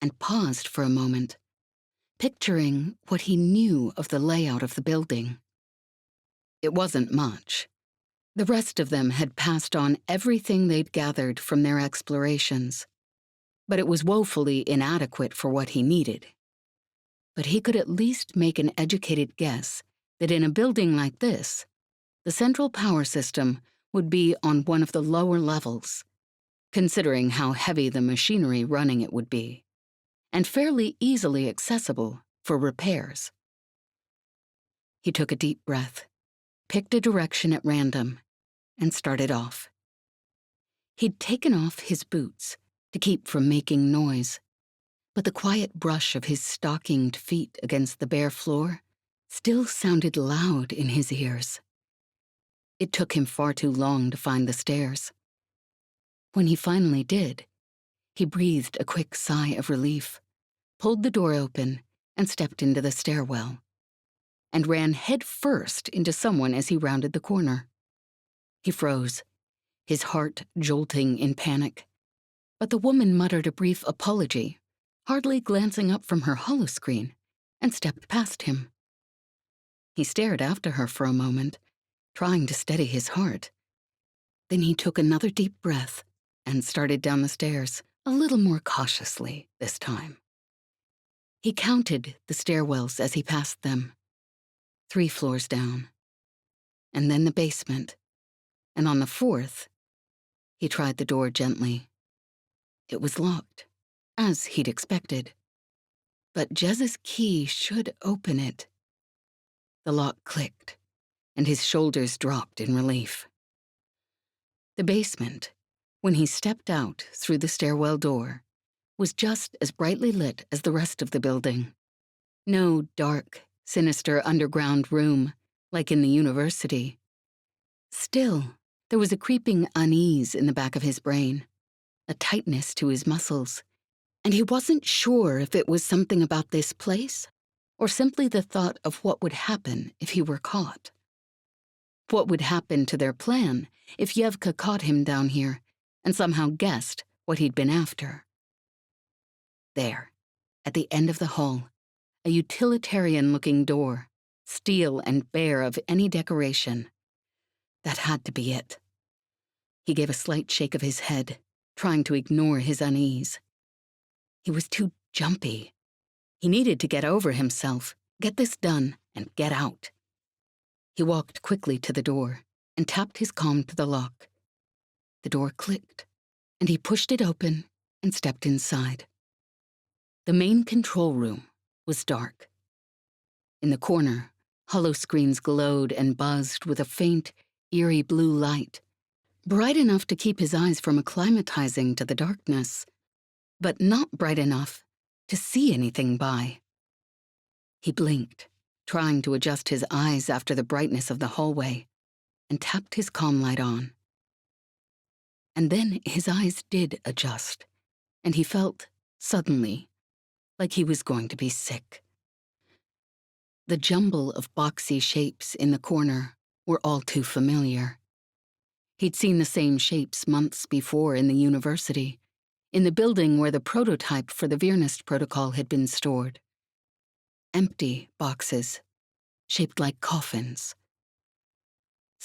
Speaker 1: and paused for a moment, picturing what he knew of the layout of the building. It wasn't much. The rest of them had passed on everything they'd gathered from their explorations, but it was woefully inadequate for what he needed. But he could at least make an educated guess that in a building like this, the central power system would be on one of the lower levels, considering how heavy the machinery running it would be, and fairly easily accessible for repairs. He took a deep breath, picked a direction at random, and started off. He'd taken off his boots to keep from making noise, but the quiet brush of his stockinged feet against the bare floor still sounded loud in his ears. It took him far too long to find the stairs. When he finally did, he breathed a quick sigh of relief, pulled the door open, and stepped into the stairwell, and ran head first into someone as he rounded the corner. He froze, his heart jolting in panic, but the woman muttered a brief apology, hardly glancing up from her holoscreen, and stepped past him. He stared after her for a moment, trying to steady his heart. Then he took another deep breath and started down the stairs, a little more cautiously this time. He counted the stairwells as he passed them. 3 floors down, and then the basement, and on the 4th, he tried the door gently. It was locked, as he'd expected, but Jez's key should open it. The lock clicked, and his shoulders dropped in relief. The basement, when he stepped out through the stairwell door, was just as brightly lit as the rest of the building. No dark, sinister underground room like in the university. Still, there was a creeping unease in the back of his brain, a tightness to his muscles, and he wasn't sure if it was something about this place or simply the thought of what would happen if he were caught. What would happen to their plan if Evka caught him down here and somehow guessed what he'd been after? There, at the end of the hall, a utilitarian-looking door, steel and bare of any decoration. That had to be it. He gave a slight shake of his head, trying to ignore his unease. He was too jumpy. He needed to get over himself, get this done, and get out. He walked quickly to the door and tapped his comm to the lock. The door clicked, and he pushed it open and stepped inside. The main control room was dark. In the corner, holoscreens glowed and buzzed with a faint, eerie blue light, bright enough to keep his eyes from acclimatizing to the darkness, but not bright enough to see anything by. He blinked, trying to adjust his eyes after the brightness of the hallway, and tapped his comm light on. And then his eyes did adjust, and he felt, suddenly, like he was going to be sick. The jumble of boxy shapes in the corner were all too familiar. He'd seen the same shapes months before in the university, in the building where the prototype for the Virnist protocol had been stored. Empty boxes, shaped like coffins.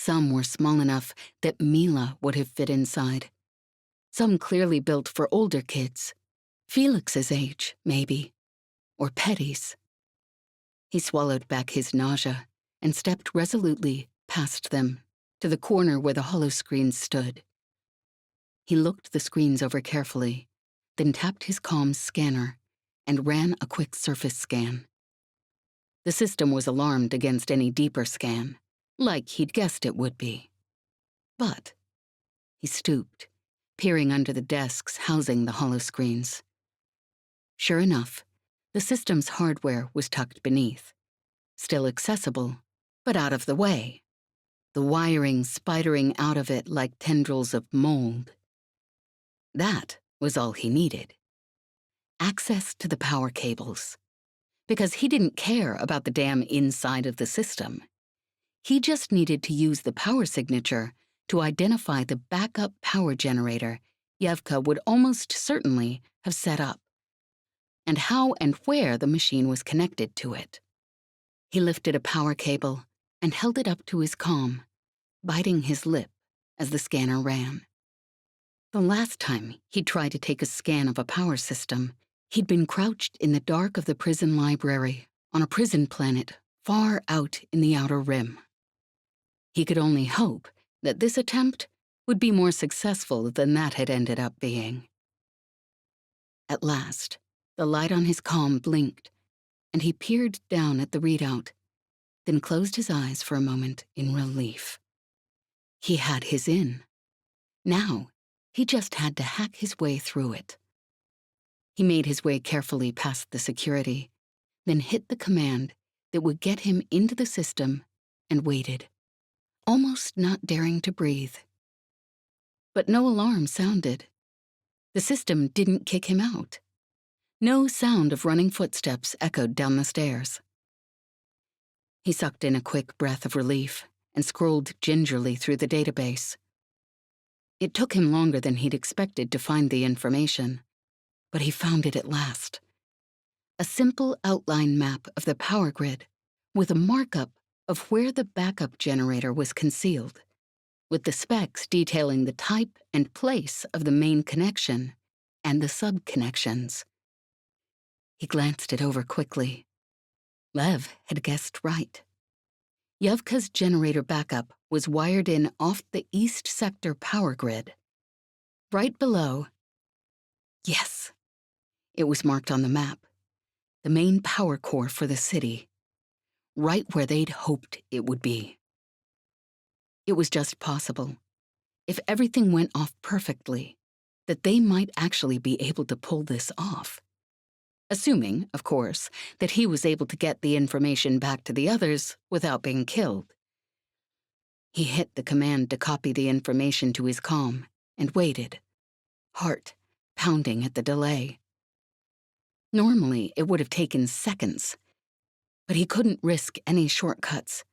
Speaker 1: Some were small enough that Mila would have fit inside. Some clearly built for older kids, Felix's age, maybe, or Petty's. He swallowed back his nausea and stepped resolutely past them to the corner where the holoscreens stood. He looked the screens over carefully, then tapped his comm scanner and ran a quick surface scan. The system was alarmed against any deeper scan, like he'd guessed it would be. But he stooped, peering under the desks housing the holoscreens. Sure enough, the system's hardware was tucked beneath, still accessible, but out of the way, the wiring spidering out of it like tendrils of mold. That was all he needed. Access to the power cables. Because he didn't care about the damn inside of the system. He just needed to use the power signature to identify the backup power generator Evka would almost certainly have set up, and how and where the machine was connected to it. He lifted a power cable and held it up to his comm, biting his lip as the scanner ran. The last time he tried to take a scan of a power system, he'd been crouched in the dark of the prison library on a prison planet far out in the outer rim. He could only hope that this attempt would be more successful than that had ended up being. At last, the light on his comm blinked, and he peered down at the readout, then closed his eyes for a moment in relief. He had his in. Now, he just had to hack his way through it. He made his way carefully past the security, then hit the command that would get him into the system and waited, almost not daring to breathe. But no alarm sounded. The system didn't kick him out. No sound of running footsteps echoed down the stairs. He sucked in a quick breath of relief and scrolled gingerly through the database. It took him longer than he'd expected to find the information, but he found it at last. A simple outline map of the power grid with a markup of where the backup generator was concealed, with the specs detailing the type and place of the main connection and the sub-connections. He glanced it over quickly. Lev had guessed right. Evka's generator backup was wired in off the East Sector power grid. Right below, yes, it was marked on the map, the main power core for the city, right where they'd hoped it would be. It was just possible, if everything went off perfectly, that they might actually be able to pull this off. Assuming, of course, that he was able to get the information back to the others without being killed. He hit the command to copy the information to his comm and waited, heart pounding at the delay. Normally, it would have taken seconds, but he couldn't risk any shortcuts,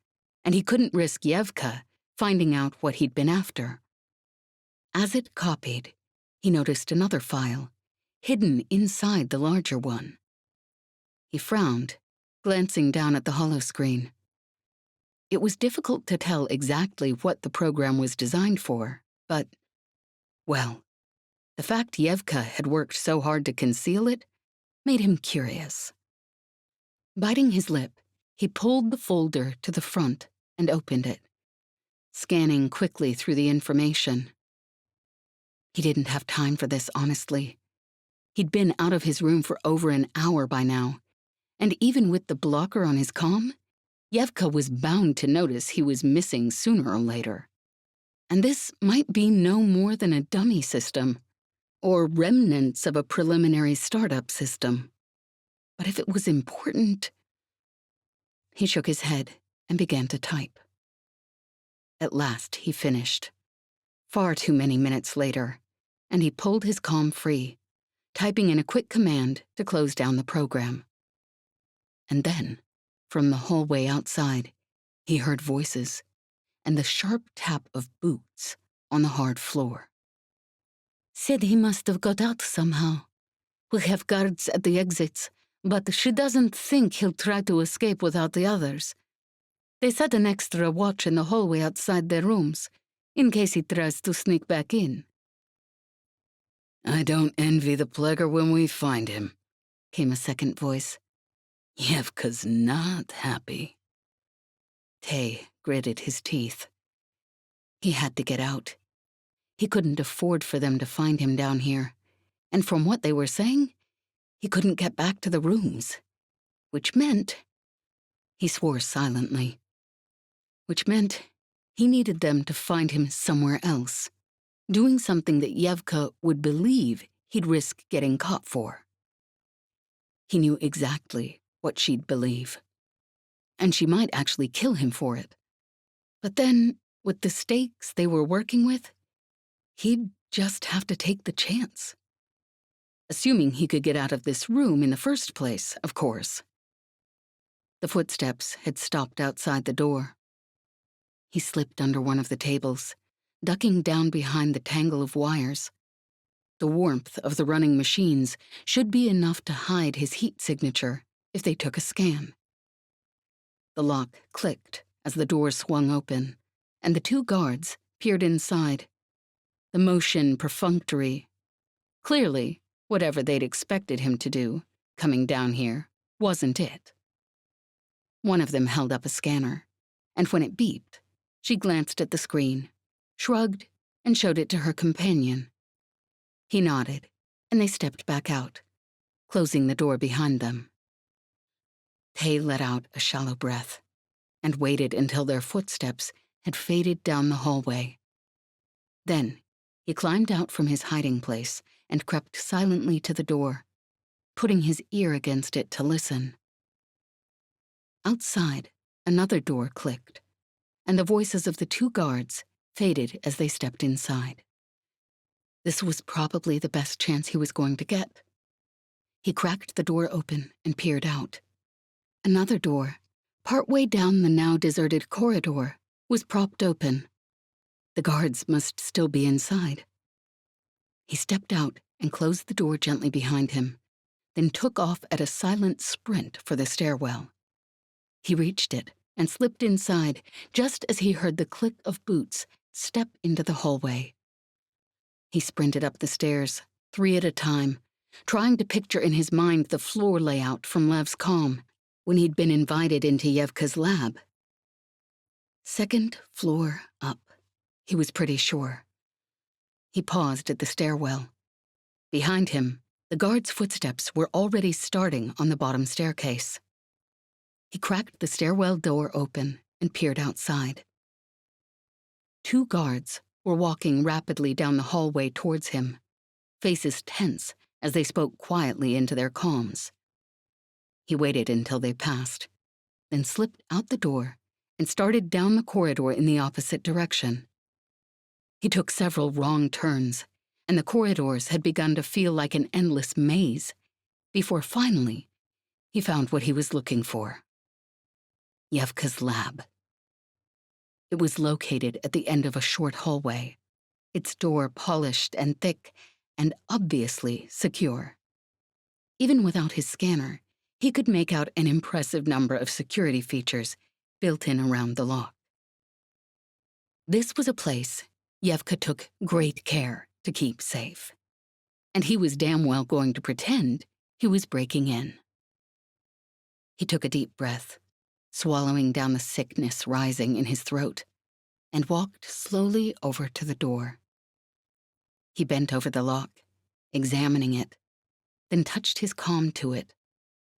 Speaker 1: and he couldn't risk Evka finding out what he'd been after. As it copied, he noticed another file, hidden inside the larger one. He frowned, glancing down at the holoscreen. It was difficult to tell exactly what the program was designed for, but, well, the fact Evka had worked so hard to conceal it made him curious. Biting his lip, he pulled the folder to the front and opened it, scanning quickly through the information. He didn't have time for this, honestly. He'd been out of his room for over an hour by now, and even with the blocker on his comm, Evka was bound to notice he was missing sooner or later. And this might be no more than a dummy system, or remnants of a preliminary startup system. But if it was important... He shook his head and began to type. At last he finished. Far too many minutes later, and he pulled his comm free, typing in a quick command to close down the program. And then, from the hallway outside, he heard voices and the sharp tap of boots on the hard floor. Said he must have got out somehow. We have guards at the exits, but she doesn't think he'll try to escape without the others. They set an extra watch in the hallway outside their rooms, in case he tries to sneak back in.
Speaker 2: I don't envy the plaguer when we find him, came a second voice. Evka's not happy.
Speaker 1: Tay gritted his teeth. He had to get out. He couldn't afford for them to find him down here, and from what they were saying, he couldn't get back to the rooms, which meant... He swore silently. Which meant he needed them to find him somewhere else, doing something that Evka would believe he'd risk getting caught for. He knew exactly what she'd believe, and she might actually kill him for it. But then, with the stakes they were working with, he'd just have to take the chance. Assuming he could get out of this room in the first place, of course. The footsteps had stopped outside the door. He slipped under one of the tables, ducking down behind the tangle of wires. The warmth of the running machines should be enough to hide his heat signature if they took a scan. The lock clicked as the door swung open, and the two guards peered inside. The motion perfunctory. Clearly, whatever they'd expected him to do, coming down here, wasn't it. One of them held up a scanner, and when it beeped, she glanced at the screen, shrugged, and showed it to her companion. He nodded, and they stepped back out, closing the door behind them. Tay let out a shallow breath and waited until their footsteps had faded down the hallway. Then he climbed out from his hiding place and crept silently to the door, putting his ear against it to listen. Outside, another door clicked, and the voices of the two guards faded as they stepped inside. This was probably the best chance he was going to get. He cracked the door open and peered out. Another door, partway down the now deserted corridor, was propped open. The guards must still be inside. He stepped out and closed the door gently behind him, then took off at a silent sprint for the stairwell. He reached it and slipped inside just as he heard the click of boots step into the hallway. He sprinted up the stairs, 3 at a time, trying to picture in his mind the floor layout from Lev's comm when he'd been invited into Evka's lab. 2nd floor up, he was pretty sure. He paused at the stairwell. Behind him, the guard's footsteps were already starting on the bottom staircase. He cracked the stairwell door open and peered outside. 2 guards were walking rapidly down the hallway towards him, faces tense as they spoke quietly into their comms. He waited until they passed, then slipped out the door and started down the corridor in the opposite direction. He took several wrong turns, and the corridors had begun to feel like an endless maze, before finally he found what he was looking for. Evka's lab. It was located at the end of a short hallway, its door polished and thick and obviously secure. Even without his scanner, he could make out an impressive number of security features built in around the lock. This was a place Evka took great care to keep safe, and he was damn well going to pretend he was breaking in. He took a deep breath, swallowing down the sickness rising in his throat, and walked slowly over to the door. He bent over the lock, examining it, then touched his comm to it,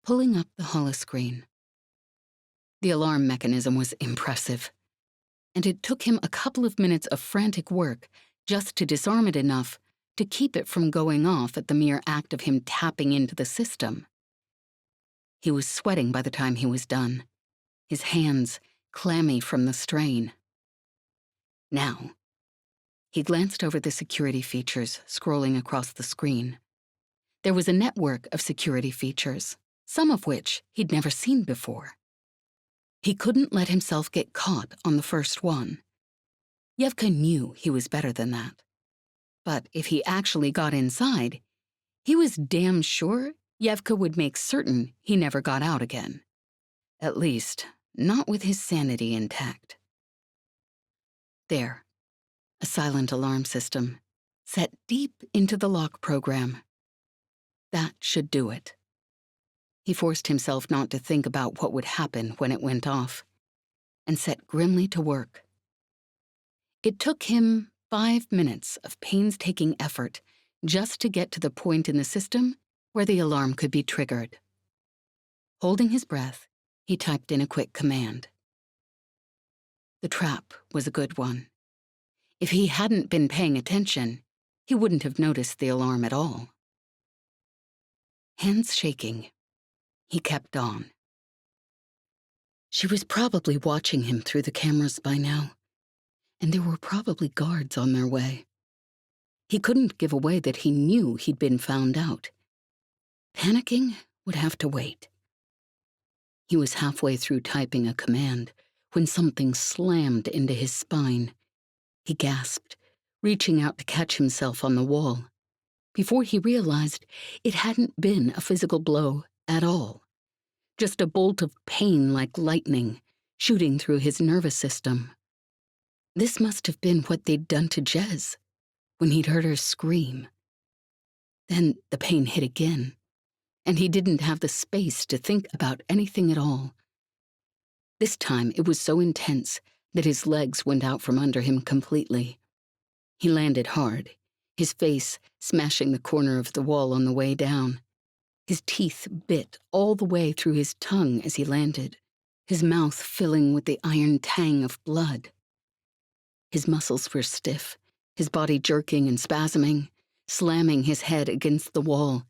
Speaker 1: pulling up the holoscreen. The alarm mechanism was impressive, and it took him a couple of minutes of frantic work just to disarm it enough to keep it from going off at the mere act of him tapping into the system. He was sweating by the time he was done, his hands clammy from the strain. Now, he glanced over the security features scrolling across the screen. There was a network of security features, some of which he'd never seen before. He couldn't let himself get caught on the first one. Evka knew he was better than that. But if he actually got inside, he was damn sure Evka would make certain he never got out again. At least, not with his sanity intact. There, a silent alarm system, set deep into the lock program. That should do it. He forced himself not to think about what would happen when it went off, and set grimly to work. It took him 5 minutes of painstaking effort just to get to the point in the system where the alarm could be triggered. Holding his breath, he typed in a quick command. The trap was a good one. If he hadn't been paying attention, he wouldn't have noticed the alarm at all. Hands shaking, he kept on. She was probably watching him through the cameras by now, and there were probably guards on their way. He couldn't give away that he knew he'd been found out. Panicking would have to wait. He was halfway through typing a command when something slammed into his spine. He gasped, reaching out to catch himself on the wall, before he realized it hadn't been a physical blow at all. Just a bolt of pain like lightning shooting through his nervous system. This must have been what they'd done to Jez when he'd heard her scream. Then the pain hit again, and he didn't have the space to think about anything at all. This time it was so intense that his legs went out from under him completely. He landed hard, his face smashing the corner of the wall on the way down. His teeth bit all the way through his tongue as he landed, his mouth filling with the iron tang of blood. His muscles were stiff, his body jerking and spasming, slamming his head against the wall,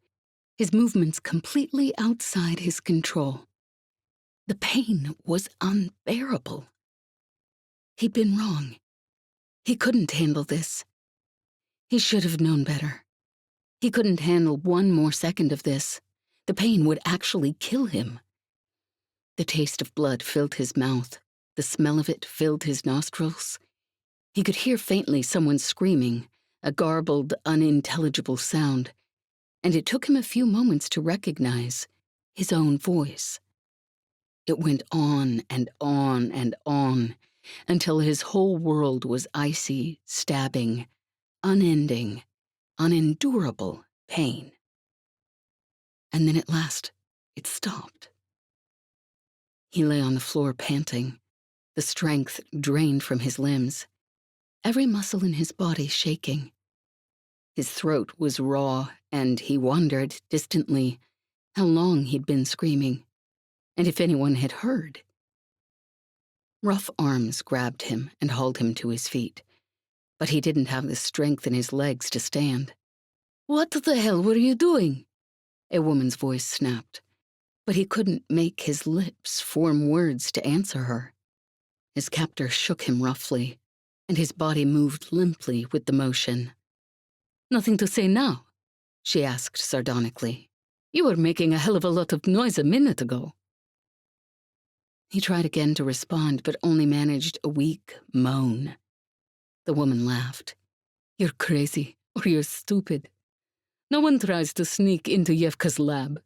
Speaker 1: his movements completely outside his control. The pain was unbearable. He'd been wrong. He couldn't handle this. He should have known better. He couldn't handle 1 more second of this. The pain would actually kill him. The taste of blood filled his mouth. The smell of it filled his nostrils. He could hear faintly someone screaming, a garbled, unintelligible sound, and it took him a few moments to recognize his own voice. It went on and on and on, until his whole world was icy, stabbing, unending, unendurable pain. And then at last, it stopped. He lay on the floor panting, the strength drained from his limbs, every muscle in his body shaking. His throat was raw, and he wondered, distantly, how long he'd been screaming, and if anyone had heard. Rough arms grabbed him and hauled him to his feet, but he didn't have the strength in his legs to stand. "What the hell were you doing?" A woman's voice snapped, but he couldn't make his lips form words to answer her. His captor shook him roughly, and his body moved limply with the motion. "Nothing to say now?" she asked sardonically. "You were making a hell of a lot of noise a minute ago." He tried again to respond, but only managed a weak moan. The woman laughed. "You're crazy, or you're stupid. No one tries to sneak into Evka's lab.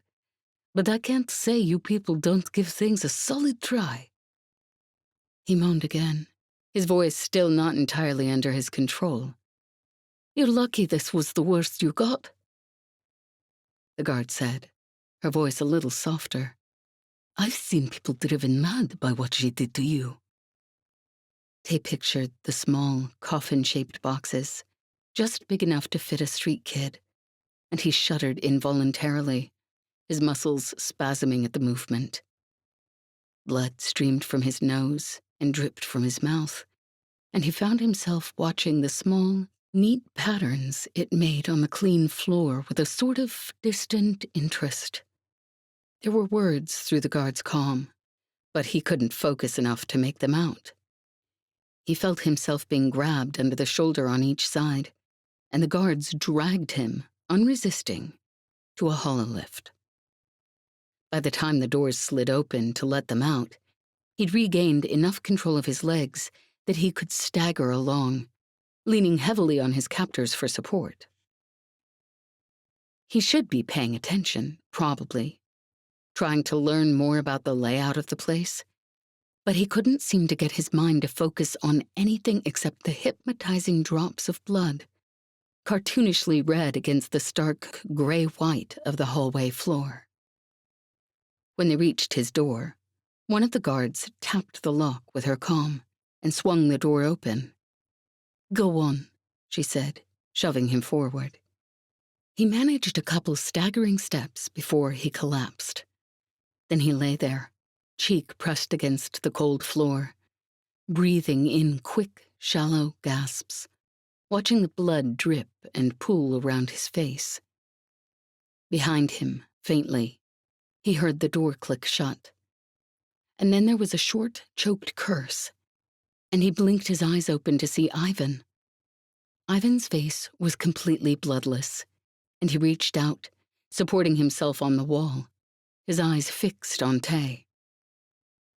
Speaker 1: But I can't say you people don't give things a solid try." He moaned again, his voice still not entirely under his control. "You're lucky this was the worst you got," the guard said, her voice a little softer. "I've seen people driven mad by what she did to you." Tay pictured the small, coffin-shaped boxes,
Speaker 2: just big enough to fit a street kid, and he shuddered involuntarily, his muscles spasming at the movement. Blood streamed from his nose and dripped from his mouth, and he found himself watching the small, neat patterns it made on the clean floor with a sort of distant interest. There were words through the guard's comm, but he couldn't focus enough to make them out. He felt himself being grabbed under the shoulder on each side, and the guards dragged him, unresisting, to a hololift. By the time the doors slid open to let them out, he'd regained enough control of his legs that he could stagger along, leaning heavily on his captors for support. He should be paying attention, probably, trying to learn more about the layout of the place, but he couldn't seem to get his mind to focus on anything except the hypnotizing drops of blood, cartoonishly red against the stark gray-white of the hallway floor. When they reached his door, one of the guards tapped the lock with her comm and swung the door open. "Go on," she said, shoving him forward. He managed a couple staggering steps before he collapsed. Then he lay there, cheek pressed against the cold floor, breathing in quick, shallow gasps, watching the blood drip and pool around his face. Behind him, faintly, he heard the door click shut. And then there was a short, choked curse, and he blinked his eyes open to see Ivan. Ivan's face was completely bloodless, and he reached out, supporting himself on the wall, his eyes fixed on Tay.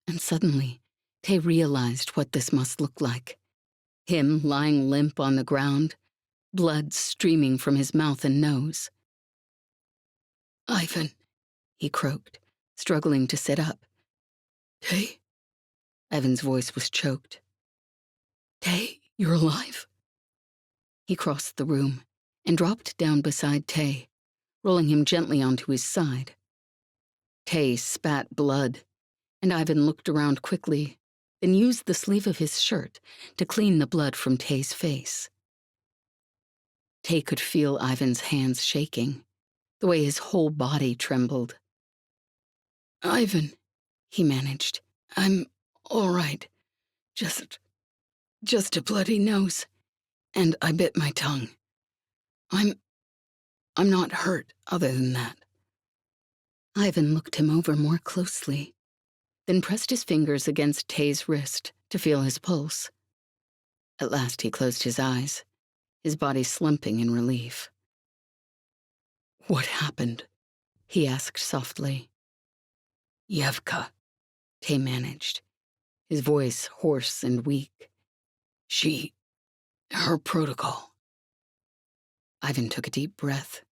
Speaker 2: And suddenly, Tay realized what this must look like. Him lying limp on the ground, blood streaming from his mouth and nose. "Ivan," he croaked, struggling to sit up. "Tay?" Ivan's voice was choked. "Tay, you're alive?" He crossed the room and dropped down beside Tay, rolling him gently onto his side. Tay spat blood, and Ivan looked around quickly, then used the sleeve of his shirt to clean the blood from Tay's face. Tay could feel Ivan's hands shaking, the way his whole body trembled. "Ivan," he managed, "I'm all right. Just a bloody nose, and I bit my tongue. I'm not hurt other than that." Ivan looked him over more closely, then pressed his fingers against Tay's wrist to feel his pulse. At last he closed his eyes, his body slumping in relief. "What happened?" he asked softly. "Evka," Tay managed, his voice hoarse and weak. Her protocol." Ivan took a deep breath.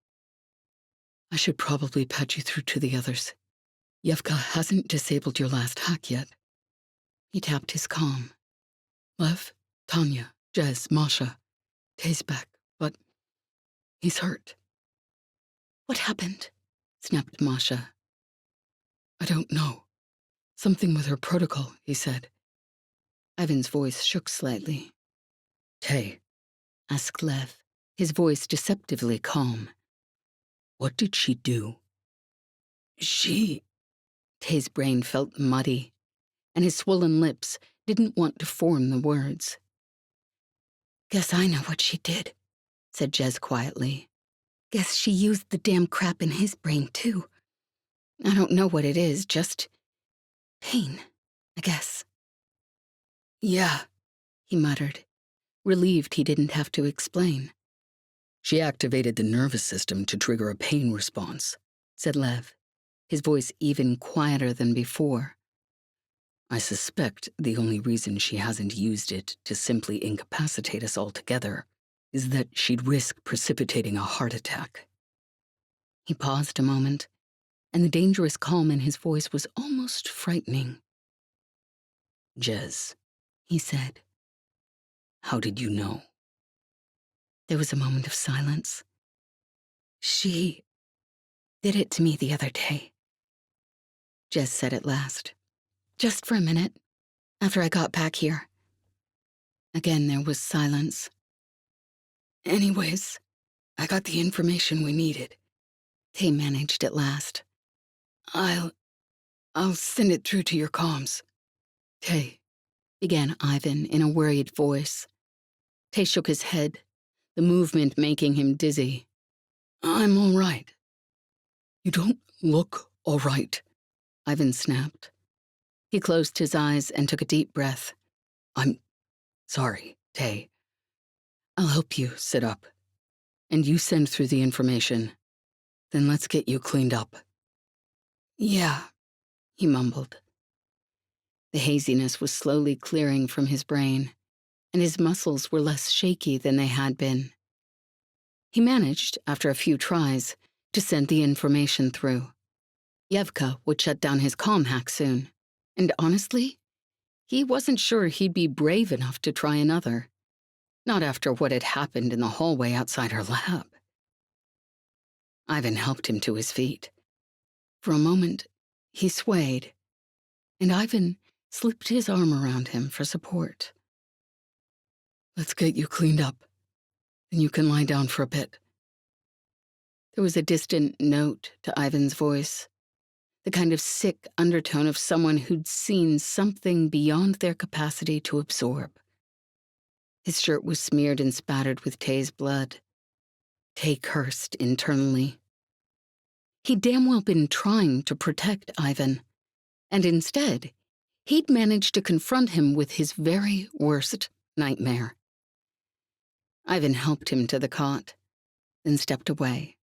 Speaker 2: "I should probably patch you through to the others. Evka hasn't disabled your last hack yet." He tapped his comm. "Lev, Tanya, Jez, Masha, Tay's back, but he's hurt." "What happened?" snapped Masha. "I don't know. Something with her protocol," he said. Ivan's voice shook slightly. "Tay," asked Lev, his voice deceptively calm. "What did she do?" Tay's brain felt muddy, and his swollen lips didn't want to form the words. "Guess I know what she did," said Jez quietly. "Guess she used the damn crap in his brain, too. I don't know what it is, just pain, I guess." "Yeah," he muttered, relieved he didn't have to explain. "She activated the nervous system to trigger a pain response," said Lev, his voice even quieter than before. "I suspect the only reason she hasn't used it to simply incapacitate us altogether is that she'd risk precipitating a heart attack." He paused a moment, and the dangerous calm in his voice was almost frightening. "Jez," he said, "how did you know?" There was a moment of silence. "She did it to me the other day," Jez said at last. "Just for a minute, after I got back here." Again there was silence. Anyways, I got the information we needed.
Speaker 3: Tay managed at last.
Speaker 2: I'll send it through to your comms. Tay,
Speaker 3: began Ivan in a worried voice. Tay shook his head, the movement making him dizzy.
Speaker 2: I'm all right. You don't look all right,
Speaker 3: Ivan snapped. He closed his eyes and took a deep breath.
Speaker 2: I'm sorry, Tay. I'll help you sit up. And you send through the information. Then let's get you cleaned up.
Speaker 3: Yeah, he mumbled. The haziness was slowly clearing from his brain, and his muscles were less shaky than they had been. He managed, after a few tries, to send the information through. Evka would shut down his comm hack soon, and honestly, he wasn't sure he'd be brave enough to try another. Not after what had happened in the hallway outside her lab. Ivan helped him to his feet. For a moment, he swayed, and Ivan slipped his arm around him for support.
Speaker 2: Let's get you cleaned up. Then you can lie down for a bit.
Speaker 3: There was a distant note to Ivan's voice, the kind of sick undertone of someone who'd seen something beyond their capacity to absorb. His shirt was smeared and spattered with Tay's blood. Tay cursed internally. He'd damn well been trying to protect Ivan, and instead, he'd managed to confront him with his very worst nightmare. Ivan helped him to the cot, then stepped away,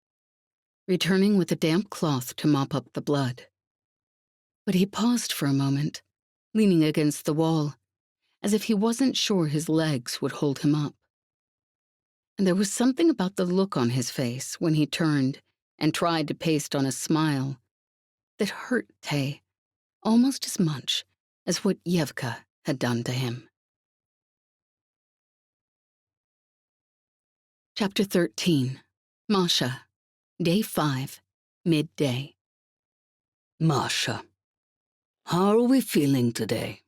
Speaker 3: returning with a damp cloth to mop up the blood. But he paused for a moment, leaning against the wall, as if he wasn't sure his legs would hold him up. And there was something about the look on his face when he turned and tried to paste on a smile that hurt Tay almost as much as what Evka had done to him. Chapter 13. Masha. Day 5. Midday.
Speaker 2: Masha, how are we feeling today?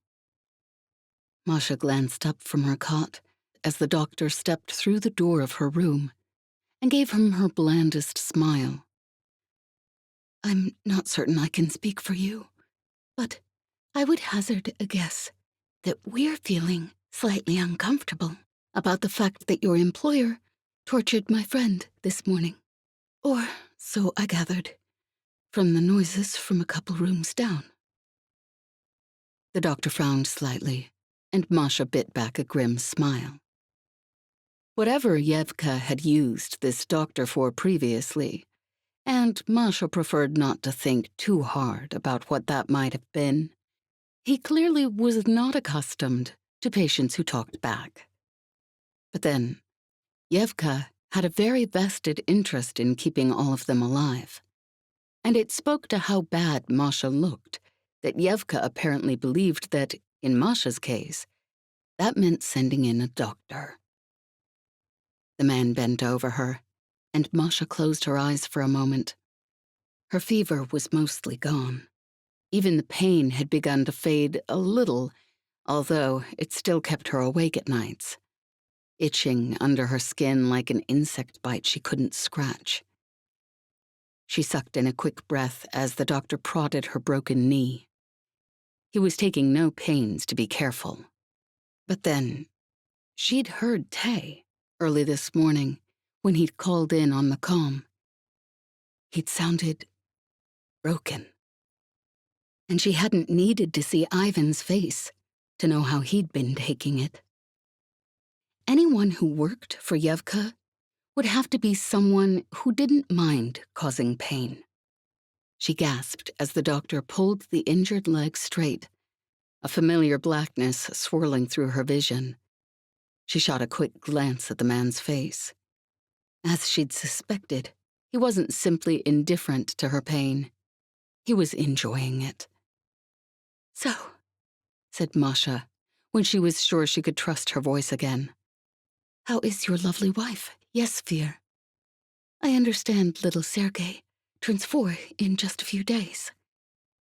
Speaker 3: Masha glanced up from her cot as the doctor stepped through the door of her room and gave him her blandest smile. I'm not certain I can speak for you, but I would hazard a guess that we're feeling slightly uncomfortable about the fact that your employer tortured my friend this morning. Or so I gathered from the noises from a couple rooms down. The doctor frowned slightly, and Masha bit back a grim smile. Whatever Evka had used this doctor for previously, and Masha preferred not to think too hard about what that might have been, he clearly was not accustomed to patients who talked back. But then, Evka had a very vested interest in keeping all of them alive, and it spoke to how bad Masha looked that Evka apparently believed that, in Masha's case, that meant sending in a doctor. The man bent over her, and Masha closed her eyes for a moment. Her fever was mostly gone. Even the pain had begun to fade a little, although it still kept her awake at nights, itching under her skin like an insect bite she couldn't scratch. She sucked in a quick breath as the doctor prodded her broken knee. He was taking no pains to be careful. But then, she'd heard Tay early this morning when he'd called in on the comm. He'd sounded broken. And she hadn't needed to see Ivan's face to know how he'd been taking it. Anyone who worked for Evka would have to be someone who didn't mind causing pain. She gasped as the doctor pulled the injured leg straight, a familiar blackness swirling through her vision. She shot a quick glance at the man's face. As she'd suspected, he wasn't simply indifferent to her pain. He was enjoying it. So, said Masha, when she was sure she could trust her voice again. How is your lovely wife, Yesfir? I understand little Sergei turns 4 in just a few days.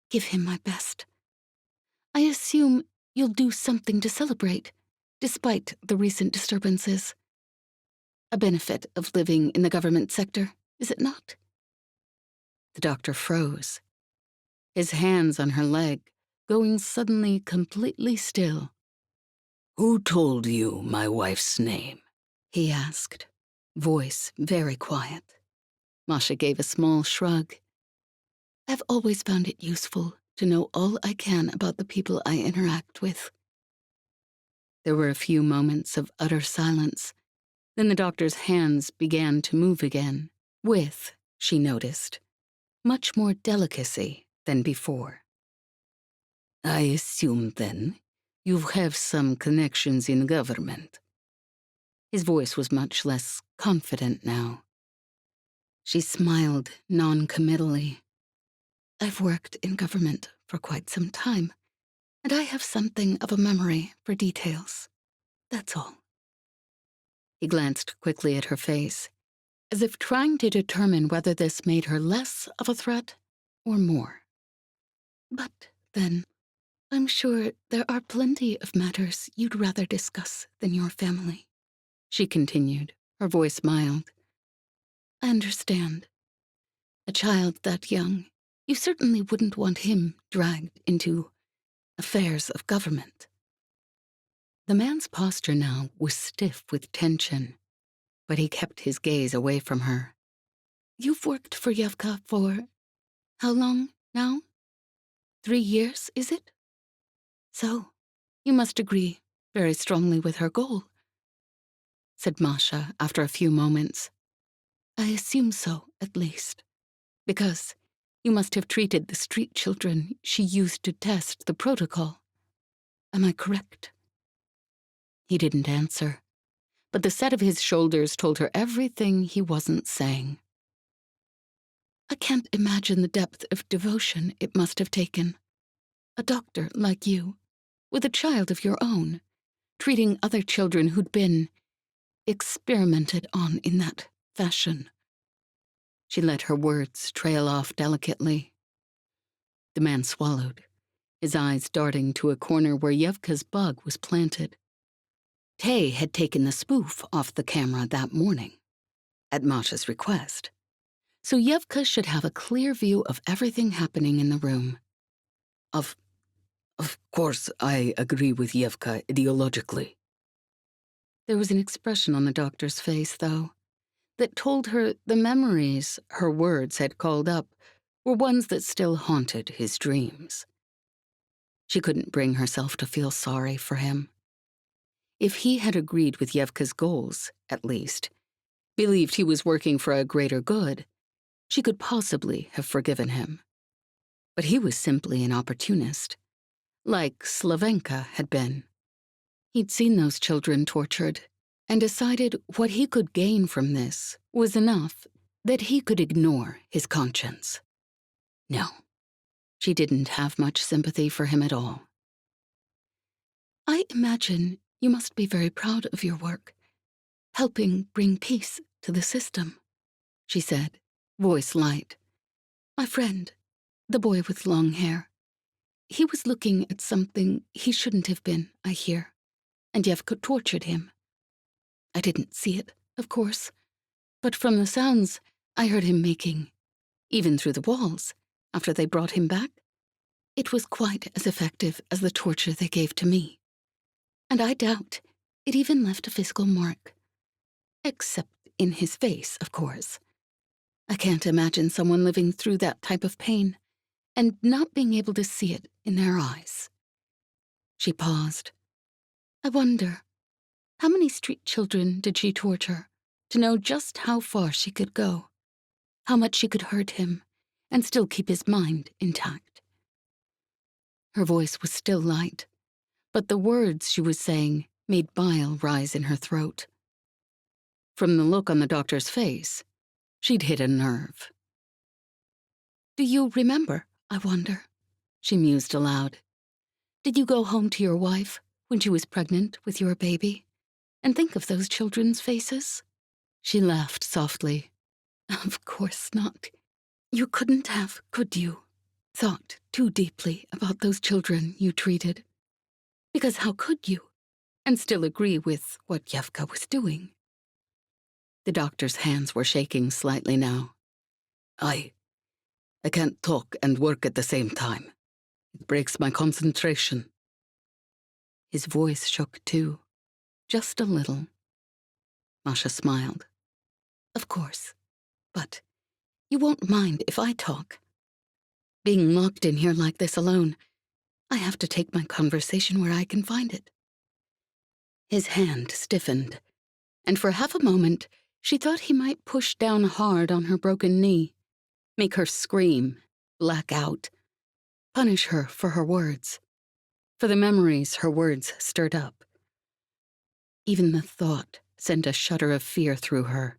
Speaker 3: Give him my best. I assume you'll do something to celebrate, despite the recent disturbances. a benefit of living in the government sector, is it not?
Speaker 1: The doctor froze, his hands on her leg going suddenly completely still.
Speaker 2: Who told you my wife's name?
Speaker 1: He asked, voice very quiet. Masha gave a small shrug.
Speaker 3: I've always found it useful to know all I can about the people I interact with.
Speaker 1: There were a few moments of utter silence. Then the doctor's hands began to move again, with, she noticed, much more delicacy than before.
Speaker 2: I assume, then, you have some connections in government.
Speaker 1: His voice was much less confident now. She smiled non-committally.
Speaker 3: I've worked in government for quite some time, and I have something of a memory for details. That's all.
Speaker 1: He glanced quickly at her face, as if trying to determine whether this made her less of a threat or more.
Speaker 3: But then, I'm sure there are plenty of matters you'd rather discuss than your family,
Speaker 1: she continued, her voice mild.
Speaker 3: I understand. A child that young, you certainly wouldn't want him dragged into affairs of government.
Speaker 1: The man's posture now was stiff with tension, but he kept his gaze away from her.
Speaker 3: You've worked for Evka for how long now? 3 years, is it? So, you must agree very strongly with her goal,
Speaker 1: said Masha after a few moments.
Speaker 3: I assume so, at least, because you must have treated the street children she used to test the protocol. Am I correct?
Speaker 1: He didn't answer, but the set of his shoulders told her everything he wasn't saying.
Speaker 3: I can't imagine the depth of devotion it must have taken. A doctor like you, with a child of your own, treating other children who'd been experimented on in that fashion.
Speaker 1: She let her words trail off delicately. The man swallowed, his eyes darting to a corner where Evka's bug was planted. Tay had taken the spoof off the camera that morning, at Masha's request, so Evka should have a clear view of everything happening in the room.
Speaker 2: Of course, I agree with Evka ideologically.
Speaker 1: There was an expression on the doctor's face, though, that told her the memories her words had called up were ones that still haunted his dreams. She couldn't bring herself to feel sorry for him. If he had agreed with Evka's goals, at least, believed he was working for a greater good, she could possibly have forgiven him. But he was simply an opportunist, like Slavenka had been. He'd seen those children tortured and decided what he could gain from this was enough that he could ignore his conscience. No, she didn't have much sympathy for him at all.
Speaker 3: I imagine you must be very proud of your work, helping bring peace to the system, she said, voice light. My friend, the boy with long hair, he was looking at something he shouldn't have been, I hear, and Evka tortured him. I didn't see it, of course, but from the sounds I heard him making, even through the walls, after they brought him back, it was quite as effective as the torture they gave to me. And I doubt it even left a physical mark. Except in his face, of course. I can't imagine someone living through that type of pain and not being able to see it in their eyes. She paused. I wonder, how many street children did she torture to know just how far she could go? How much she could hurt him and still keep his mind intact? Her voice was still light, but the words she was saying made bile rise in her throat. From the look on the doctor's face, she'd hit a nerve. Do you remember, I wonder? She mused aloud. Did you go home to your wife when she was pregnant with your baby and think of those children's faces? She laughed softly. Of course not. You couldn't have, could you, thought too deeply about those children you treated? Because how could you, and still agree with what Evka was doing?
Speaker 2: The doctor's hands were shaking slightly now. I can't talk and work at the same time. It breaks my concentration. His voice shook too, just a little. Masha smiled.
Speaker 3: Of course, but you won't mind if I talk.
Speaker 2: Being locked in here like this alone, I have to take my conversation where I can find it. His hand stiffened, and for half a moment, she thought he might push down hard on her broken knee, make her scream, black out, punish her for her words, for the memories her words stirred up. Even the thought sent a shudder of fear through her.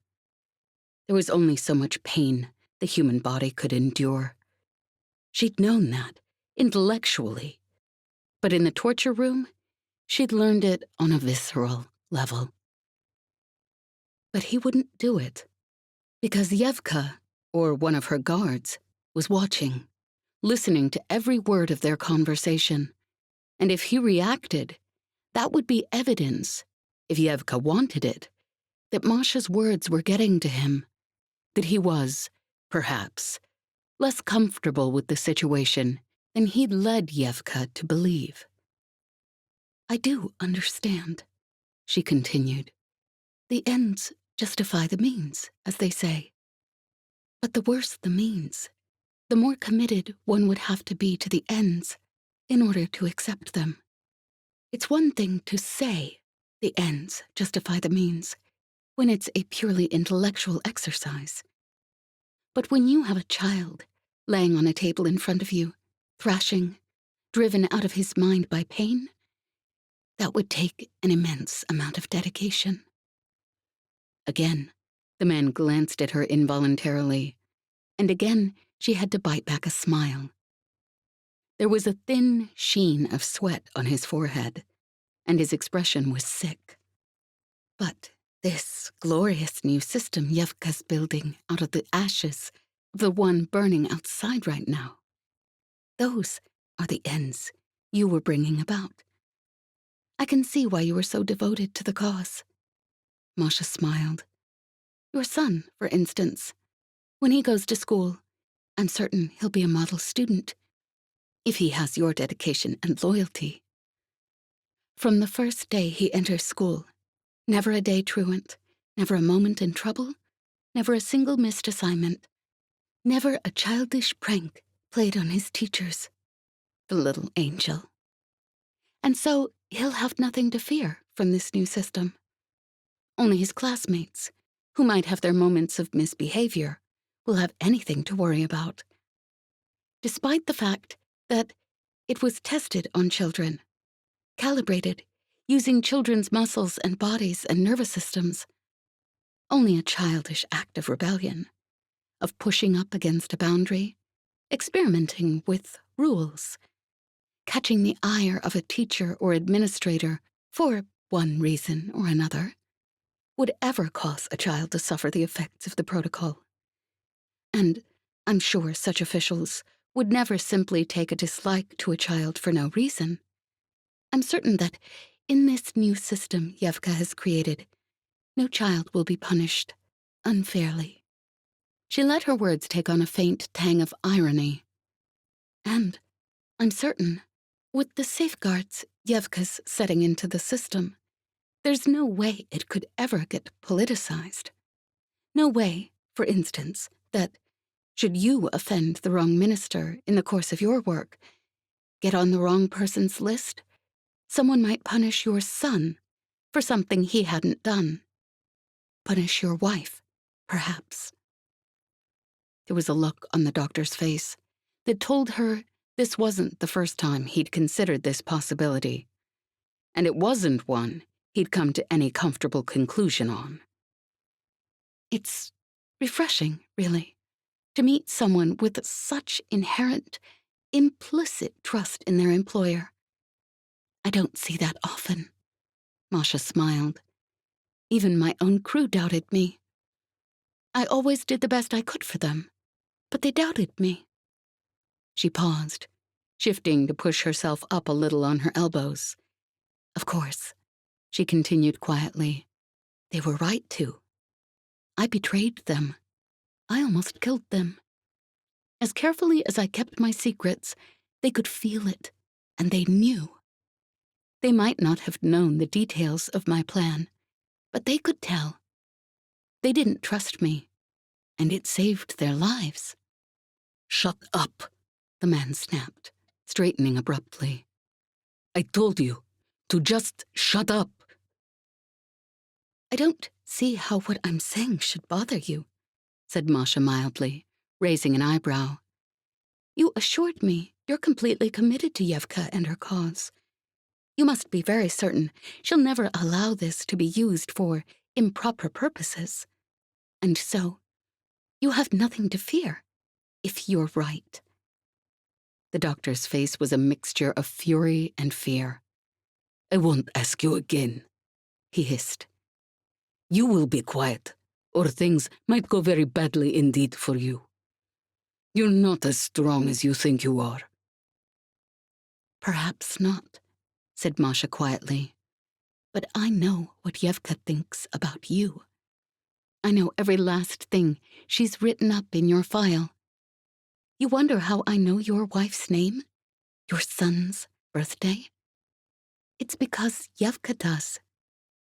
Speaker 2: There was only so much pain the human body could endure. She'd known that, intellectually, but in the torture room, she'd learned it on a visceral level. But he wouldn't do it, because Evka, or one of her guards, was watching, listening to every word of their conversation. And if he reacted, that would be evidence, if Evka wanted it, that Masha's words were getting to him, that he was, perhaps, less comfortable with the situation than he'd led Evka to believe.
Speaker 3: I do understand, she continued. The ends justify the means, as they say. But the worse the means, the more committed one would have to be to the ends in order to accept them. It's one thing to say the ends justify the means when it's a purely intellectual exercise. But when you have a child laying on a table in front of you, thrashing, driven out of his mind by pain, that would take an immense amount of dedication.
Speaker 2: Again, the man glanced at her involuntarily, and again she had to bite back a smile. There was a thin sheen of sweat on his forehead, and his expression was sick.
Speaker 3: But this glorious new system Evka's building out of the ashes of the one burning outside right now, those are the ends you were bringing about. I can see why you were so devoted to the cause.
Speaker 2: Masha smiled.
Speaker 3: Your son, for instance, when he goes to school, I'm certain he'll be a model student, if he has your dedication and loyalty. From the first day he enters school, never a day truant, never a moment in trouble, never a single missed assignment, never a childish prank played on his teachers. The little angel. And so he'll have nothing to fear from this new system. Only his classmates, who might have their moments of misbehavior, will have anything to worry about. Despite the fact that it was tested on children, calibrated, using children's muscles and bodies and nervous systems. Only a childish act of rebellion, of pushing up against a boundary, experimenting with rules, catching the ire of a teacher or administrator for one reason or another, would ever cause a child to suffer the effects of the protocol. And I'm sure such officials would never simply take a dislike to a child for no reason. I'm certain that in this new system Evka has created, no child will be punished unfairly. She let her words take on a faint tang of irony. And I'm certain, with the safeguards Evka's setting into the system, there's no way it could ever get politicized. No way, for instance, that, should you offend the wrong minister in the course of your work, get on the wrong person's list, someone might punish your son for something he hadn't done. Punish your wife, perhaps.
Speaker 2: There was a look on the doctor's face that told her this wasn't the first time he'd considered this possibility, and it wasn't one he'd come to any comfortable conclusion on.
Speaker 3: It's refreshing, really, to meet someone with such inherent, implicit trust in their employer. I don't see that often.
Speaker 2: Masha smiled.
Speaker 3: Even my own crew doubted me. I always did the best I could for them, but they doubted me.
Speaker 2: She paused, shifting to push herself up a little on her elbows. Of course, she continued quietly, they were right to.
Speaker 3: I betrayed them. I almost killed them. As carefully as I kept my secrets, they could feel it, and they knew. They might not have known the details of my plan, but they could tell. They didn't trust me, and it saved their lives.
Speaker 2: Shut up,
Speaker 3: the man snapped, straightening abruptly.
Speaker 2: I told you to just shut up.
Speaker 3: I don't see how what I'm saying should bother you, said Masha mildly, raising an eyebrow. You assured me you're completely committed to Evka and her cause. You must be very certain she'll never allow this to be used for improper purposes. And so, you have nothing to fear, if you're right.
Speaker 2: The doctor's face was a mixture of fury and fear. I won't ask you again, he hissed. You will be quiet, or things might go very badly indeed for you. You're not as strong as you think you are.
Speaker 3: Perhaps not, said Masha quietly. But I know what Evka thinks about you. I know every last thing she's written up in your file. You wonder how I know your wife's name? Your son's birthday? It's because Evka does.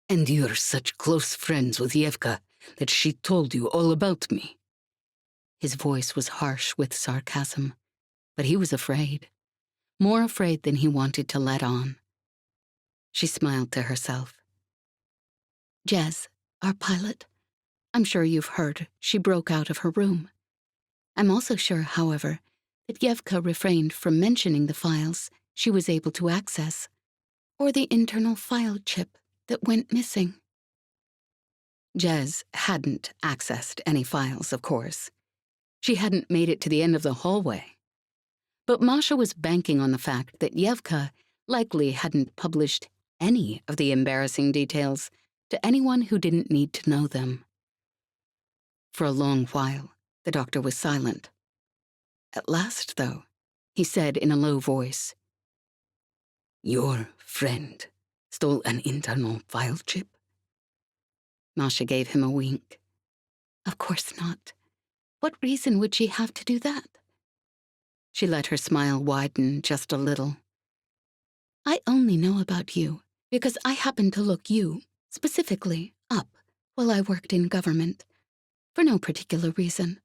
Speaker 2: And you're such close friends with Evka that she told you all about me.
Speaker 3: His voice was harsh with sarcasm, but he was afraid. More afraid than he wanted to let on. She smiled to herself. Jez, our pilot, I'm sure you've heard she broke out of her room. I'm also sure, however, that Evka refrained from mentioning the files she was able to access, or the internal file chip that went missing.
Speaker 2: Jez hadn't accessed any files, of course. She hadn't made it to the end of the hallway. But Masha was banking on the fact that Evka likely hadn't published any of the embarrassing details to anyone who didn't need to know them. For a long while, the doctor was silent. At last, though, he said in a low voice, Your friend stole an internal file chip? Masha gave him a wink.
Speaker 3: Of course not. What reason would she have to do that?
Speaker 2: She let her smile widen just a little.
Speaker 3: I only know about you because I happened to look you, specifically, up while I worked in government, for no particular reason.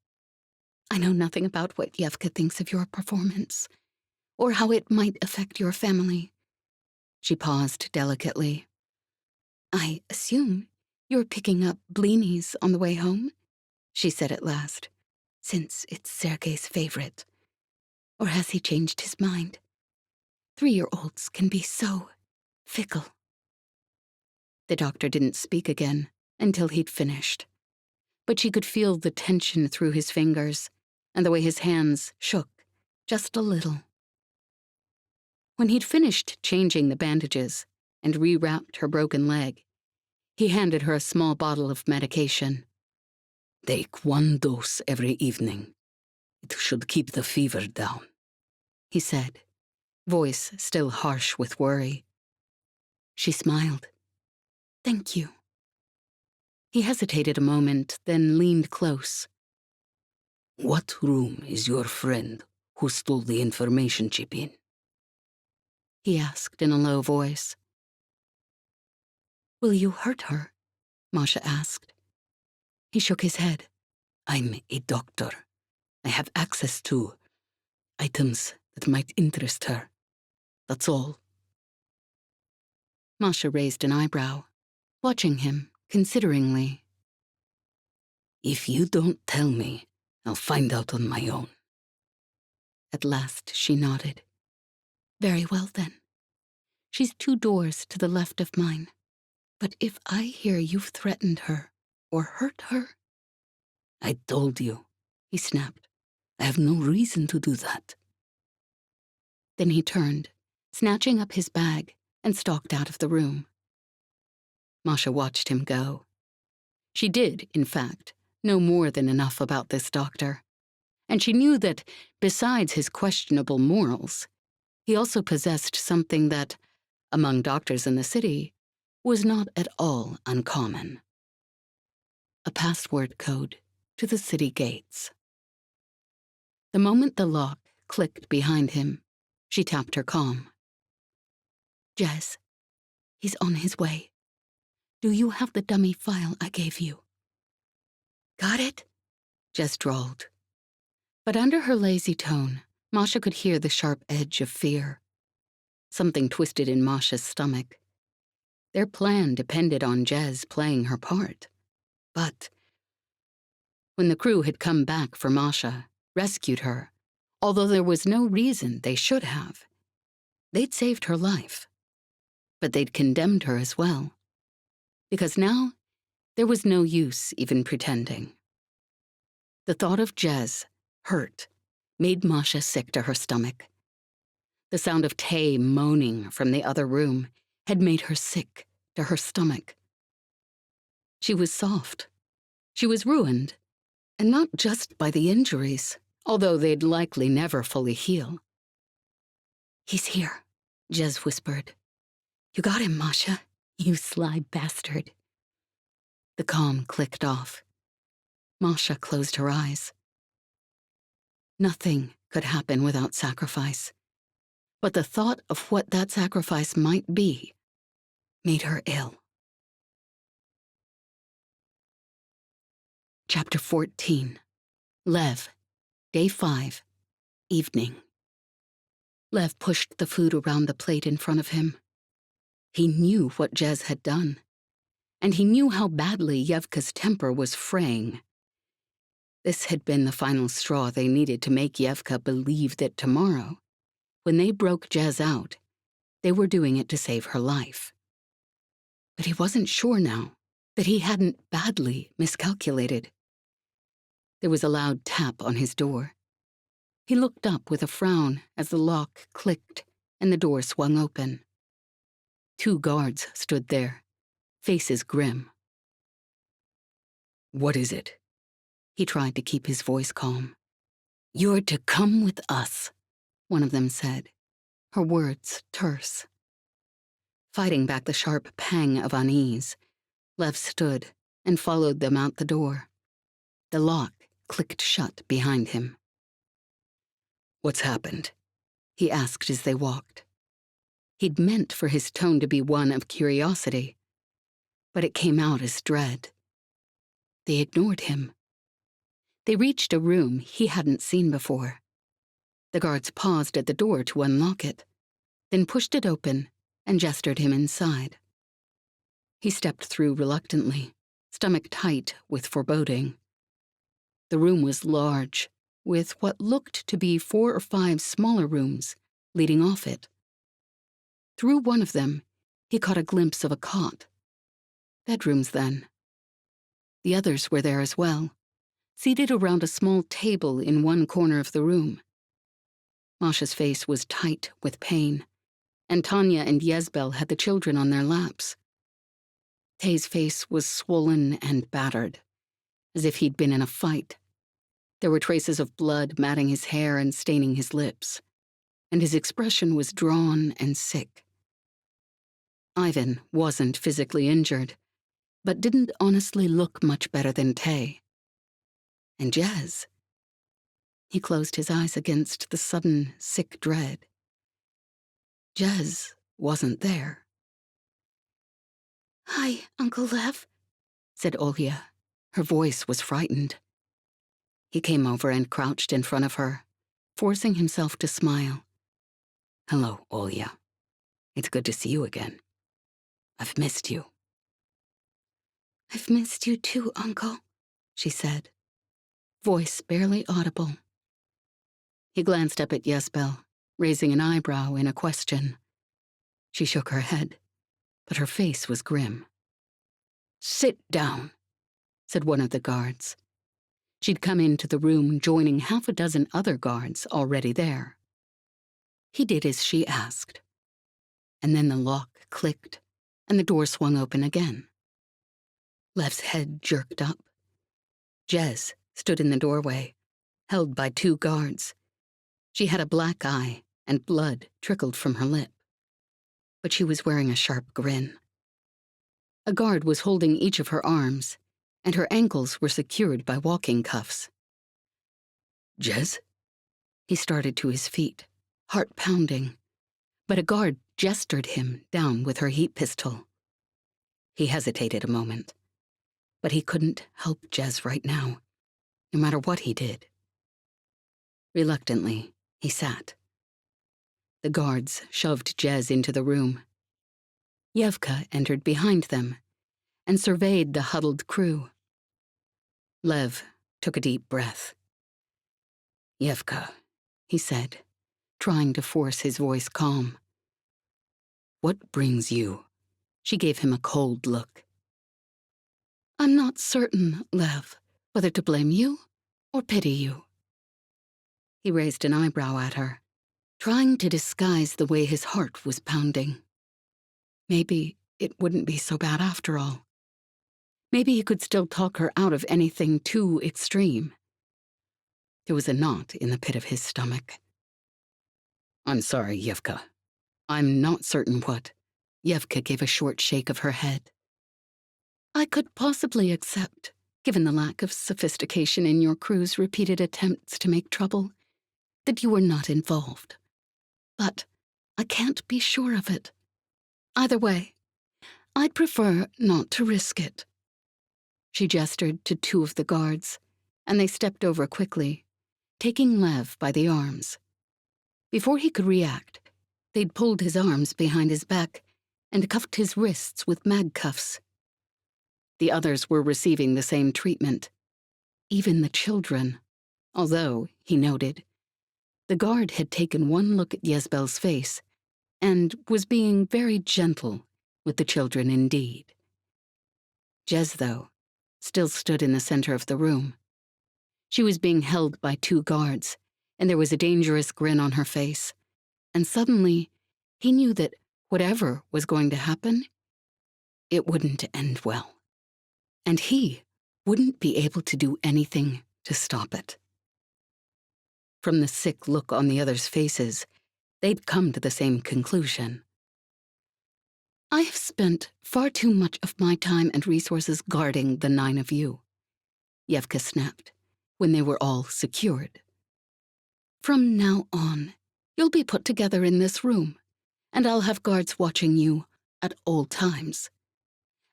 Speaker 3: I know nothing about what Evka thinks of your performance, or how it might affect your family.
Speaker 2: She paused delicately.
Speaker 3: I assume you're picking up blinis on the way home, she said at last, since it's Sergei's favorite. Or has he changed his mind? 3-year-olds can be so fickle.
Speaker 2: The doctor didn't speak again until he'd finished, but she could feel the tension through his fingers and the way his hands shook just a little. When he'd finished changing the bandages and rewrapped her broken leg, he handed her a small bottle of medication. Take 1 dose every evening. It should keep the fever down, he said, voice still harsh with worry.
Speaker 3: She smiled. Thank you.
Speaker 2: He hesitated a moment, then leaned close. What room is your friend who stole the information chip in? He asked in a low voice.
Speaker 3: Will you hurt her? Masha asked.
Speaker 2: He shook his head. I'm a doctor. I have access to items that might interest her. That's all. Masha raised an eyebrow, watching him consideringly. If you don't tell me, I'll find out on my own. At last she nodded.
Speaker 3: Very well then. She's 2 doors to the left of mine. But if I hear you've threatened her or hurt her...
Speaker 2: I told you, he snapped. I have no reason to do that.
Speaker 3: Then he turned, snatching up his bag, and stalked out of the room.
Speaker 2: Masha watched him go. She did, in fact, know more than enough about this doctor, and she knew that, besides his questionable morals, he also possessed something that, among doctors in the city, was not at all uncommon.
Speaker 1: a password code to the city gates. The moment the lock clicked behind him, she tapped her comm. Jez, he's on his way. Do you have the dummy file I gave you? Got it? Jez drawled. But under her lazy tone, Masha could hear the sharp edge of fear. Something twisted in Masha's stomach. Their plan depended on Jez playing her part. But when the crew had come back for Masha, rescued her, although there was no reason they should have, they'd saved her life. But they'd condemned her as well. Because now, there was no use even pretending. The thought of Jez, hurt, made Masha sick to her stomach. The sound of Tay moaning from the other room had made her sick to her stomach. She was soft. She was ruined, and not just by the injuries, although they'd likely never fully heal. He's here, Jez whispered. You got him, Masha, you sly bastard. The comm clicked off. Masha closed her eyes. Nothing could happen without sacrifice. But the thought of what that sacrifice might be made her ill. Chapter 14. Lev, Day 5, Evening. Lev pushed the food around the plate in front of him. He knew what Jez had done, and he knew how badly Evka's temper was fraying. This had been the final straw they needed to make Evka believe that tomorrow, when they broke Jez out, they were doing it to save her life. But he wasn't sure now that he hadn't badly miscalculated. There was a loud tap on his door. He looked up with a frown as the lock clicked and the door swung open. 2 guards stood there, faces grim.
Speaker 2: What is it?
Speaker 1: He tried to keep his voice calm. You're to come with us, one of them said, her words terse. Fighting back the sharp pang of unease, Lev stood and followed them out the door. The lock clicked shut behind him.
Speaker 2: What's happened?
Speaker 1: He asked as they walked. He'd meant for his tone to be one of curiosity, but it came out as dread. They ignored him. They reached a room he hadn't seen before. The guards paused at the door to unlock it, then pushed it open and gestured him inside. He stepped through reluctantly, stomach tight with foreboding. The room was large, with what looked to be 4 or 5 smaller rooms leading off it. Through one of them, he caught a glimpse of a cot. Bedrooms, then. The others were there as well, seated around a small table in one corner of the room. Masha's face was tight with pain, and Tanya and Yezbel had the children on their laps. Tay's face was swollen and battered, as if he'd been in a fight. There were traces of blood matting his hair and staining his lips, and his expression was drawn and sick. Ivan wasn't physically injured, but didn't honestly look much better than Tay. And Jez. He closed his eyes against the sudden, sick dread. Jez wasn't there. Hi, Uncle Lev, said Olya. Her voice was frightened. He came over and crouched in front of her, forcing himself to smile.
Speaker 2: Hello, Olya. It's good to see you again. I've missed you.
Speaker 3: I've missed you too, Uncle, she said, voice barely audible.
Speaker 1: He glanced up at Yezbel, raising an eyebrow in a question. She shook her head, but her face was grim. Sit down, said one of the guards. She'd come into the room joining 6 other guards already there. He did as she asked. And then the lock clicked, and the door swung open again. Lev's head jerked up. Jez stood in the doorway, held by 2 guards. She had a black eye, and blood trickled from her lip. But she was wearing a sharp grin. A guard was holding each of her arms, and her ankles were secured by walking cuffs.
Speaker 2: Jez?
Speaker 1: He started to his feet, heart pounding, but a guard gestured him down with her heat pistol. He hesitated a moment, but he couldn't help Jez right now, no matter what he did. Reluctantly, he sat. The guards shoved Jez into the room. Evka entered behind them and surveyed the huddled crew. Lev took a deep breath.
Speaker 2: Evka,
Speaker 1: He said, trying to force his voice calm.
Speaker 2: what brings you?
Speaker 1: She gave him a cold look. I'm not certain, Lev, whether to blame you or pity you. He raised an eyebrow at her, trying to disguise the way his heart was pounding. Maybe it wouldn't be so bad after all. Maybe he could still talk her out of anything too extreme. There was a knot in the pit of his stomach.
Speaker 2: I'm sorry, Evka.
Speaker 1: I'm not certain what. Evka gave a short shake of her head. I could possibly accept, given the lack of sophistication in your crew's repeated attempts to make trouble, that you were not involved. But I can't be sure of it. Either way, I'd prefer not to risk it. She gestured to two of the guards, and they stepped over quickly, taking Lev by the arms. Before he could react, they'd pulled his arms behind his back and cuffed his wrists with mag cuffs. The others were receiving the same treatment, even the children, although, he noted, the guard had taken one look at Jezebel's face and was being very gentle with the children indeed. Jez, though, still stood in the center of the room. She was being held by two guards, and there was a dangerous grin on her face. And suddenly, he knew that whatever was going to happen, it wouldn't end well. And he wouldn't be able to do anything to stop it. From the sick look on the others' faces, they'd come to the same conclusion. I have spent far too much of my time and resources guarding the 9 of you, Evka snapped, when they were all secured. From now on, you'll be put together in this room, and I'll have guards watching you at all times.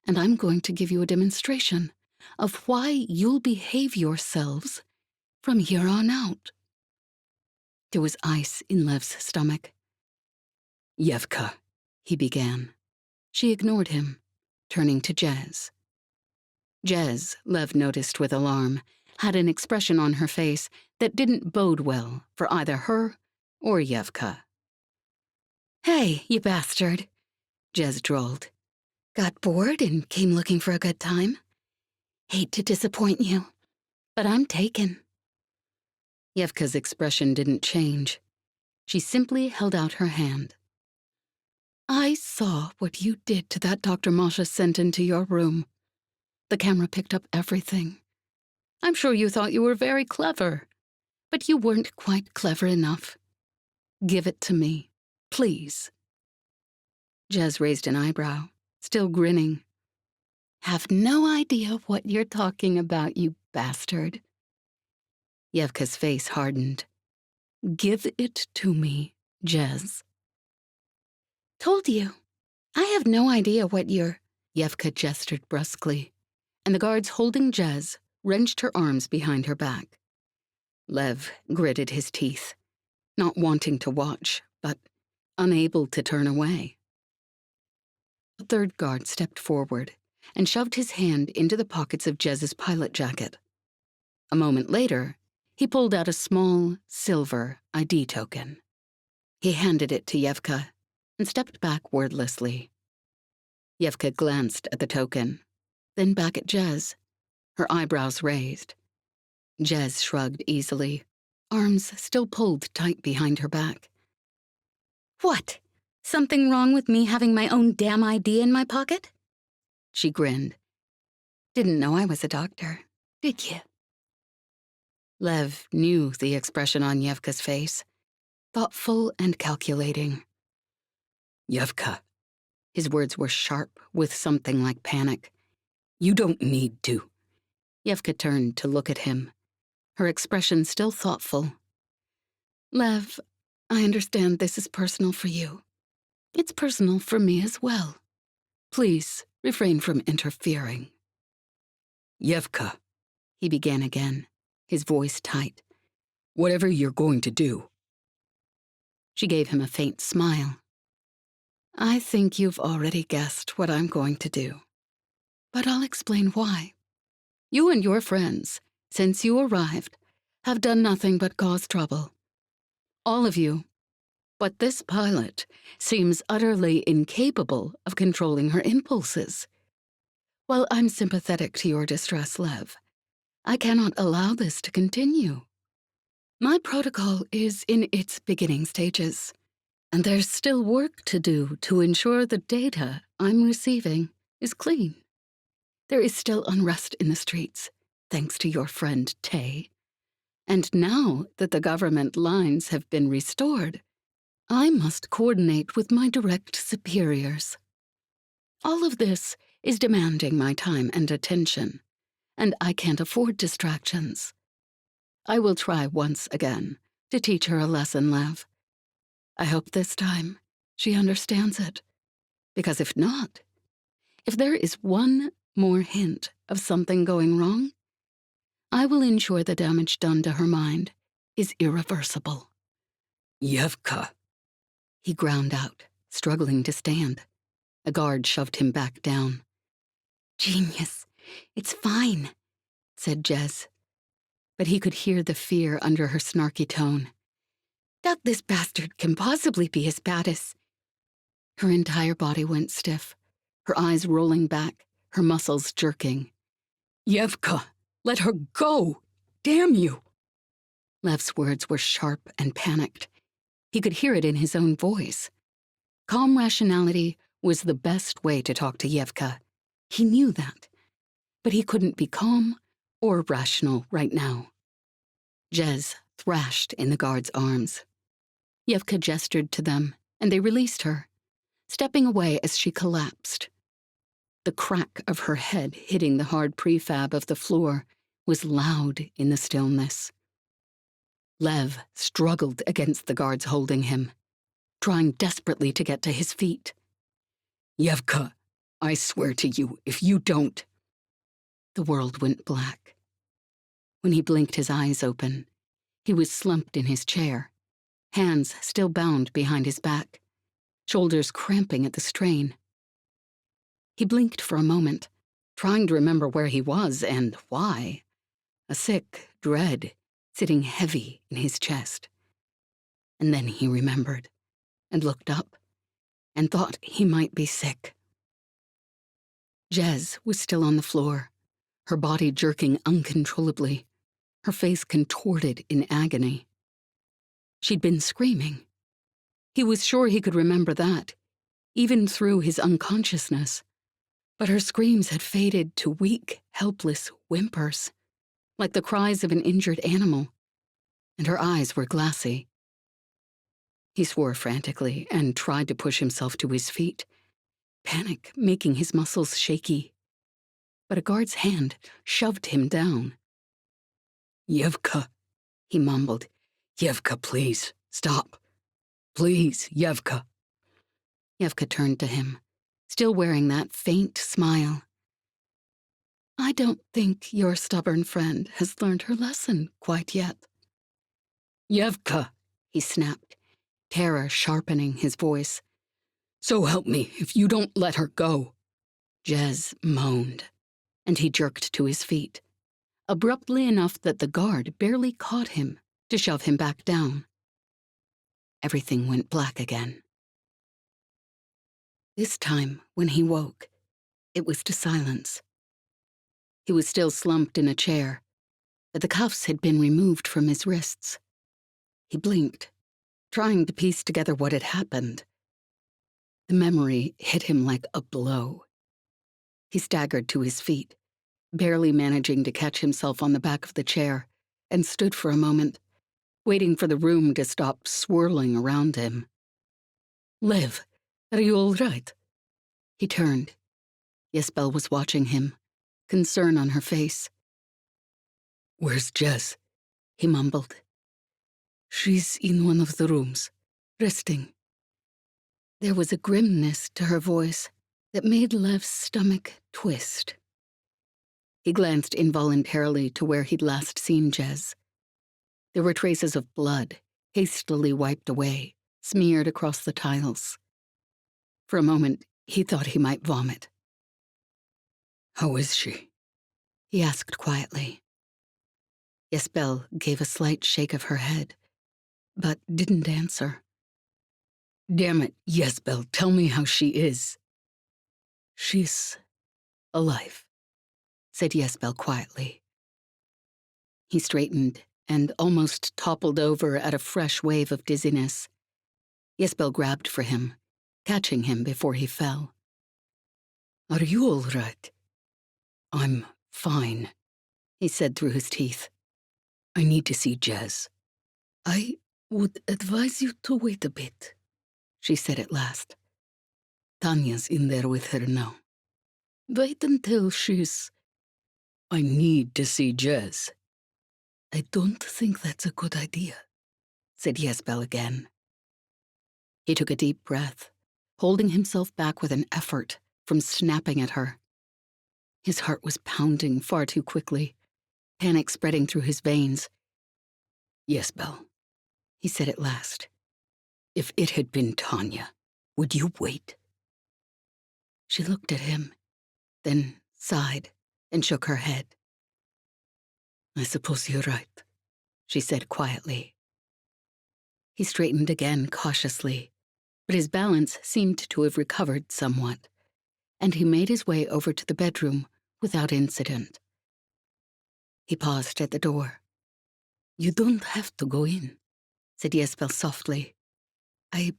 Speaker 1: And I'm going to give you a demonstration of why you'll behave yourselves from here on out. There was ice in Lev's stomach.
Speaker 2: Evka,
Speaker 1: He began. She ignored him, turning to Jez. Jez, Lev noticed with alarm, had an expression on her face that didn't bode well for either her or Evka. Hey, you bastard, Jez drawled. Got bored and came looking for a good time? Hate to disappoint you, but I'm taken. Evka's expression didn't change. She simply held out her hand. I saw what you did to that Dr. Masha sent into your room. The camera picked up everything. I'm sure you thought you were very clever, but you weren't quite clever enough. Give it to me, please. Jez raised an eyebrow, still grinning. Have no idea what you're talking about, you bastard. Evka's face hardened. Give it to me, Jez. Told you. I have no idea what you're... Evka gestured brusquely, and the guards holding Jez wrenched her arms behind her back. Lev gritted his teeth, not wanting to watch, but unable to turn away. A third guard stepped forward and shoved his hand into the pockets of Jez's pilot jacket. A moment later, he pulled out a small, silver ID token. He handed it to Evka and stepped back wordlessly. Evka glanced at the token, then back at Jez, her eyebrows raised. Jez shrugged easily, arms still pulled tight behind her back. What? Something wrong with me having my own damn ID in my pocket? She grinned. Didn't know I was a doctor, did you? Lev knew the expression on Evka's face, thoughtful and calculating.
Speaker 2: Evka,
Speaker 1: His words were sharp with something like panic.
Speaker 2: you don't need to.
Speaker 1: Evka turned to look at him, her expression still thoughtful.
Speaker 3: Lev, I understand this is personal for you. It's personal for me as well. Please refrain from interfering.
Speaker 2: Evka,
Speaker 1: He began again, his voice tight.
Speaker 2: whatever you're going to do.
Speaker 1: She gave him a faint smile.
Speaker 3: I think you've already guessed what I'm going to do. But I'll explain why. You and your friends, since you arrived, have done nothing but cause trouble. All of you. But this pilot seems utterly incapable of controlling her impulses. While I'm sympathetic to your distress, Lev, I cannot allow this to continue. My protocol is in its beginning stages, and there's still work to do to ensure the data I'm receiving is clean. There is still unrest in the streets, thanks to your friend Tay. And now that the government lines have been restored, I must coordinate with my direct superiors. All of this is demanding my time and attention, and I can't afford distractions. I will try once again to teach her a lesson, Lev. I hope this time she understands it, because if not, if there is one more hint of something going wrong, I will ensure the damage done to her mind is irreversible.
Speaker 2: Evka,
Speaker 1: He ground out, struggling to stand. A guard shoved him back down. Genius. It's fine, said Jez. But he could hear the fear under her snarky tone. Doubt this bastard can possibly be as bad as... Her entire body went stiff, her eyes rolling back, her muscles jerking.
Speaker 2: Evka, let her go! Damn you!
Speaker 1: Lev's words were sharp and panicked. He could hear it in his own voice. Calm rationality was the best way to talk to Evka. He knew that. But he couldn't be calm or rational right now. Jez thrashed in the guard's arms. Evka gestured to them, and they released her, stepping away as she collapsed. The crack of her head hitting the hard prefab of the floor was loud in the stillness. Lev struggled against the guards holding him, trying desperately to get to his feet.
Speaker 2: Evka, I swear to you, if you don't...
Speaker 1: The world went black. When he blinked his eyes open, he was slumped in his chair, hands still bound behind his back, shoulders cramping at the strain. He blinked for a moment, trying to remember where he was and why. A sick dread sitting heavy in his chest. And then he remembered, and looked up, and thought he might be sick. Jez was still on the floor, her body jerking uncontrollably, her face contorted in agony. She'd been screaming. He was sure he could remember that, even through his unconsciousness. But her screams had faded to weak, helpless whimpers, like the cries of an injured animal, and her eyes were glassy. He swore frantically and tried to push himself to his feet, panic making his muscles shaky. But a guard's hand shoved him down.
Speaker 2: Evka,
Speaker 1: He mumbled.
Speaker 2: Evka, please, stop. Please, Evka.
Speaker 1: Evka turned to him, still wearing that faint smile.
Speaker 3: I don't think your stubborn friend has learned her lesson quite yet.
Speaker 2: Evka,
Speaker 1: He snapped, terror sharpening his voice.
Speaker 2: so help me if you don't let her go.
Speaker 1: Jez moaned, and he jerked to his feet, abruptly enough that the guard barely caught him to shove him back down. Everything went black again. This time, when he woke, it was to silence. He was still slumped in a chair, but the cuffs had been removed from his wrists. He blinked, trying to piece together what had happened. The memory hit him like a blow. He staggered to his feet, barely managing to catch himself on the back of the chair, and stood for a moment, waiting for the room to stop swirling around him.
Speaker 2: Lev, are you all right?
Speaker 1: He turned. Yesbel was watching him, concern on her face.
Speaker 2: Where's Jess?
Speaker 1: he mumbled.
Speaker 2: She's in one of the rooms, resting.
Speaker 1: There was a grimness to her voice that made Lev's stomach twist. He glanced involuntarily to where he'd last seen Jez. There were traces of blood, hastily wiped away, smeared across the tiles. For a moment, he thought he might vomit.
Speaker 2: How is she?
Speaker 1: He asked quietly. Jesbel gave a slight shake of her head, but didn't answer.
Speaker 2: Damn it, Jesbel, tell me how she is.
Speaker 1: She's alive, said Jesbel quietly. He straightened and almost toppled over at a fresh wave of dizziness. Jesbel grabbed for him, catching him before he fell.
Speaker 2: Are you all right?
Speaker 1: I'm fine, he said through his teeth.
Speaker 2: I need to see Jez.
Speaker 1: I would advise you to wait a bit, she said at last.
Speaker 2: Tanya's in there with her now.
Speaker 1: Wait until she's...
Speaker 2: I need to see Jez.
Speaker 1: I don't think that's a good idea, said Jesbel again. He took a deep breath, holding himself back with an effort from snapping at her. His heart was pounding far too quickly, panic spreading through his veins.
Speaker 2: Jesbel,
Speaker 1: he said at last.
Speaker 2: If it had been Tanya, would you wait?
Speaker 1: She looked at him, then sighed and shook her head.
Speaker 2: I suppose you're right,
Speaker 1: she said quietly. He straightened again cautiously, but his balance seemed to have recovered somewhat, and he made his way over to the bedroom without incident. He paused at the door.
Speaker 2: You don't have to go in,
Speaker 1: said Jesbel softly.
Speaker 2: I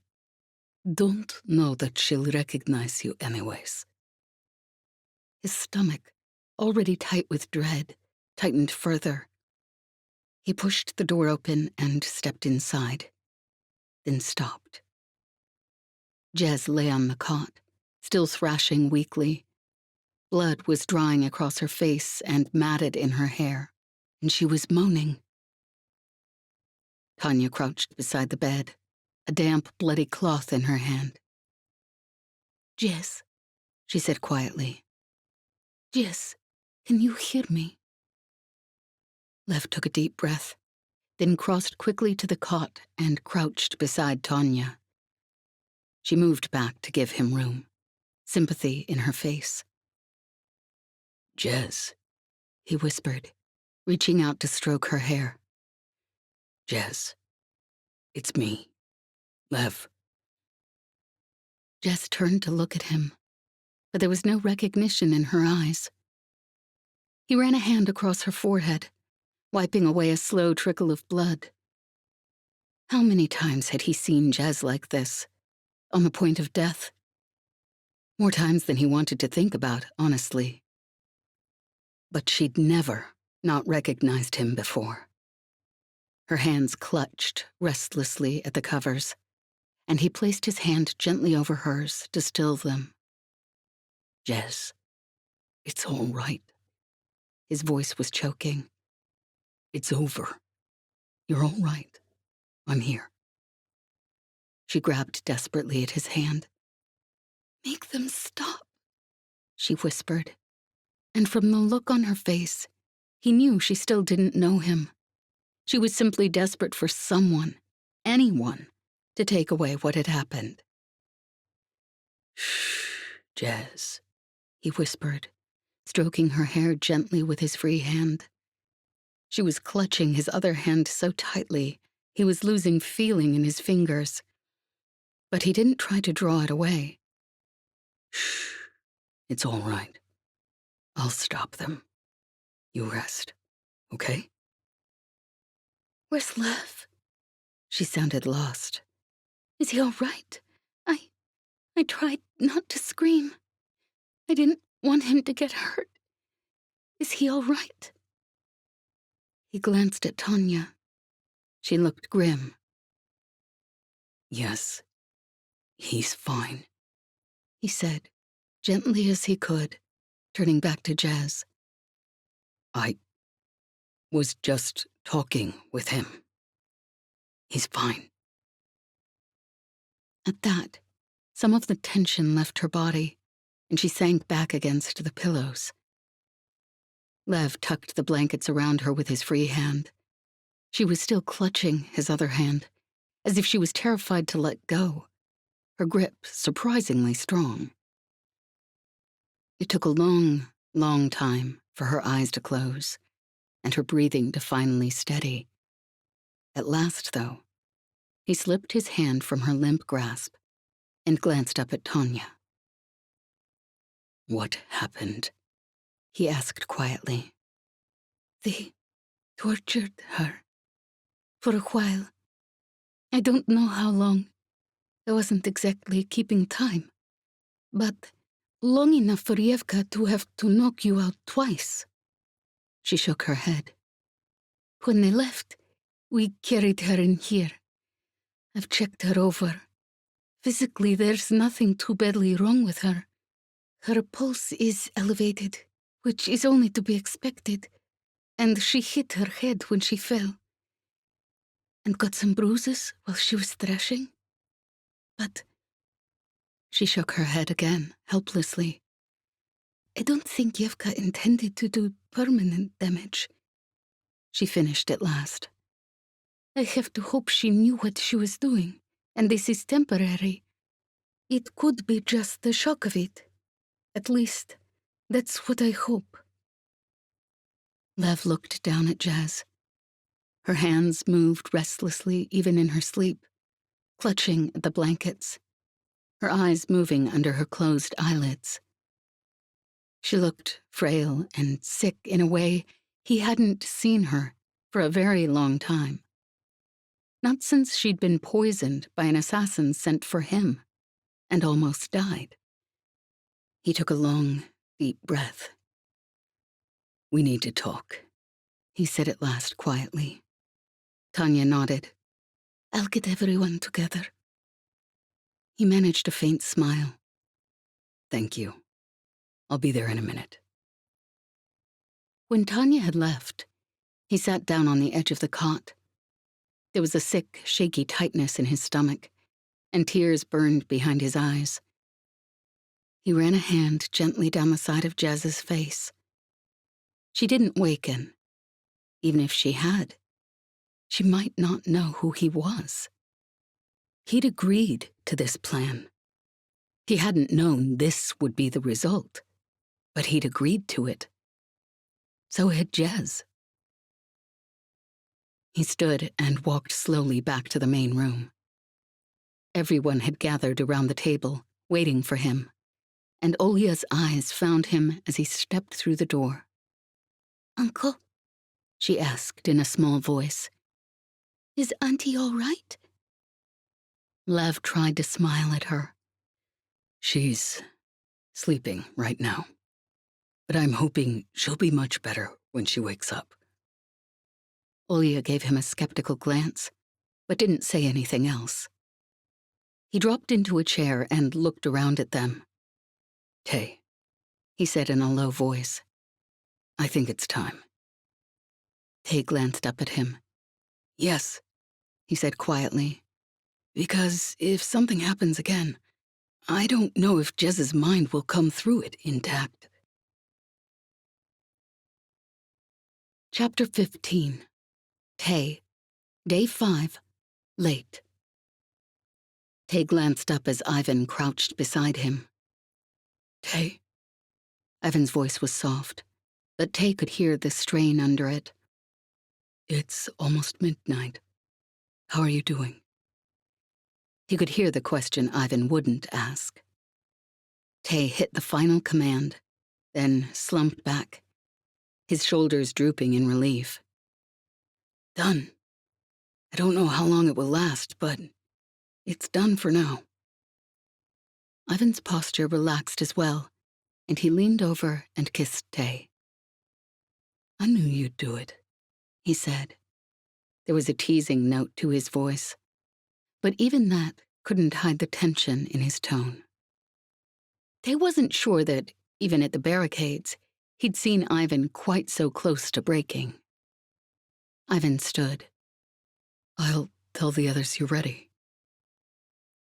Speaker 2: don't know that she'll recognize you anyways.
Speaker 1: His stomach, already tight with dread, tightened further. He pushed the door open and stepped inside, then stopped. Jez lay on the cot, still thrashing weakly. Blood was drying across her face and matted in her hair, and she was moaning. Tanya crouched beside the bed, a damp, bloody cloth in her hand.
Speaker 3: Jess,
Speaker 1: she said quietly.
Speaker 3: Jess, can you hear me?
Speaker 1: Lev took a deep breath, then crossed quickly to the cot and crouched beside Tanya. She moved back to give him room, sympathy in her face.
Speaker 2: Jez,
Speaker 1: he whispered, reaching out to stroke her hair.
Speaker 2: Jez, it's me, Lev.
Speaker 1: Jess turned to look at him, but there was no recognition in her eyes. He ran a hand across her forehead, wiping away a slow trickle of blood. How many times had he seen Jez like this, on the point of death? More times than he wanted to think about, honestly. But she'd never not recognized him before. Her hands clutched restlessly at the covers, and he placed his hand gently over hers to still them.
Speaker 2: Jez, it's all right.
Speaker 1: His voice was choking.
Speaker 2: It's over. You're all right. I'm here.
Speaker 1: She grabbed desperately at his hand.
Speaker 3: Make them stop,
Speaker 1: she whispered. And from the look on her face, he knew she still didn't know him. She was simply desperate for someone, anyone, to take away what had happened.
Speaker 2: Shh, Jez,
Speaker 1: he whispered, stroking her hair gently with his free hand. She was clutching his other hand so tightly, he was losing feeling in his fingers. But he didn't try to draw it away.
Speaker 2: Shh, it's all right. I'll stop them. You rest, okay?
Speaker 3: Where's Lev?
Speaker 1: She sounded lost.
Speaker 3: Is he all right? I tried not to scream. I didn't want him to get hurt. Is he all right?
Speaker 1: He glanced at Tanya. She looked grim.
Speaker 2: Yes, he's fine,
Speaker 1: he said, gently as he could, turning back to Jez.
Speaker 2: was just talking with him. He's fine.
Speaker 1: At that, some of the tension left her body, and she sank back against the pillows. Lev tucked the blankets around her with his free hand. She was still clutching his other hand, as if she was terrified to let go, her grip surprisingly strong. It took a long, long time for her eyes to close and her breathing to finally steady. At last, though, he slipped his hand from her limp grasp and glanced up at Tanya.
Speaker 2: What happened?
Speaker 1: He asked quietly.
Speaker 3: They tortured her. For a while. I don't know how long. I wasn't exactly keeping time. But long enough for Evka to have to knock you out twice.
Speaker 1: She shook her head.
Speaker 3: When they left, we carried her in here. I've checked her over. Physically, there's nothing too badly wrong with her. Her pulse is elevated, which is only to be expected, and she hit her head when she fell. And got some bruises while she was thrashing. But
Speaker 1: she shook her head again, helplessly.
Speaker 3: I don't think Evka intended to do permanent damage.
Speaker 1: She finished at last.
Speaker 3: I have to hope she knew what she was doing, and this is temporary. It could be just the shock of it. At least, that's what I hope.
Speaker 1: Lev looked down at Jazz. Her hands moved restlessly even in her sleep, clutching at the blankets, her eyes moving under her closed eyelids. She looked frail and sick in a way he hadn't seen her for a very long time. Not since she'd been poisoned by an assassin sent for him and almost died. He took a long, deep breath.
Speaker 2: We need to talk,
Speaker 1: he said at last quietly. Tanya nodded.
Speaker 3: I'll get everyone together.
Speaker 1: He managed a faint smile.
Speaker 2: Thank you. I'll be there in a minute.
Speaker 1: When Tanya had left, he sat down on the edge of the cot. There was a sick, shaky tightness in his stomach, and tears burned behind his eyes. He ran a hand gently down the side of Jazz's face. She didn't waken. Even if she had, she might not know who he was. He'd agreed to this plan. He hadn't known this would be the result, but he'd agreed to it. So had Jez. He stood and walked slowly back to the main room. Everyone had gathered around the table, waiting for him, and Olya's eyes found him as he stepped through the door.
Speaker 3: Uncle?
Speaker 1: She asked in a small voice.
Speaker 3: Is Auntie all right?
Speaker 1: Lev tried to smile at her.
Speaker 2: She's sleeping right now, but I'm hoping she'll be much better when she wakes up.
Speaker 1: Olya gave him a skeptical glance, but didn't say anything else. He dropped into a chair and looked around at them.
Speaker 2: Tay,
Speaker 1: he said in a low voice.
Speaker 2: I think it's time.
Speaker 1: Tay glanced up at him.
Speaker 2: Yes,
Speaker 1: he said quietly.
Speaker 2: Because if something happens again, I don't know if Jez's mind will come through it intact.
Speaker 1: Chapter 15. Tay. Day 5. Late. Tay glanced up as Ivan crouched beside him.
Speaker 2: Tay.
Speaker 1: Ivan's voice was soft, but Tay could hear the strain under it.
Speaker 2: It's almost midnight. How are you doing?
Speaker 1: He could hear the question Ivan wouldn't ask. Tay hit the final command, then slumped back, his shoulders drooping in relief.
Speaker 2: Done. I don't know how long it will last, but it's done for now.
Speaker 1: Ivan's posture relaxed as well, and he leaned over and kissed Tay.
Speaker 2: I knew you'd do it,
Speaker 1: he said. There was a teasing note to his voice, but even that couldn't hide the tension in his tone. Tay wasn't sure that, even at the barricades, he'd seen Ivan quite so close to breaking. Ivan stood.
Speaker 2: I'll tell the others you're ready.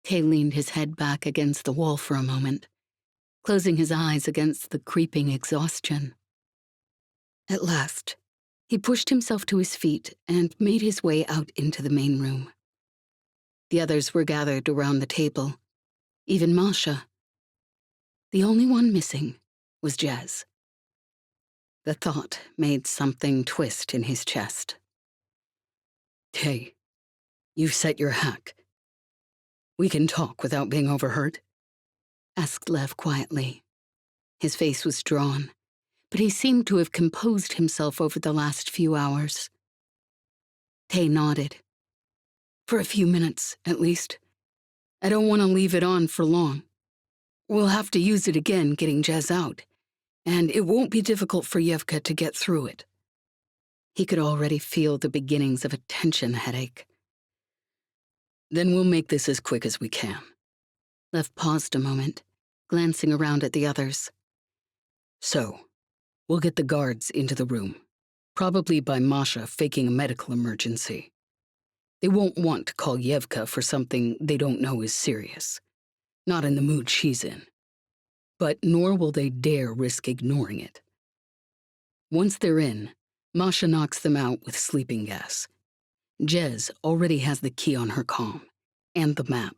Speaker 1: Tay leaned his head back against the wall for a moment, closing his eyes against the creeping exhaustion. At last, he pushed himself to his feet and made his way out into the main room. The others were gathered around the table, even Masha. The only one missing was Jez. The thought made something twist in his chest.
Speaker 2: Hey, you've set your hack. We can talk without being overheard?
Speaker 1: Asked Lev quietly. His face was drawn, but he seemed to have composed himself over the last few hours. Tay nodded.
Speaker 2: For a few minutes, at least. I don't want to leave it on for long. We'll have to use it again getting Jez out, and it won't be difficult for Evka to get through it.
Speaker 1: He could already feel the beginnings of a tension headache.
Speaker 2: Then we'll make this as quick as we can.
Speaker 1: Lev paused a moment, glancing around at the others.
Speaker 2: So, we'll get the guards into the room, probably by Masha faking a medical emergency. They won't want to call Evka for something they don't know is serious. Not in the mood she's in. But nor will they dare risk ignoring it. Once they're in, Masha knocks them out with sleeping gas. Jez already has the key on her comm, and the map,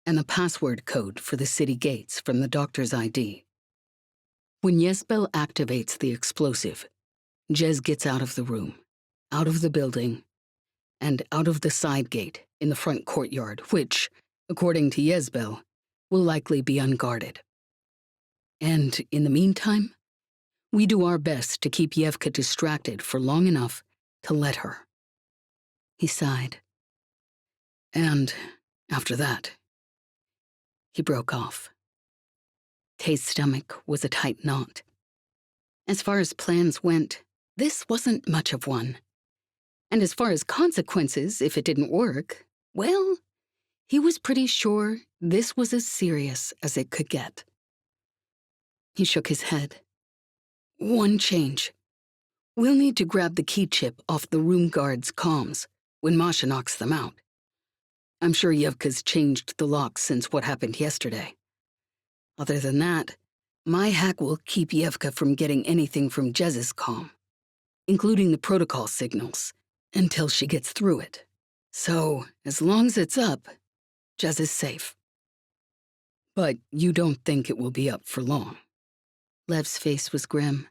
Speaker 2: and the password code for the city gates from the doctor's ID. When Yesbel activates the explosive, Jez gets out of the room, out of the building, and out of the side gate in the front courtyard, which, according to Yesbel, will likely be unguarded. And in the meantime, we do our best to keep Evka distracted for long enough to let her.
Speaker 1: He sighed.
Speaker 2: And after that,
Speaker 1: he broke off. Tay's stomach was a tight knot. As far as plans went, this wasn't much of one. And as far as consequences, if it didn't work, well, he was pretty sure this was as serious as it could get. He shook his head.
Speaker 2: One change. We'll need to grab the key chip off the room guard's comms when Masha knocks them out. I'm sure Evka's changed the locks since what happened yesterday. Other than that, my hack will keep Evka from getting anything from Jez's comm, including the protocol signals, until she gets through it. So, as long as it's up, Jez is safe. But you don't think it will be up for long?
Speaker 1: Lev's face was grim.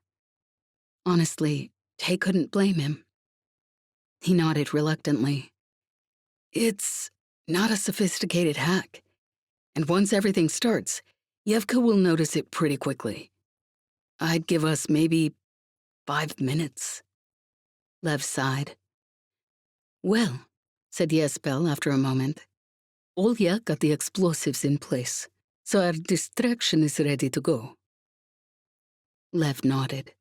Speaker 1: Honestly, Tay couldn't blame him. He nodded reluctantly.
Speaker 2: It's not a sophisticated hack. And once everything starts, Evka will notice it pretty quickly. I'd give us maybe 5 minutes.
Speaker 1: Lev sighed. Well, said Yesbel after a moment, Olya got the explosives in place, so our distraction is ready to go. Lev nodded.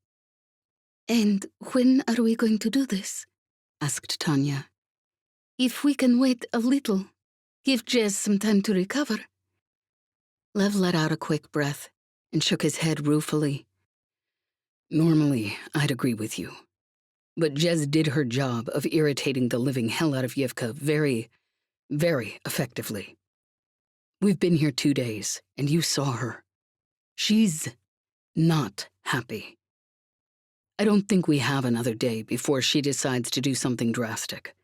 Speaker 1: And when are we going to do this? Asked Tanya. If we can wait a little, give Jez some time to recover. Lev let out a quick breath and shook his head ruefully.
Speaker 2: Normally, I'd agree with you. But Jez did her job of irritating the living hell out of Evka very, very effectively. We've been here 2 days, and you saw her. She's not happy. I don't think we have another day before she decides to do something drastic.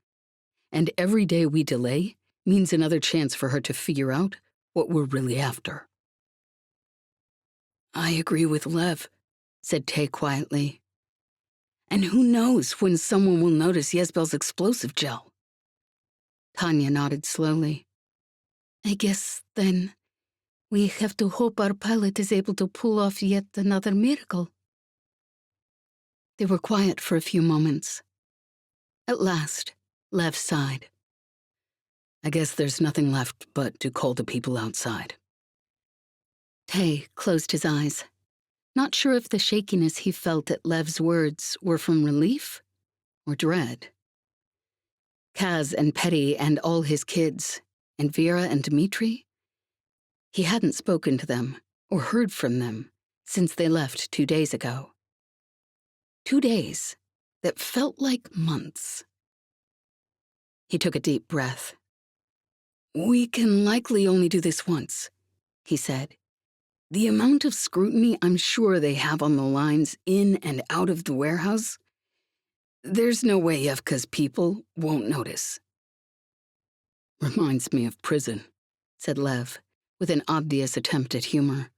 Speaker 2: And every day we delay means another chance for her to figure out what we're really after.
Speaker 1: I agree with Lev, said Tay quietly. And who knows when someone will notice Yesbel's explosive gel? Tanya nodded slowly. I guess, then, we have to hope our pilot is able to pull off yet another miracle. They were quiet for a few moments. At last, Lev sighed.
Speaker 2: I guess there's nothing left but to call the people outside.
Speaker 1: Tay closed his eyes, not sure if the shakiness he felt at Lev's words were from relief or dread. Kaz and Petty and all his kids, and Vera and Dmitri, he hadn't spoken to them or heard from them since they left 2 days ago. 2 days that felt like months.
Speaker 2: He took a deep breath. "We can likely only do this once," he said. "The amount of scrutiny I'm sure they have on the lines in and out of the warehouse, there's no way Evka's people won't notice." "Reminds me of prison," said Lev, with an obvious attempt at humor.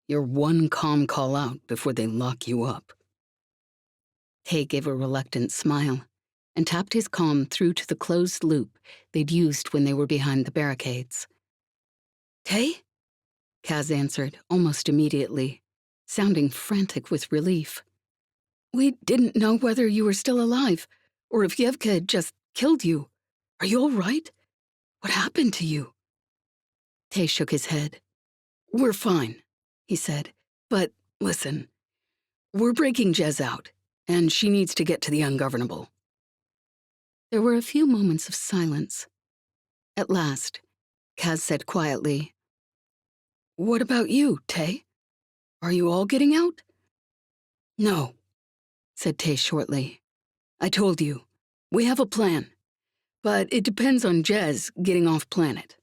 Speaker 2: "You're one calm call out before they lock you up."
Speaker 1: Tay gave a reluctant smile and tapped his comm through to the closed loop they'd used when they were behind the barricades.
Speaker 2: "Tay?"
Speaker 1: Kaz answered almost immediately, sounding frantic with relief.
Speaker 2: "We didn't know whether you were still alive, or if Evka had just killed you. Are you all right? What happened to you?"
Speaker 1: Tay shook his head.
Speaker 2: "We're fine," he said. "But listen, we're breaking Jez out, and she needs to get to the Ungovernable."
Speaker 1: There were a few moments of silence. At last, Kaz said quietly,
Speaker 2: "What about you, Tay? Are you all getting out?" "No," said Tay shortly. "I told you, we have a plan, but it depends on Jez getting off planet."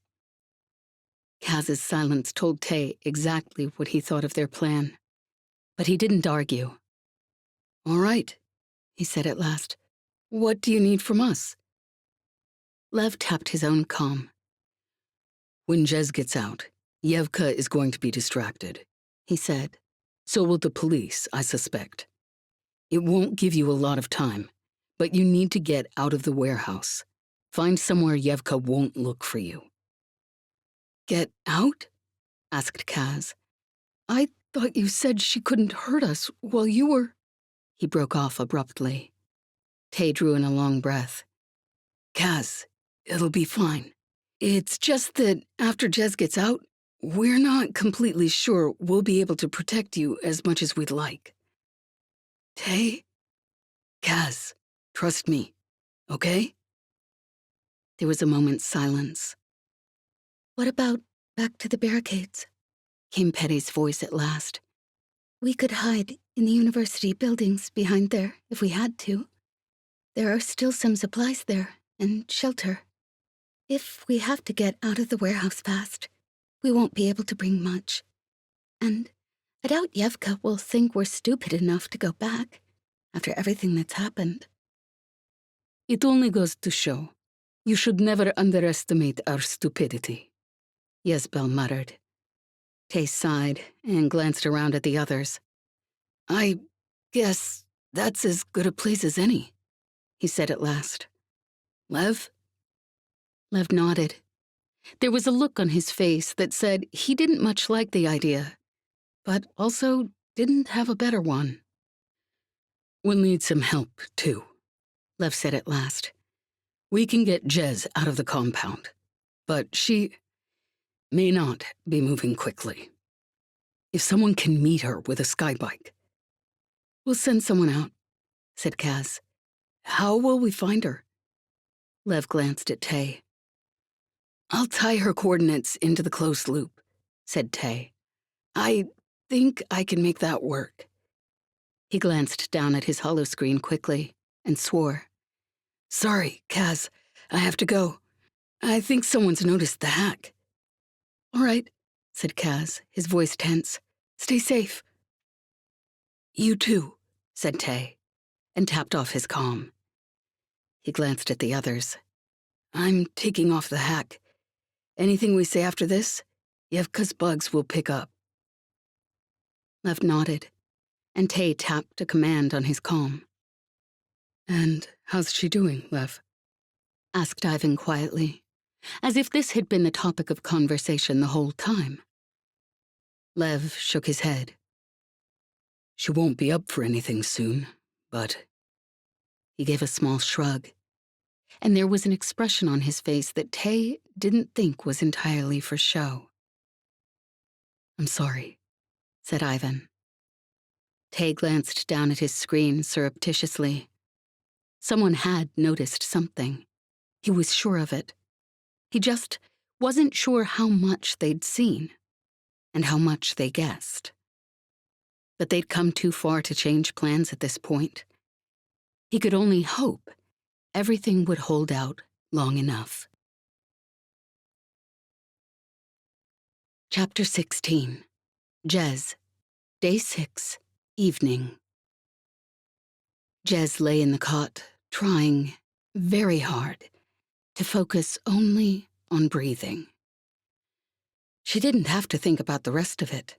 Speaker 1: Kaz's silence told Tay exactly what he thought of their plan, but he didn't argue.
Speaker 2: "All right," he said at last. "What do you need from us?"
Speaker 1: Lev tapped his own comm.
Speaker 2: "When Jez gets out, Evka is going to be distracted," he said. "So will the police, I suspect. It won't give you a lot of time, but you need to get out of the warehouse. Find somewhere Evka won't look for you." "Get out?" asked Kaz. "I thought you said she couldn't hurt us while you were—"
Speaker 1: He broke off abruptly. Tay drew in a long breath.
Speaker 2: "Kaz, it'll be fine. It's just that after Jez gets out, we're not completely sure we'll be able to protect you as much as we'd like. Tay? Kaz, trust me, okay?"
Speaker 1: There was a moment's silence.
Speaker 3: What about back to the barricades?
Speaker 1: Came Petty's voice at last.
Speaker 3: We could hide in the university buildings behind there if we had to. There are still some supplies there, and shelter. If we have to get out of the warehouse fast, we won't be able to bring much. And I doubt Evka will think we're stupid enough to go back, after everything that's happened.
Speaker 2: "It only goes to show. You should never underestimate our stupidity," Yesbel muttered.
Speaker 1: Tay sighed and glanced around at the others.
Speaker 2: "I guess that's as good a place as any," he said at last. "Lev?"
Speaker 1: Lev nodded. There was a look on his face that said he didn't much like the idea, but also didn't have a better one.
Speaker 2: "We'll need some help, too,"
Speaker 1: Lev said at last.
Speaker 2: "We can get Jez out of the compound, but she may not be moving quickly. If someone can meet her with a skybike—"
Speaker 1: "We'll send someone out," said Kaz.
Speaker 2: "How will we find her?"
Speaker 1: Lev glanced at Tay.
Speaker 2: "I'll tie her coordinates into the closed loop," said Tay. "I think I can make that work."
Speaker 1: He glanced down at his holoscreen quickly and swore.
Speaker 2: "Sorry, Kaz, I have to go. I think someone's noticed the hack."
Speaker 1: "All right," said Kaz, his voice tense. "Stay safe."
Speaker 2: "You too," said
Speaker 1: Tay, and tapped off his comm. He glanced at the others.
Speaker 2: "I'm taking off the hack. Anything we say after this, Evka's bugs will pick up."
Speaker 1: Lev nodded, and Tay tapped a command on his comm.
Speaker 2: "And how's she doing, Lev?"
Speaker 1: asked Ivan quietly, as if this had been the topic of conversation the whole time.
Speaker 2: Lev shook his head. "She won't be up for anything soon, but—"
Speaker 1: He gave a small shrug, and there was an expression on his face that Tay didn't think was entirely for show.
Speaker 2: "I'm sorry,"
Speaker 1: said Ivan. Tay glanced down at his screen surreptitiously. Someone had noticed something. He was sure of it. He just wasn't sure how much they'd seen, and how much they guessed. But they'd come too far to change plans at this point. He could only hope everything would hold out long enough. Chapter 16. Jez. Day 6. Evening. Jez lay in the cot, trying very hard to focus only on breathing. She didn't have to think about the rest of it.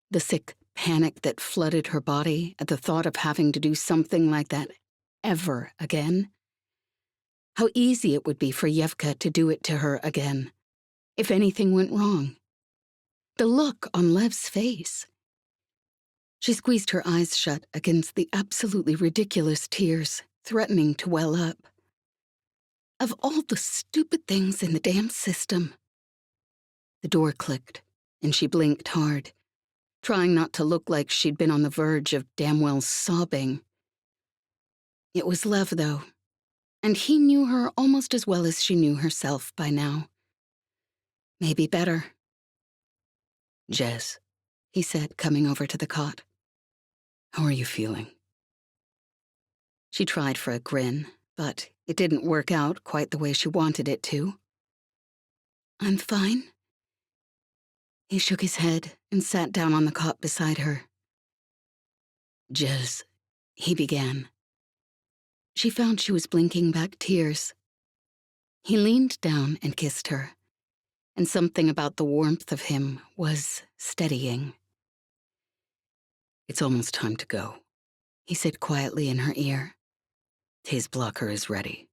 Speaker 1: The sick panic that flooded her body at the thought of having to do something like that ever again. How easy it would be for Evka to do it to her again, if anything went wrong. The look on Lev's face. She squeezed her eyes shut against the absolutely ridiculous tears threatening to well up. Of all the stupid things in the damn system. The door clicked, and she blinked hard, trying not to look like she'd been on the verge of damn well sobbing. It was Lev, though, and he knew her almost as well as she knew herself by now. Maybe better.
Speaker 2: Jez,
Speaker 1: He said, coming over to the cot.
Speaker 2: how are you feeling?
Speaker 1: She tried for a grin, but it didn't work out quite the way she wanted it to. I'm fine. He shook his head and sat down on the cot beside her.
Speaker 2: Jez,
Speaker 1: He began. She found she was blinking back tears. He leaned down and kissed her, and something about the warmth of him was steadying.
Speaker 2: it's almost time to go.
Speaker 1: He said quietly in her ear.
Speaker 2: Tay's blocker is ready.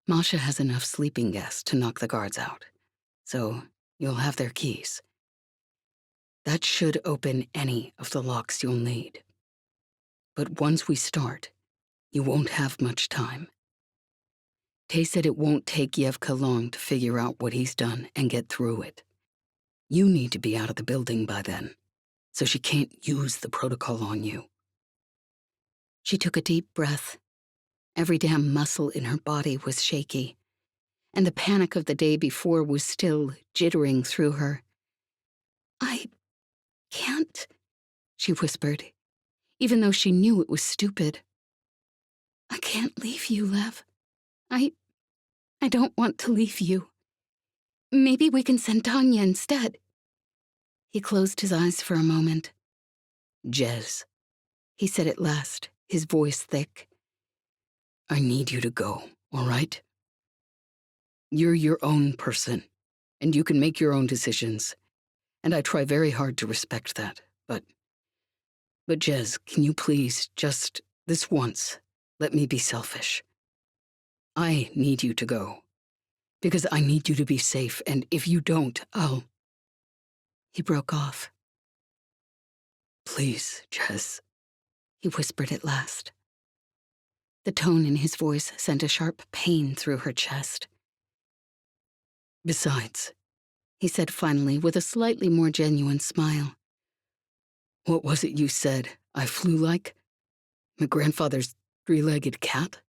Speaker 2: Masha has enough sleeping gas to knock the guards out, so you'll have their keys. That should open any of the locks you'll need. But once we start, you won't have much time. Tay said it won't take Evka long to figure out what he's done and get through it. You need to be out of the building by then, so she can't use the protocol on you.
Speaker 1: She took a deep breath. Every damn muscle in her body was shaky, and the panic of the day before was still jittering through her. I can't, she whispered, even though she knew it was stupid. I can't leave you, Lev. I don't want to leave you. Maybe we can send Tanya instead. He closed his eyes for a moment.
Speaker 2: Jez,
Speaker 1: He said at last, his voice thick.
Speaker 2: I need you to go, all right? You're your own person, and you can make your own decisions, and I try very hard to respect that, but Jez, can you please, just this once, let me be selfish? I need you to go, because I need you to be safe, and if you don't, I'll...
Speaker 1: He broke off.
Speaker 2: Please, Jez,
Speaker 1: He whispered at last. The tone in his voice sent a sharp pain through her chest.
Speaker 2: Besides,
Speaker 1: He said finally with a slightly more genuine smile.
Speaker 2: what was it you said I flew like? My grandfather's three-legged cat?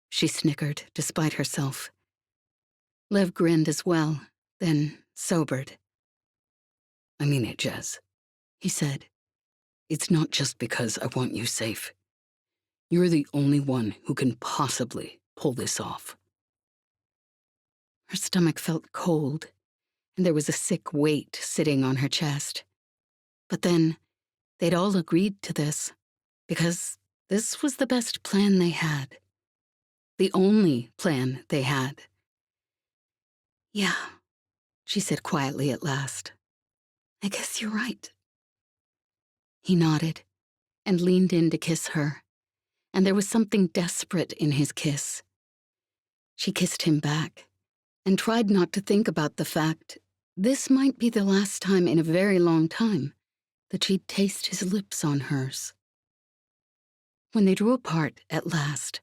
Speaker 1: She snickered, despite herself. Lev grinned as well, then sobered.
Speaker 2: I mean it, Jez,
Speaker 1: He said.
Speaker 2: It's not just because I want you safe. You're the only one who can possibly pull this off.
Speaker 1: Her stomach felt cold, and there was a sick weight sitting on her chest. But then, they'd all agreed to this, because this was the best plan they had. The only plan they had. Yeah, she said quietly at last. I guess you're right. He nodded and leaned in to kiss her, and there was something desperate in his kiss. She kissed him back and tried not to think about the fact this might be the last time in a very long time that she'd taste his lips on hers. When they drew apart at last,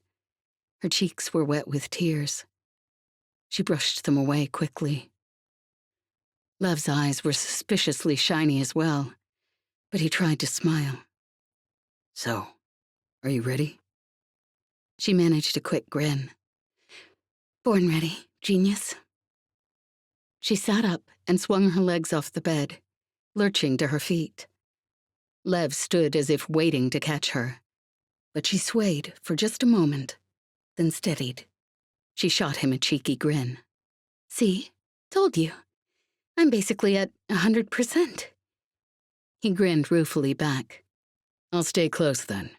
Speaker 1: her cheeks were wet with tears. She brushed them away quickly. Lev's eyes were suspiciously shiny as well, but he tried to smile.
Speaker 2: So, are you ready?
Speaker 1: She managed a quick grin. Born ready, genius. She sat up and swung her legs off the bed, lurching to her feet. Lev stood as if waiting to catch her, but she swayed for just a moment, then steadied. She shot him a cheeky grin.
Speaker 3: See? Told you. I'm basically at 100%.
Speaker 1: He grinned ruefully back.
Speaker 2: I'll stay close then,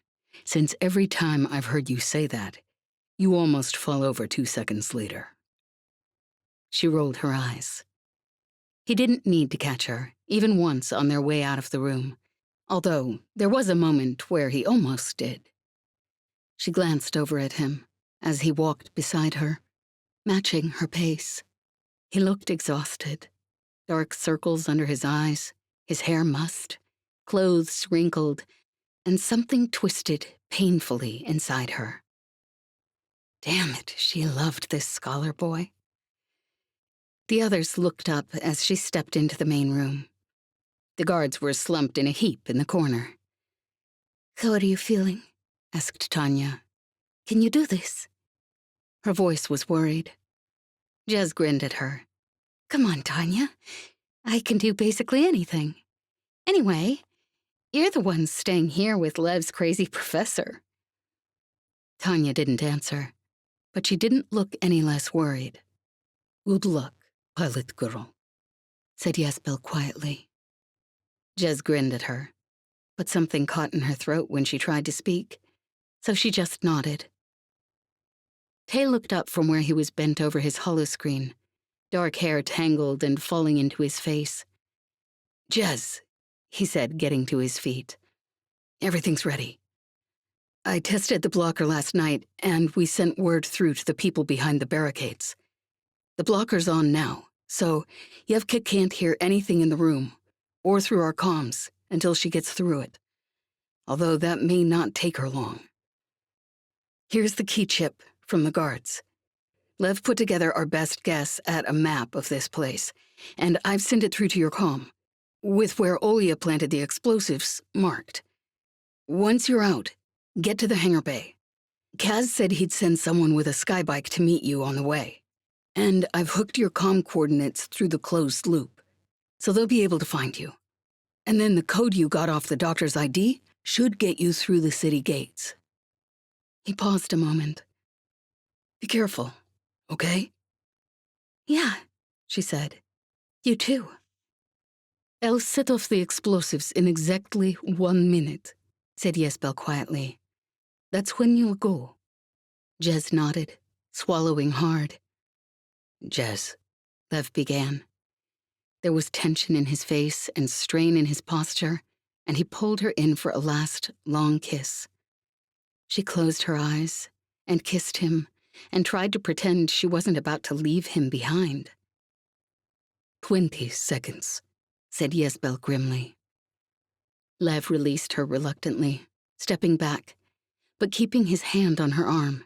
Speaker 2: since every time I've heard you say that, you almost fall over 2 seconds later.
Speaker 1: She rolled her eyes. He didn't need to catch her, even once on their way out of the room, although there was a moment where he almost did. She glanced over at him as he walked beside her, matching her pace. He looked exhausted, dark circles under his eyes, his hair mussed, clothes wrinkled, and something twisted painfully inside her. Damn it, she loved this scholar boy. The others looked up as she stepped into the main room. The guards were slumped in a heap in the corner.
Speaker 3: How are you feeling?
Speaker 1: Asked Tanya.
Speaker 3: Can you do this?
Speaker 1: Her voice was worried. Jez grinned at her.
Speaker 3: Come on, Tanya. I can do basically anything. Anyway, you're the one staying here with Lev's crazy professor.
Speaker 1: Tanya didn't answer, but she didn't look any less worried.
Speaker 2: Good luck, pilot girl,
Speaker 1: said Yesbel quietly. Jez grinned at her, but something caught in her throat when she tried to speak, so she just nodded. Tay looked up from where he was bent over his holoscreen, dark hair tangled and falling into his face.
Speaker 2: Jez,
Speaker 1: he said, getting to his feet.
Speaker 2: Everything's ready. I tested the blocker last night, and we sent word through to the people behind the barricades. The blocker's on now, so Evka can't hear anything in the room, or through our comms, until she gets through it. Although that may not take her long. Here's the key chip from the guards. Lev put together our best guess at a map of this place, and I've sent it through to your comm, with where Olya planted the explosives marked. Once you're out, get to the hangar bay. Kaz said he'd send someone with a skybike to meet you on the way. And I've hooked your comm coordinates through the closed loop, so they'll be able to find you. And then the code you got off the doctor's ID should get you through the city gates. He paused a moment. Be careful, okay?
Speaker 3: Yeah,
Speaker 1: she said.
Speaker 3: You too.
Speaker 1: I'll set off the explosives in exactly 1 minute, said Yesbel quietly. That's when you'll go. Jez nodded, swallowing hard.
Speaker 2: Jez,
Speaker 1: Lev began. There was tension in his face and strain in his posture, and he pulled her in for a last, long kiss. She closed her eyes and kissed him and tried to pretend she wasn't about to leave him behind.
Speaker 2: 20 seconds,
Speaker 1: said Yesbel grimly. Lev released her reluctantly, stepping back, but keeping his hand on her arm.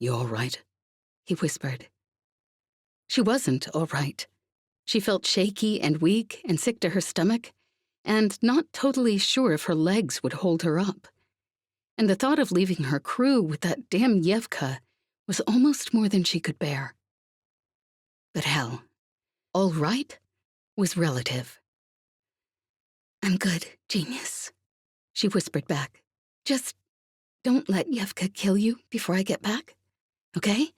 Speaker 2: You all right?
Speaker 1: He whispered. She wasn't all right. She felt shaky and weak and sick to her stomach, and not totally sure if her legs would hold her up. And the thought of leaving her crew with that damn Evka was almost more than she could bear. But hell, all right was relative.
Speaker 3: I'm good, genius,
Speaker 1: she whispered back.
Speaker 3: Just don't let Evka kill you before I get back, okay?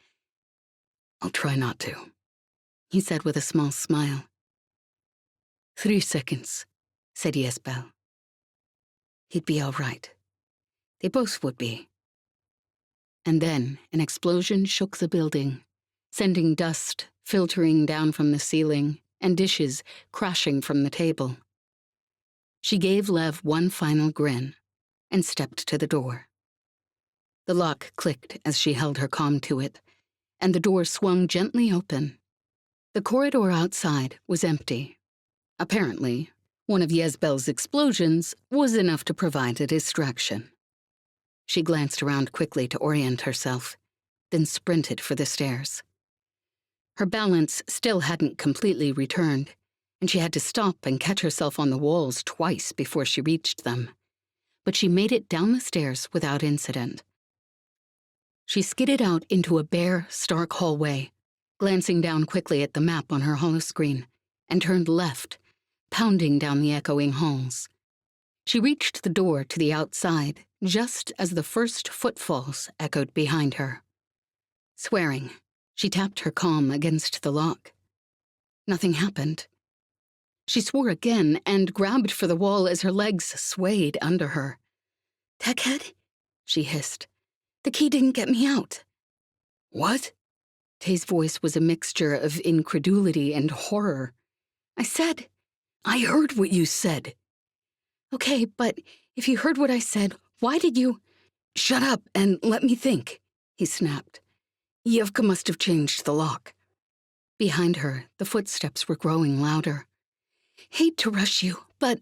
Speaker 2: I'll try not to,
Speaker 1: he said with a small smile.
Speaker 2: 3 seconds,
Speaker 1: said Yesbel. He'd be all right. They both would be. And then an explosion shook the building, sending dust filtering down from the ceiling and dishes crashing from the table. She gave Lev one final grin and stepped to the door. The lock clicked as she held her comm to it, and the door swung gently open. The corridor outside was empty. Apparently, one of Yesbel's explosions was enough to provide a distraction. She glanced around quickly to orient herself, then sprinted for the stairs. Her balance still hadn't completely returned, and she had to stop and catch herself on the walls twice before she reached them. But she made it down the stairs without incident. She skidded out into a bare, stark hallway, glancing down quickly at the map on her holoscreen, and turned left, pounding down the echoing halls. She reached the door to the outside just as the first footfalls echoed behind her. Swearing, she tapped her comm against the lock. Nothing happened. She swore again and grabbed for the wall as her legs swayed under her. "Techhead?" she hissed. "The key didn't get me out."
Speaker 2: What?
Speaker 1: Tay's voice was a mixture of incredulity and horror.
Speaker 2: I heard what you said.
Speaker 1: Okay, but if you heard what I said, why did you—
Speaker 2: Shut up and let me think, he snapped. Evka must have changed the lock.
Speaker 1: Behind her, the footsteps were growing louder.
Speaker 2: Hate to rush you, but—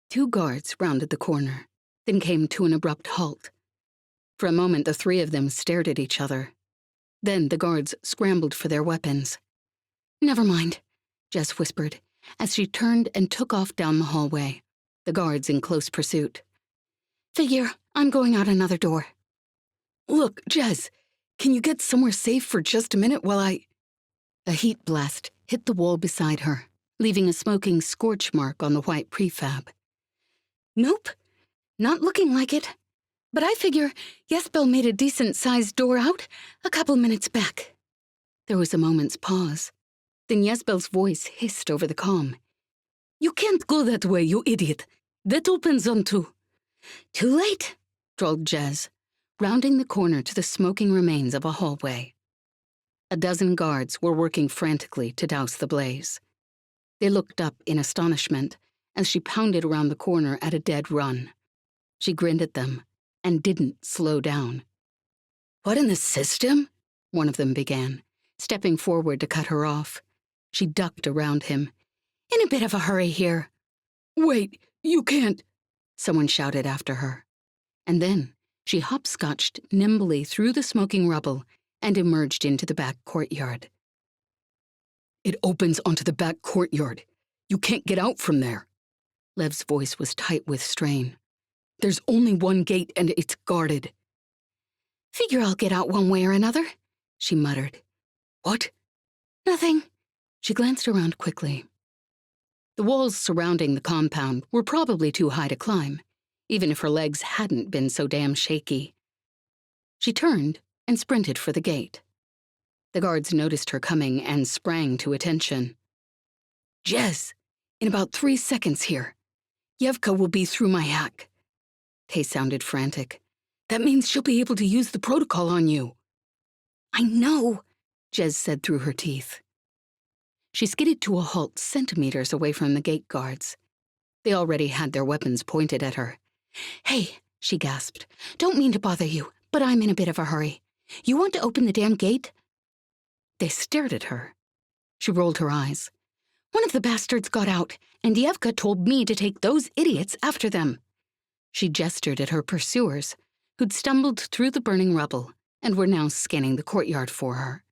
Speaker 1: 2 guards rounded the corner, then came to an abrupt halt. For a moment, the 3 of them stared at each other. Then the guards scrambled for their weapons.
Speaker 3: "Never mind,"
Speaker 1: Jess whispered, as she turned and took off down the hallway, the guards in close pursuit.
Speaker 3: "Figure I'm going out another door."
Speaker 2: Look, Jess, can you get somewhere safe for just a minute while I—
Speaker 1: A heat blast hit the wall beside her, leaving a smoking scorch mark on the white prefab.
Speaker 3: "Nope, not looking like it. But I figure Yesbel made a decent-sized door out a couple minutes back."
Speaker 1: There was a moment's pause. Then Yesbel's voice hissed over the comm.
Speaker 2: "You can't go that way, you idiot. That opens onto—"
Speaker 3: "Too late,"
Speaker 1: drawled Jez, rounding the corner to the smoking remains of a hallway. A dozen guards were working frantically to douse the blaze. They looked up in astonishment as she pounded around the corner at a dead run. She grinned at them and didn't slow down.
Speaker 2: "What in the system?"
Speaker 1: one of them began, stepping forward to cut her off. She ducked around him.
Speaker 3: "In a bit of a hurry here."
Speaker 2: "Wait, you can't,"
Speaker 1: someone shouted after her. And then she hopscotched nimbly through the smoking rubble and emerged into the back courtyard.
Speaker 2: "It opens onto the back courtyard. You can't get out from there."
Speaker 1: Lev's voice was tight with strain.
Speaker 2: "There's only one gate and it's guarded."
Speaker 3: "Figure I'll get out one way or another," she muttered.
Speaker 2: "What?"
Speaker 3: "Nothing."
Speaker 1: She glanced around quickly. The walls surrounding the compound were probably too high to climb, even if her legs hadn't been so damn shaky. She turned and sprinted for the gate. The guards noticed her coming and sprang to attention.
Speaker 2: "Jez, in about 3 seconds here. Evka will be through my hack."
Speaker 1: Tay sounded frantic.
Speaker 2: "That means she'll be able to use the protocol on you."
Speaker 3: "I know,"
Speaker 1: Jez said through her teeth. She skidded to a halt centimeters away from the gate guards. They already had their weapons pointed at her.
Speaker 3: "Hey," she gasped, "don't mean to bother you, but I'm in a bit of a hurry. You want to open the damn gate?"
Speaker 1: They stared at her. She rolled her eyes.
Speaker 3: "One of the bastards got out, and Evka told me to take those idiots after them."
Speaker 1: She gestured at her pursuers, who'd stumbled through the burning rubble and were now scanning the courtyard for her.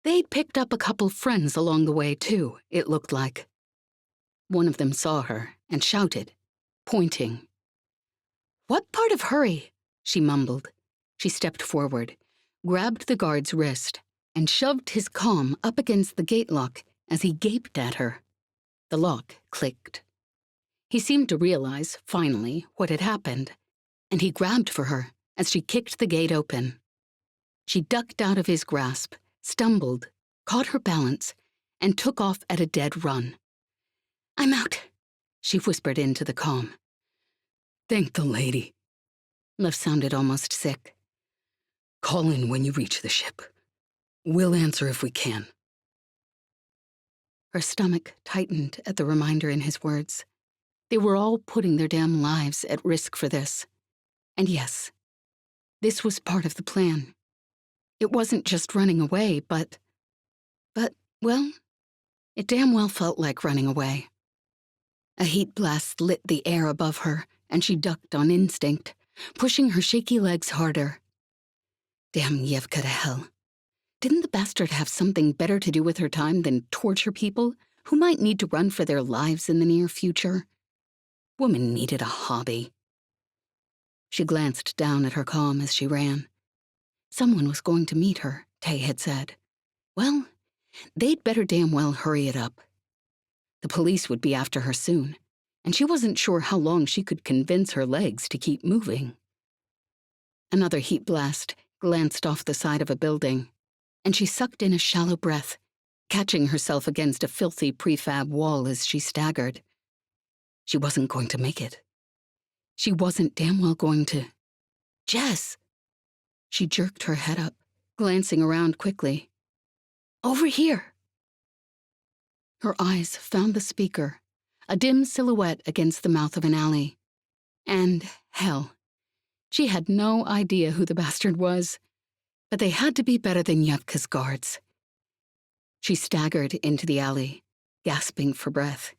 Speaker 1: They'd picked up a couple friends along the way, too, it looked like. One of them saw her and shouted, pointing.
Speaker 3: "What part of hurry?"
Speaker 1: she mumbled. She stepped forward, grabbed the guard's wrist, and shoved his comm up against the gate lock as he gaped at her. The lock clicked. He seemed to realize, finally, what had happened, and he grabbed for her as she kicked the gate open. She ducked out of his grasp, stumbled, caught her balance, and took off at a dead run.
Speaker 3: "I'm out,"
Speaker 1: she whispered into the comm.
Speaker 2: "Thank the lady."
Speaker 1: Lev sounded almost sick.
Speaker 2: "Call in when you reach the ship. We'll answer if we can."
Speaker 1: Her stomach tightened at the reminder in his words. They were all putting their damn lives at risk for this. And yes, this was part of the plan. It wasn't just running away, but, well, it damn well felt like running away. A heat blast lit the air above her, and she ducked on instinct, pushing her shaky legs harder. Damn Evka to hell. Didn't the bastard have something better to do with her time than torture people who might need to run for their lives in the near future? Woman needed a hobby. She glanced down at her comm as she ran. Someone was going to meet her, Tay had said. Well, they'd better damn well hurry it up. The police would be after her soon.
Speaker 2: and she wasn't sure how long she could convince her legs to keep moving. Another heat blast glanced off the side of a building, and she sucked in a shallow breath, catching herself against a filthy prefab wall as she staggered. She wasn't going to make it. She wasn't damn well going to. Jess! She jerked her head up, glancing around quickly. Over here! Her eyes found the speaker, a dim silhouette against the mouth of an alley. And, hell, she had no idea who the bastard was, but they had to be better than Evka's guards. She staggered into the alley, gasping for breath.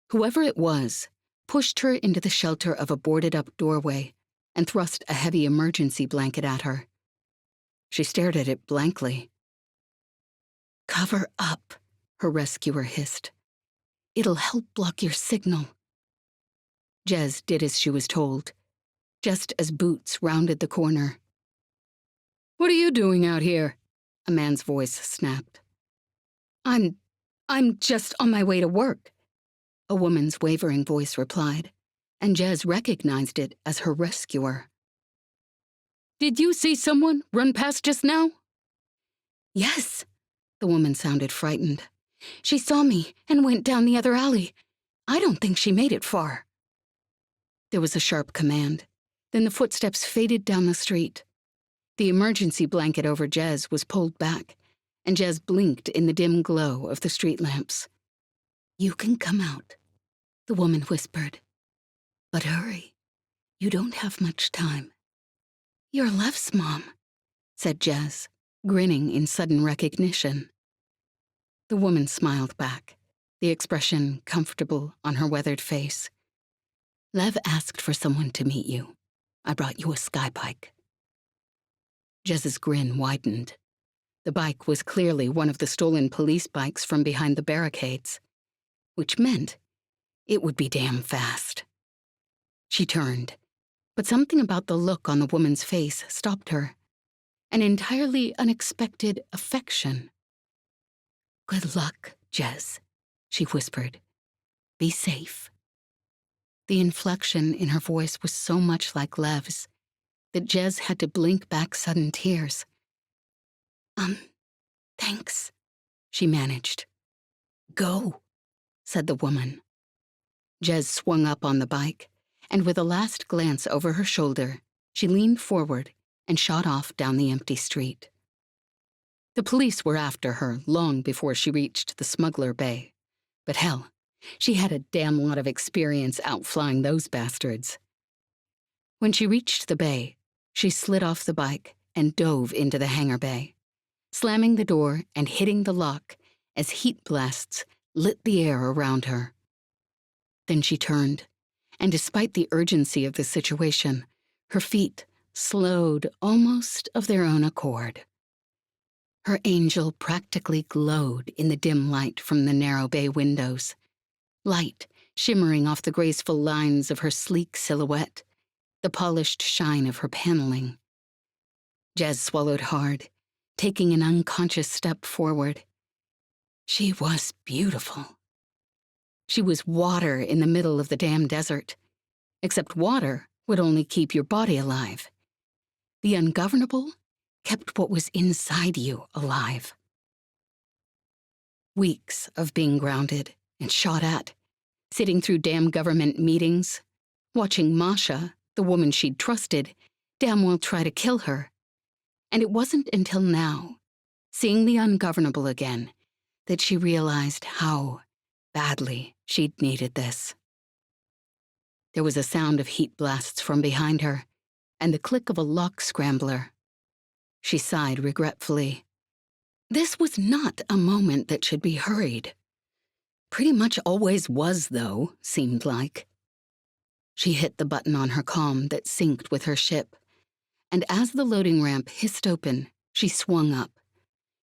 Speaker 2: Whoever it was pushed her into the shelter of a boarded-up doorway and thrust a heavy emergency blanket at her. She stared at it blankly. "Cover up," her rescuer hissed. "It'll help block your signal." Jez did as she was told, just as Boots rounded the corner. "What are you doing out here?" a man's voice snapped. I'm just on my way to work," a woman's wavering voice replied, and Jez recognized it as her rescuer. "Did you see someone run past just now?" "Yes," the woman sounded frightened. "She saw me and went down the other alley. I don't think she made it far." There was a sharp command. Then the footsteps faded down the street. The emergency blanket over Jez was pulled back, and Jez blinked in the dim glow of the street lamps. "You can come out," the woman whispered. "But hurry. You don't have much time." "You're Lev's mom," said Jez, grinning in sudden recognition. The woman smiled back, the expression comfortable on her weathered face. "Lev asked for someone to meet you. I brought you a sky bike." Jez's grin widened. The bike was clearly one of the stolen police bikes from behind the barricades, which meant it would be damn fast. She turned, but something about the look on the woman's face stopped her. An entirely unexpected affection. "Good luck, Jez," she whispered. "Be safe." The inflection in her voice was so much like Lev's that Jez had to blink back sudden tears. Thanks," she managed. "Go," said the woman. Jez swung up on the bike, and with a last glance over her shoulder, she leaned forward and shot off down the empty street. The police were after her long before she reached the smuggler bay. But hell, she had a damn lot of experience outflying those bastards. When she reached the bay, she slid off the bike and dove into the hangar bay, slamming the door and hitting the lock as heat blasts lit the air around her. Then she turned, and despite the urgency of the situation, her feet slowed almost of their own accord. Her angel practically glowed in the dim light from the narrow bay windows, light shimmering off the graceful lines of her sleek silhouette, the polished shine of her paneling. Jez swallowed hard, taking an unconscious step forward. She was beautiful. She was water in the middle of the damn desert, except water would only keep your body alive. The ungovernable kept what was inside you alive. Weeks of being grounded and shot at, sitting through damn government meetings, watching Masha, the woman she'd trusted, damn well try to kill her. And it wasn't until now, seeing the ungovernable again, that she realized how badly she'd needed this. There was a sound of heat blasts from behind her, and the click of a lock scrambler. She sighed regretfully. This was not a moment that should be hurried. Pretty much always was, though, seemed like. She hit the button on her comm that synced with her ship, and as the loading ramp hissed open, she swung up.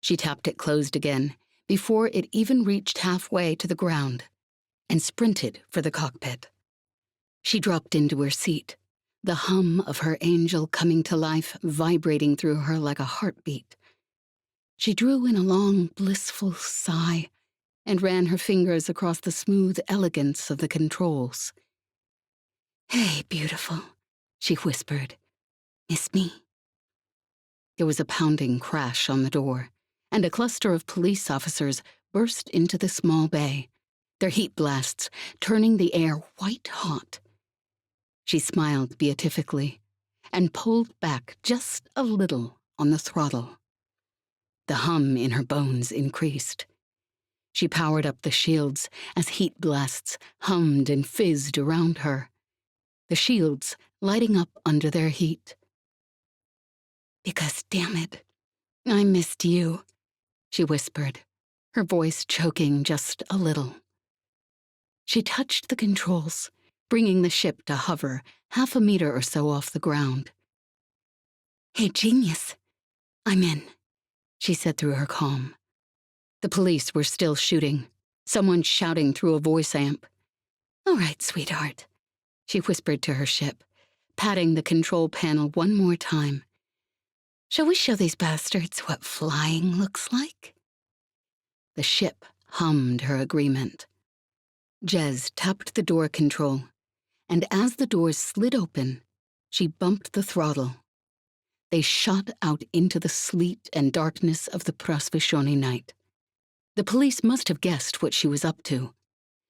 Speaker 2: She tapped it closed again, before it even reached halfway to the ground, and sprinted for the cockpit. She dropped into her seat, the hum of her angel coming to life vibrating through her like a heartbeat. She drew in a long, blissful sigh
Speaker 1: and ran her fingers across the smooth elegance of the controls.
Speaker 3: "Hey, beautiful," she whispered. "Miss me?"
Speaker 1: There was a pounding crash on the door, and a cluster of police officers burst into the small bay, their heat blasts turning the air white hot. She smiled beatifically and pulled back just a little on the throttle. The hum in her bones increased. She powered up the shields as heat blasts hummed and fizzed around her, the shields lighting up under their heat.
Speaker 3: "Because, damn it, I missed you," she whispered,
Speaker 1: her voice choking just a little. She touched the controls, bringing the ship to hover 1/2 meter or so off the ground.
Speaker 3: "Hey, genius, I'm in," she said through her comm.
Speaker 1: The police were still shooting, someone shouting through a voice amp.
Speaker 3: "All right, sweetheart,"
Speaker 1: she whispered to her ship, patting the control panel one more time.
Speaker 3: "Shall we show these bastards what flying looks like?"
Speaker 1: The ship hummed her agreement. Jez tapped the door control, and as the doors slid open, she bumped the throttle. They shot out into the sleet and darkness of the Prosvishoni night. The police must have guessed what she was up to.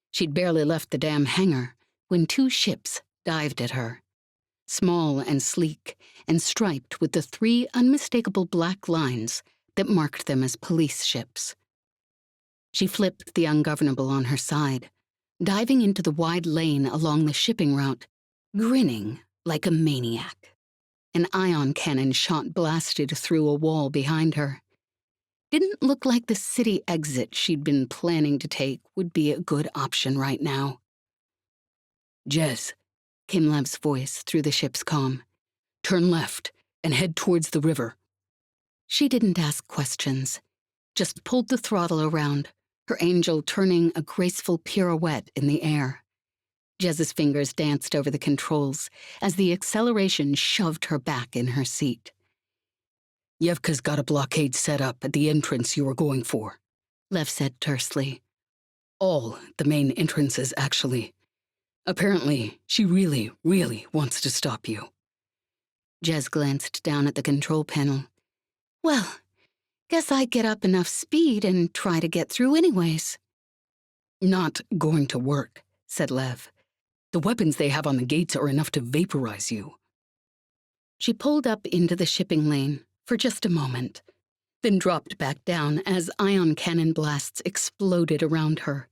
Speaker 1: She'd barely left the damn hangar when 2 ships dived at her, small and sleek and striped with the 3 unmistakable black lines that marked them as police ships. She flipped the Ungovernable on her side, diving into the wide lane along the shipping route, grinning like a maniac. An ion cannon shot blasted through a wall behind her. Didn't look like the city exit she'd been planning to take would be a good option right now.
Speaker 2: "Jez,"
Speaker 1: came Lev's voice through the ship's comm.
Speaker 2: "Turn left and head towards the river."
Speaker 1: She didn't ask questions, just pulled the throttle around, her angel turning a graceful pirouette in the air. Jez's fingers danced over the controls as the acceleration shoved her back in her seat.
Speaker 2: "Evka's got a blockade set up at the entrance you were going for,"
Speaker 1: Lev said tersely.
Speaker 2: "All the main entrances, actually. Apparently, she really, really wants to stop you."
Speaker 1: Jez glanced down at the control panel.
Speaker 3: "Well, guess I get up enough speed and try to get through anyways."
Speaker 2: "Not going to work," said Lev. "The weapons they have on the gates are enough to vaporize you."
Speaker 1: She pulled up into the shipping lane for just a moment, then dropped back down as ion cannon blasts exploded around her.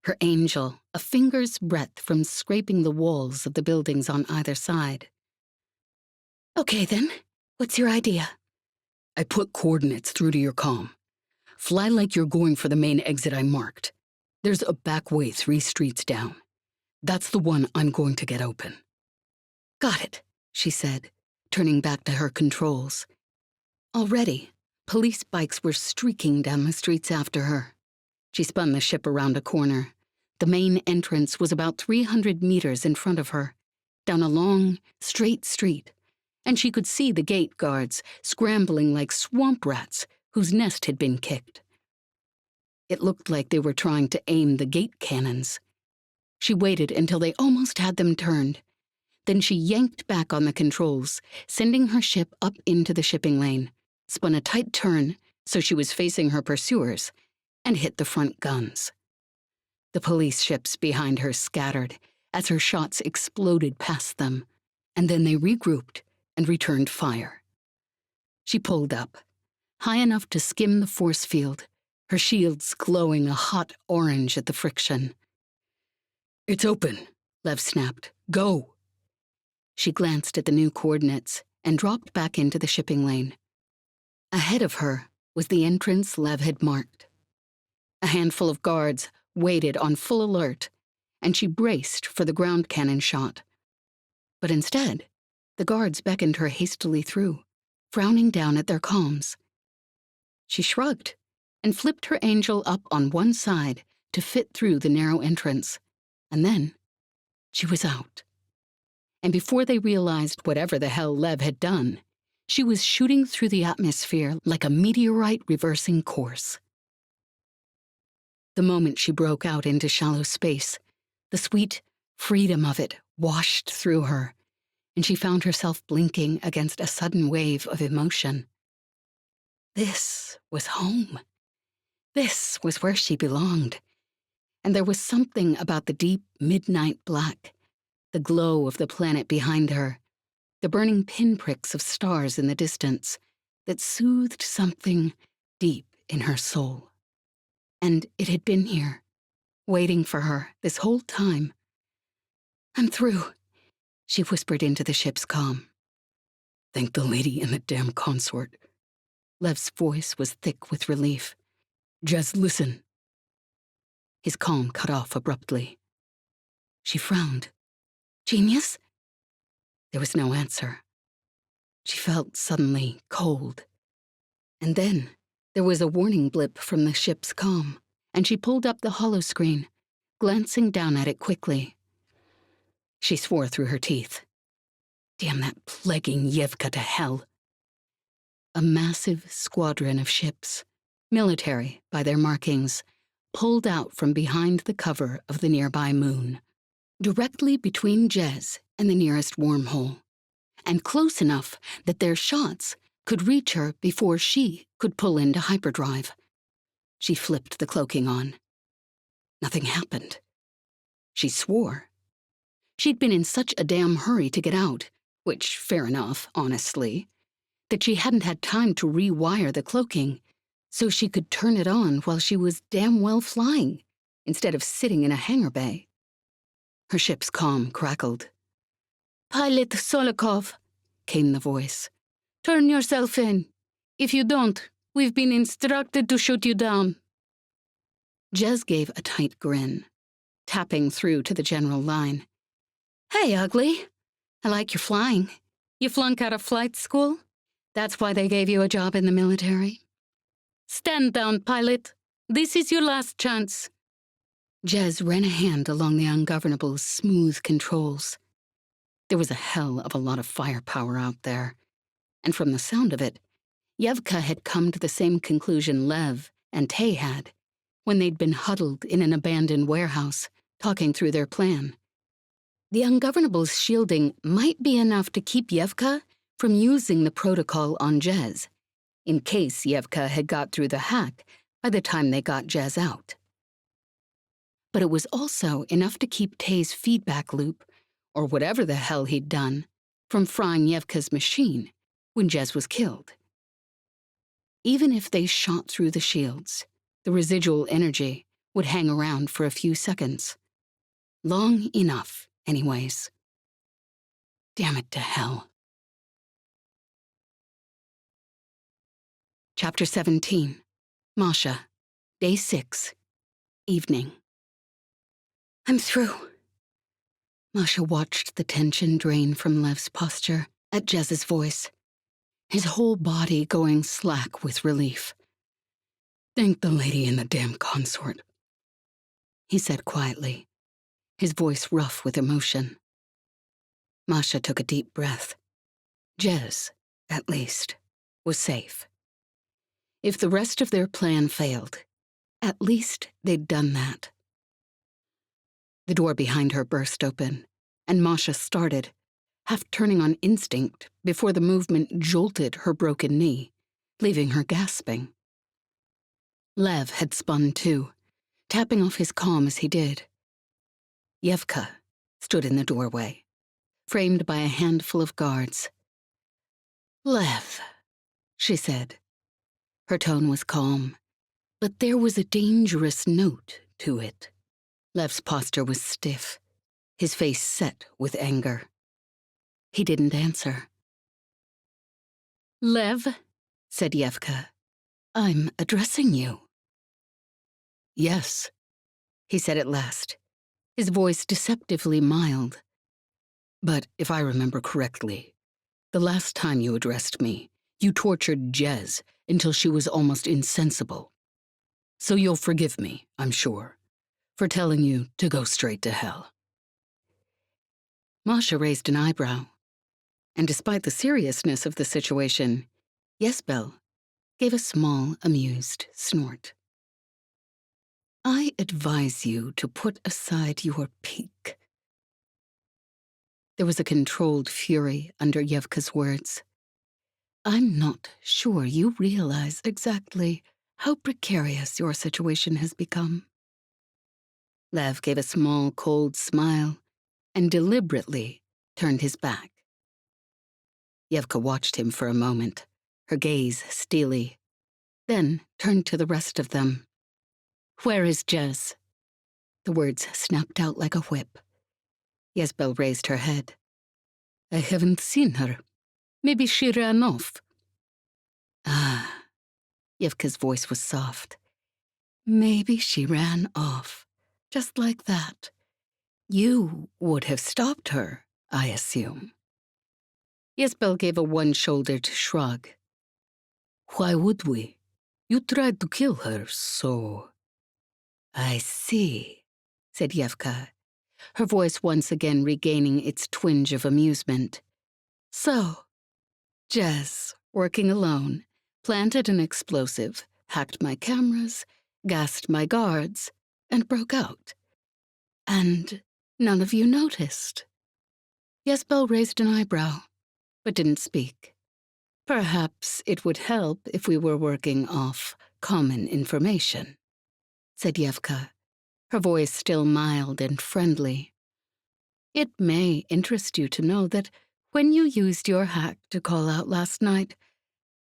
Speaker 1: Her angel a finger's breadth from scraping the walls of the buildings on either side.
Speaker 3: "Okay then, what's your idea?"
Speaker 2: "I put coordinates through to your comm. Fly like you're going for the main exit I marked. There's a back way 3 streets down. That's the one I'm going to get open."
Speaker 1: "Got it," she said, turning back to her controls. Already, police bikes were streaking down the streets after her. She spun the ship around a corner. The main entrance was about 300 meters in front of her, down a long, straight street, and she could see the gate guards scrambling like swamp rats whose nest had been kicked. It looked like they were trying to aim the gate cannons. She waited until they almost had them turned. Then she yanked back on the controls, sending her ship up into the shipping lane, spun a tight turn so she was facing her pursuers, and hit the front guns. The police ships behind her scattered as her shots exploded past them, and then they regrouped and returned fire. She pulled up, high enough to skim the force field, her shields glowing a hot orange at the friction.
Speaker 2: "It's open," Lev snapped. "Go."
Speaker 1: She glanced at the new coordinates and dropped back into the shipping lane. Ahead of her was the entrance Lev had marked. A handful of guards waited on full alert, and she braced for the ground cannon shot. But instead, the guards beckoned her hastily through, frowning down at their comms. She shrugged and flipped her angel up on one side to fit through the narrow entrance, and then she was out. And before they realized whatever the hell Lev had done, she was shooting through the atmosphere like a meteorite reversing course.
Speaker 2: The moment she broke out into shallow space, the sweet freedom of it washed through her, and she found herself blinking against a sudden wave of emotion. This was home. This was where she belonged. And there was something about the deep midnight black, the glow of the planet behind her, the burning pinpricks of stars in the distance, that soothed something deep in her soul. And it had been here, waiting for her this whole time. "I'm through," she whispered into the ship's comm. "Thank the lady and the damn consort." Lev's voice was thick with relief. "Just listen." His comm cut off abruptly. She frowned. "Genius?" There was no answer. She felt suddenly cold. And then there was a warning blip from the ship's comm, and she pulled up the holoscreen, glancing down at it quickly. She swore through her teeth. Damn that plaguing Evka to hell. A massive squadron of ships, military by their markings, pulled out from behind the cover of the nearby moon, directly between Jez and the nearest wormhole, and close enough that their shots could reach her before she could pull into hyperdrive. She flipped the cloaking on. Nothing happened. She swore. She'd been in such a damn hurry to get out, which, fair enough, honestly, that she hadn't had time to rewire the cloaking so she could turn it on while she was damn well flying, instead of sitting in a hangar bay. Her ship's comm crackled. "Pilot Solikov," came the voice. "Turn yourself in. If you don't, we've been instructed to shoot you down." Jez gave a tight grin, tapping through to the general line. "Hey, ugly. I like your flying. You flunk out of flight school? That's why they gave you a job in the military? Stand down, pilot. This is your last chance." Jez ran a hand along the Ungovernable's smooth controls. There was a hell of a lot of firepower out there, and from the sound of it, Evka had come to the same conclusion Lev and Tay had when they'd been huddled in an abandoned warehouse, talking through their plan. The Ungovernable's shielding might be enough to keep Evka from using the protocol on Jez, in case Evka had got through the hack by the time they got Jez out. But it was also enough to keep Tay's feedback loop, or whatever the hell he'd done, from frying Evka's machine when Jez was killed. Even if they shot through the shields, the residual energy would hang around for a few seconds. Long enough, anyways. Damn it to hell. Chapter 17. Masha. Day 6. Evening. "I'm through." Masha watched the tension drain from Lev's posture at Jez's voice, his whole body going slack with relief. "Thank the lady and the damn consort," he said quietly, his voice rough with emotion. Masha took a deep breath. Jez, at least, was safe. If the rest of their plan failed, at least they'd done that. The door behind her burst open, and Masha started, half turning on instinct before the movement jolted her broken knee, leaving her gasping. Lev had spun too, tapping off his comm as he did. Evka stood in the doorway, framed by a handful of guards. "Lev," she said. Her tone was calm, but there was a dangerous note to it. Lev's posture was stiff, his face set with anger. He didn't answer. "Lev," said Evka, "I'm addressing you." "Yes," he said at last, his voice deceptively mild. "But if I remember correctly, the last time you addressed me, you tortured Jez until she was almost insensible. So you'll forgive me, I'm sure, for telling you to go straight to hell." Masha raised an eyebrow, and despite the seriousness of the situation, Yesbel gave a small, amused snort. I advise you to put aside your pique. There was a controlled fury under Evka's words. I'm not sure you realize exactly how precarious your situation has become. Lev gave a small, cold smile and deliberately turned his back. Evka watched him for a moment, her gaze steely, then turned to the rest of them. Where is Jez? The words snapped out like a whip. Jezebel raised her head. I haven't seen her. Maybe she ran off. Ah, Evka's voice was soft. Maybe she ran off. Just like that. You would have stopped her, I assume. Jezebel gave a one-shouldered shrug. Why would we? You tried to kill her, so... I see, said Evka, her voice once again regaining its twinge of amusement. So, Jez, working alone, planted an explosive, hacked my cameras, gassed my guards, and broke out. And none of you noticed. Jezebel raised an eyebrow, but didn't speak. Perhaps it would help if we were working off common information, said Evka, her voice still mild and friendly. It may interest you to know that when you used your hack to call out last night,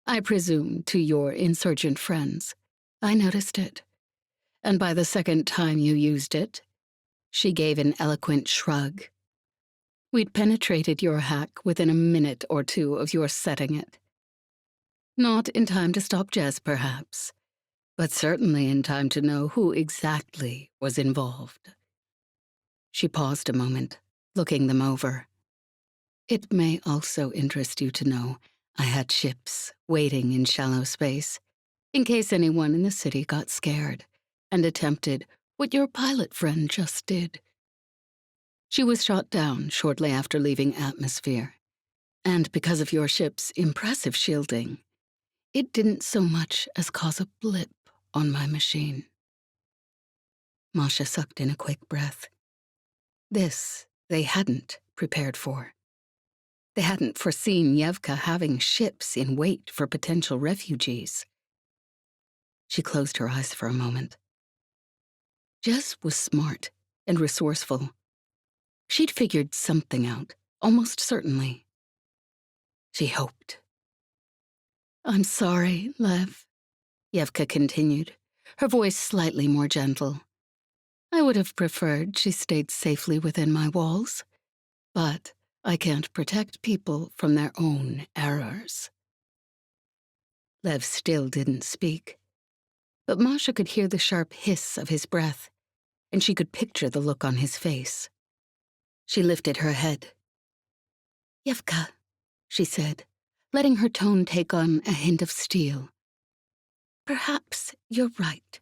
Speaker 2: I presume to your insurgent friends, I noticed it. And by the second time you used it, she gave an eloquent shrug. We'd penetrated your hack within a minute or two of your setting it. Not in time to stop Jez, perhaps, but certainly in time to know who exactly was involved. She paused a moment, looking them over. It may also interest you to know I had ships waiting in shallow space, in case anyone in the city got scared and attempted what your pilot friend just did. She was shot down shortly after leaving atmosphere, and because of your ship's impressive shielding, it didn't so much as cause a blip on my machine. Masha sucked in a quick breath. This they hadn't prepared for. They hadn't foreseen Evka having ships in wait for potential refugees. She closed her eyes for a moment. Jez was smart and resourceful. She'd figured something out, almost certainly. She hoped. I'm sorry, Lev, Evka continued, her voice slightly more gentle. I would have preferred she stayed safely within my walls, but I can't protect people from their own errors. Lev still didn't speak, but Masha could hear the sharp hiss of his breath, and she could picture the look on his face. She lifted her head. Evka, she said, letting her tone take on a hint of steel. Perhaps you're right.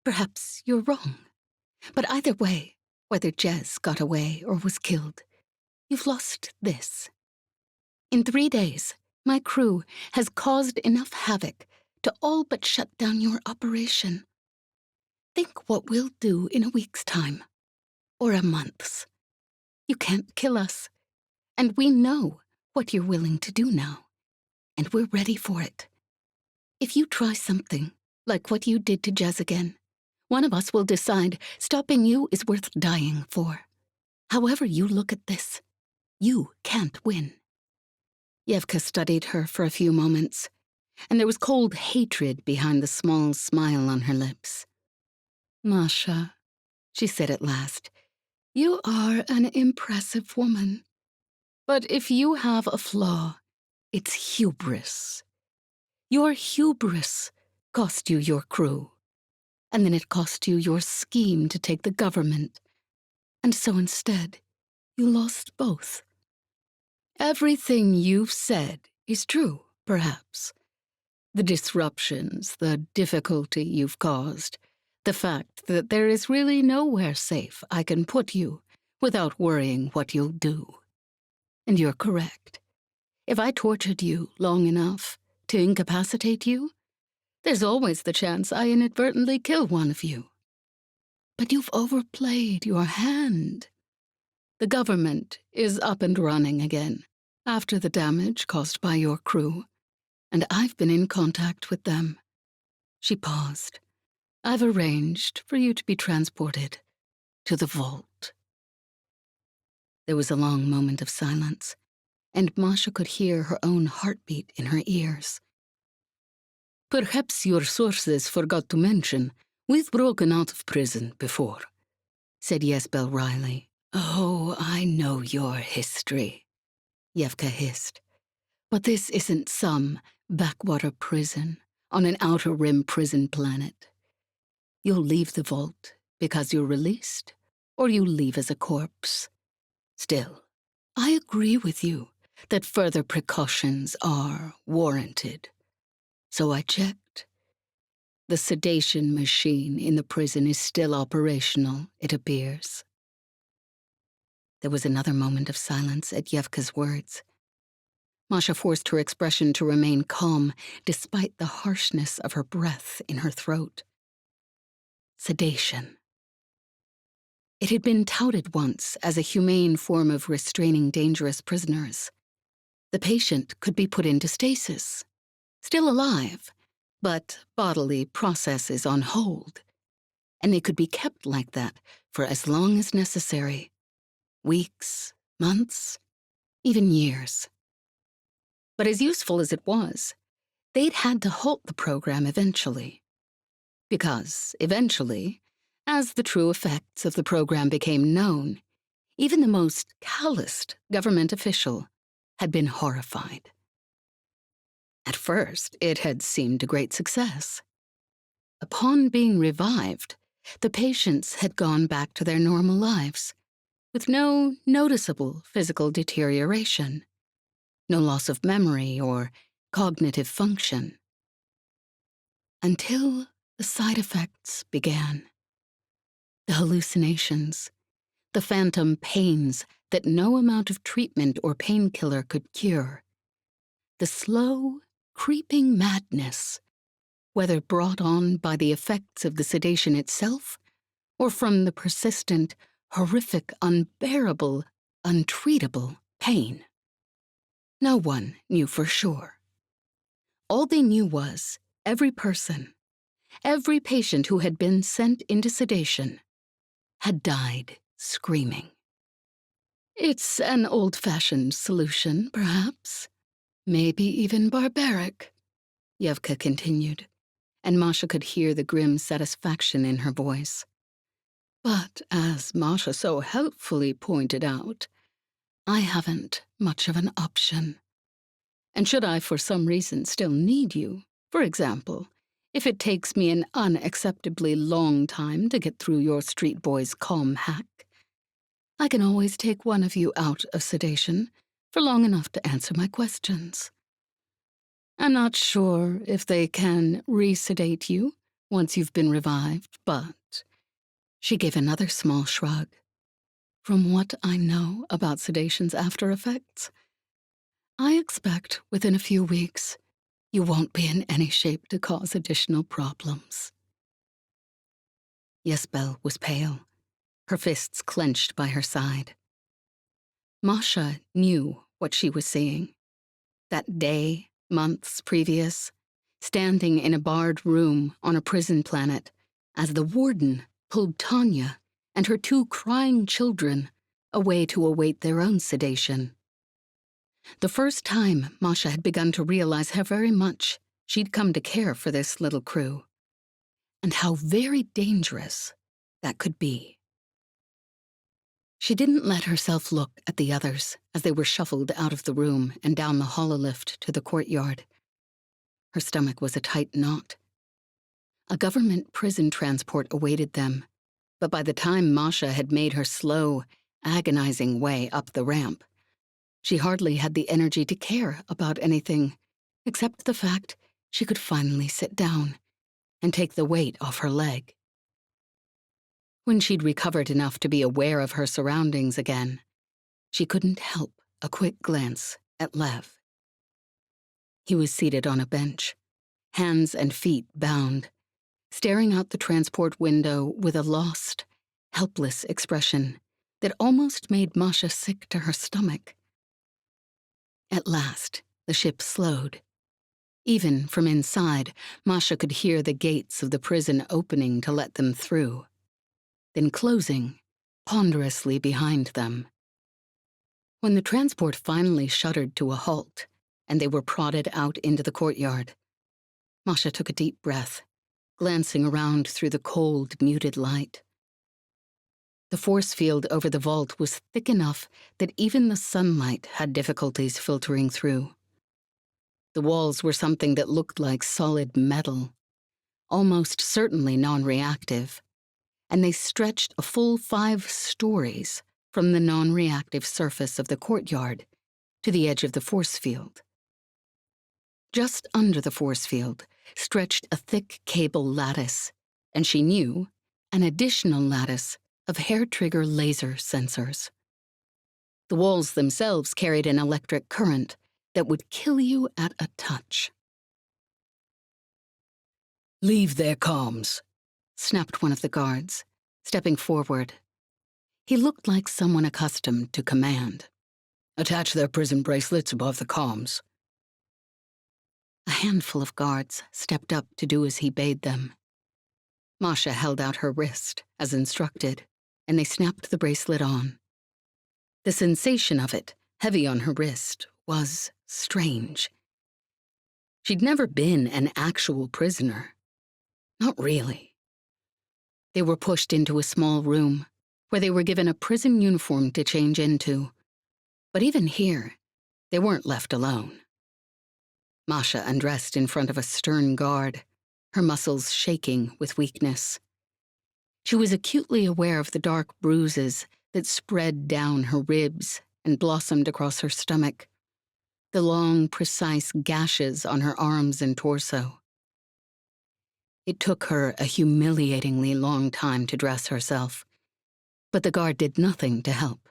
Speaker 2: Perhaps you're wrong. But either way, whether Jez got away or was killed, you've lost this. In 3 days, my crew has caused enough havoc to all but shut down your operation. Think what we'll do in a week's time, or a month's. You can't kill us, and we know what you're willing to do now, and we're ready for it. If you try something, like what you did to Jez again, one of us will decide stopping you is worth dying for. However you look at this, you can't win. Evka studied her for a few moments, and there was cold hatred behind the small smile on her lips. Masha, she said at last, you are an impressive woman. But if you have a flaw, it's hubris. Your hubris cost you your crew, and then it cost you your scheme to take the government, and so instead, you lost both. Everything you've said is true, perhaps. The disruptions, the difficulty you've caused, the fact that there is really nowhere safe I can put you without worrying what you'll do. And you're correct. If I tortured you long enough to incapacitate you, there's always the chance I inadvertently kill one of you. But you've overplayed your hand. The government is up and running again after the damage caused by your crew, and I've been in contact with them." She paused. "I've arranged for you to be transported to the vault." There was a long moment of silence, and Masha could hear her own heartbeat in her ears. "Perhaps your sources forgot to mention we've broken out of prison before," said Yesbel wryly. "Oh, I know your history," Evka hissed. "But this isn't some backwater prison on an outer rim prison planet. You'll leave the vault because you're released, or you leave as a corpse. Still, I agree with you that further precautions are warranted. So I checked. The sedation machine in the prison is still operational, it appears." There was another moment of silence at Yevka's words. Masha forced her expression to remain calm, despite the harshness of her breath in her throat. Sedation. It had been touted once as a humane form of restraining dangerous prisoners. The patient could be put into stasis, still alive, but bodily processes on hold, and they could be kept like that for as long as necessary. Weeks, months, even years. But as useful as it was, they'd had to halt the program eventually. Because, eventually, as the true effects of the program became known, even the most calloused government official had been horrified. At first, it had seemed a great success. Upon being revived, the patients had gone back to their normal lives, with no noticeable physical deterioration, no loss of memory or cognitive function. Until the side effects began. The hallucinations, the phantom pains that no amount of treatment or painkiller could cure, the slow, creeping madness, whether brought on by the effects of the sedation itself or from the persistent, horrific, unbearable, untreatable pain. No one knew for sure. All they knew was every person, every patient who had been sent into sedation, had died screaming. "It's an old-fashioned solution, perhaps. Maybe even barbaric," Evka continued, and Masha could hear the grim satisfaction in her voice. "But as Masha so helpfully pointed out, I haven't much of an option. And should I for some reason still need you, for example, if it takes me an unacceptably long time to get through your street boy's calm hack, I can always take one of you out of sedation for long enough to answer my questions. I'm not sure if they can resedate you once you've been revived, but..." She gave another small shrug. "From what I know about sedation's after effects, I expect within a few weeks you won't be in any shape to cause additional problems." Yesbel was pale, her fists clenched by her side. Masha knew what she was seeing. That day, months previous, standing in a barred room on a prison planet, as the warden pulled Tanya and her 2 crying children away to await their own sedation. The first time Masha had begun to realize how very much she'd come to care for this little crew, and how very dangerous that could be. She didn't let herself look at the others as they were shuffled out of the room and down the hololift to the courtyard. Her stomach was a tight knot. A government prison transport awaited them, but by the time Masha had made her slow, agonizing way up the ramp, she hardly had the energy to care about anything, except the fact she could finally sit down and take the weight off her leg. When she'd recovered enough to be aware of her surroundings again, she couldn't help a quick glance at Lev. He was seated on a bench, hands and feet bound,
Speaker 1: staring out the transport window with a lost, helpless expression that almost made Masha sick to her stomach. At last, the ship slowed. Even from inside, Masha could hear the gates of the prison opening to let them through, then closing ponderously behind them. When the transport finally shuddered to a halt and they were prodded out into the courtyard, Masha took a deep breath, glancing around through the cold, muted light. The force field over the vault was thick enough that even the sunlight had difficulties filtering through. The walls were something that looked like solid metal, almost certainly non-reactive, and they stretched a full 5 stories from the non-reactive surface of the courtyard to the edge of the force field. Just under the force field stretched a thick cable lattice, and she knew an additional lattice of hair-trigger laser sensors. The walls themselves carried an electric current that would kill you at a touch.
Speaker 2: "Leave their comms,"
Speaker 1: snapped one of the guards, stepping forward. He looked like someone accustomed to command.
Speaker 2: "Attach their prison bracelets above the comms."
Speaker 1: A handful of guards stepped up to do as he bade them. Masha held out her wrist, as instructed, and they snapped the bracelet on. The sensation of it, heavy on her wrist, was strange. She'd never been an actual prisoner. Not really. They were pushed into a small room, where they were given a prison uniform to change into. But even here, they weren't left alone. Masha undressed in front of a stern guard, her muscles shaking with weakness. She was acutely aware of the dark bruises that spread down her ribs and blossomed across her stomach, the long, precise gashes on her arms and torso. It took her a humiliatingly long time to dress herself, but the guard did nothing to help,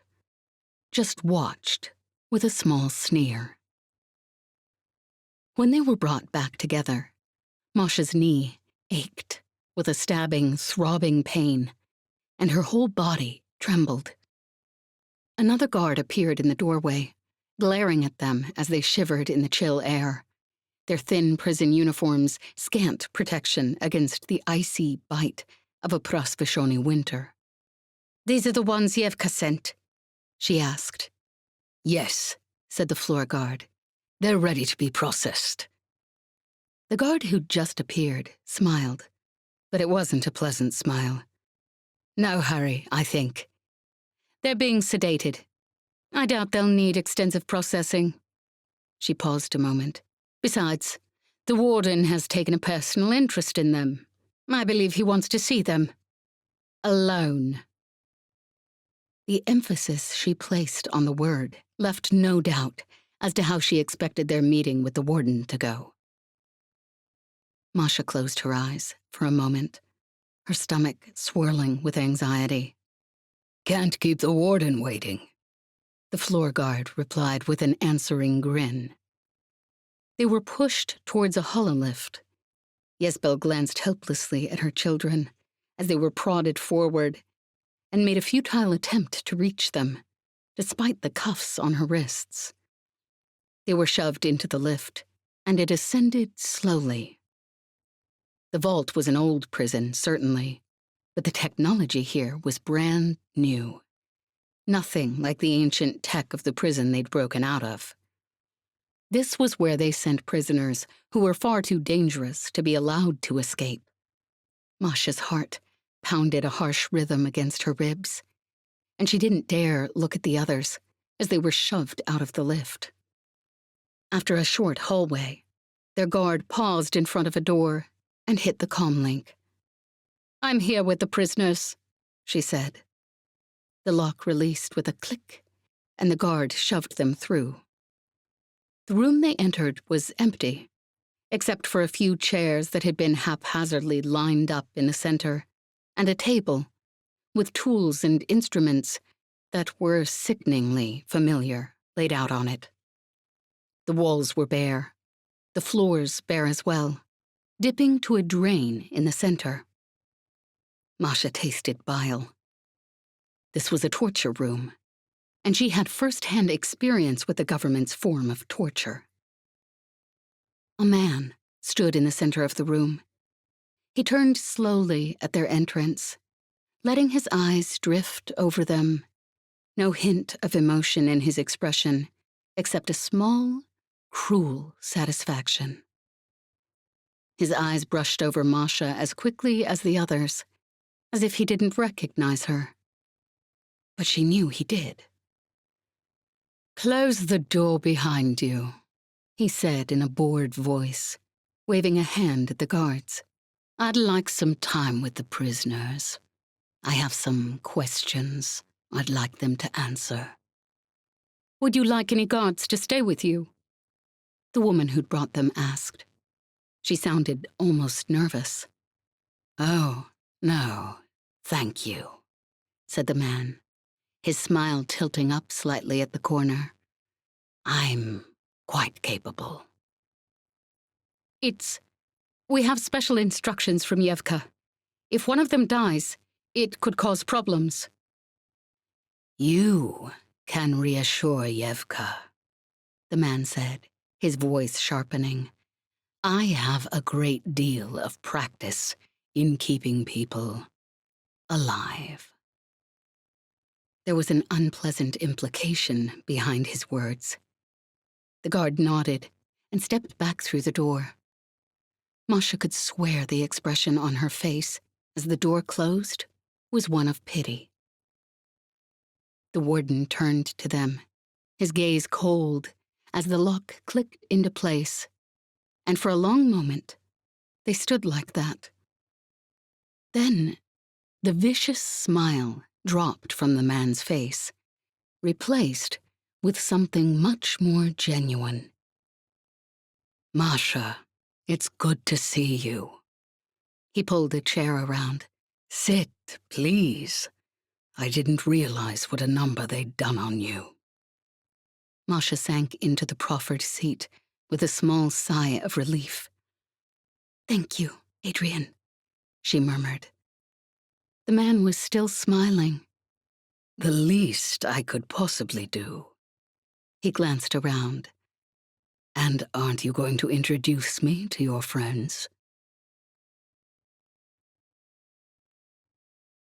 Speaker 1: just watched with a small sneer. When they were brought back together, Masha's knee ached with a stabbing, throbbing pain, and her whole body trembled. Another guard appeared in the doorway, glaring at them as they shivered in the chill air, their thin prison uniforms scant protection against the icy bite of a Prosvishoni winter. "These are the ones Evka sent?" she asked.
Speaker 2: "Yes,"
Speaker 1: said the floor guard.
Speaker 2: "They're ready to be processed."
Speaker 1: The guard who'd just appeared smiled, but it wasn't a pleasant smile.
Speaker 2: "No hurry, I think."
Speaker 1: "They're being sedated. I doubt they'll need extensive processing." She paused a moment. "Besides, the warden has taken a personal interest in them. I believe he wants to see them. Alone." The emphasis she placed on the word left no doubt as to how she expected their meeting with the warden to go. Masha closed her eyes for a moment, her stomach swirling with anxiety.
Speaker 2: "Can't keep the warden waiting,"
Speaker 1: the floor guard replied with an answering grin. They were pushed towards a hololift. Yesbel glanced helplessly at her children as they were prodded forward and made a futile attempt to reach them, despite the cuffs on her wrists. They were shoved into the lift, and it ascended slowly. The vault was an old prison, certainly, but the technology here was brand new. Nothing like the ancient tech of the prison they'd broken out of. This was where they sent prisoners who were far too dangerous to be allowed to escape. Masha's heart pounded a harsh rhythm against her ribs, and she didn't dare look at the others as they were shoved out of the lift. After a short hallway, their guard paused in front of a door and hit the comm link. "I'm here with the prisoners," she said. The lock released with a click, and the guard shoved them through. The room they entered was empty, except for a few chairs that had been haphazardly lined up in the center, and a table with tools and instruments that were sickeningly familiar laid out on it. The walls were bare, the floors bare as well, dipping to a drain in the center. Masha tasted bile. This was a torture room, and she had first-hand experience with the government's form of torture. A man stood in the center of the room. He turned slowly at their entrance, letting his eyes drift over them, no hint of emotion in his expression, except a small, cruel satisfaction. His eyes brushed over Masha as quickly as the others, as if he didn't recognize her. But she knew he did. "Close the door behind you," he said in a bored voice, waving a hand at the guards. "I'd like some time with the prisoners. I have some questions I'd like them to answer." "Would you like any guards to stay with you?" the woman who'd brought them asked. She sounded almost nervous. "Oh, no, thank you," said the man, his smile tilting up slightly at the corner. "I'm quite capable." We have special instructions from Evka. If one of them dies, it could cause problems." "You can reassure Evka," the man said, his voice sharpening. "I have a great deal of practice in keeping people alive." There was an unpleasant implication behind his words. The guard nodded and stepped back through the door. Masha could swear the expression on her face as the door closed was one of pity. The warden turned to them, his gaze cold as the lock clicked into place, and for a long moment they stood like that. Then the vicious smile dropped from the man's face, replaced with something much more genuine. "Masha, it's good to see you." He pulled a chair around. "Sit, please. I didn't realize what a number they'd done on you." Masha sank into the proffered seat with a small sigh of relief. "Thank you, Adrian," she murmured. The man was still smiling. "The least I could possibly do." He glanced around. "And aren't you going to introduce me to your friends?"